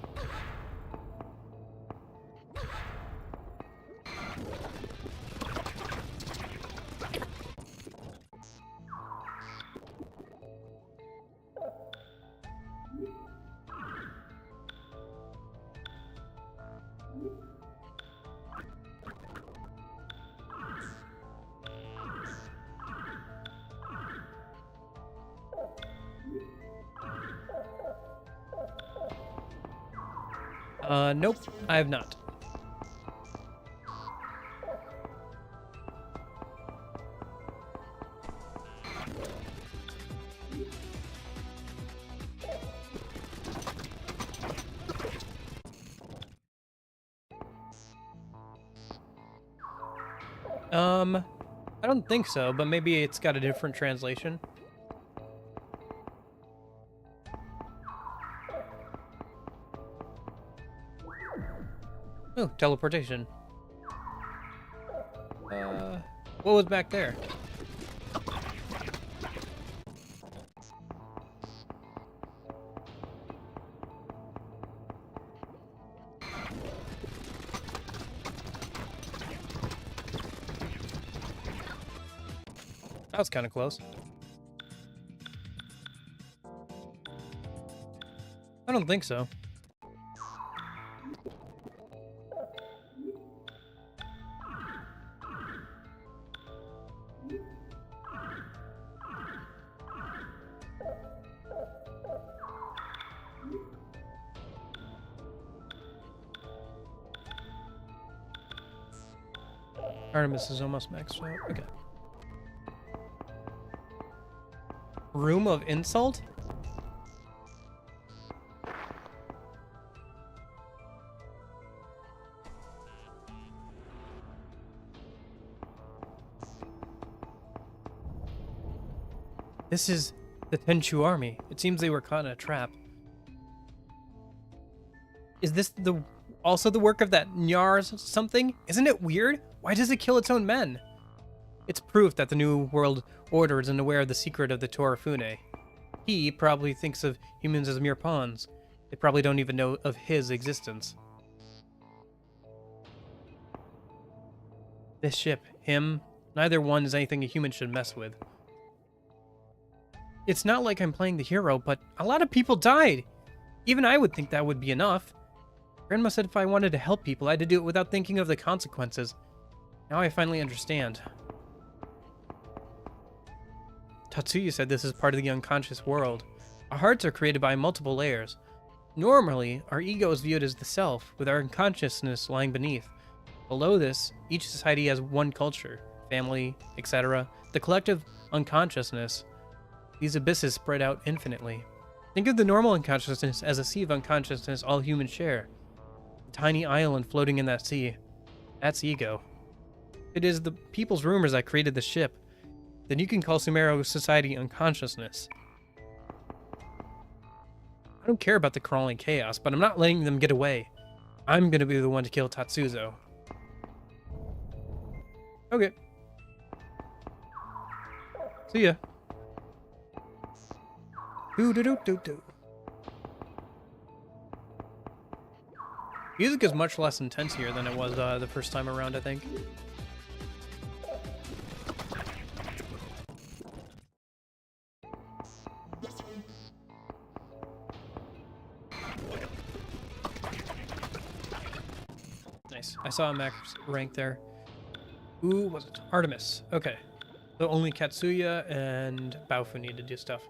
Nope, I have not. I don't think so, but maybe it's got a different translation. Oh, teleportation. What was back there? That was kind of close. I don't think so. Artemis is almost maxed out. Okay. Room of Insult? This is the Tenchu army. It seems they were caught in a trap. Is this also the work of that Nyar something? Isn't it weird? Why does it kill its own men? It's proof that the New World Order isn't aware of the secret of the Torifune. He probably thinks of humans as mere pawns. They probably don't even know of his existence. This ship, him, neither one is anything a human should mess with. It's not like I'm playing the hero, but a lot of people died. Even I would think that would be enough. Grandma said if I wanted to help people, I had to do it without thinking of the consequences. Now I finally understand. Tatsuya said this is part of the unconscious world. Our hearts are created by multiple layers. Normally, our ego is viewed as the self, with our unconsciousness lying beneath. Below this, each society has one culture, family, etc. The collective unconsciousness. These abysses spread out infinitely. Think of the normal unconsciousness as a sea of unconsciousness all humans share. The tiny island floating in that sea. That's ego. It is the people's rumors that created the ship. Then you can call Sumeru society unconsciousness. I don't care about the crawling chaos, but I'm not letting them get away. I'm gonna be the one to kill Tatsuzo. Okay. See ya. Do. Music is much less intense here than it was the first time around, I think. Nice. I saw a max rank there. Who was it? Artemis. Okay. So only Katsuya and Baofu need to do stuff.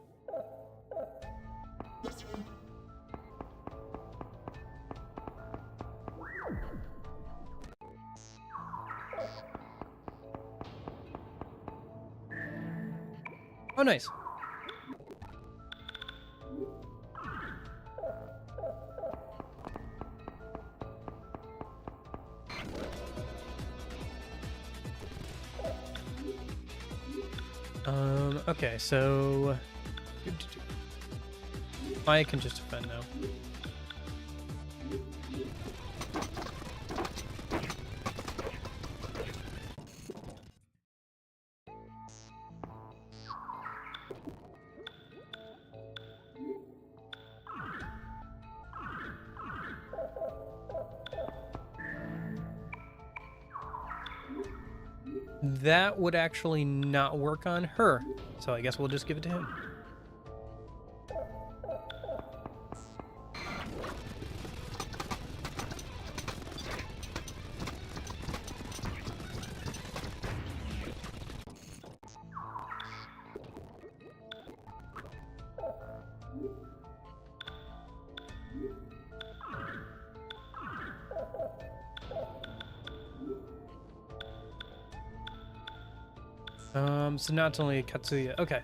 Oh, nice. Okay, so I can just defend now. That would actually not work on her, so I guess we'll just give it to him. So not only Katsuya. Okay.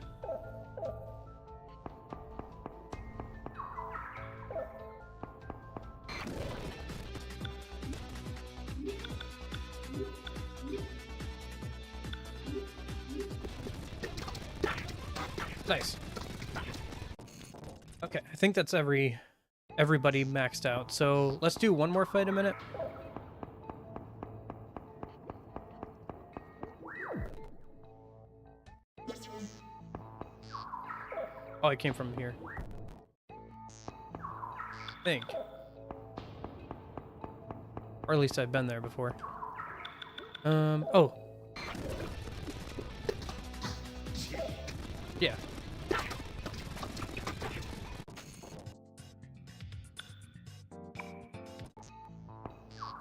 Nice. Okay, I think that's everybody maxed out. So let's do one more fight a minute. Oh, I came from here. I think. Or at least I've been there before. Oh. Yeah.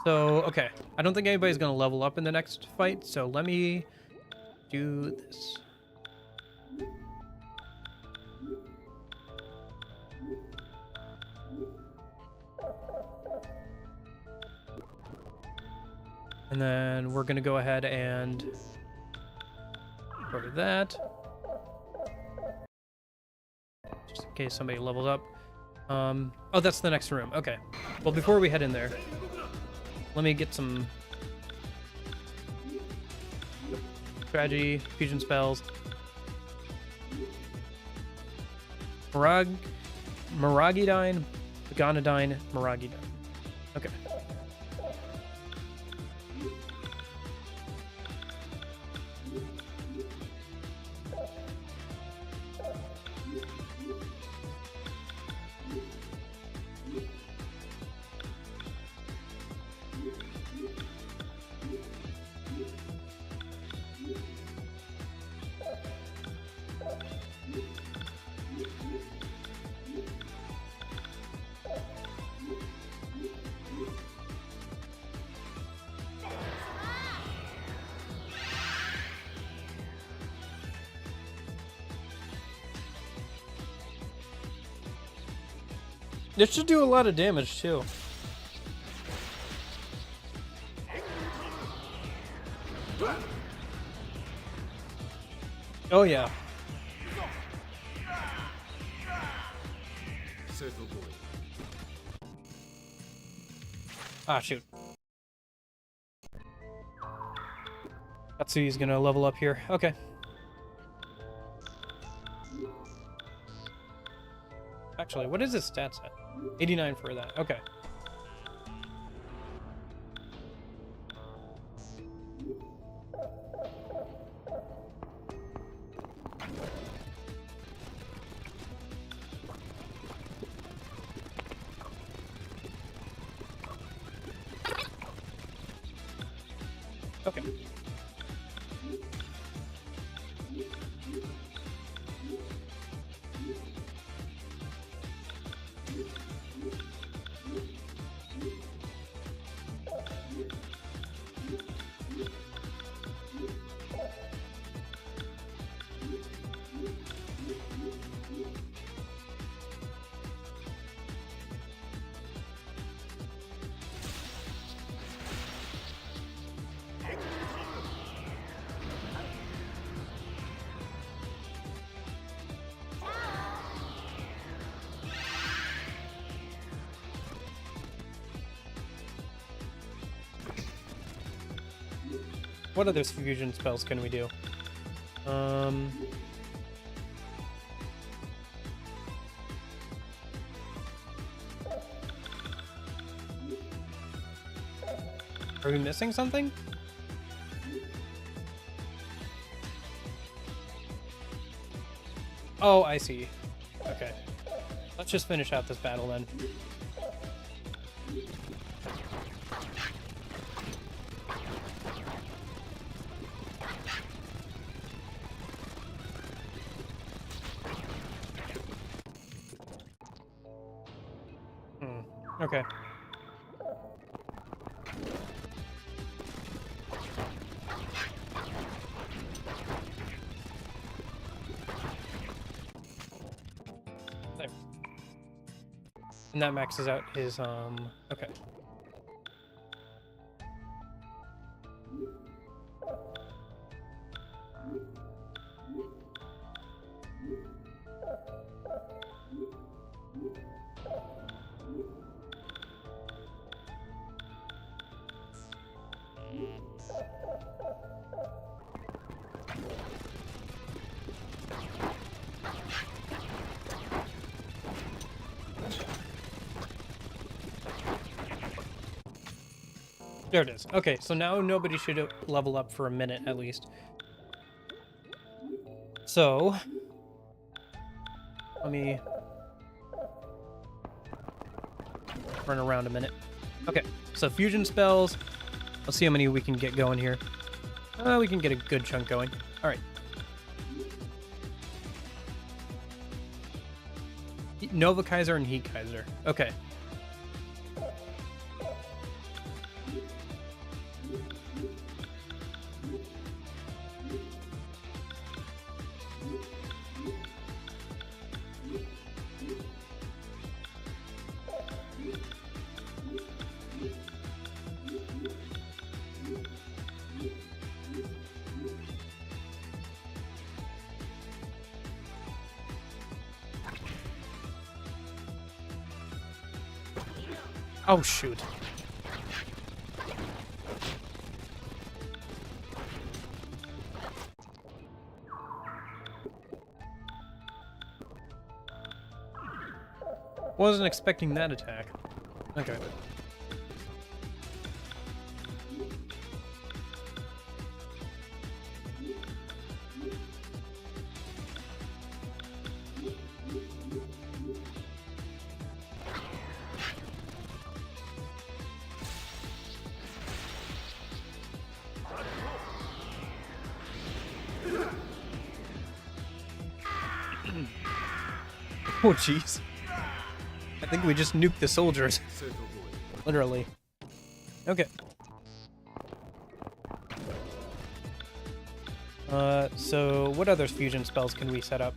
So, okay. I don't think anybody's gonna level up in the next fight, so let me do this. And then we're gonna go ahead and go to that. Just in case somebody levels up. Oh, that's the next room. Okay. Well, before we head in there, let me get some strategy, fusion spells. Maragidine, Gonadine, Maragidine. Okay. This should do a lot of damage too. Oh yeah. Ah, shoot. Katsui's gonna level up here. Okay. Actually, what is his stats at? 89 for that. Okay. Okay. What other fusion spells can we do? Are we missing something? Oh, I see. Okay. Let's just finish out this battle then. Okay. There. And that maxes out his, okay. There it is. Okay, so now nobody should level up for a minute at least. So, let me run around a minute. Okay, so fusion spells. Let's see how many we can get going here. We can get a good chunk going. All right. Nova Kaiser and Heat Kaiser. Okay. Oh, shoot. Wasn't expecting that attack. Okay. Oh, jeez. I think we just nuked the soldiers. Literally. Okay. So what other fusion spells can we set up?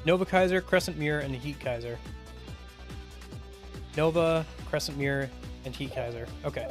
Nova Kaiser, Crescent Mirror, and Heat Kaiser. Nova, Crescent Mirror, and Heat Kaiser. Okay.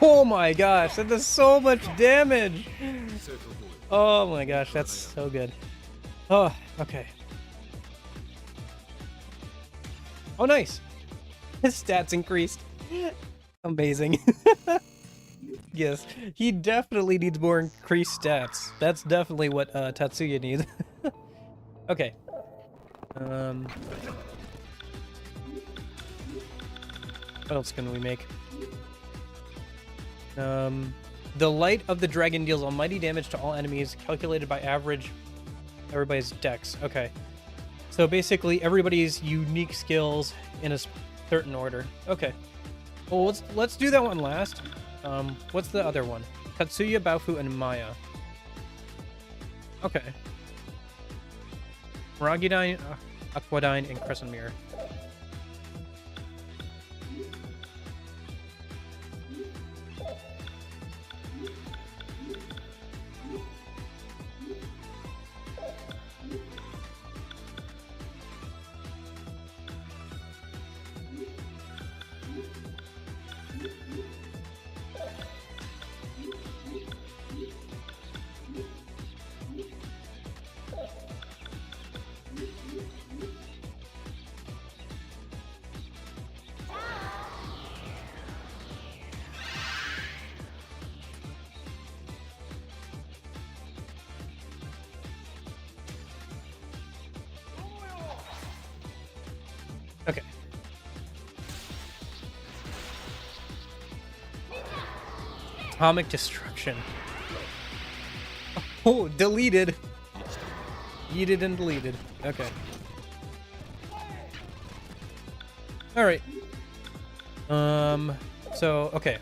Oh my gosh, that does so much damage. Oh my gosh, that's so good. Oh, okay. Oh, nice. His stats increased. Amazing. Yes, he definitely needs more increased stats. That's definitely what Tatsuya needs. Okay. What else can we make? The Light of the Dragon deals almighty damage to all enemies, calculated by everybody's dex. Okay. So basically, everybody's unique skills in a certain order. Okay. Well, let's do that one last. What's the other one? Tatsuya, Baofu, and Maya. Okay. Miragidyne, Aquadyne, and Crescent Mirror. Okay. Atomic Destruction. Oh, deleted. Yeeted and deleted. Okay. Alright. So, okay.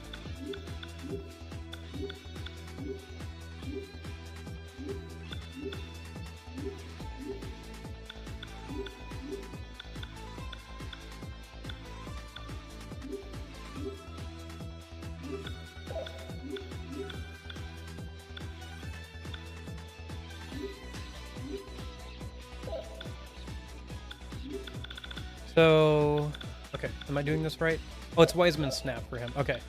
So, okay, am I doing this right? Oh, it's Wiseman's Snap for him. Okay.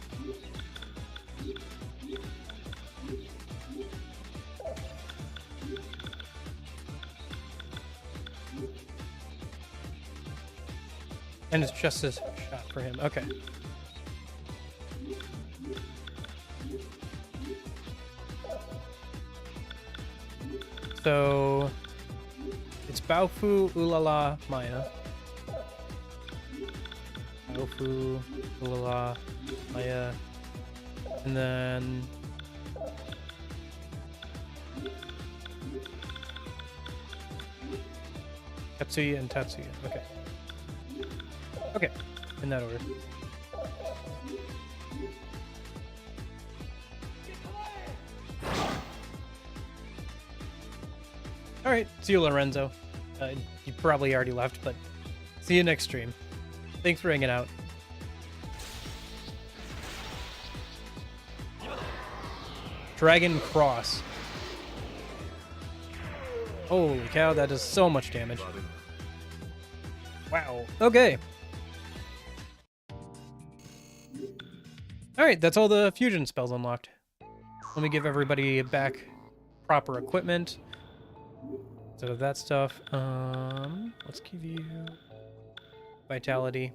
And it's just his shot for him. Okay. So, it's Baofu, Ulala, Maya. Baofu, Ulala, Maya, and then Katsuya and Tatsuya. Okay. Okay, in that order. All right, see you, Lorenzo. You probably already left, but see you next stream. Thanks for hanging out. Dragon Cross. Holy cow, that does so much damage. Wow. Okay. Alright, that's all the fusion spells unlocked. Let me give everybody back proper equipment. Instead of that stuff. Let's give you Vitality.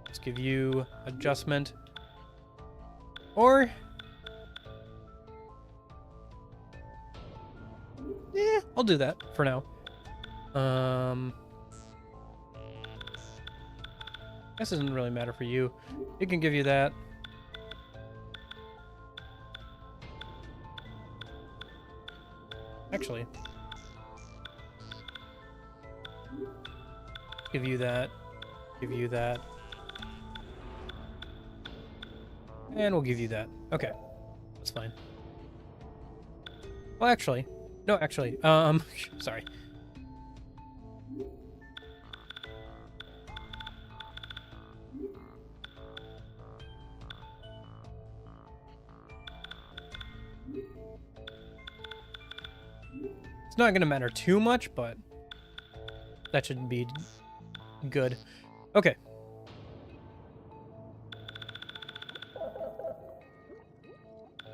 Let's give you Adjustment. Or... yeah, I'll do that for now. This doesn't really matter for you. It can give you that. Actually. Give you that. Give you that. And we'll give you that. Okay. That's fine. Well, actually. No, actually. Sorry. It's not going to matter too much, but that should be good. Okay.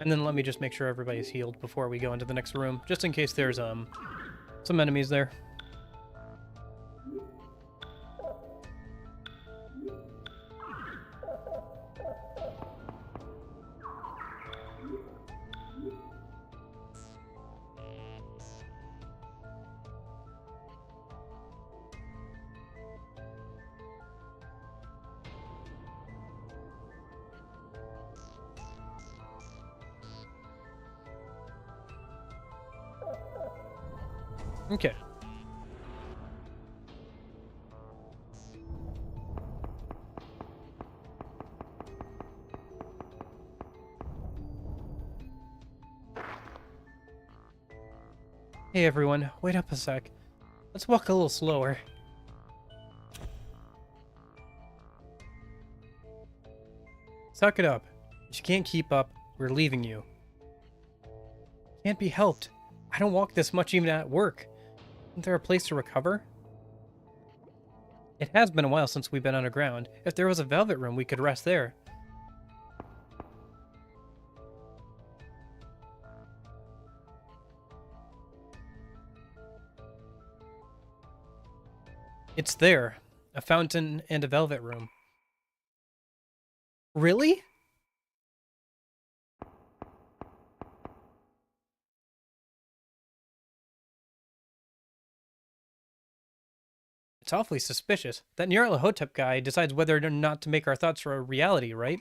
And then let me just make sure everybody's healed before we go into the next room, just in case there's some enemies there. Okay. Hey everyone, wait up a sec. Let's walk a little slower. Suck it up. If you can't keep up, we're leaving you. Can't be helped. I don't walk this much even at work. Isn't there a place to recover? It has been a while since we've been underground. If there was a velvet room, we could rest there. It's there. A fountain and a velvet room. Really? It's awfully suspicious. That Nyarlathotep guy decides whether or not to make our thoughts a reality, right?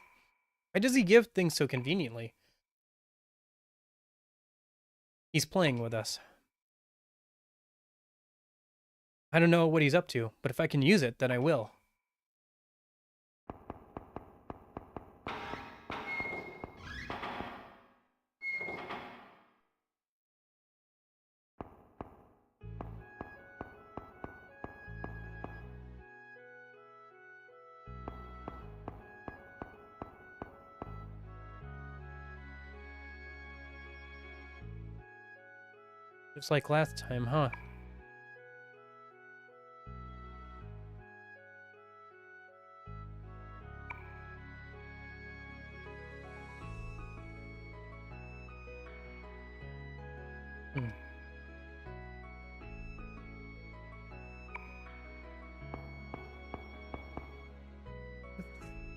Why does he give things so conveniently? He's playing with us. I don't know what he's up to, but if I can use it, then I will. Just like last time, huh?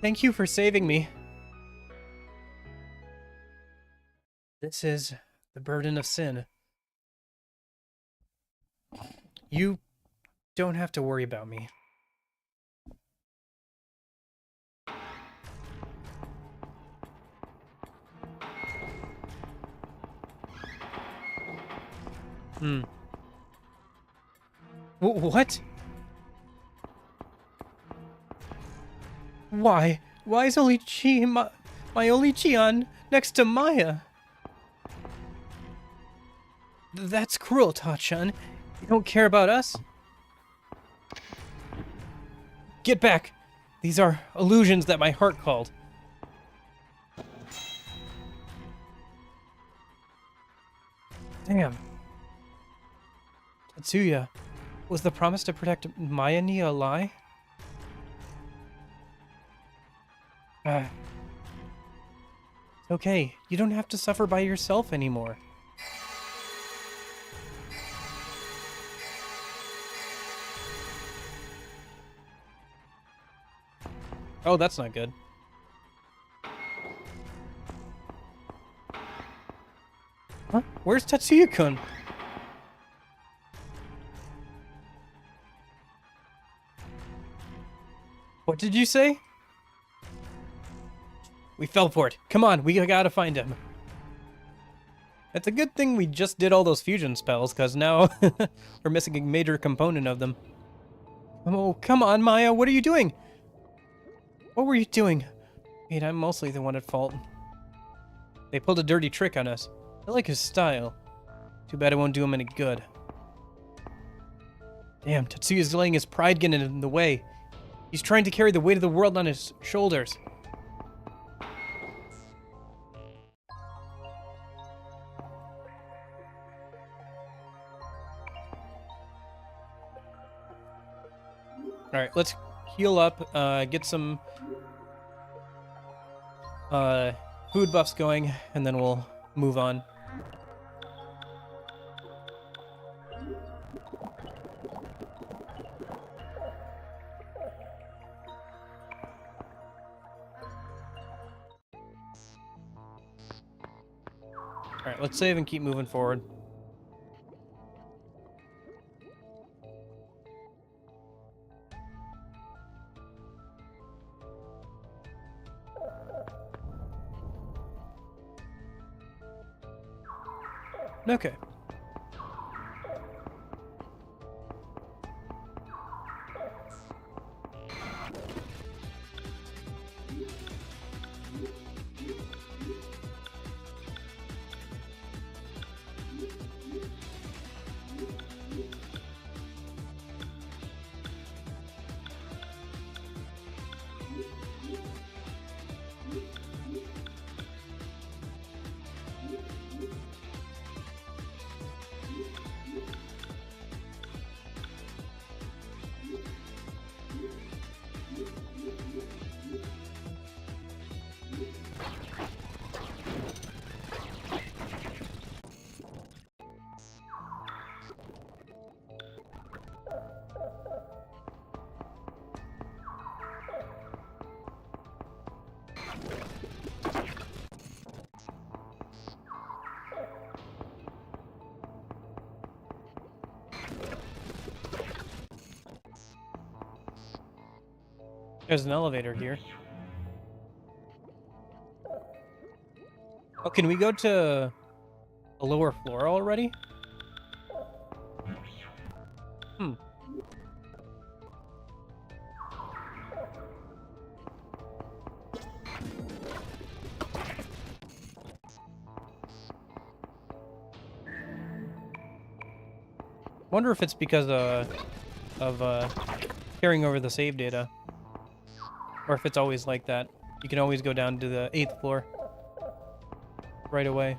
Thank you for saving me. This is the burden of sin. You don't have to worry about me. What? Why? Why is only Chi my only Chion next to Maya? That's cruel, Tachan. You don't care about us? Get back! These are illusions that my heart called. Damn. Tatsuya, was the promise to protect Mayani a lie? It's okay. You don't have to suffer by yourself anymore. Oh, that's not good. Huh? Where's Tatsuya-kun? What did you say? We fell for it. Come on, we gotta find him. It's a good thing we just did all those fusion spells, because now we're missing a major component of them. Oh, come on, Maya, what are you doing? What were you doing? Wait, I'm mostly the one at fault. They pulled a dirty trick on us. I like his style. Too bad it won't do him any good. Damn, Tatsuya's letting his pride get in the way. He's trying to carry the weight of the world on his shoulders. Alright, let's heal up, get some food buffs going, and then we'll move on. Alright, let's save and keep moving forward. Okay. There's an elevator here. Oh, can we go to a lower floor already? Hmm. Wonder if it's because of carrying over the save data. Or if it's always like that. You can always go down to the 8th floor right away.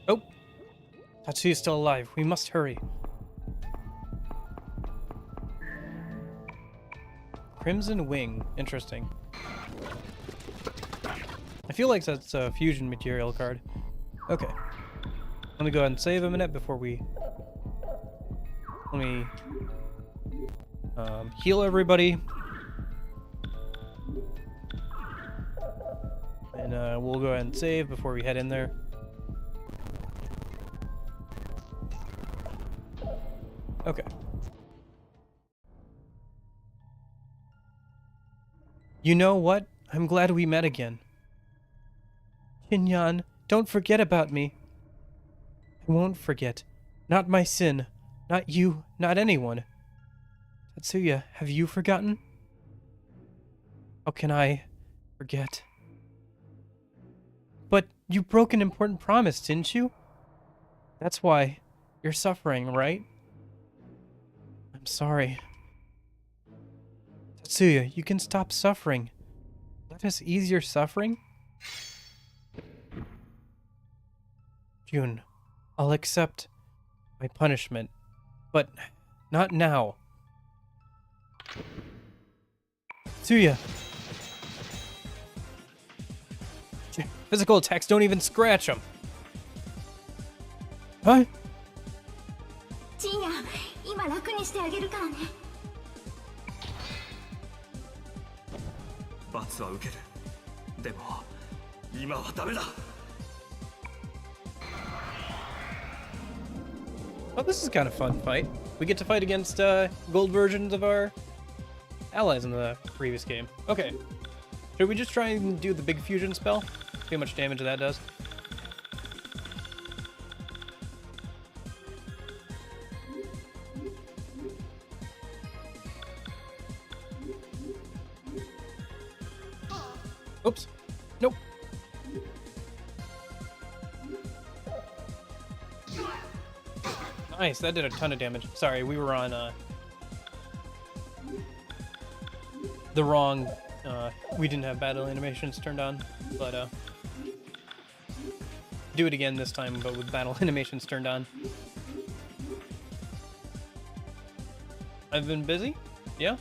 Oh! Tatsuya's still alive. We must hurry. Crimson Wing. Interesting. I feel like that's a fusion material card. Okay. Let me go ahead and save a minute before we... Let me... heal everybody. And we'll go ahead and save before we head in there. Okay. You know what? I'm glad we met again. Shinyan, don't forget about me. I won't forget. Not my sin. Not you. Not anyone. Tatsuya, have you forgotten? How can I forget? But you broke an important promise, didn't you? That's why you're suffering, right? I'm sorry. Tatsuya, you can stop suffering. Let us ease your suffering? June, I'll accept my punishment, but not now. Tatsuya! Physical attacks don't even scratch him. Huh? ジーニャ、今楽にしてあげるからね。罰は受ける。でも今はダメだ。 Oh, this is kind of fun fight. We get to fight against gold versions of our allies in the previous game. Okay. Should we just try and do the big fusion spell? See how much damage that does. Oops. Nope. Nice, that did a ton of damage. Sorry, we were on the wrong we didn't have battle animations turned on, but do it again this time, but with battle animations turned on. I've been busy? Yeah?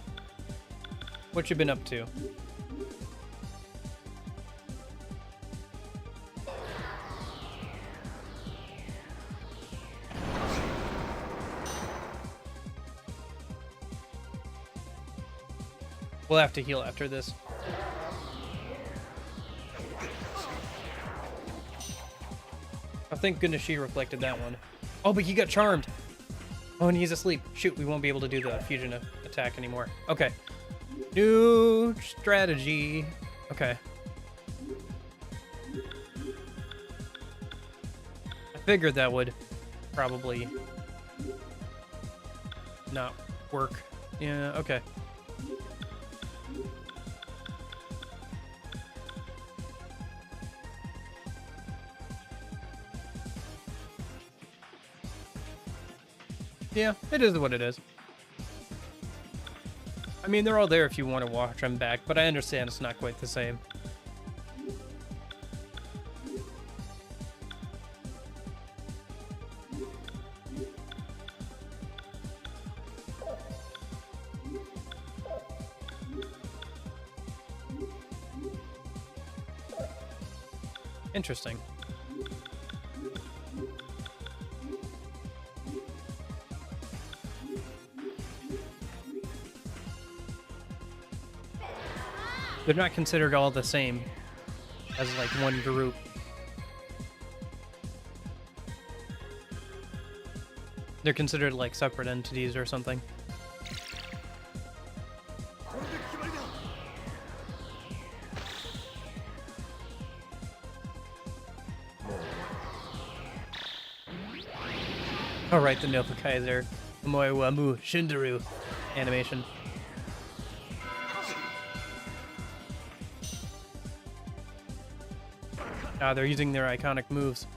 What you been up to? We'll have to heal after this. Oh, thank goodness she reflected that one. Oh, but he got charmed. Oh, and he's asleep. Shoot, we won't be able to do the fusion attack anymore. Okay. New strategy. Okay. I figured that would probably not work. Yeah, okay. Yeah, it is what it is. I mean, they're all there if you want to watch them back, but I understand it's not quite the same. Interesting. They're not considered all the same as like one group. They're considered like separate entities or something. All right, the Nova Kaiser, Moe wa Mu Shindaru animation. Ah, they're using their iconic moves.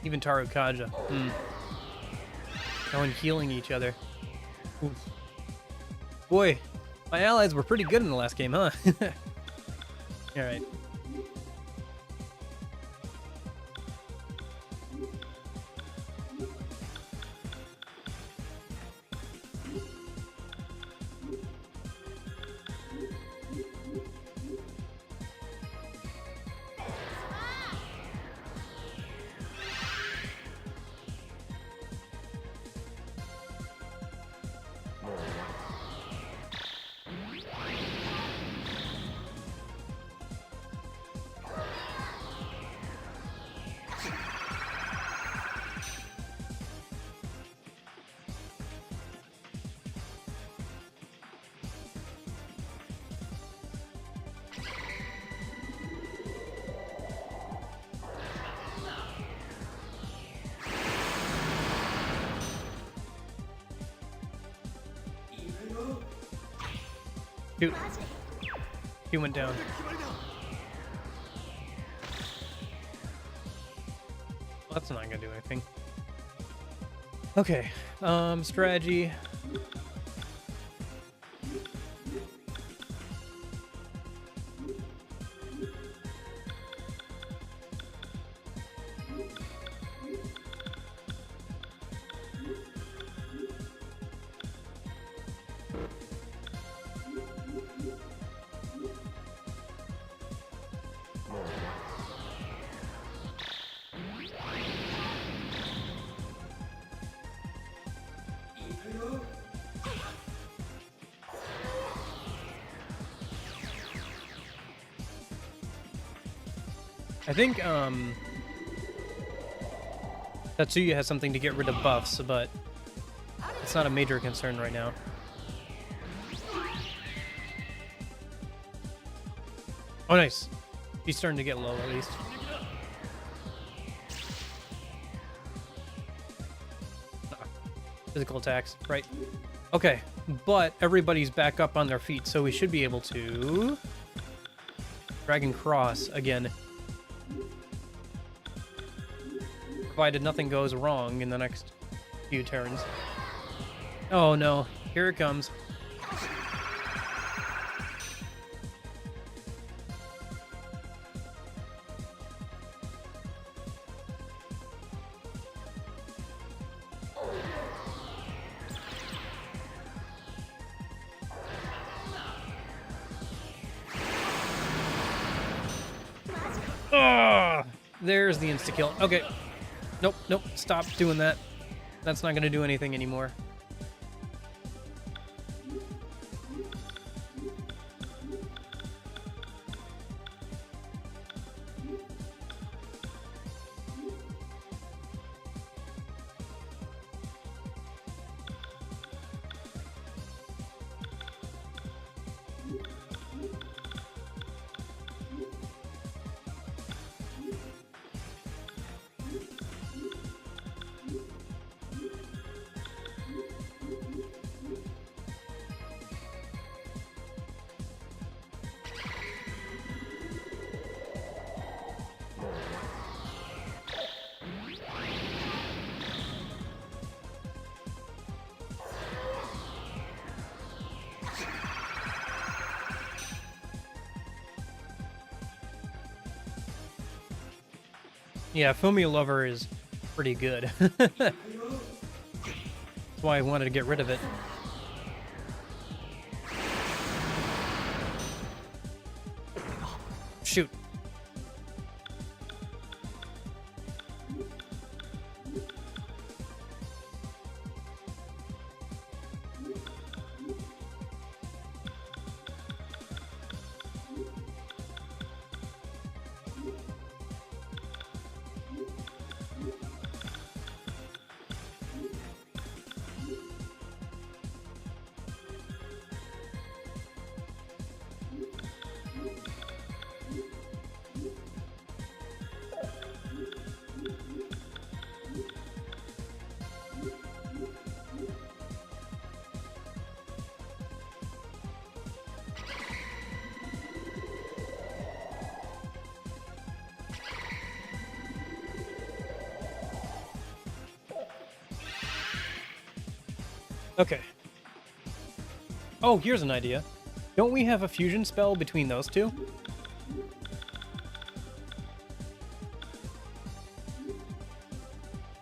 Even Taru Kaja. Oh, and healing each other. Oof. Boy, my allies were pretty good in the last game, huh? Alright. Shoot. He went down. Well, that's not gonna do anything. Okay, strategy. I think, Tatsuya has something to get rid of buffs, but it's not a major concern right now. Oh, nice. He's starting to get low, at least. Physical attacks, right. Okay, but everybody's back up on their feet, so we should be able to Dragon Cross again. Provided nothing goes wrong in the next few turns. Oh no, here it comes. Ah, there's the insta-kill. Okay. Nope, nope, stop doing that. That's not gonna do anything anymore. Yeah, Fumio Lover is pretty good. That's why I wanted to get rid of it. Shoot. Okay. Oh, here's an idea. Don't we have a fusion spell between those two?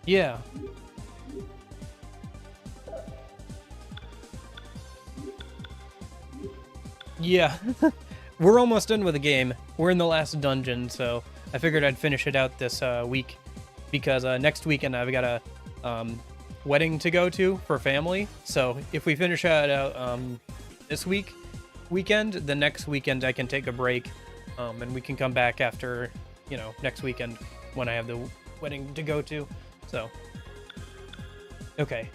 Yeah. Yeah. We're almost done with the game. We're in the last dungeon, so I figured I'd finish it out this week, because next weekend I've got a wedding to go to for family. So if we finish it out this weekend, the next weekend I can take a break, and we can come back after, you know, next weekend when I have the wedding to go to. So okay.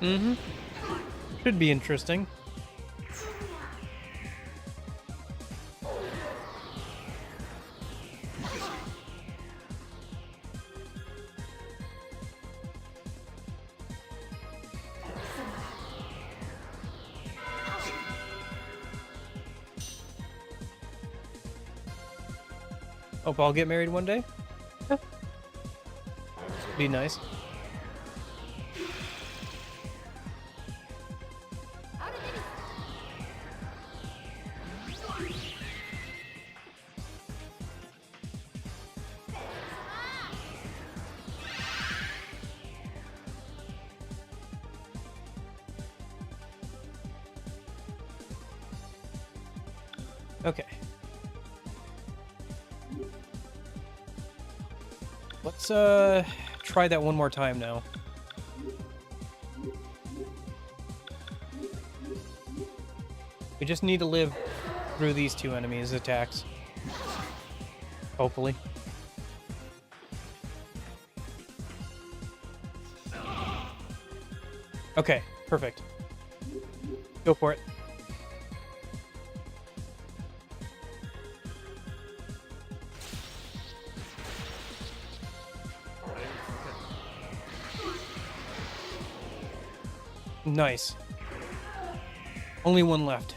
Mm-hmm. Should be interesting. Hope I'll get married one day. Be nice. Okay. Let's try that one more time now. We just need to live through these two enemies' attacks. Hopefully. Okay, perfect. Go for it. Nice. Only one left.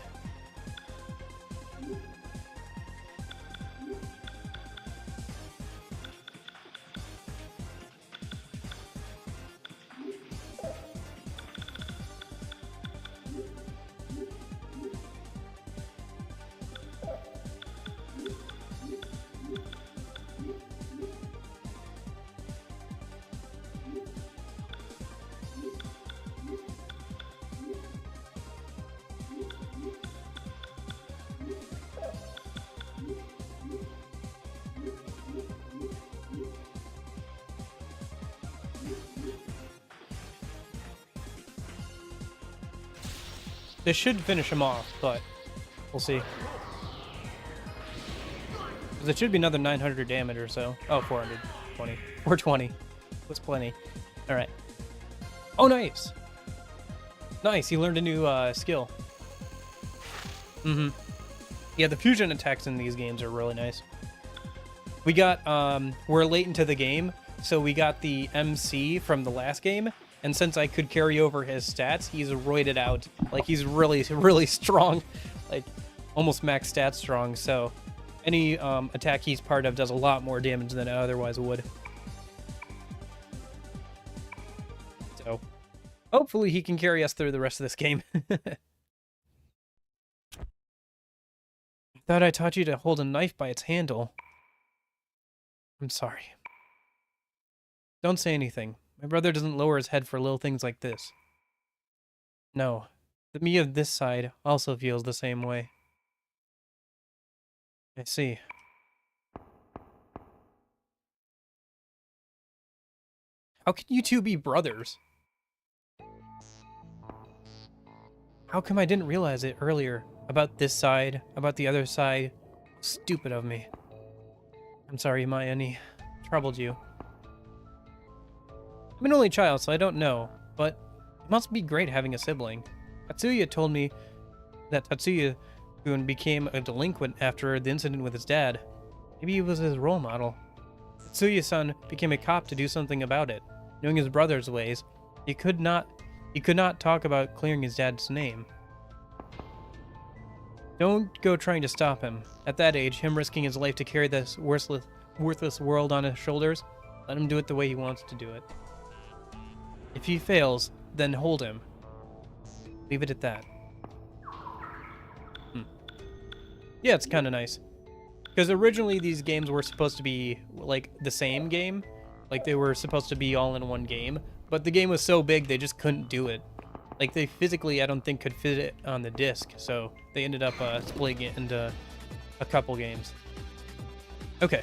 This should finish him off, but we'll see. 'Cause it should be another 900 damage or so. Oh, 420. 420. That's plenty. Alright. Oh, nice! Nice, he learned a new skill. Yeah, the fusion attacks in these games are really nice. We got, we're late into the game, so we got the MC from the last game. And since I could carry over his stats, he's roided out. Like, he's really, really strong. Like, almost max stats strong. So, any attack he's part of does a lot more damage than it otherwise would. So, hopefully he can carry us through the rest of this game. Thought I taught you to hold a knife by its handle. I'm sorry. Don't say anything. My brother doesn't lower his head for little things like this. No, the me of this side also feels the same way. I see. How can you two be brothers? How come I didn't realize it earlier? About this side, about the other side. Stupid of me. I'm sorry, Maya, any troubled you. I'm an only child, so I don't know, but it must be great having a sibling. Tatsuya told me that Tatsuya-kun became a delinquent after the incident with his dad. Maybe he was his role model. Tatsuya-san became a cop to do something about it. Knowing his brother's ways, he could not talk about clearing his dad's name. Don't go trying to stop him. At that age, him risking his life to carry this worthless world on his shoulders, let him do it the way he wants to do it. If he fails, then hold him. Leave it at that. Yeah, it's kind of nice. Because originally these games were supposed to be, like, the same game. Like, they were supposed to be all in one game. But the game was so big, they just couldn't do it. Like, they physically, I don't think, could fit it on the disc. So they ended up splitting it into a couple games. Okay.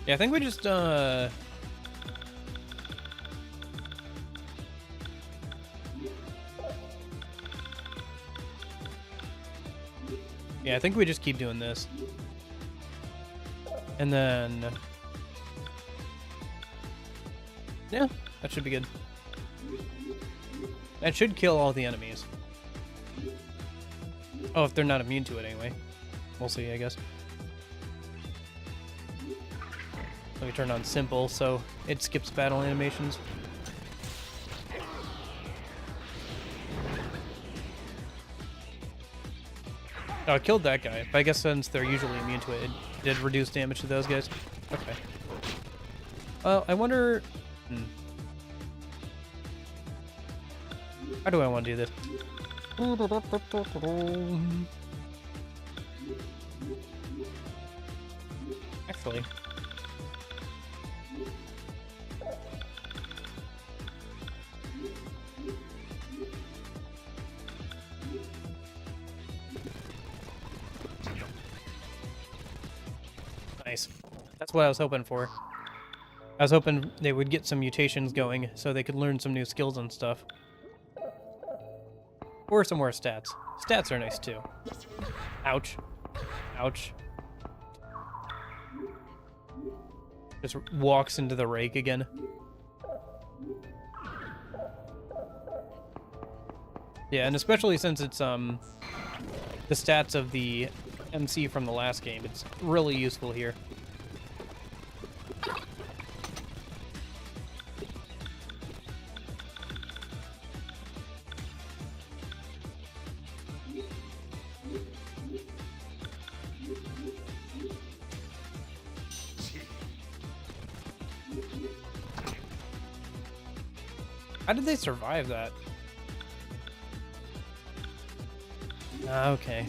Yeah, I think we just, yeah, I think we just keep doing this. And then... yeah, that should be good. That should kill all the enemies. Oh, if they're not immune to it anyway. We'll see, I guess. Let me turn on simple so it skips battle animations. Oh, I killed that guy, but I guess since they're usually immune to it, it did reduce damage to those guys. Okay. I wonder... How do I want to do this? Actually... Nice. That's what I was hoping for. I was hoping they would get some mutations going so they could learn some new skills and stuff. Or some more stats. Stats are nice too. Ouch. Ouch. Just walks into the rake again. Yeah, and especially since it's the stats of the MC from the last game, it's really useful here. How did they survive that? Ah, okay.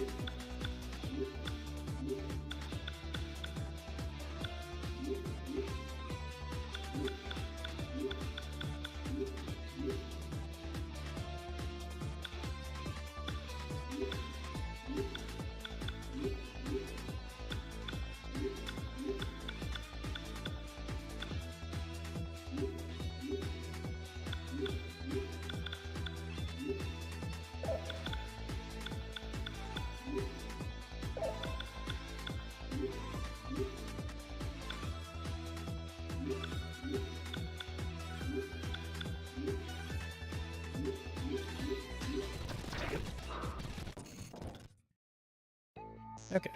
Okay.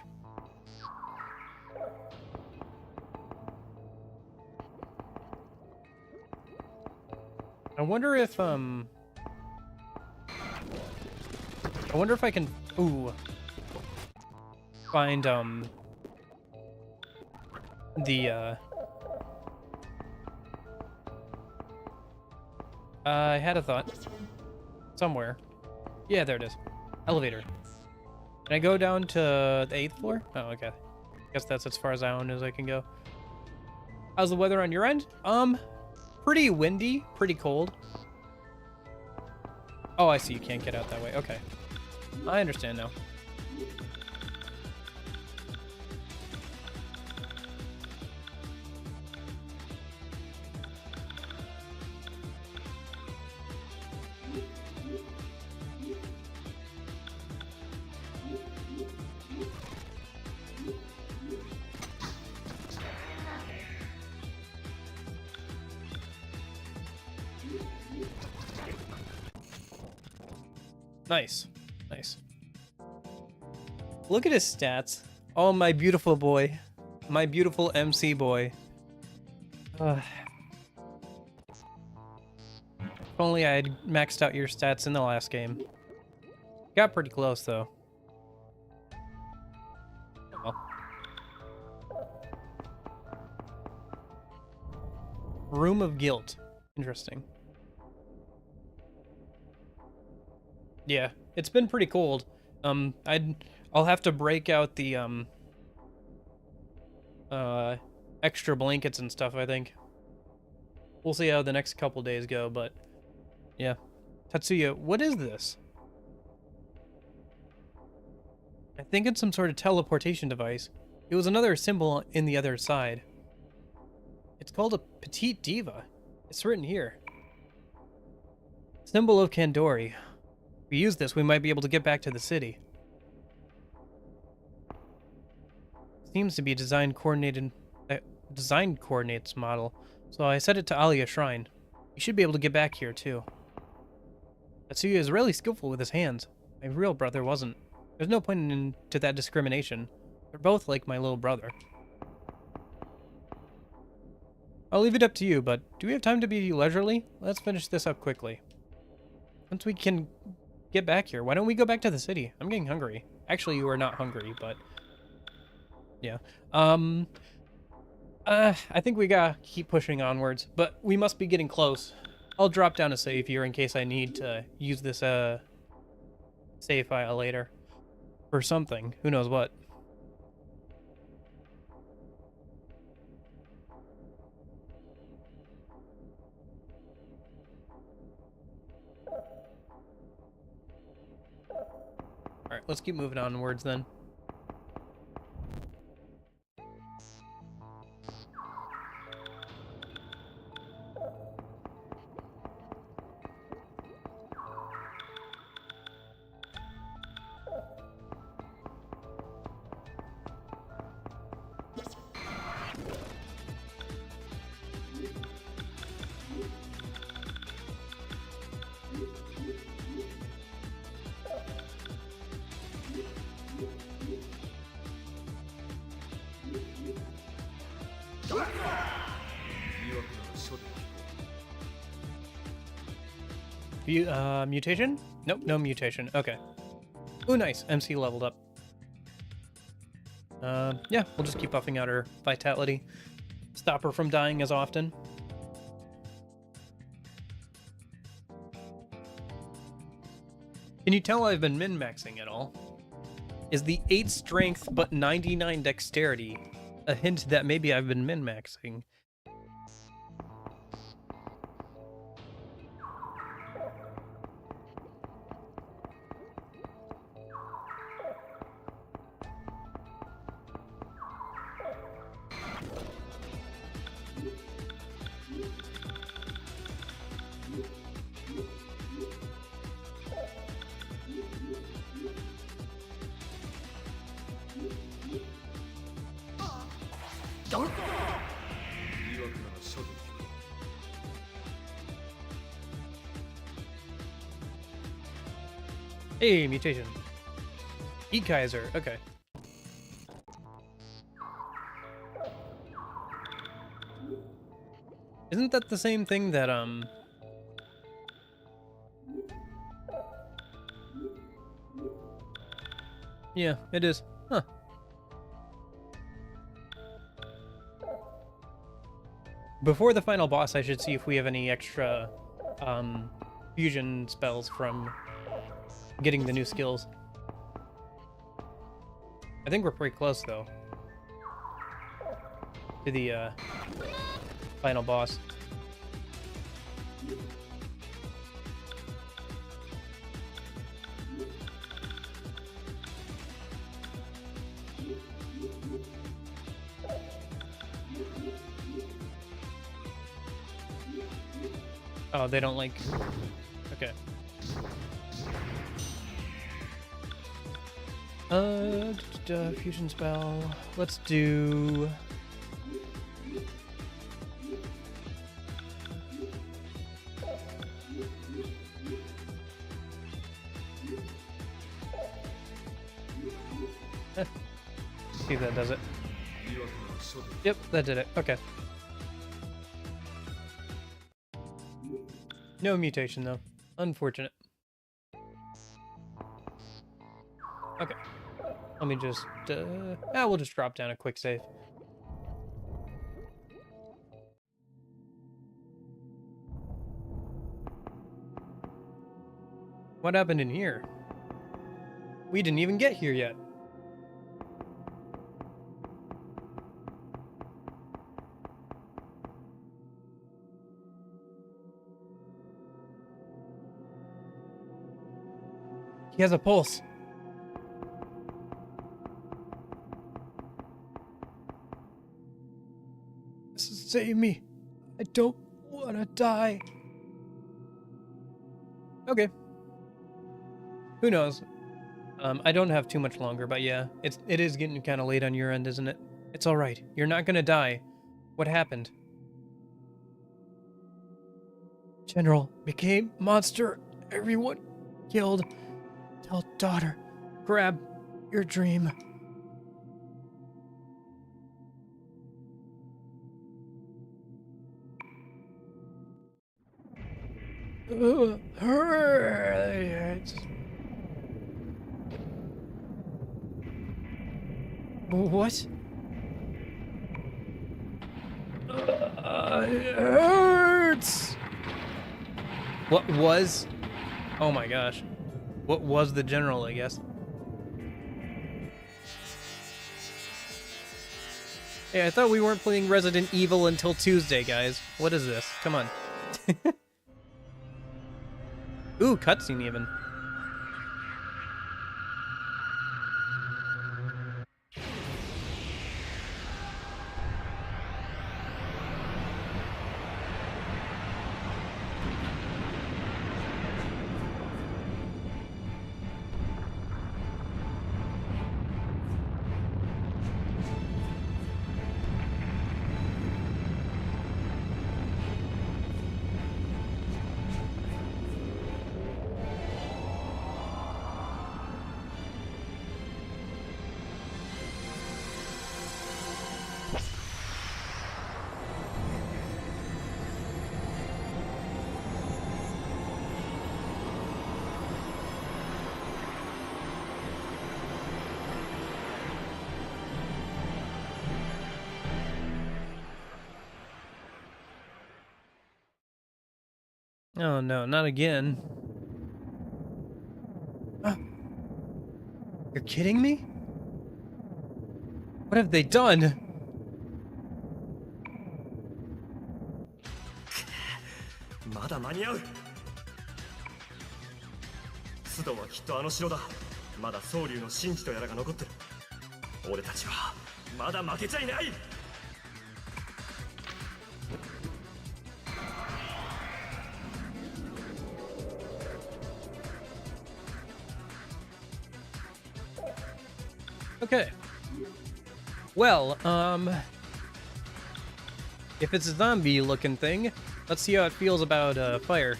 I wonder if I wonder if I can find the I had a thought somewhere. Yeah, there it is. Elevator. Can I go down to the 8th floor? Oh, okay. Guess that's as far as down as I can go. How's the weather on your end? Pretty windy, pretty cold. Oh, I see. You can't get out that way. Okay. I understand now. Nice. Nice. Look at his stats. Oh, my beautiful boy. My beautiful MC boy. If only I had maxed out your stats in the last game. Got pretty close, though. Oh, well. Room of Guilt. Interesting. Yeah, it's been pretty cold. I'll have to break out the extra blankets and stuff, I think. We'll see how the next couple days go, but yeah. Tatsuya, what is this? I think it's some sort of teleportation device. It was another symbol in the other side. It's called a Petite Diva. It's written here. Symbol of Kandori. If we use this, we might be able to get back to the city. Seems to be a design coordinates model, so I set it to Alia Shrine. You should be able to get back here too. Tatsuya is really skillful with his hands. My real brother wasn't. There's no point into that discrimination. They're both like my little brother. I'll leave it up to you, but do we have time to be leisurely? Let's finish this up quickly. Once we can get back here, why don't we go back to the city? I'm getting hungry. Actually, you are not hungry, but yeah. I think we gotta keep pushing onwards, but we must be getting close. I'll drop down a save here in case I need to use this save file later for something. Who knows what. Alright, let's keep moving onwards then. Mutation? Nope, no mutation. Okay. Oh, nice. MC leveled up. Yeah, we'll just keep buffing out her vitality. Stop her from dying as often. Can you tell I've been min-maxing at all? Is the 8 strength but 99 dexterity a hint that maybe I've been min-maxing? Hey, mutation. E-Kaiser, okay. Isn't that the same thing that, Yeah, it is. Huh. Before the final boss, I should see if we have any extra, fusion spells from getting the new skills. I think we're pretty close, though, to the, final boss. Oh, they don't like... Okay. Fusion spell. Let's do... See if that does it. Yep, that did it. Okay. No mutation, though. Unfortunate. Okay. Let me just... we'll just drop down a quick save. What happened in here? We didn't even get here yet. He has a pulse. Save me. I don't want to die. Okay. Who knows? I don't have too much longer, but yeah, it is getting kind of late on your end, isn't it? It's all right. You're not gonna die. What happened? General became monster. Everyone killed. Tell daughter, grab your dream. Hurts. What? It hurts. What was? Oh my gosh. What was the general, I guess? Hey, I thought we weren't playing Resident Evil until Tuesday, guys. What is this? Come on. Ooh, cutscene even. Oh no, not again. Ah, you're kidding me? What have they done? まだ間に合う。須藤はきっとあの城だ。まだ宗龍の神事とやらが残ってる。俺たちはまだ負けちゃいない。Okay. Well, if it's a zombie-looking thing, let's see how it feels about fire.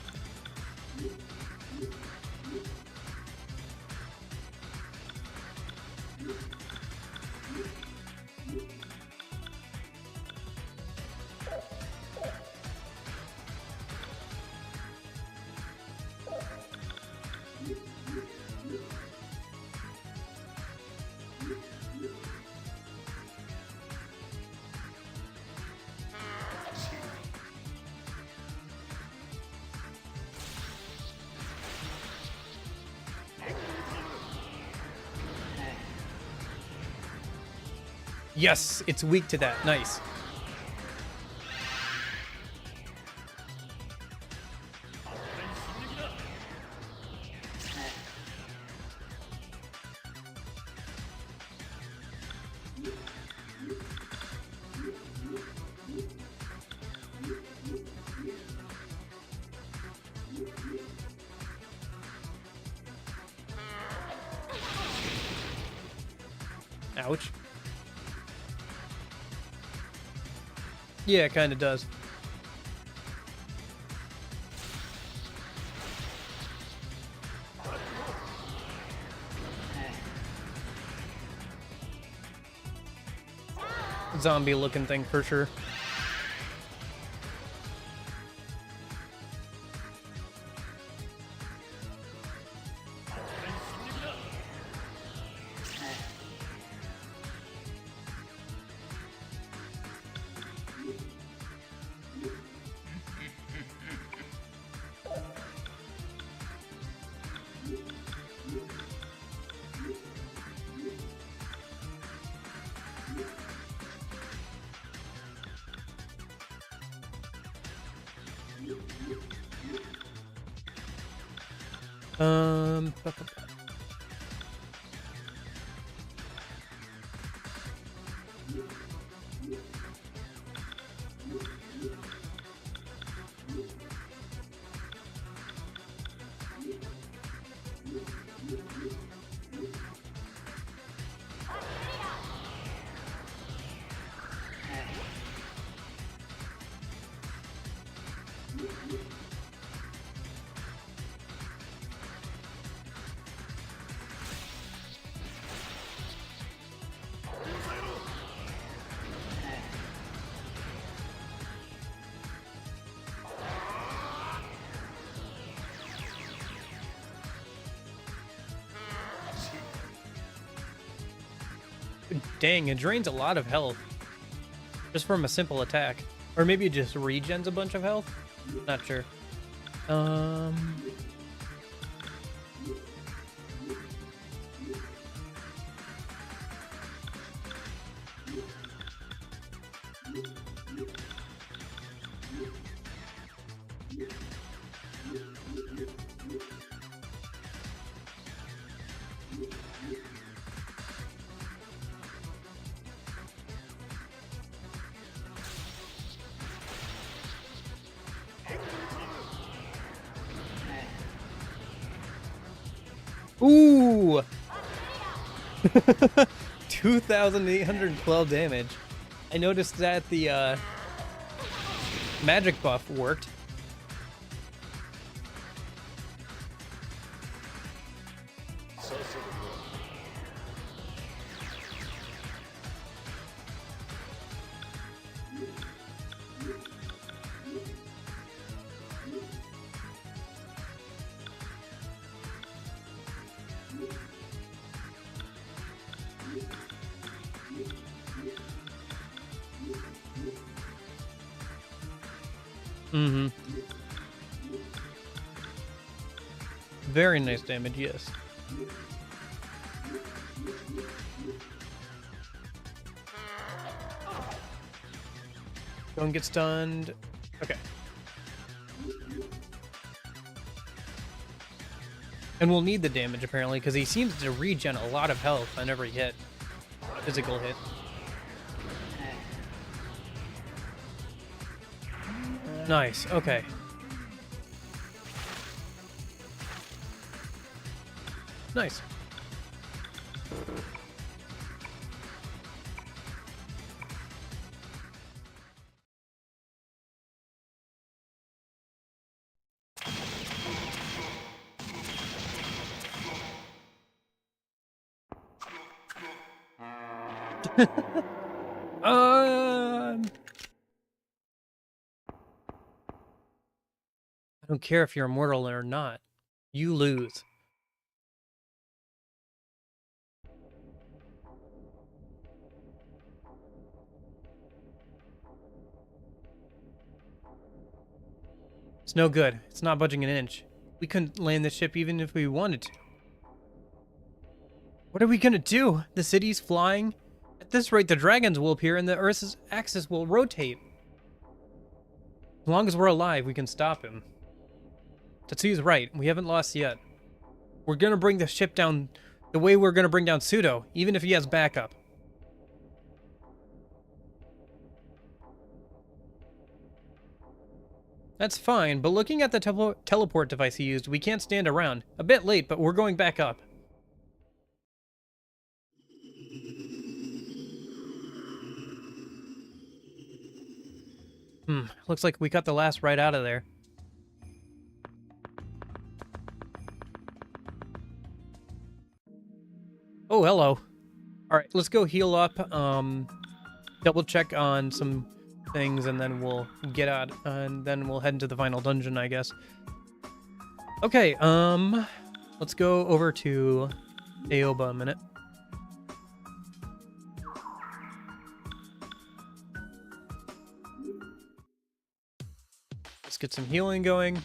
Yes, it's weak to that. Nice. Ouch. Yeah, it kind of does. Zombie looking thing for sure. Ba, ba, ba. Dang, it drains a lot of health. Just from a simple attack. Or maybe it just regens a bunch of health? Not sure. Ooh! 2,812 damage. I noticed that the magic buff worked. Mm-hmm. Very nice damage, yes. Don't get stunned. Okay. And we'll need the damage, apparently, because he seems to regen a lot of health on every hit. Physical hit. Nice, okay. Nice. I don't care if you're immortal or not. You lose. It's no good. It's not budging an inch. We couldn't land the ship even if we wanted to. What are we gonna do? The city's flying. At this rate, the dragons will appear and the Earth's axis will rotate. As long as we're alive, we can stop him. Tetsuya's right. We haven't lost yet. We're gonna bring the ship down the way we're gonna bring down Pseudo, even if he has backup. That's fine, but looking at the teleport device he used, we can't stand around. A bit late, but we're going back up. Looks like we cut the last right out of there. Oh, hello. Alright, let's go heal up, double check on some things, and then we'll get out, and then we'll head into the final dungeon, I guess. Okay, let's go over to Aoba a minute. Let's get some healing going.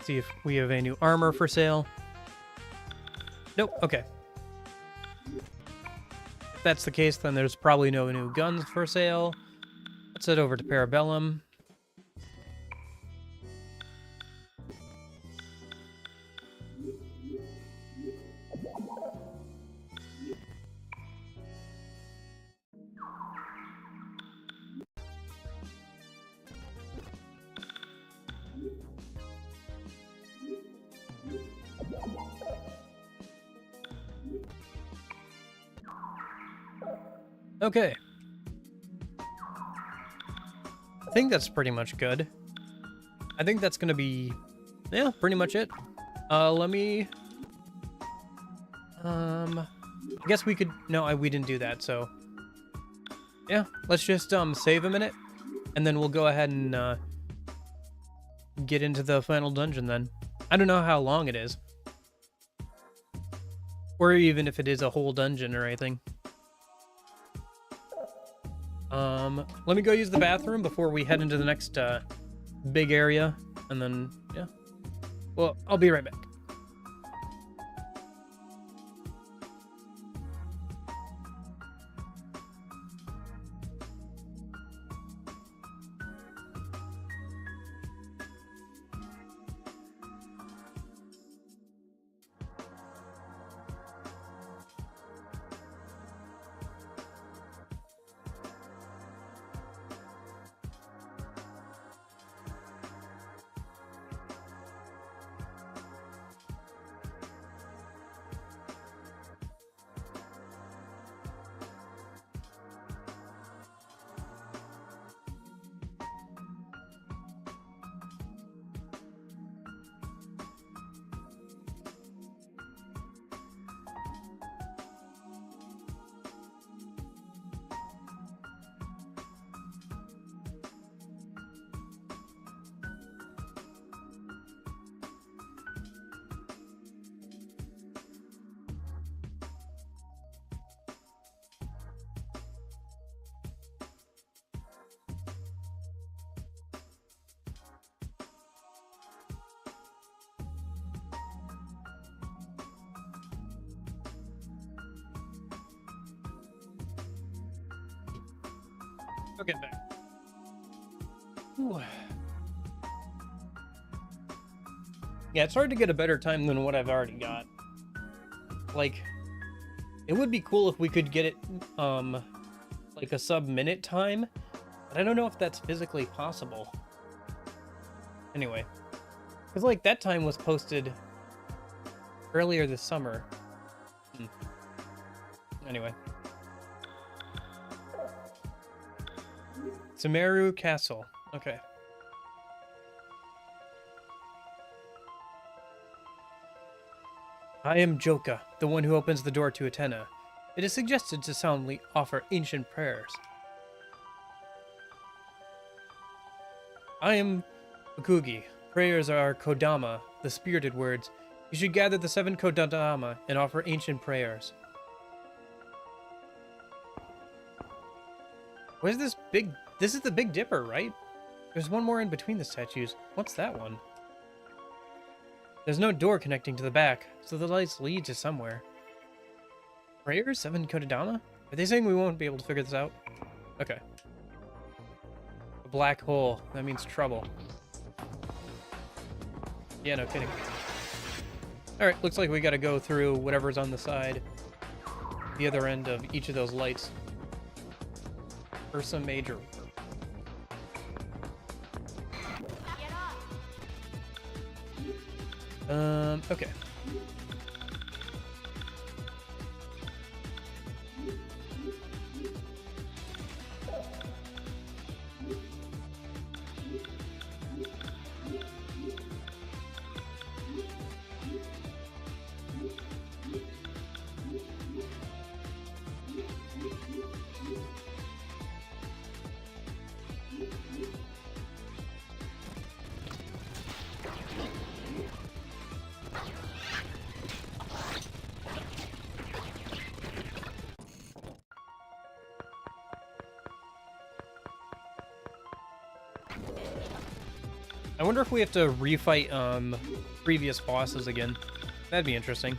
See if we have any new armor for sale. Nope, okay. If that's the case, then there's probably no new guns for sale. Let's head over to Parabellum. Okay. I think that's pretty much good. I think that's gonna be, yeah, pretty much it. Let me, I guess we could, no, we didn't do that, so. Yeah, let's just, save a minute, and then we'll go ahead and, get into the final dungeon then. I don't know how long it is. Or even if it is a whole dungeon or anything. Let me go use the bathroom before we head into the next, big area, and then, yeah. Well, I'll be right back. Okay, back. Ooh. Yeah, it's hard to get a better time than what I've already got. Like, it would be cool if we could get it, like a sub-minute time, but I don't know if that's physically possible. Anyway, because, like, that time was posted earlier this summer. Anyway. Sumeru Castle. Okay. I am Joka, the one who opens the door to Atena. It is suggested to solemnly offer ancient prayers. I am Bakugi. Prayers are Kodama, the spirited words. You should gather the 7 Kodama and offer ancient prayers. Where's this big... This is the Big Dipper, right? There's one more in between the statues. What's that one? There's no door connecting to the back, so the lights lead to somewhere. Prayers? 7 Kodama? Are they saying we won't be able to figure this out? Okay. A black hole. That means trouble. Yeah, no kidding. Alright, looks like we gotta go through whatever's on the side. The other end of each of those lights. Ursa Major. Okay. I wonder if we have to refight previous bosses again. That'd be interesting.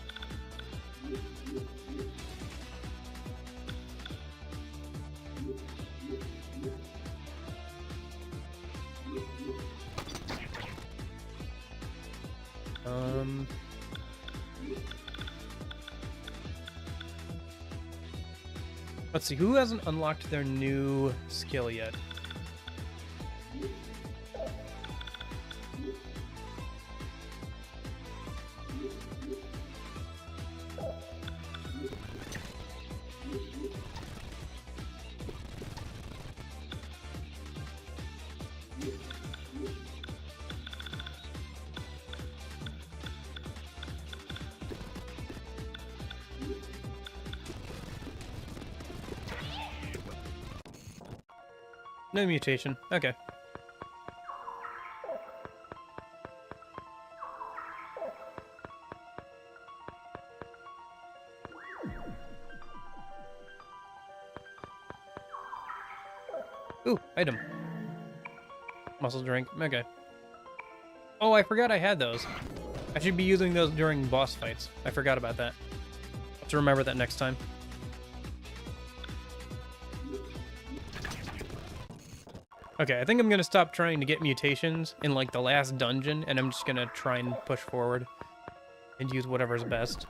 Let's see, who hasn't unlocked their new skill yet? No mutation. Okay. Ooh, item. Muscle drink. Okay. Oh, I forgot I had those. I should be using those during boss fights. I forgot about that. I'll have to remember that next time. Okay, I think I'm gonna stop trying to get mutations in like the last dungeon, and I'm just gonna try and push forward and use whatever's best.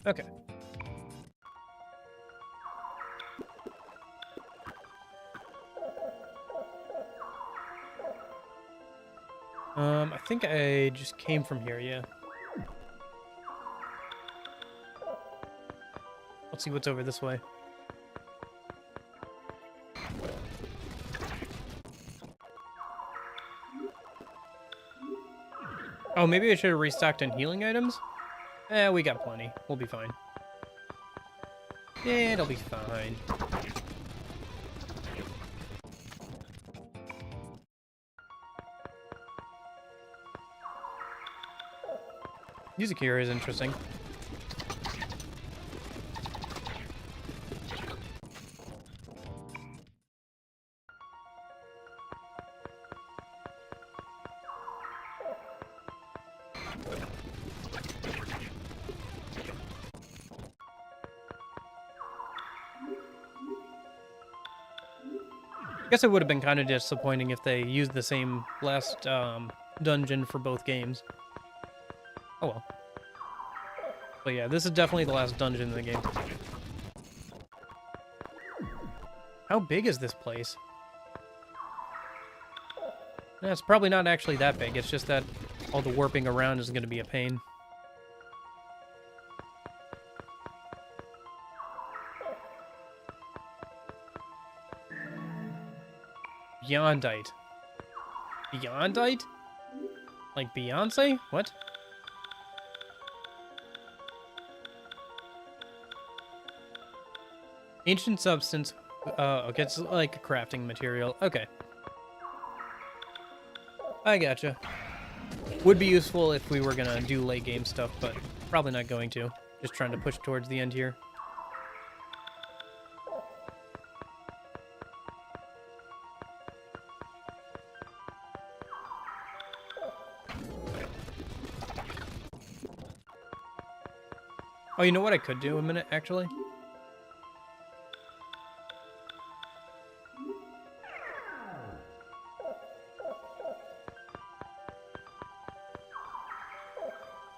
Okay. I think I just came from here, yeah. Let's see what's over this way. Oh, maybe I should have restocked on healing items? Eh, we got plenty. We'll be fine. It'll be fine. Music here is interesting. I guess it would have been kind of disappointing if they used the same last dungeon for both games. Oh well. But yeah, this is definitely the last dungeon in the game. How big is this place? Yeah, it's probably not actually that big. It's just that all the warping around is going to be a pain. Beyondite. Beyondite? Like Beyonce? What? Ancient substance. Okay, it's like a crafting material. Okay. I gotcha. Would be useful if we were gonna do late game stuff, but probably not going to. Just trying to push towards the end here. Oh, you know what I could do a minute, actually?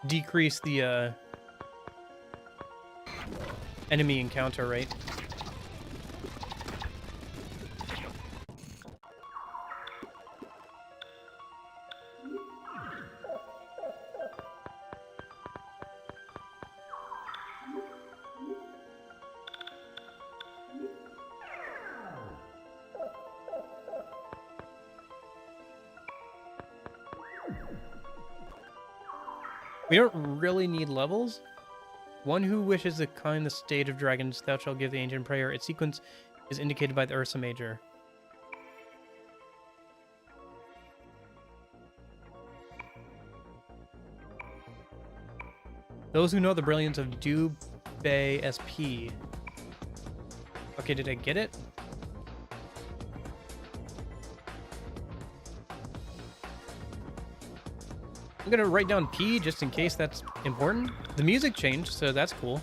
Decrease the enemy encounter rate. We don't really need levels. One who wishes to climb the stage of dragons, thou shalt give the ancient prayer. Its sequence is indicated by the Ursa Major. Those who know the brilliance of Dubei SP. Okay, did I get it? I'm gonna write down P just in case that's important. The music changed, so that's cool.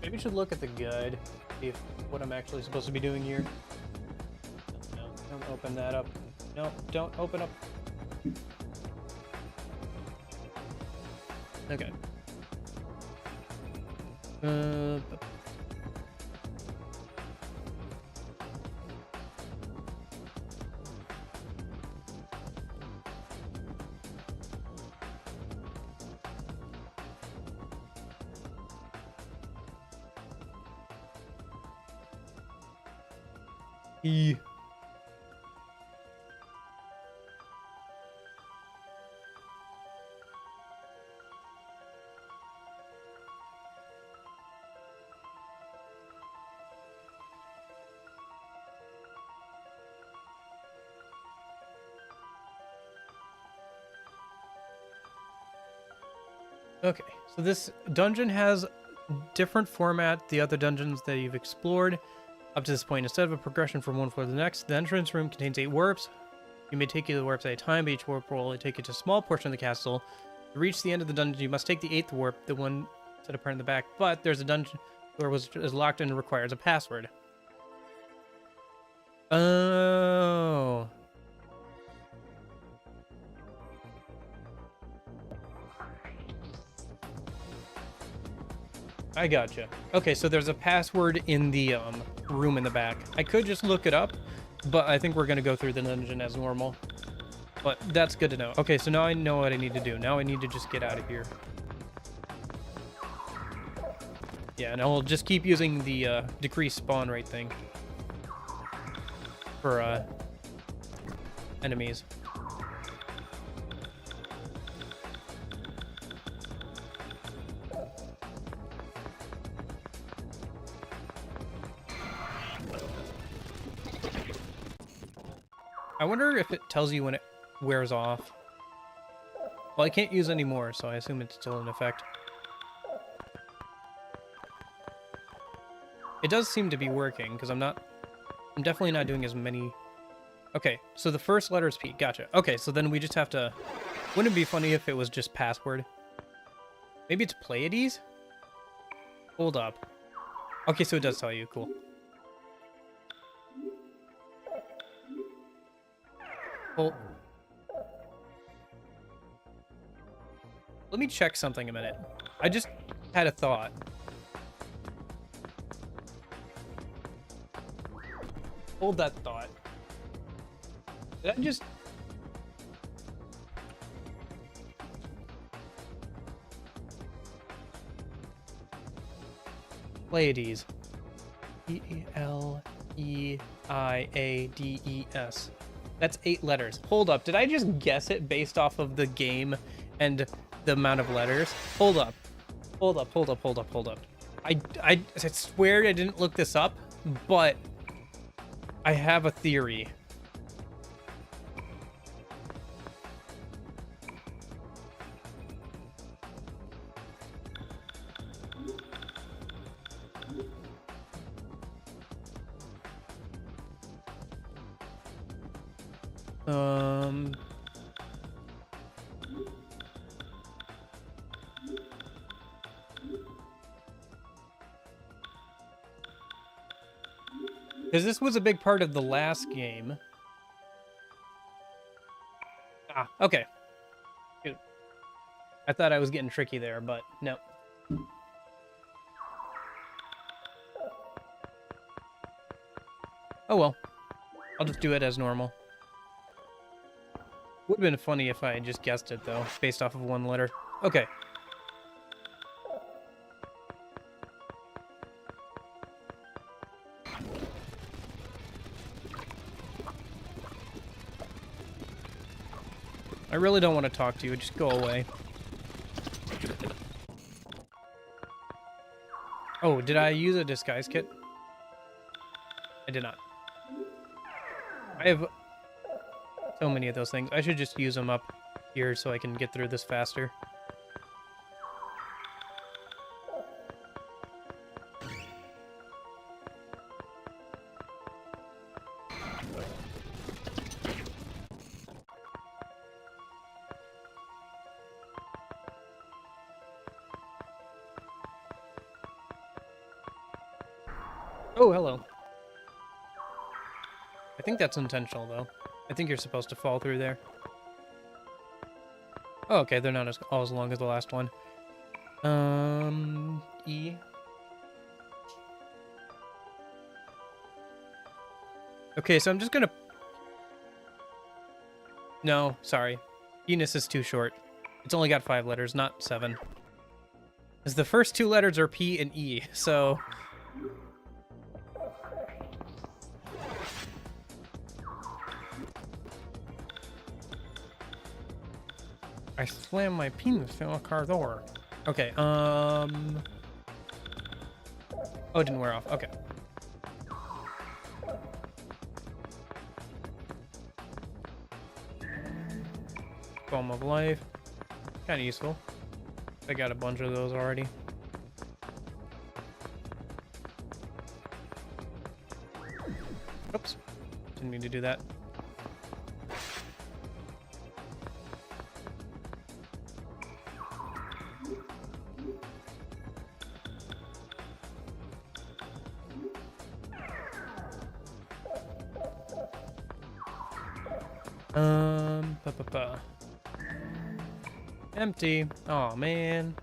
Maybe we should look at the guide, see what I'm actually supposed to be doing here. No, don't open that up. No, don't open up. Okay. E. Okay, so this dungeon has different format the other dungeons that you've explored up to this point. Instead of a progression from one floor to the next, the entrance room contains 8 warps. You may take you the warps at a time, but each warp will only take you to a small portion of the castle. To reach the end of the dungeon, you must take the 8th warp, the one set apart in the back, but there's a dungeon door is locked and requires a password. Oh. I gotcha. Okay, so there's a password in the room in the back. I could just look it up, but I think we're going to go through the dungeon as normal. But that's good to know. Okay, so now I know what I need to do. Now I need to just get out of here. Yeah, and I'll just keep using the decrease spawn rate thing. for enemies. I wonder if it tells you when it wears off. Well, I can't use any more, so I assume it's still in effect. It does seem to be working, because I'm definitely not doing as many. Okay, so the first letter is P. Gotcha. Okay, so then we just have to... Wouldn't it be funny if it was just password? Maybe it's Pleiades? Hold up. Okay, so it does tell you. Cool. Well, let me check something a minute. I just had a thought. Hold that thought. Did I just... Pleiades. E-L-E-I-A-D-E-S. That's 8 letters. Hold up. Did I just guess it based off of the game and the amount of letters? Hold up. Hold up. Hold up. Hold up. Hold up. I swear I didn't look this up, but I have a theory. Because this was a big part of the last game. Ah, okay. Good. I thought I was getting tricky there, but no. Oh well. I'll just do it as normal. Would have been funny if I had just guessed it, though, based off of one letter. Okay. I really don't want to talk to you. Just go away. Oh, did I use a disguise kit? I did not. I have so many of those things. I should just use them up here so I can get through this faster. Oh, hello. I think that's intentional, though. I think you're supposed to fall through there. Oh, okay, they're not all as long as the last one. E. Okay, so I'm just gonna... No, sorry. Penis is too short. It's only got 5 letters, not 7. Because the first 2 letters are P and E, so... I slammed my penis through a car door. Okay, Oh, it didn't wear off. Okay. Foam of Life. Kind of useful. I got a bunch of those already. Oops. Didn't mean to do that. Empty. Oh man.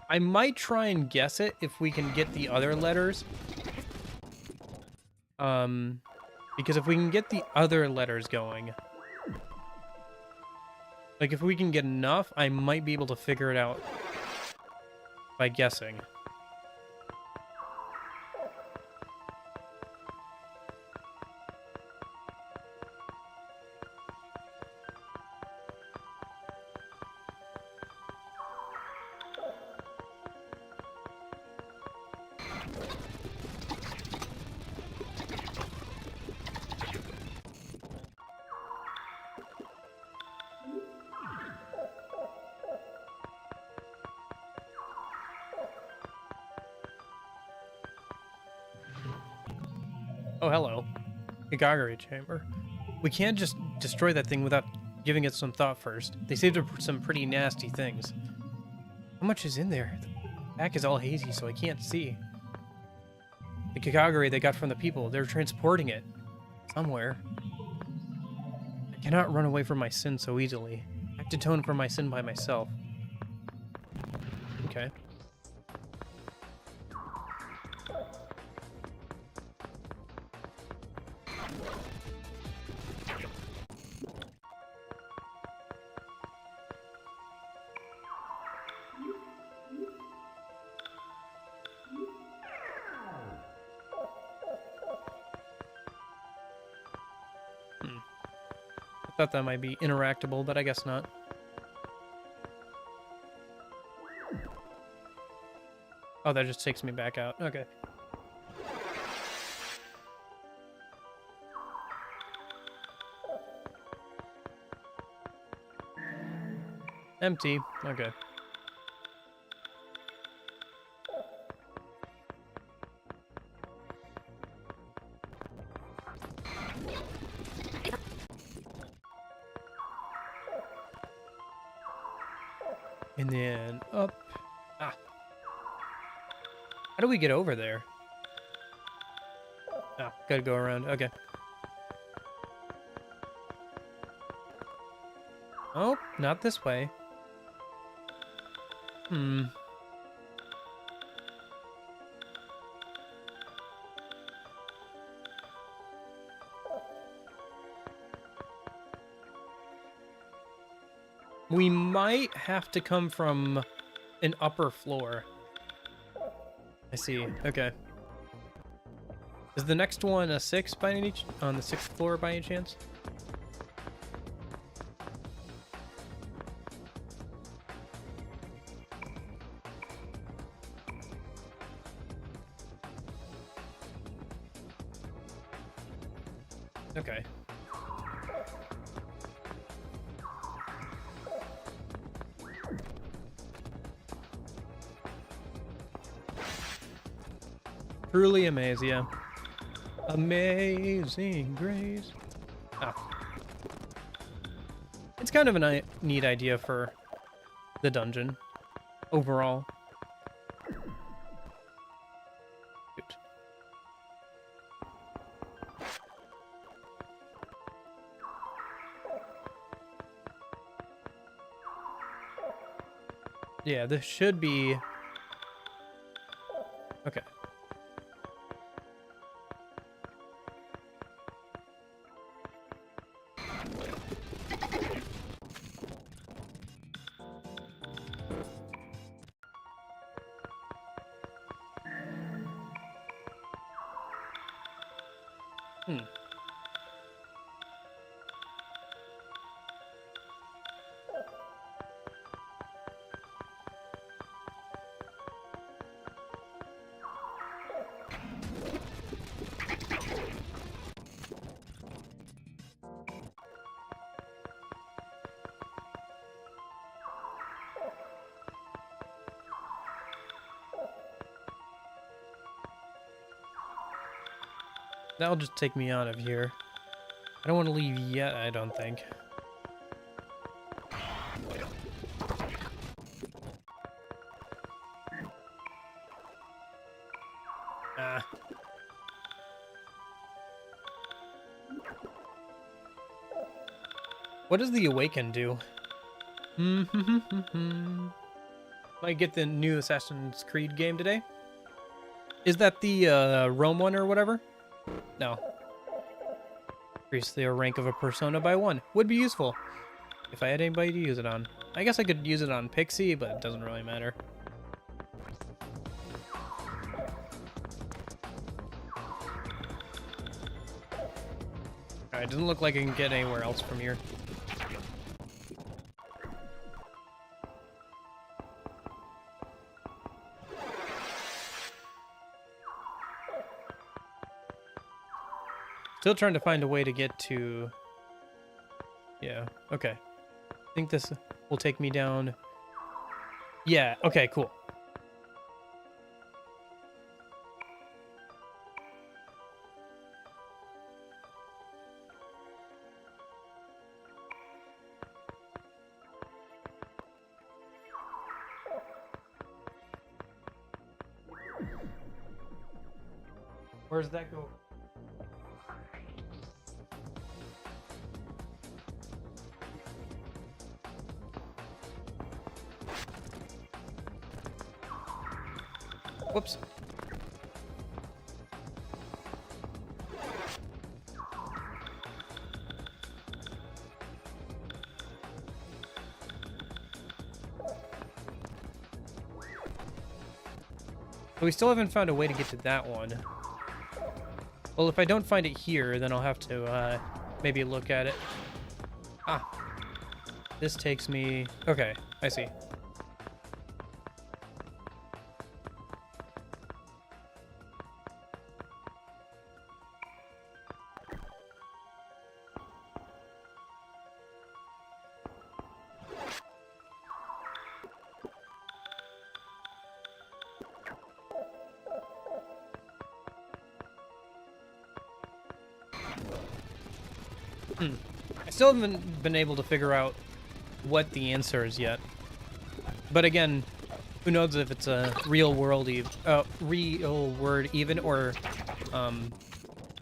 I might try and guess it if we can get the other letters. Because if we can get the other letters going, like if we can get enough, I might be able to figure it out by guessing. Oh, hello. Higagari chamber. We can't just destroy that thing without giving it some thought first. They saved up some pretty nasty things. How much is in there? The back is all hazy, so I can't see. The Higagari they got from the people, they're transporting it. Somewhere. I cannot run away from my sin so easily. I have to atone for my sin by myself. Okay. I thought that might be interactable, but I guess not. Oh, that just takes me back out. Okay. Empty. Okay. And then up. Ah. How do we get over there? Oh, gotta go around. Okay. Oh, not this way. Hmm. We might have to come from an upper floor. I see. Okay. Is the next one a 6 by any on the 6th floor by any chance? Okay. Truly amazing, yeah. Amazing Grace. Oh. It's kind of a neat idea for the dungeon overall. Good. Yeah, this should be... Okay. That'll just take me out of here. I don't want to leave yet, I don't think. Ah. What does the Awaken do? Might get the new Assassin's Creed game today. Is that the Rome one or whatever? No. Increase the rank of a persona by 1. Would be useful if I had anybody to use it on. I guess I could use it on Pixie, but it doesn't really matter. Alright, doesn't look like I can get anywhere else from here. Still trying to find a way to get to... Yeah, okay. I think this will take me down. Yeah, okay, cool. Where does that go? Whoops. But we still haven't found a way to get to that one. Well, if I don't find it here, then I'll have to maybe look at it. Ah. This takes me... Okay, I see. I still haven't been able to figure out what the answer is yet. But again, who knows if it's a real word even, or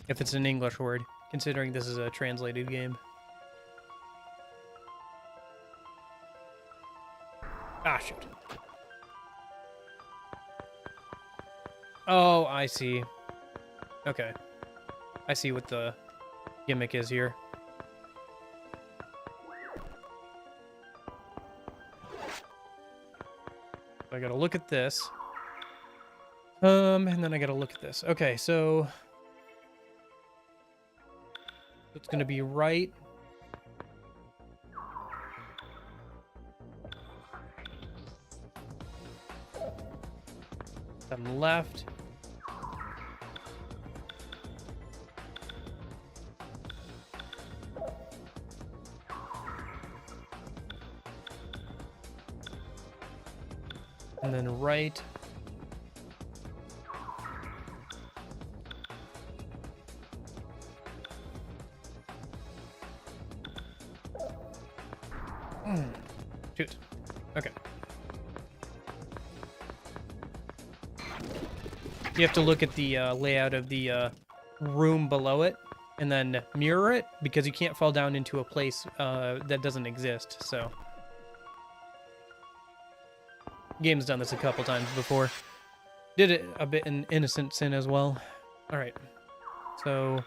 if it's an English word, considering this is a translated game. Ah, shoot. Oh, I see. Okay. I see what the gimmick is here. I gotta look at this. And then I gotta look at this. Okay, so it's gonna be right. Then left. And then right. Shoot. Okay. You have to look at the layout of the room below it and then mirror it, because you can't fall down into a place that doesn't exist, so... Game's done this a couple times before. Did it a bit in Innocent Sin as well. Alright. So...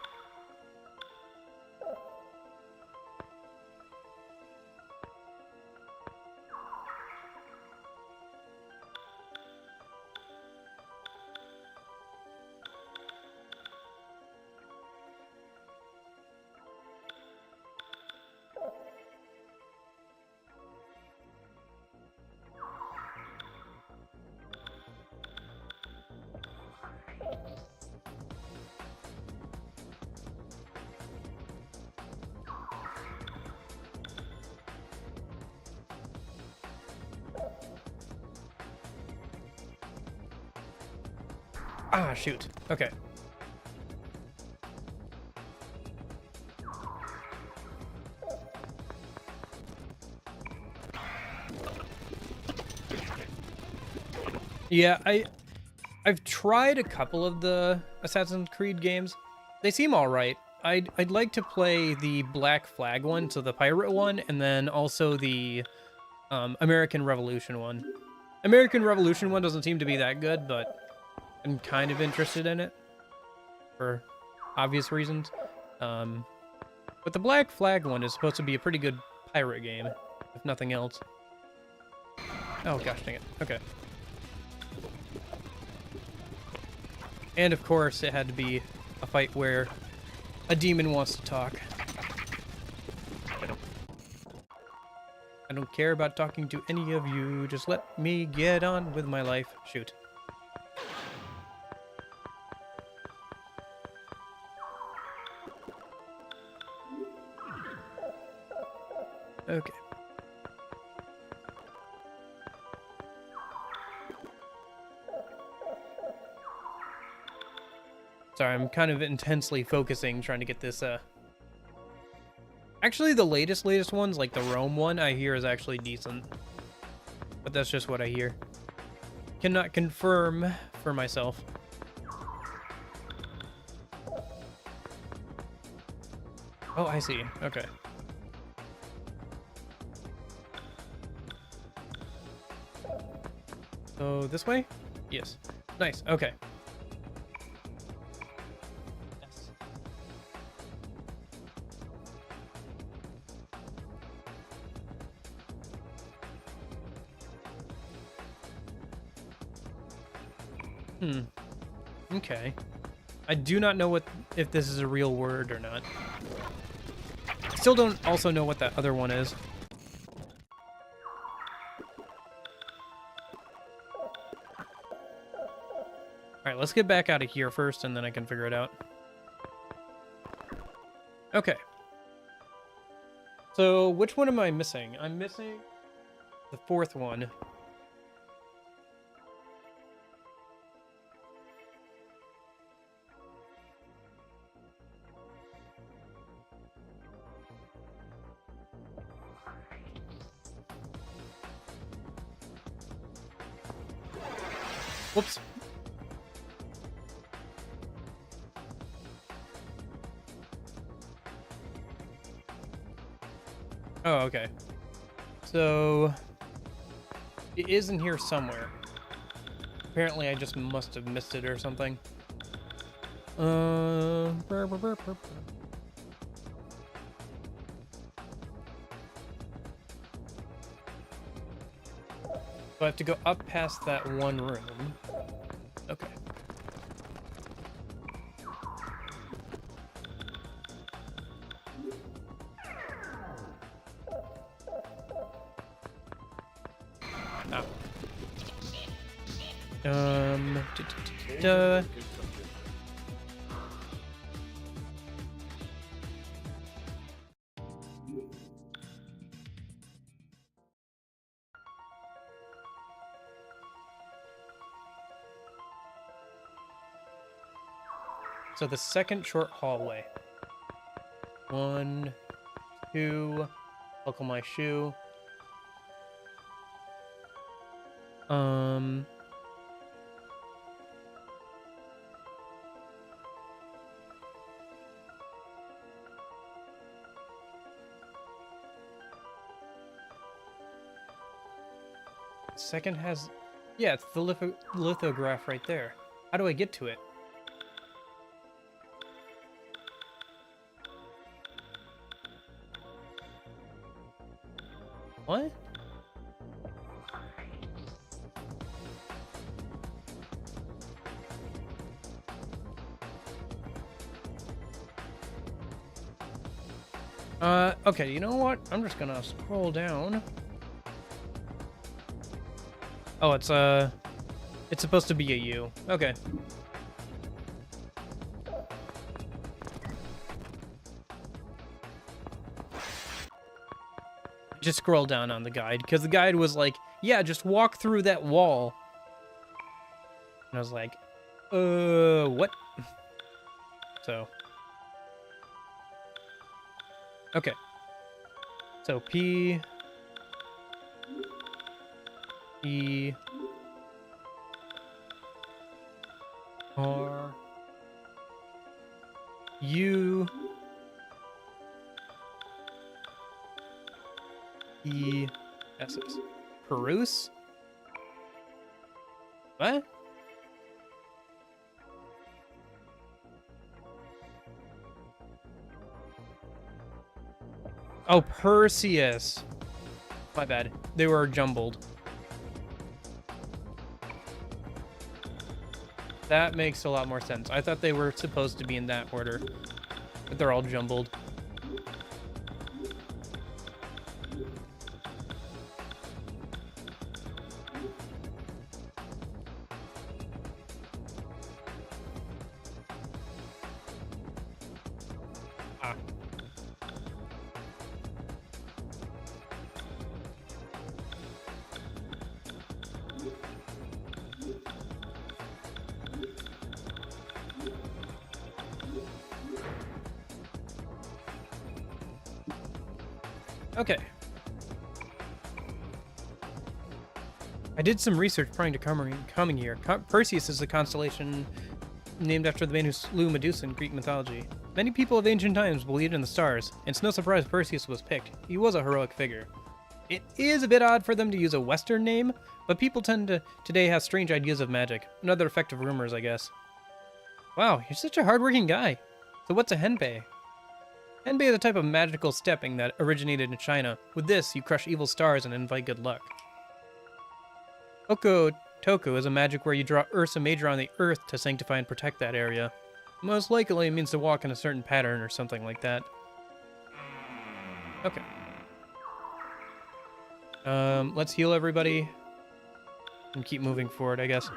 Ah, shoot. Okay. Yeah, I've tried a couple of the Assassin's Creed games. They seem all right. I'd like to play the Black Flag one, so the pirate one, and then also the American Revolution one. American Revolution one doesn't seem to be that good, but I'm kind of interested in it for obvious reasons. But the Black Flag one is supposed to be a pretty good pirate game, if nothing else. Oh gosh dang it. Okay. And of course, it had to be a fight where a demon wants to talk. I don't care about talking to any of you. Just let me get on with my life. Shoot. Okay. Sorry, I'm kind of intensely focusing, trying to get this, Actually, the latest ones, like the Rome one, I hear is actually decent. But that's just what I hear. Cannot confirm for myself. Oh, I see. Okay. So, this way? Yes. Nice. Okay. Yes. Okay. I do not know if this is a real word or not. I still don't also know what that other one is. Alright, let's get back out of here first, and then I can figure it out. Okay. So, which one am I missing? I'm missing the fourth one. Whoops. Oh, okay. So, it is in here somewhere. Apparently, I just must have missed it or something. So I have to go up past that one room. Okay. Ah. So the second short hallway. 1, 2, buckle my shoe. Second has, yeah, it's the lithograph right there. How do I get to it? What? Okay, you know what? I'm just gonna scroll down. Oh, it's supposed to be a U. Okay. Just scroll down on the guide, because the guide was like, yeah, just walk through that wall. And I was like, what? So. Okay. So P. E. R. U. E. S. S. Peruse? What? Oh, Perseus. My bad. They were jumbled. That makes a lot more sense. I thought they were supposed to be in that order, but they're all jumbled. Ah. Okay. I did some research prior to coming here. Perseus is a constellation named after the man who slew Medusa in Greek mythology. Many people of ancient times believed in the stars, and it's no surprise Perseus was picked. He was a heroic figure. It is a bit odd for them to use a Western name, but people tend to today have strange ideas of magic. Another effect of rumors, I guess. Wow, you're such a hardworking guy. So what's a henbei? Henbei is a type of magical stepping that originated in China. With this, you crush evil stars and invite good luck. Oko Toku is a magic where you draw Ursa Major on the earth to sanctify and protect that area. Most likely it means to walk in a certain pattern or something like that. Okay. Let's heal everybody and keep moving forward, I guess.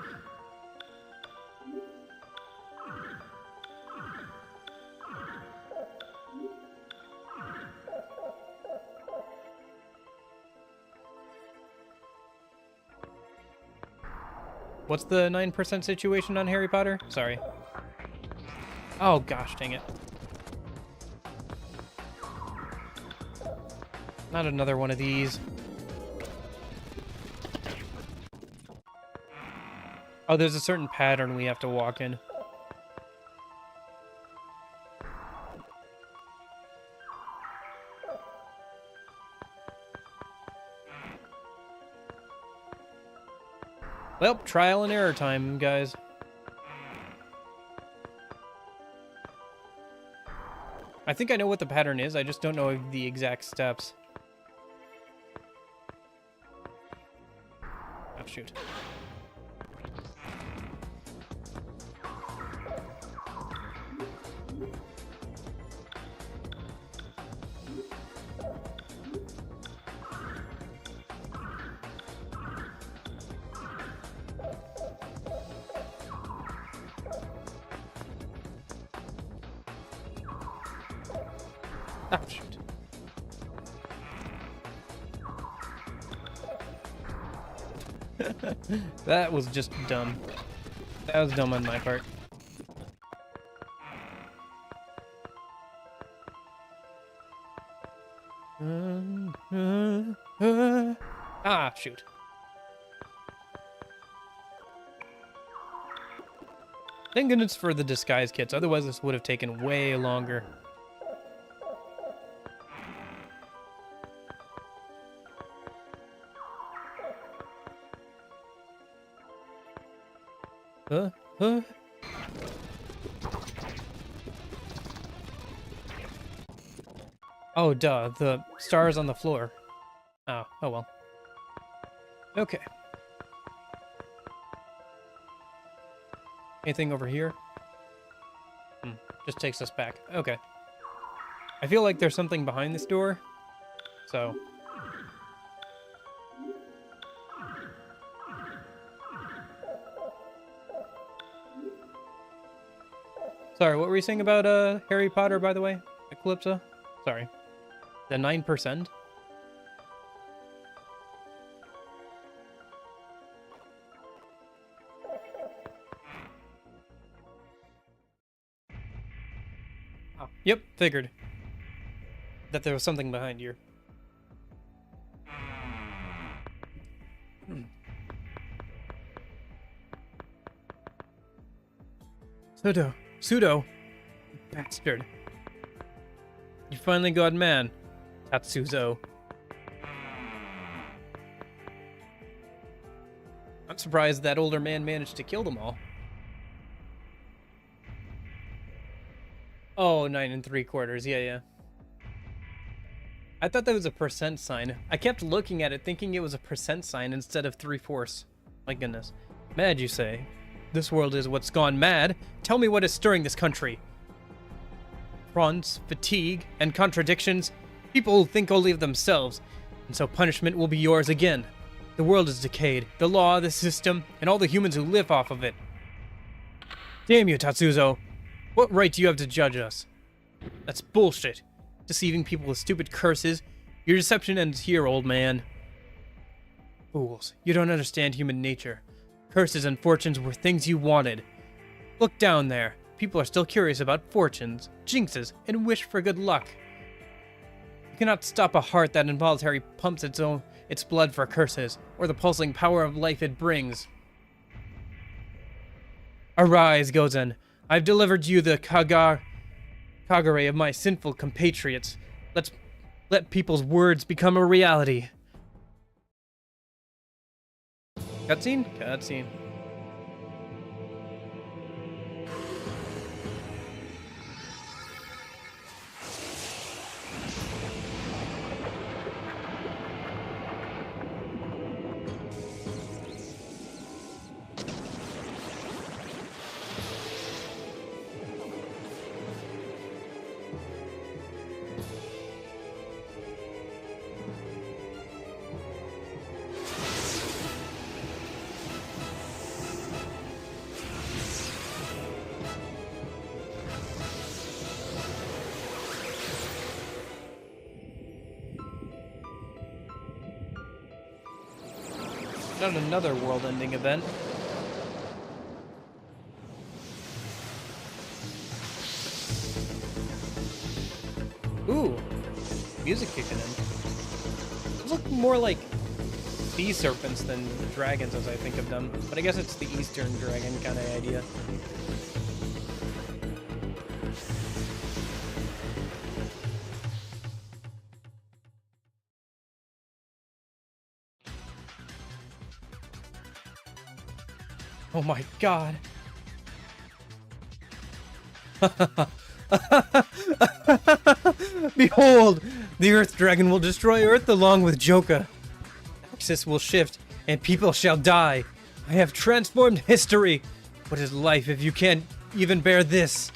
What's the 9% situation on Harry Potter? Sorry. Oh gosh, dang it. Not another one of these. Oh, there's a certain pattern we have to walk in. Well, trial and error time, guys. I think I know what the pattern is, I just don't know the exact steps. Oh, shoot. Oh, shoot. That was just dumb. That was dumb on my part. Ah, shoot. Thank goodness for the disguise kits, otherwise this would have taken way longer. Huh? Oh, duh. The stars on the floor. Oh well. Okay. Anything over here? Just takes us back. Okay. I feel like there's something behind this door. So... Sorry, what were you saying about Harry Potter, by the way, Eclipsa? Sorry. The 9%? Oh, yep, figured that there was something behind here. Pseudo. Bastard. You finally got man, Tatsuzo. I'm surprised that older man managed to kill them all. Oh, 9 3/4. Yeah. I thought that was a percent sign. I kept looking at it thinking it was a percent sign instead of 3/4. My goodness. Mad, you say? This world is what's gone mad. Tell me what is stirring this country. Fronts, fatigue, and contradictions. People think only of themselves, and so punishment will be yours again. The world is decayed, the law, the system, and all the humans who live off of it. Damn you, Tatsuzo. What right do you have to judge us? That's bullshit. Deceiving people with stupid curses. Your deception ends here, old man. Fools, you don't understand human nature. Curses and fortunes were things you wanted. Look down there. People are still curious about fortunes, jinxes, and wish for good luck. You cannot stop a heart that involuntarily pumps its blood for curses, or the pulsing power of life it brings. Arise, Gozen. I've delivered you the Kagare of my sinful compatriots. Let people's words become a reality. Cutscene? Cutscene. Not another world-ending event. Ooh, music kicking in. Those look more like sea serpents than dragons as I think of them, but I guess it's the Eastern dragon kind of idea. Oh my god. Behold! The Earth Dragon will destroy Earth along with Joka. Axis will shift, and people shall die. I have transformed history. What is life if you can't even bear this?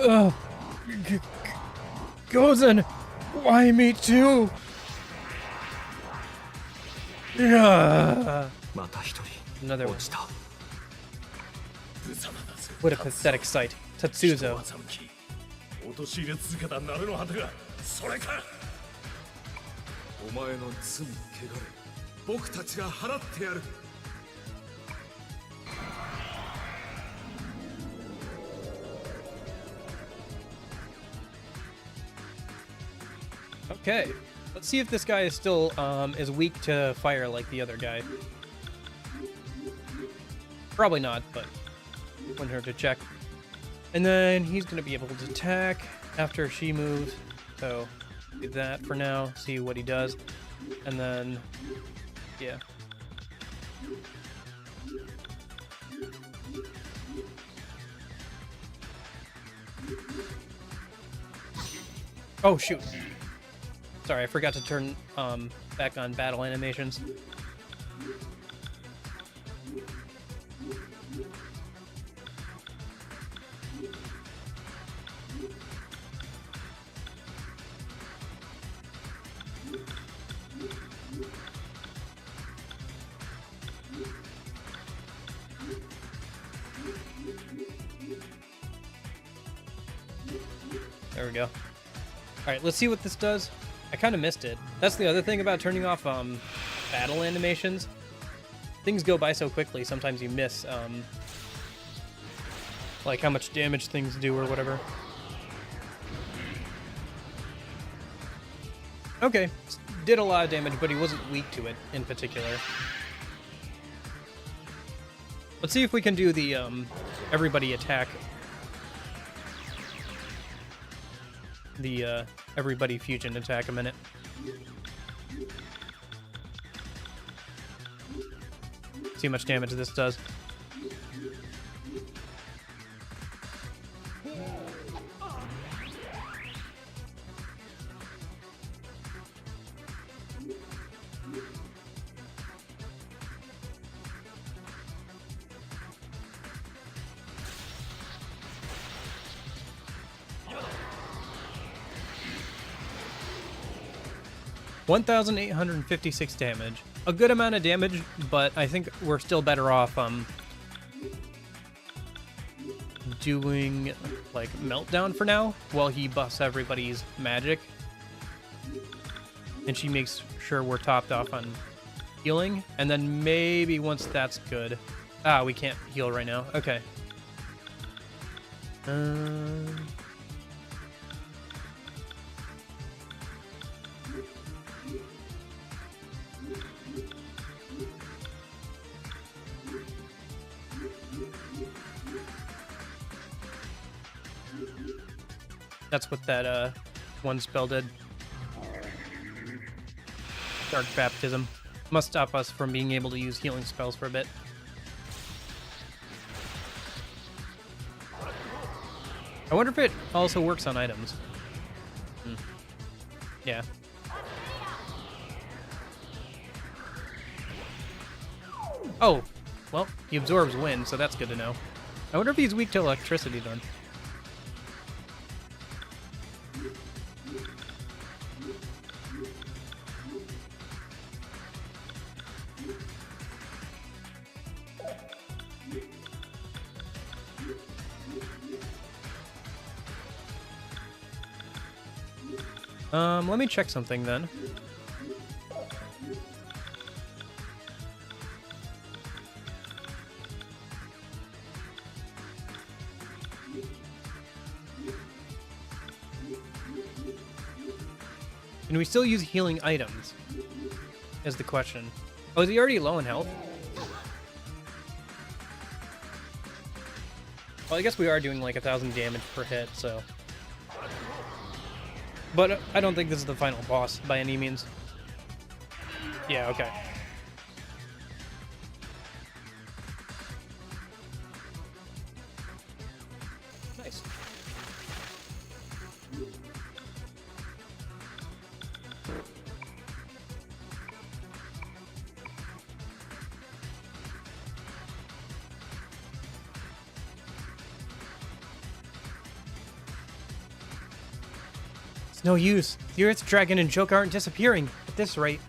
Ugh. Gozen! Why me too? Yeah. また一人 Another one. 落ちた What a pathetic sight. Tatsuzo. 陥れ続けた慣れの果てがそれか。お前の罪汚れ僕たちが払ってやる Okay. Let's see if this guy is still is weak to fire like the other guy. Probably not, but wouldn't hurt to check. And then he's going to be able to attack after she moves. So do that for now, see what he does. And then, yeah. Oh, shoot. Sorry, I forgot to turn back on battle animations. There we go. Alright, let's see what this does. I kind of missed it. That's the other thing about turning off battle animations. Things go by so quickly, sometimes you miss like how much damage things do or whatever. Okay, did a lot of damage, but he wasn't weak to it in particular. Let's see if we can do the everybody attack. The everybody fusion attack a minute. See how much damage this does. 1,856 damage. A good amount of damage, but I think we're still better off doing like Meltdown for now while he buffs everybody's magic. And she makes sure we're topped off on healing. And then maybe once that's good. Ah, we can't heal right now. Okay. That's what that one spell did. Dark Baptism. Must stop us from being able to use healing spells for a bit. I wonder if it also works on items. Yeah. Oh, well, he absorbs wind, so that's good to know. I wonder if he's weak to electricity then. Let me check something then. Can we still use healing items? Is the question. Oh, is he already low in health? Well, I guess we are doing like 1,000 damage per hit, so... But I don't think this is the final boss by any means. Yeah, okay. Nice. No use. The Earth Dragon and Joke aren't disappearing at this rate.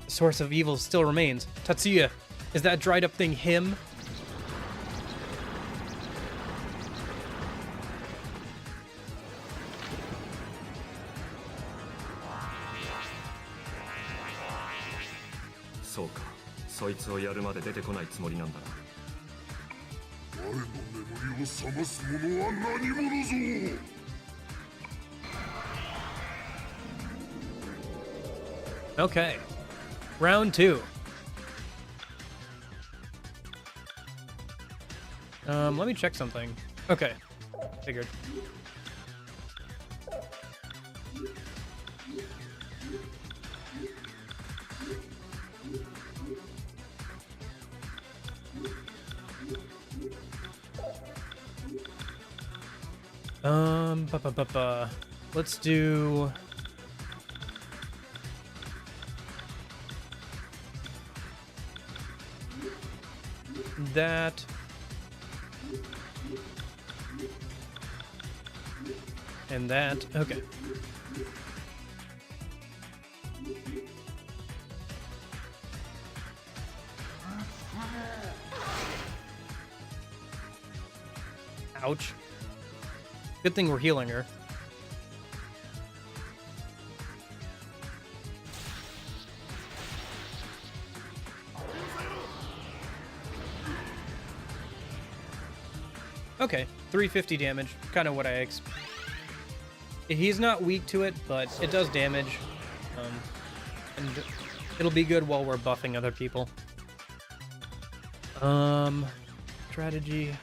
The source of evil still remains. Tatsuya, is that dried up thing him?そうか、そいつをやるまで出てこないつもりなんだな。我の眠りを覚ます者は何者ぞ。Okay. Round 2. Let me check something. Okay. Figured. Let's do... that. And that. Okay. Ouch. Good thing we're healing her. Okay, 350 damage. Kind of what I expect. He's not weak to it, but it does damage. And it'll be good while we're buffing other people. Strategy.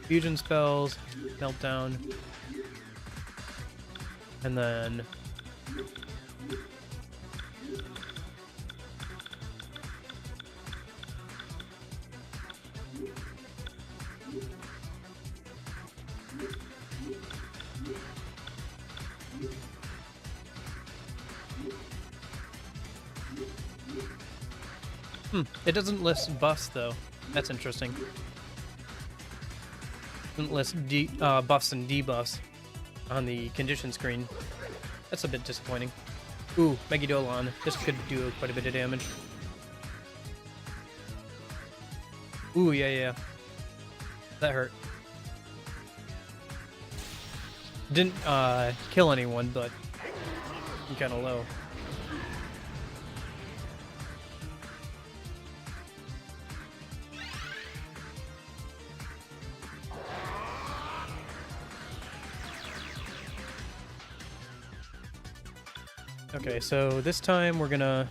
Fusion spells, Meltdown. And then... it doesn't list buffs, though. That's interesting. list buffs and debuffs on the condition screen. That's a bit disappointing. Ooh, Megidolan. This could do quite a bit of damage. Ooh, yeah. That hurt. Didn't kill anyone, but I'm kind of low. Okay, so this time we're gonna...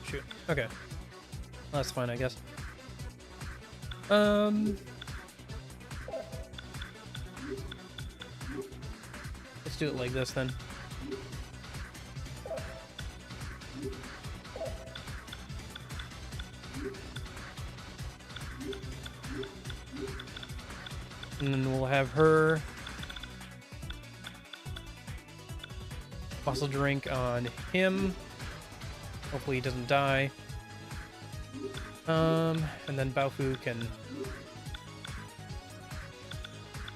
Shoot. Okay. That's fine, I guess. Let's do it like this then. And then we'll have her muscle drink on him. Hopefully he doesn't die. And then Baofu can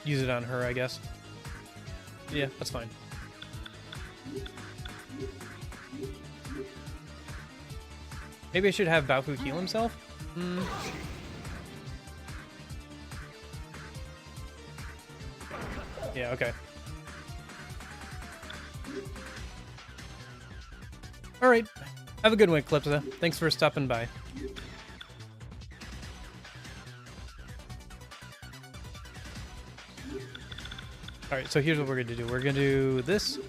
use it on her, I guess. Yeah, that's fine. Maybe I should have Baofu heal himself? Yeah, okay. Alright. Have a good one, Eclipsa. Thanks for stopping by. Alright, so here's what we're going to do. We're going to do this.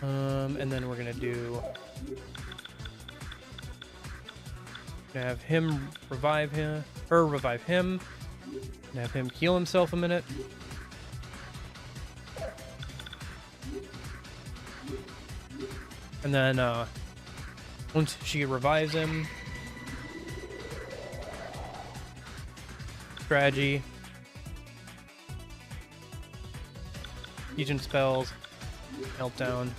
And then we're going to do... Gonna have him revive him. Her revive him. And have him heal himself a minute. And then, once she revives him... Strategy. Fusion spells. Meltdown.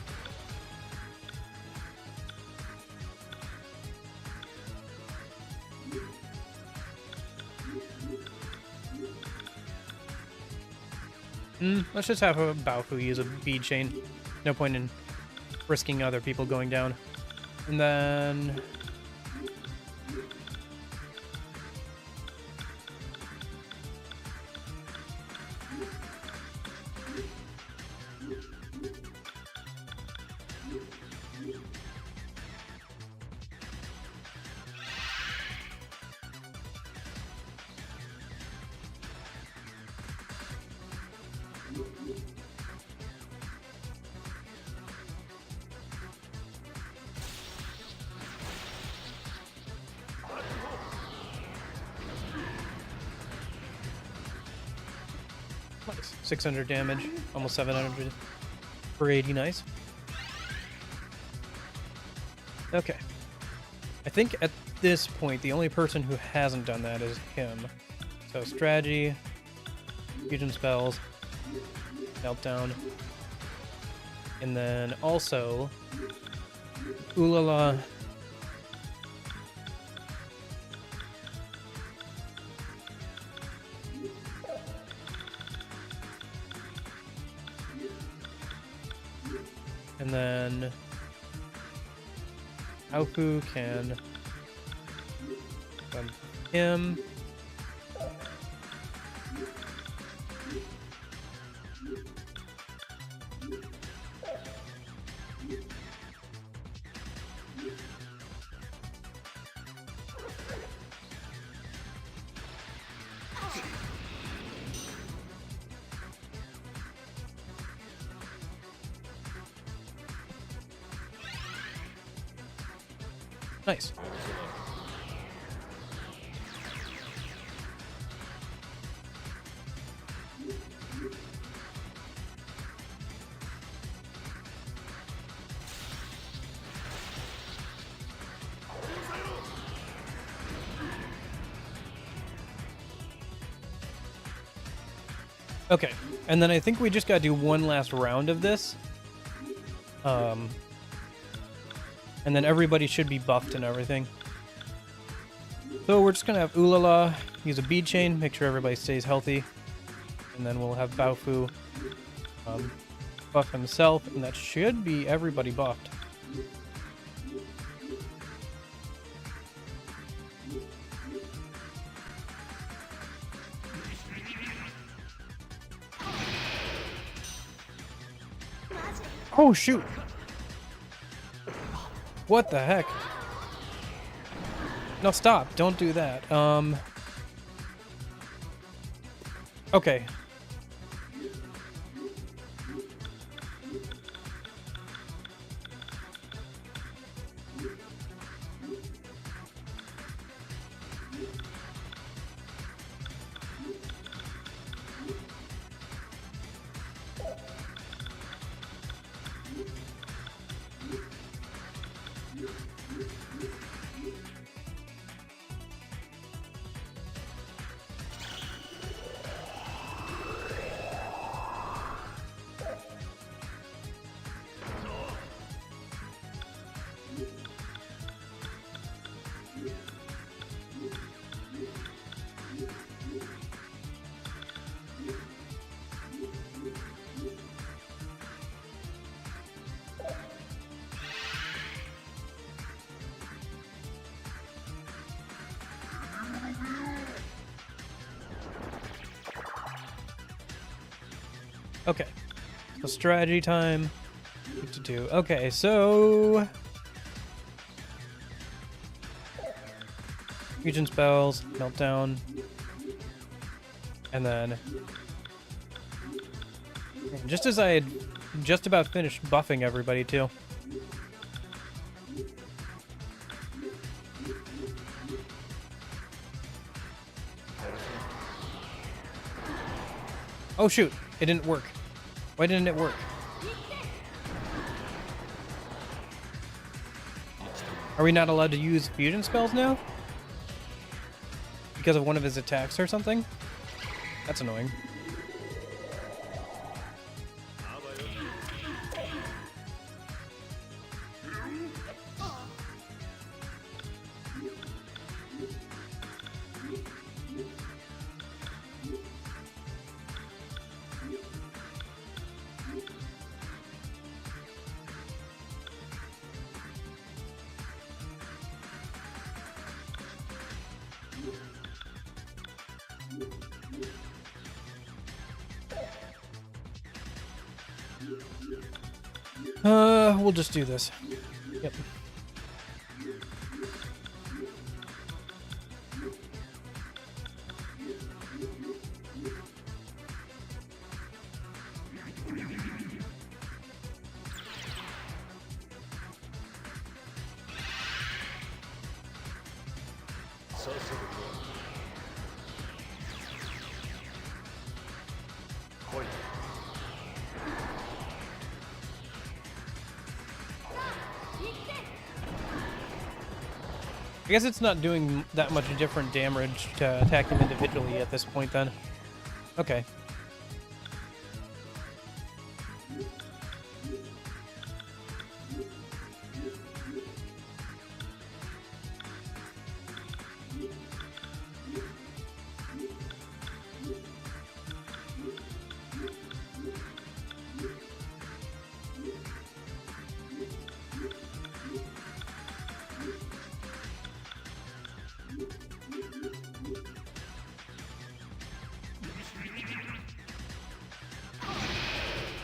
Let's just have a Baofu use a bead chain. No point in risking other people going down. And then... Nice. 600 damage, almost 700 for 80, nice. Okay. I think at this point, the only person who hasn't done that is him. So strategy, fusion spells, meltdown, and then also Ulala. And then Baofu can him. Nice. Okay. And then I think we just gotta do one last round of this. And then everybody should be buffed and everything. So we're just gonna have Ulala use a bead chain, make sure everybody stays healthy. And then we'll have Baofu buff himself, and that should be everybody buffed. Oh shoot! What the heck? No, stop! Don't do that. Okay. Okay, so strategy time. What to do? Okay, so fusion spells, meltdown, and then just as I had just about finished buffing everybody too. Oh shoot, it didn't work. Why didn't it work? Are we not allowed to use fusion spells now? Because of one of his attacks or something? That's annoying. We'll just do this. Yep. I guess it's not doing that much different damage to attack him individually at this point then. Okay.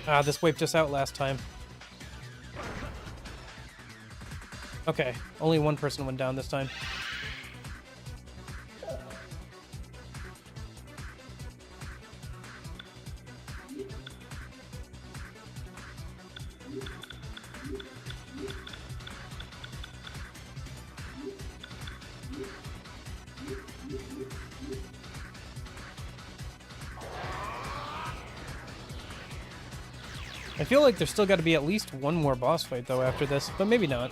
Ah, this wiped us out last time. Okay, only one person went down this time. I feel like there's still got to be at least one more boss fight though after this, but maybe not.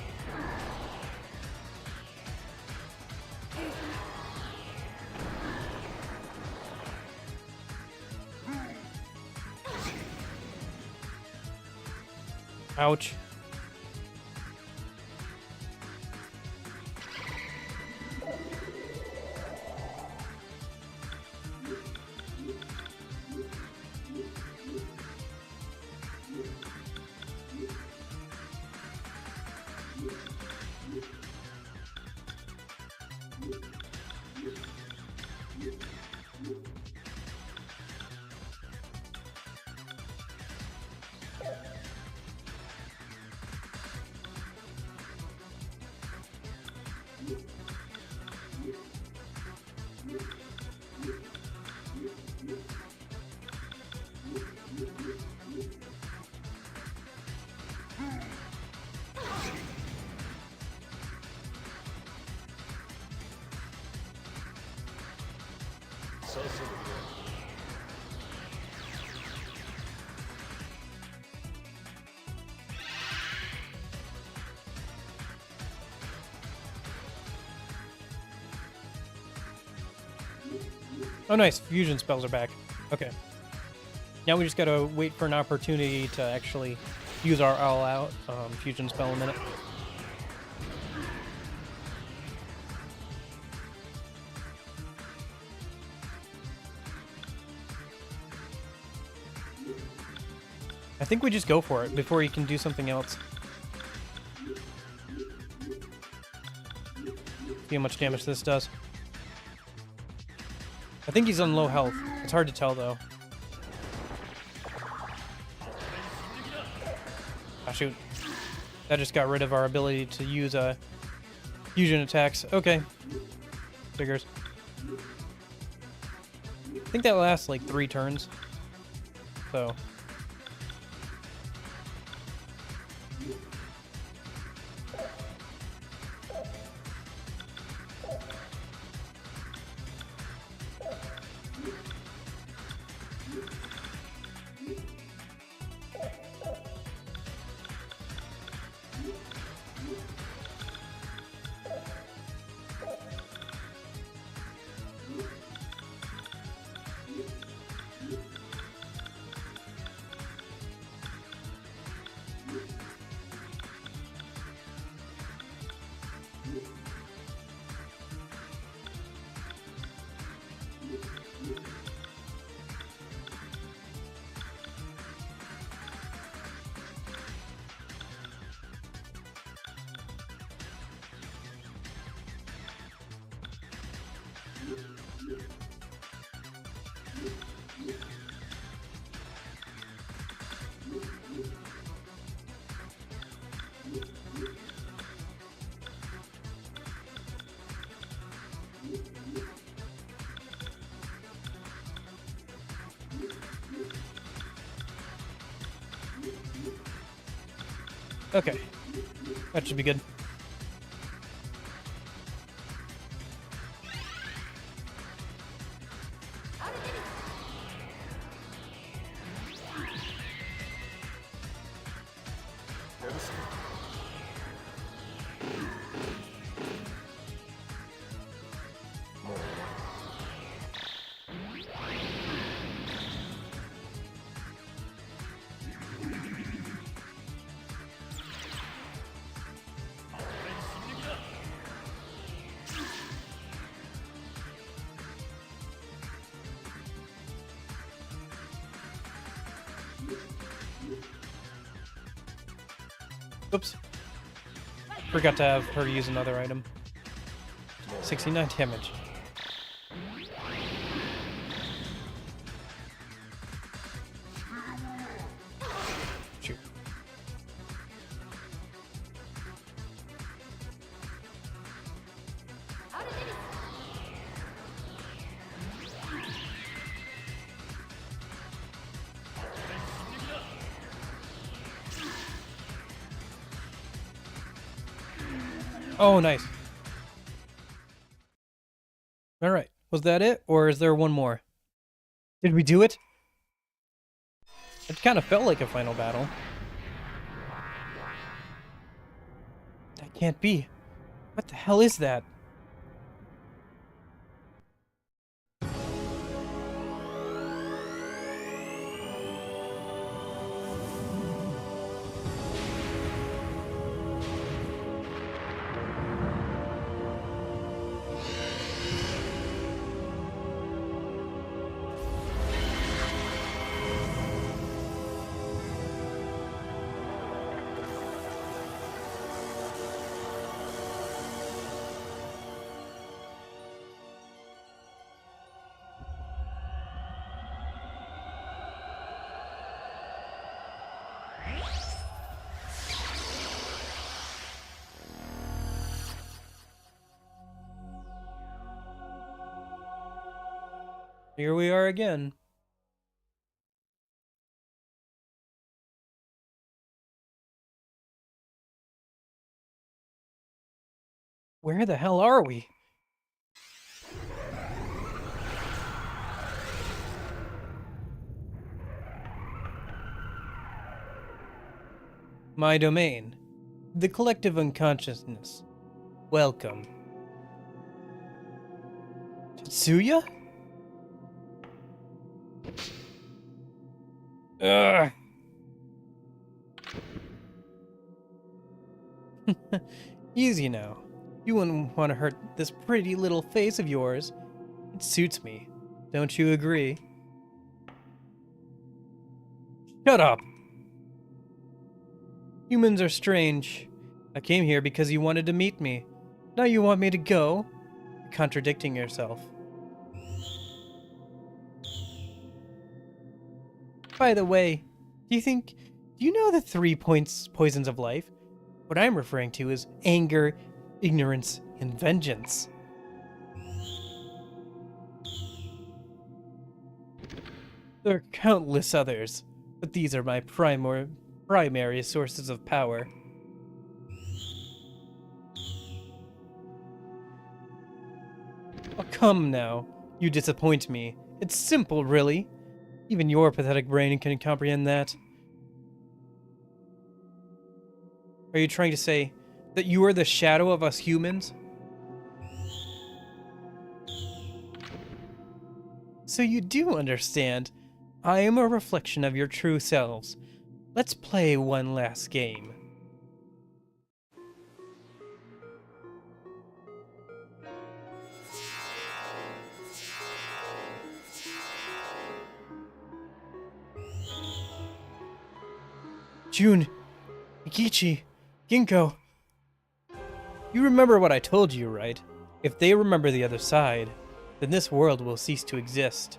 Ouch. Oh, nice. Fusion spells are back. Okay. Now we just gotta wait for an opportunity to actually use our all-out fusion spell in a minute. I think we just go for it before he can do something else. See how much damage this does. I think he's on low health. It's hard to tell, though. Ah, shoot. That just got rid of our ability to use fusion attacks. Okay. Figures. I think that lasts like 3 turns. So. Okay. That should be good. Oops. Forgot to have her use another item. 69 damage. Shoot. Oh, nice. All right. Was that it? Or is there one more? Did we do it? It kind of felt like a final battle. That can't be. What the hell is that? Here we are again. Where the hell are we? My domain. The collective unconsciousness. Welcome. Tetsuya? Ugh. Easy now. You wouldn't want to hurt this pretty little face of yours. It suits me. Don't you agree? Shut up! Humans are strange. I came here because you wanted to meet me. Now you want me to go? You're contradicting yourself. By the way, do you know the 3 poisons of life? What I'm referring to is anger, ignorance, and vengeance. There are countless others, but these are my primary sources of power. Oh, come now. You disappoint me. It's simple, really. Even your pathetic brain can comprehend that. Are you trying to say that you are the shadow of us humans? So you do understand. I am a reflection of your true selves. Let's play one last game. June, Ikichi, Ginkgo. You remember what I told you, right? If they remember the other side, then this world will cease to exist.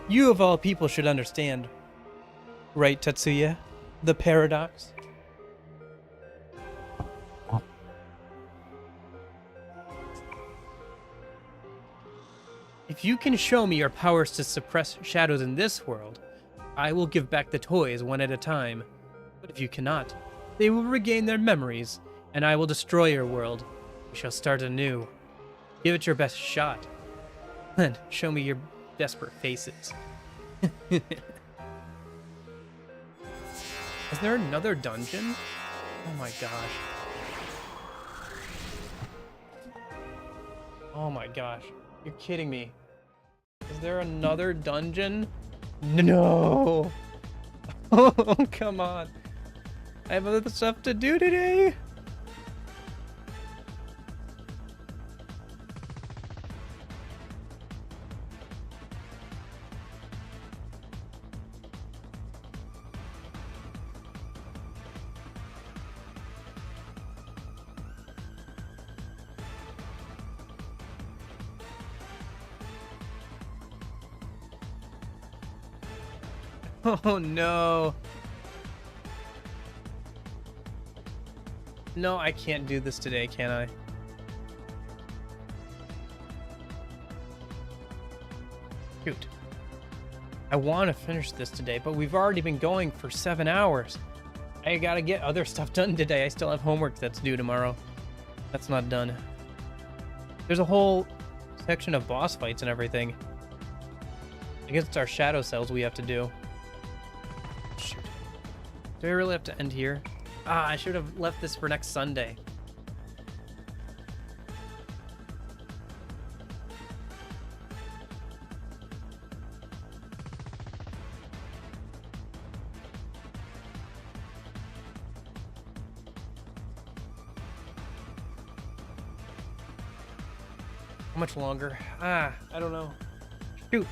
You of all people should understand. Right, Tetsuya? The paradox? If you can show me your powers to suppress shadows in this world, I will give back the toys one at a time. But if you cannot, they will regain their memories, and I will destroy your world. We shall start anew. Give it your best shot. Then show me your desperate faces. Is there another dungeon? Oh my gosh. Oh my gosh. You're kidding me. Is there another dungeon? No! Oh, come on. I have other stuff to do today. Oh no. No, I can't do this today, can I? Shoot. I want to finish this today, but we've already been going for 7 hours. I gotta get other stuff done today. I still have homework that's due tomorrow. That's not done. There's a whole section of boss fights and everything. I guess it's our shadow cells we have to do. Shoot. Do I really have to end here? Ah, I should have left this for next Sunday. How much longer? Ah, I don't know. Shoot.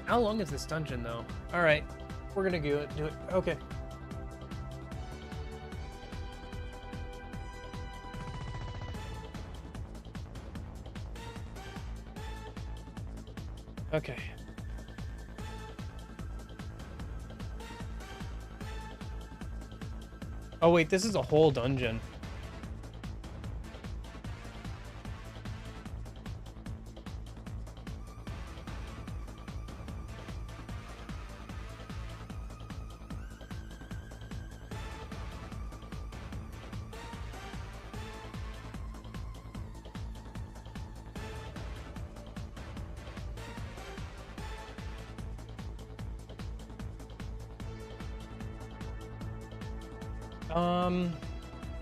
How long is this dungeon, though? All right, we're gonna do it. Do it. Okay. Okay. Oh wait, this is a whole dungeon.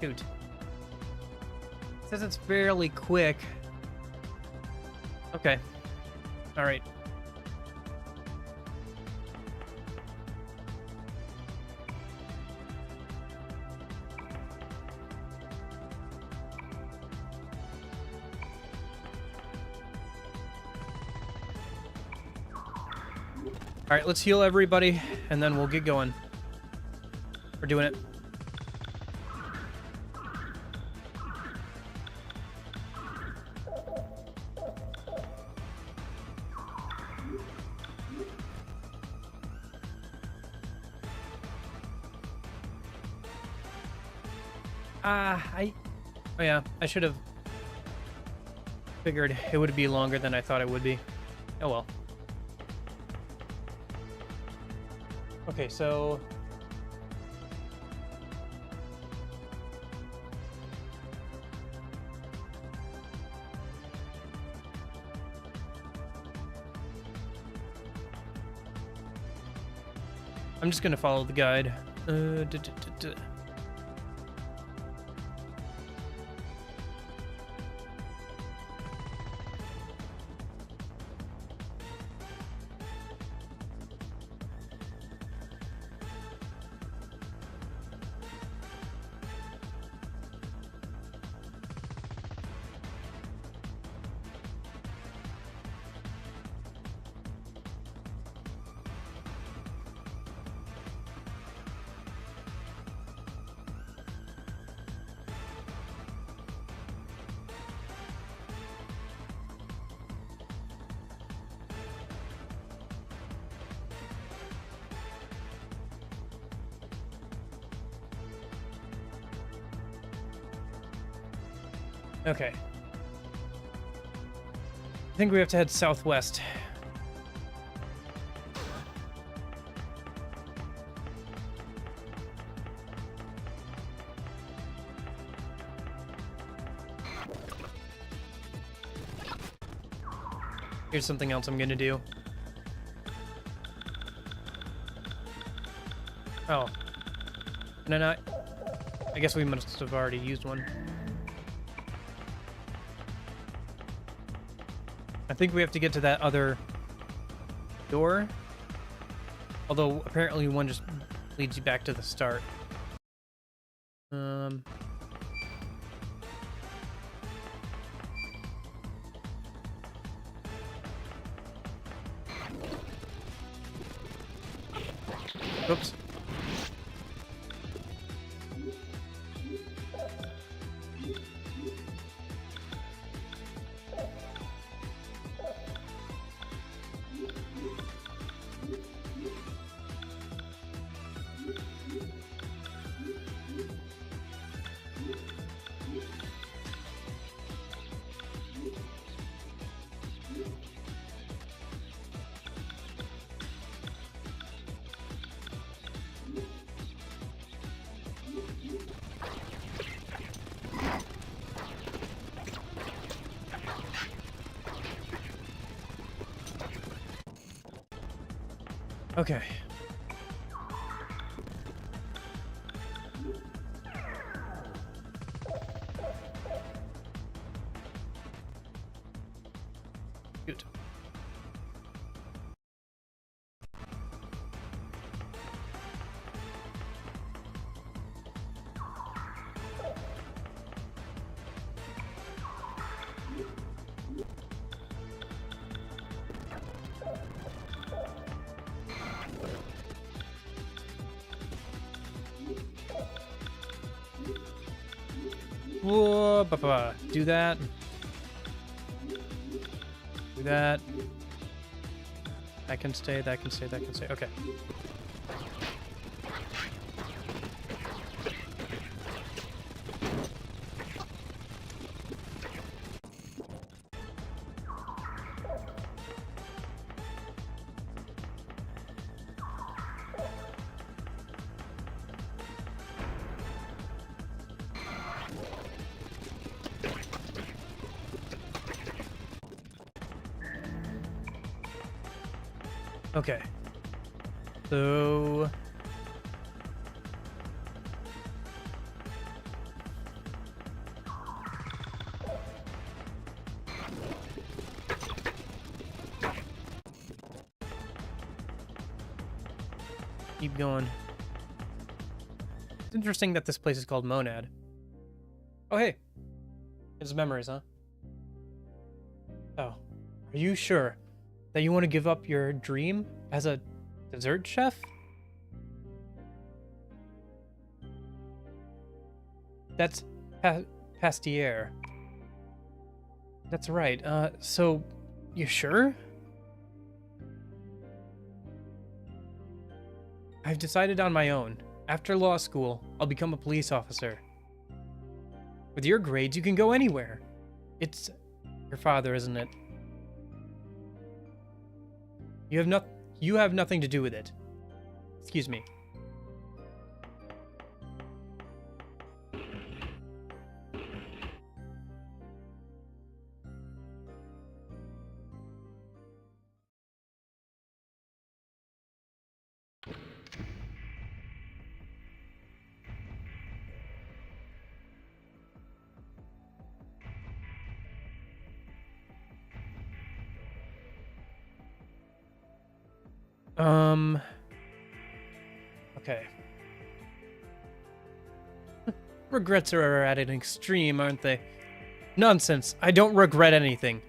Shoot. Says it's fairly quick. Okay. All right. All right, let's heal everybody, and then we'll get going. We're doing it. Oh yeah, I should have figured it would be longer than I thought it would be. Oh well. Okay, so... I'm just gonna follow the guide. Okay. I think we have to head southwest. Here's something else I'm gonna do. Oh. No, no. I guess we must have already used one. I think we have to get to that other door. Although, apparently one just leads you back to the start. Oops. Okay. Good. Whoa, do that. Do that. That can stay, that can stay, that can stay. Okay. Okay. So... keep going. It's interesting that this place is called Monad. Oh, hey. It's memories, huh? Oh. Are you sure that you want to give up your dream as a dessert chef? That's pastier. That's right. So, you sure? I've decided on my own. After law school, I'll become a police officer. With your grades, you can go anywhere. It's your father, isn't it? You have nothing to do with it. Excuse me. Okay. Regrets are at an extreme, aren't they? Nonsense. I don't regret anything.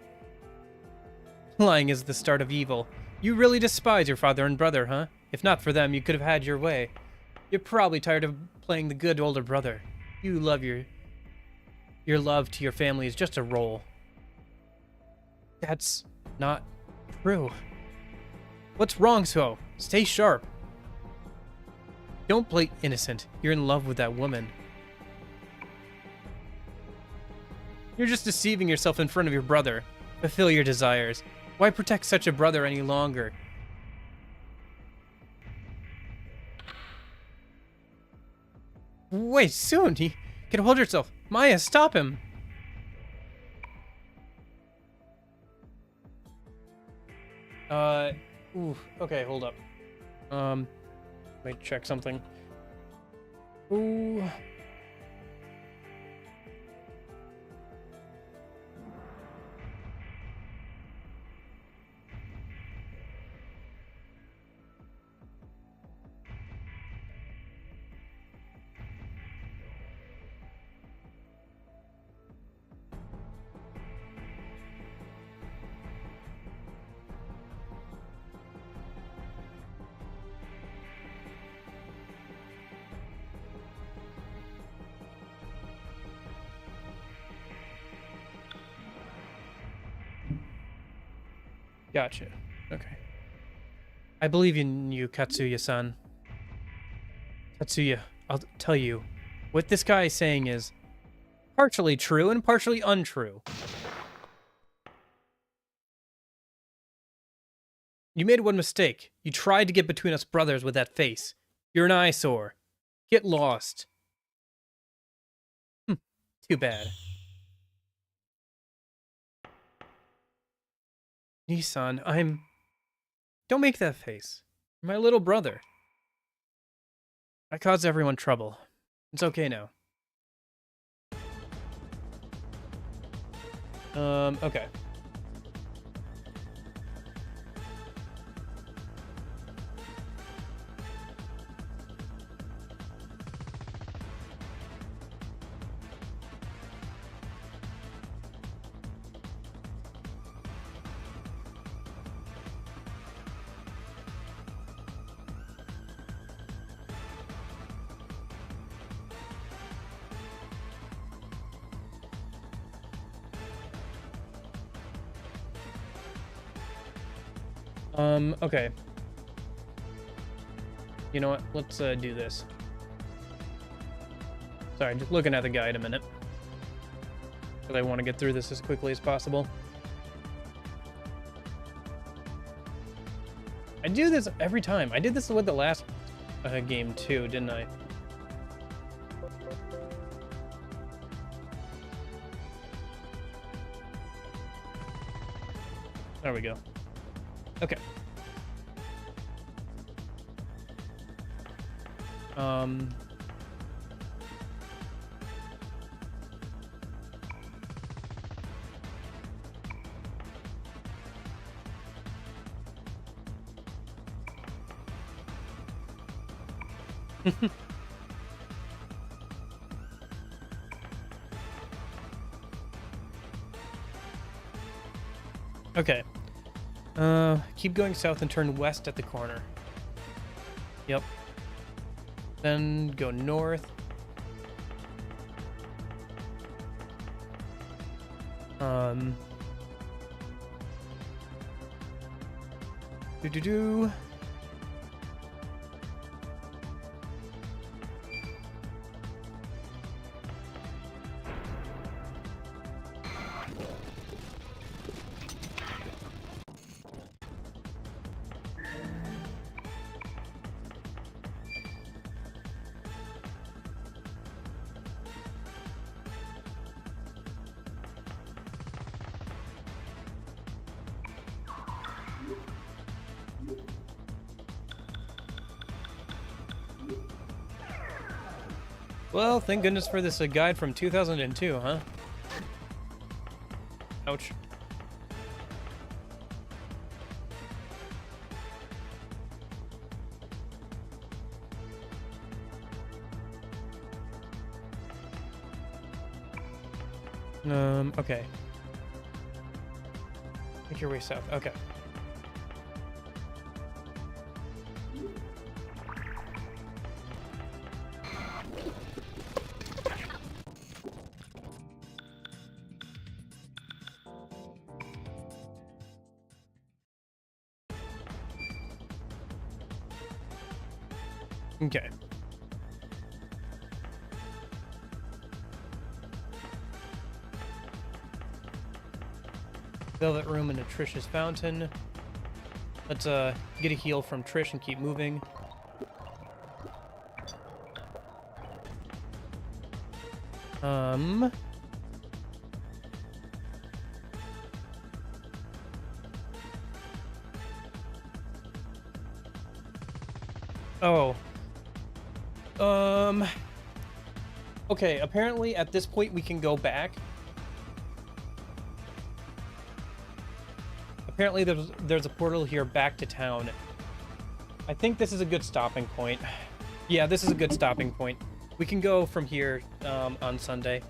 Lying is the start of evil. You really despise your father and brother, huh? If not for them, you could have had your way. You're probably tired of playing the good older brother. You love your love to your family is just a role. That's not true. What's wrong, So? Stay sharp. Don't play innocent. You're in love with that woman. You're just deceiving yourself in front of your brother. Fulfill your desires. Why protect such a brother any longer? Wait, soon. He can hold yourself. Maya, stop him. Ooh, okay, hold up. Let me check something. Ooh. Gotcha. Okay. I believe in you, Katsuya-san. Katsuya, I'll tell you. What this guy is saying is partially true and partially untrue. You made one mistake. You tried to get between us brothers with that face. You're an eyesore. Get lost. Too bad. Nissan, Don't make that face. You're my little brother. I caused everyone trouble. It's okay now. Okay. Okay. You know what? Let's do this. Sorry, just looking at the guide a minute. Because I want to get through this as quickly as possible. I do this every time. I did this with the last game too, didn't I? There we go. Okay. Okay. Keep going south and turn west at the corner. Yep. Then go north. Do. Well, thank goodness for this guide from 2002, huh? Ouch. Okay. Make your way south. Okay. Okay. Velvet room into Trish's fountain. Let's get a heal from Trish and keep moving. Oh. Okay, apparently at this point we can go back. Apparently there's a portal here back to town. I think this is a good stopping point. Yeah, this is a good stopping point. We can go from here on Sunday.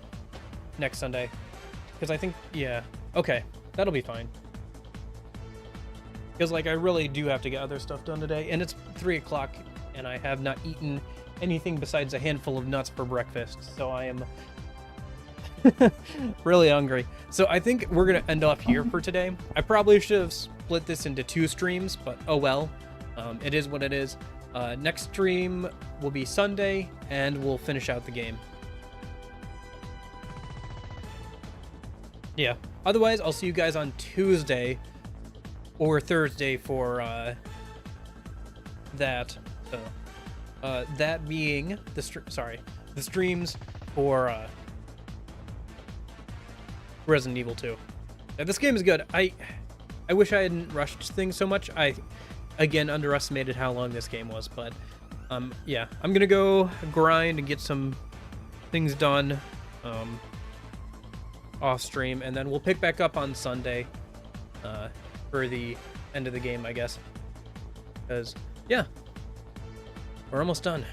Next Sunday. Because I think, yeah. Okay, that'll be fine. Because, like, I really do have to get other stuff done today. And it's 3 o'clock, and I have not eaten anything besides a handful of nuts for breakfast. So I am really hungry. So I think we're going to end off here for today. I probably should have split this into 2 streams, but oh well. It is what it is. Next stream will be Sunday, and we'll finish out the game. Yeah. Otherwise, I'll see you guys on Tuesday or Thursday for that. So, that being the streams for Resident Evil 2. Yeah, this game is good. I wish I hadn't rushed things so much. I again underestimated how long this game was, but yeah, I'm gonna go grind and get some things done off stream, and then we'll pick back up on Sunday for the end of the game, I guess. Because yeah, we're almost done.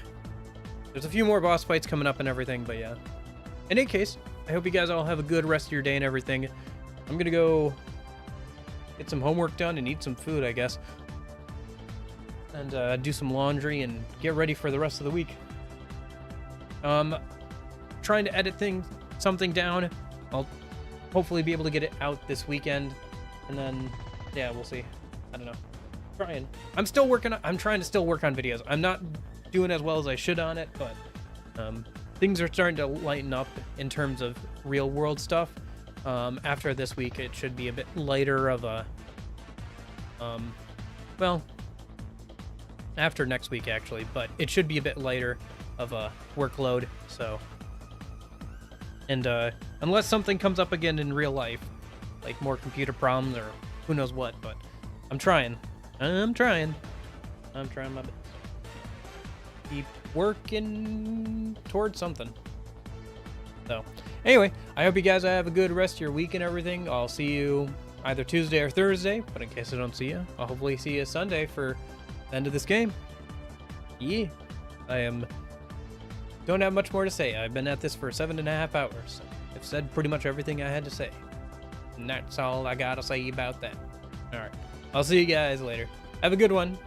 There's a few more boss fights coming up and everything, but yeah. In any case, I hope you guys all have a good rest of your day and everything. I'm gonna go get some homework done and eat some food, I guess. And do some laundry and get ready for the rest of the week. Trying to edit something down. I'll hopefully be able to get it out this weekend. And then, yeah, we'll see. I don't know. Trying. I'm still working on, I'm trying to still work on videos. I'm not doing as well as I should on it, but things are starting to lighten up in terms of real world stuff. After this week, it should be a bit lighter of a, well, after next week actually, but it should be a bit lighter of a workload. So, and unless something comes up again in real life, like more computer problems or who knows what, but I'm trying. I'm trying my best. Keep working towards something. So, anyway, I hope you guys have a good rest of your week and everything. I'll see you either Tuesday or Thursday, but in case I don't see you, I'll hopefully see you Sunday for the end of this game. Yeah, don't have much more to say. I've been at this for 7.5 hours. I've said pretty much everything I had to say. And that's all I gotta say about that. Alright, I'll see you guys later. Have a good one.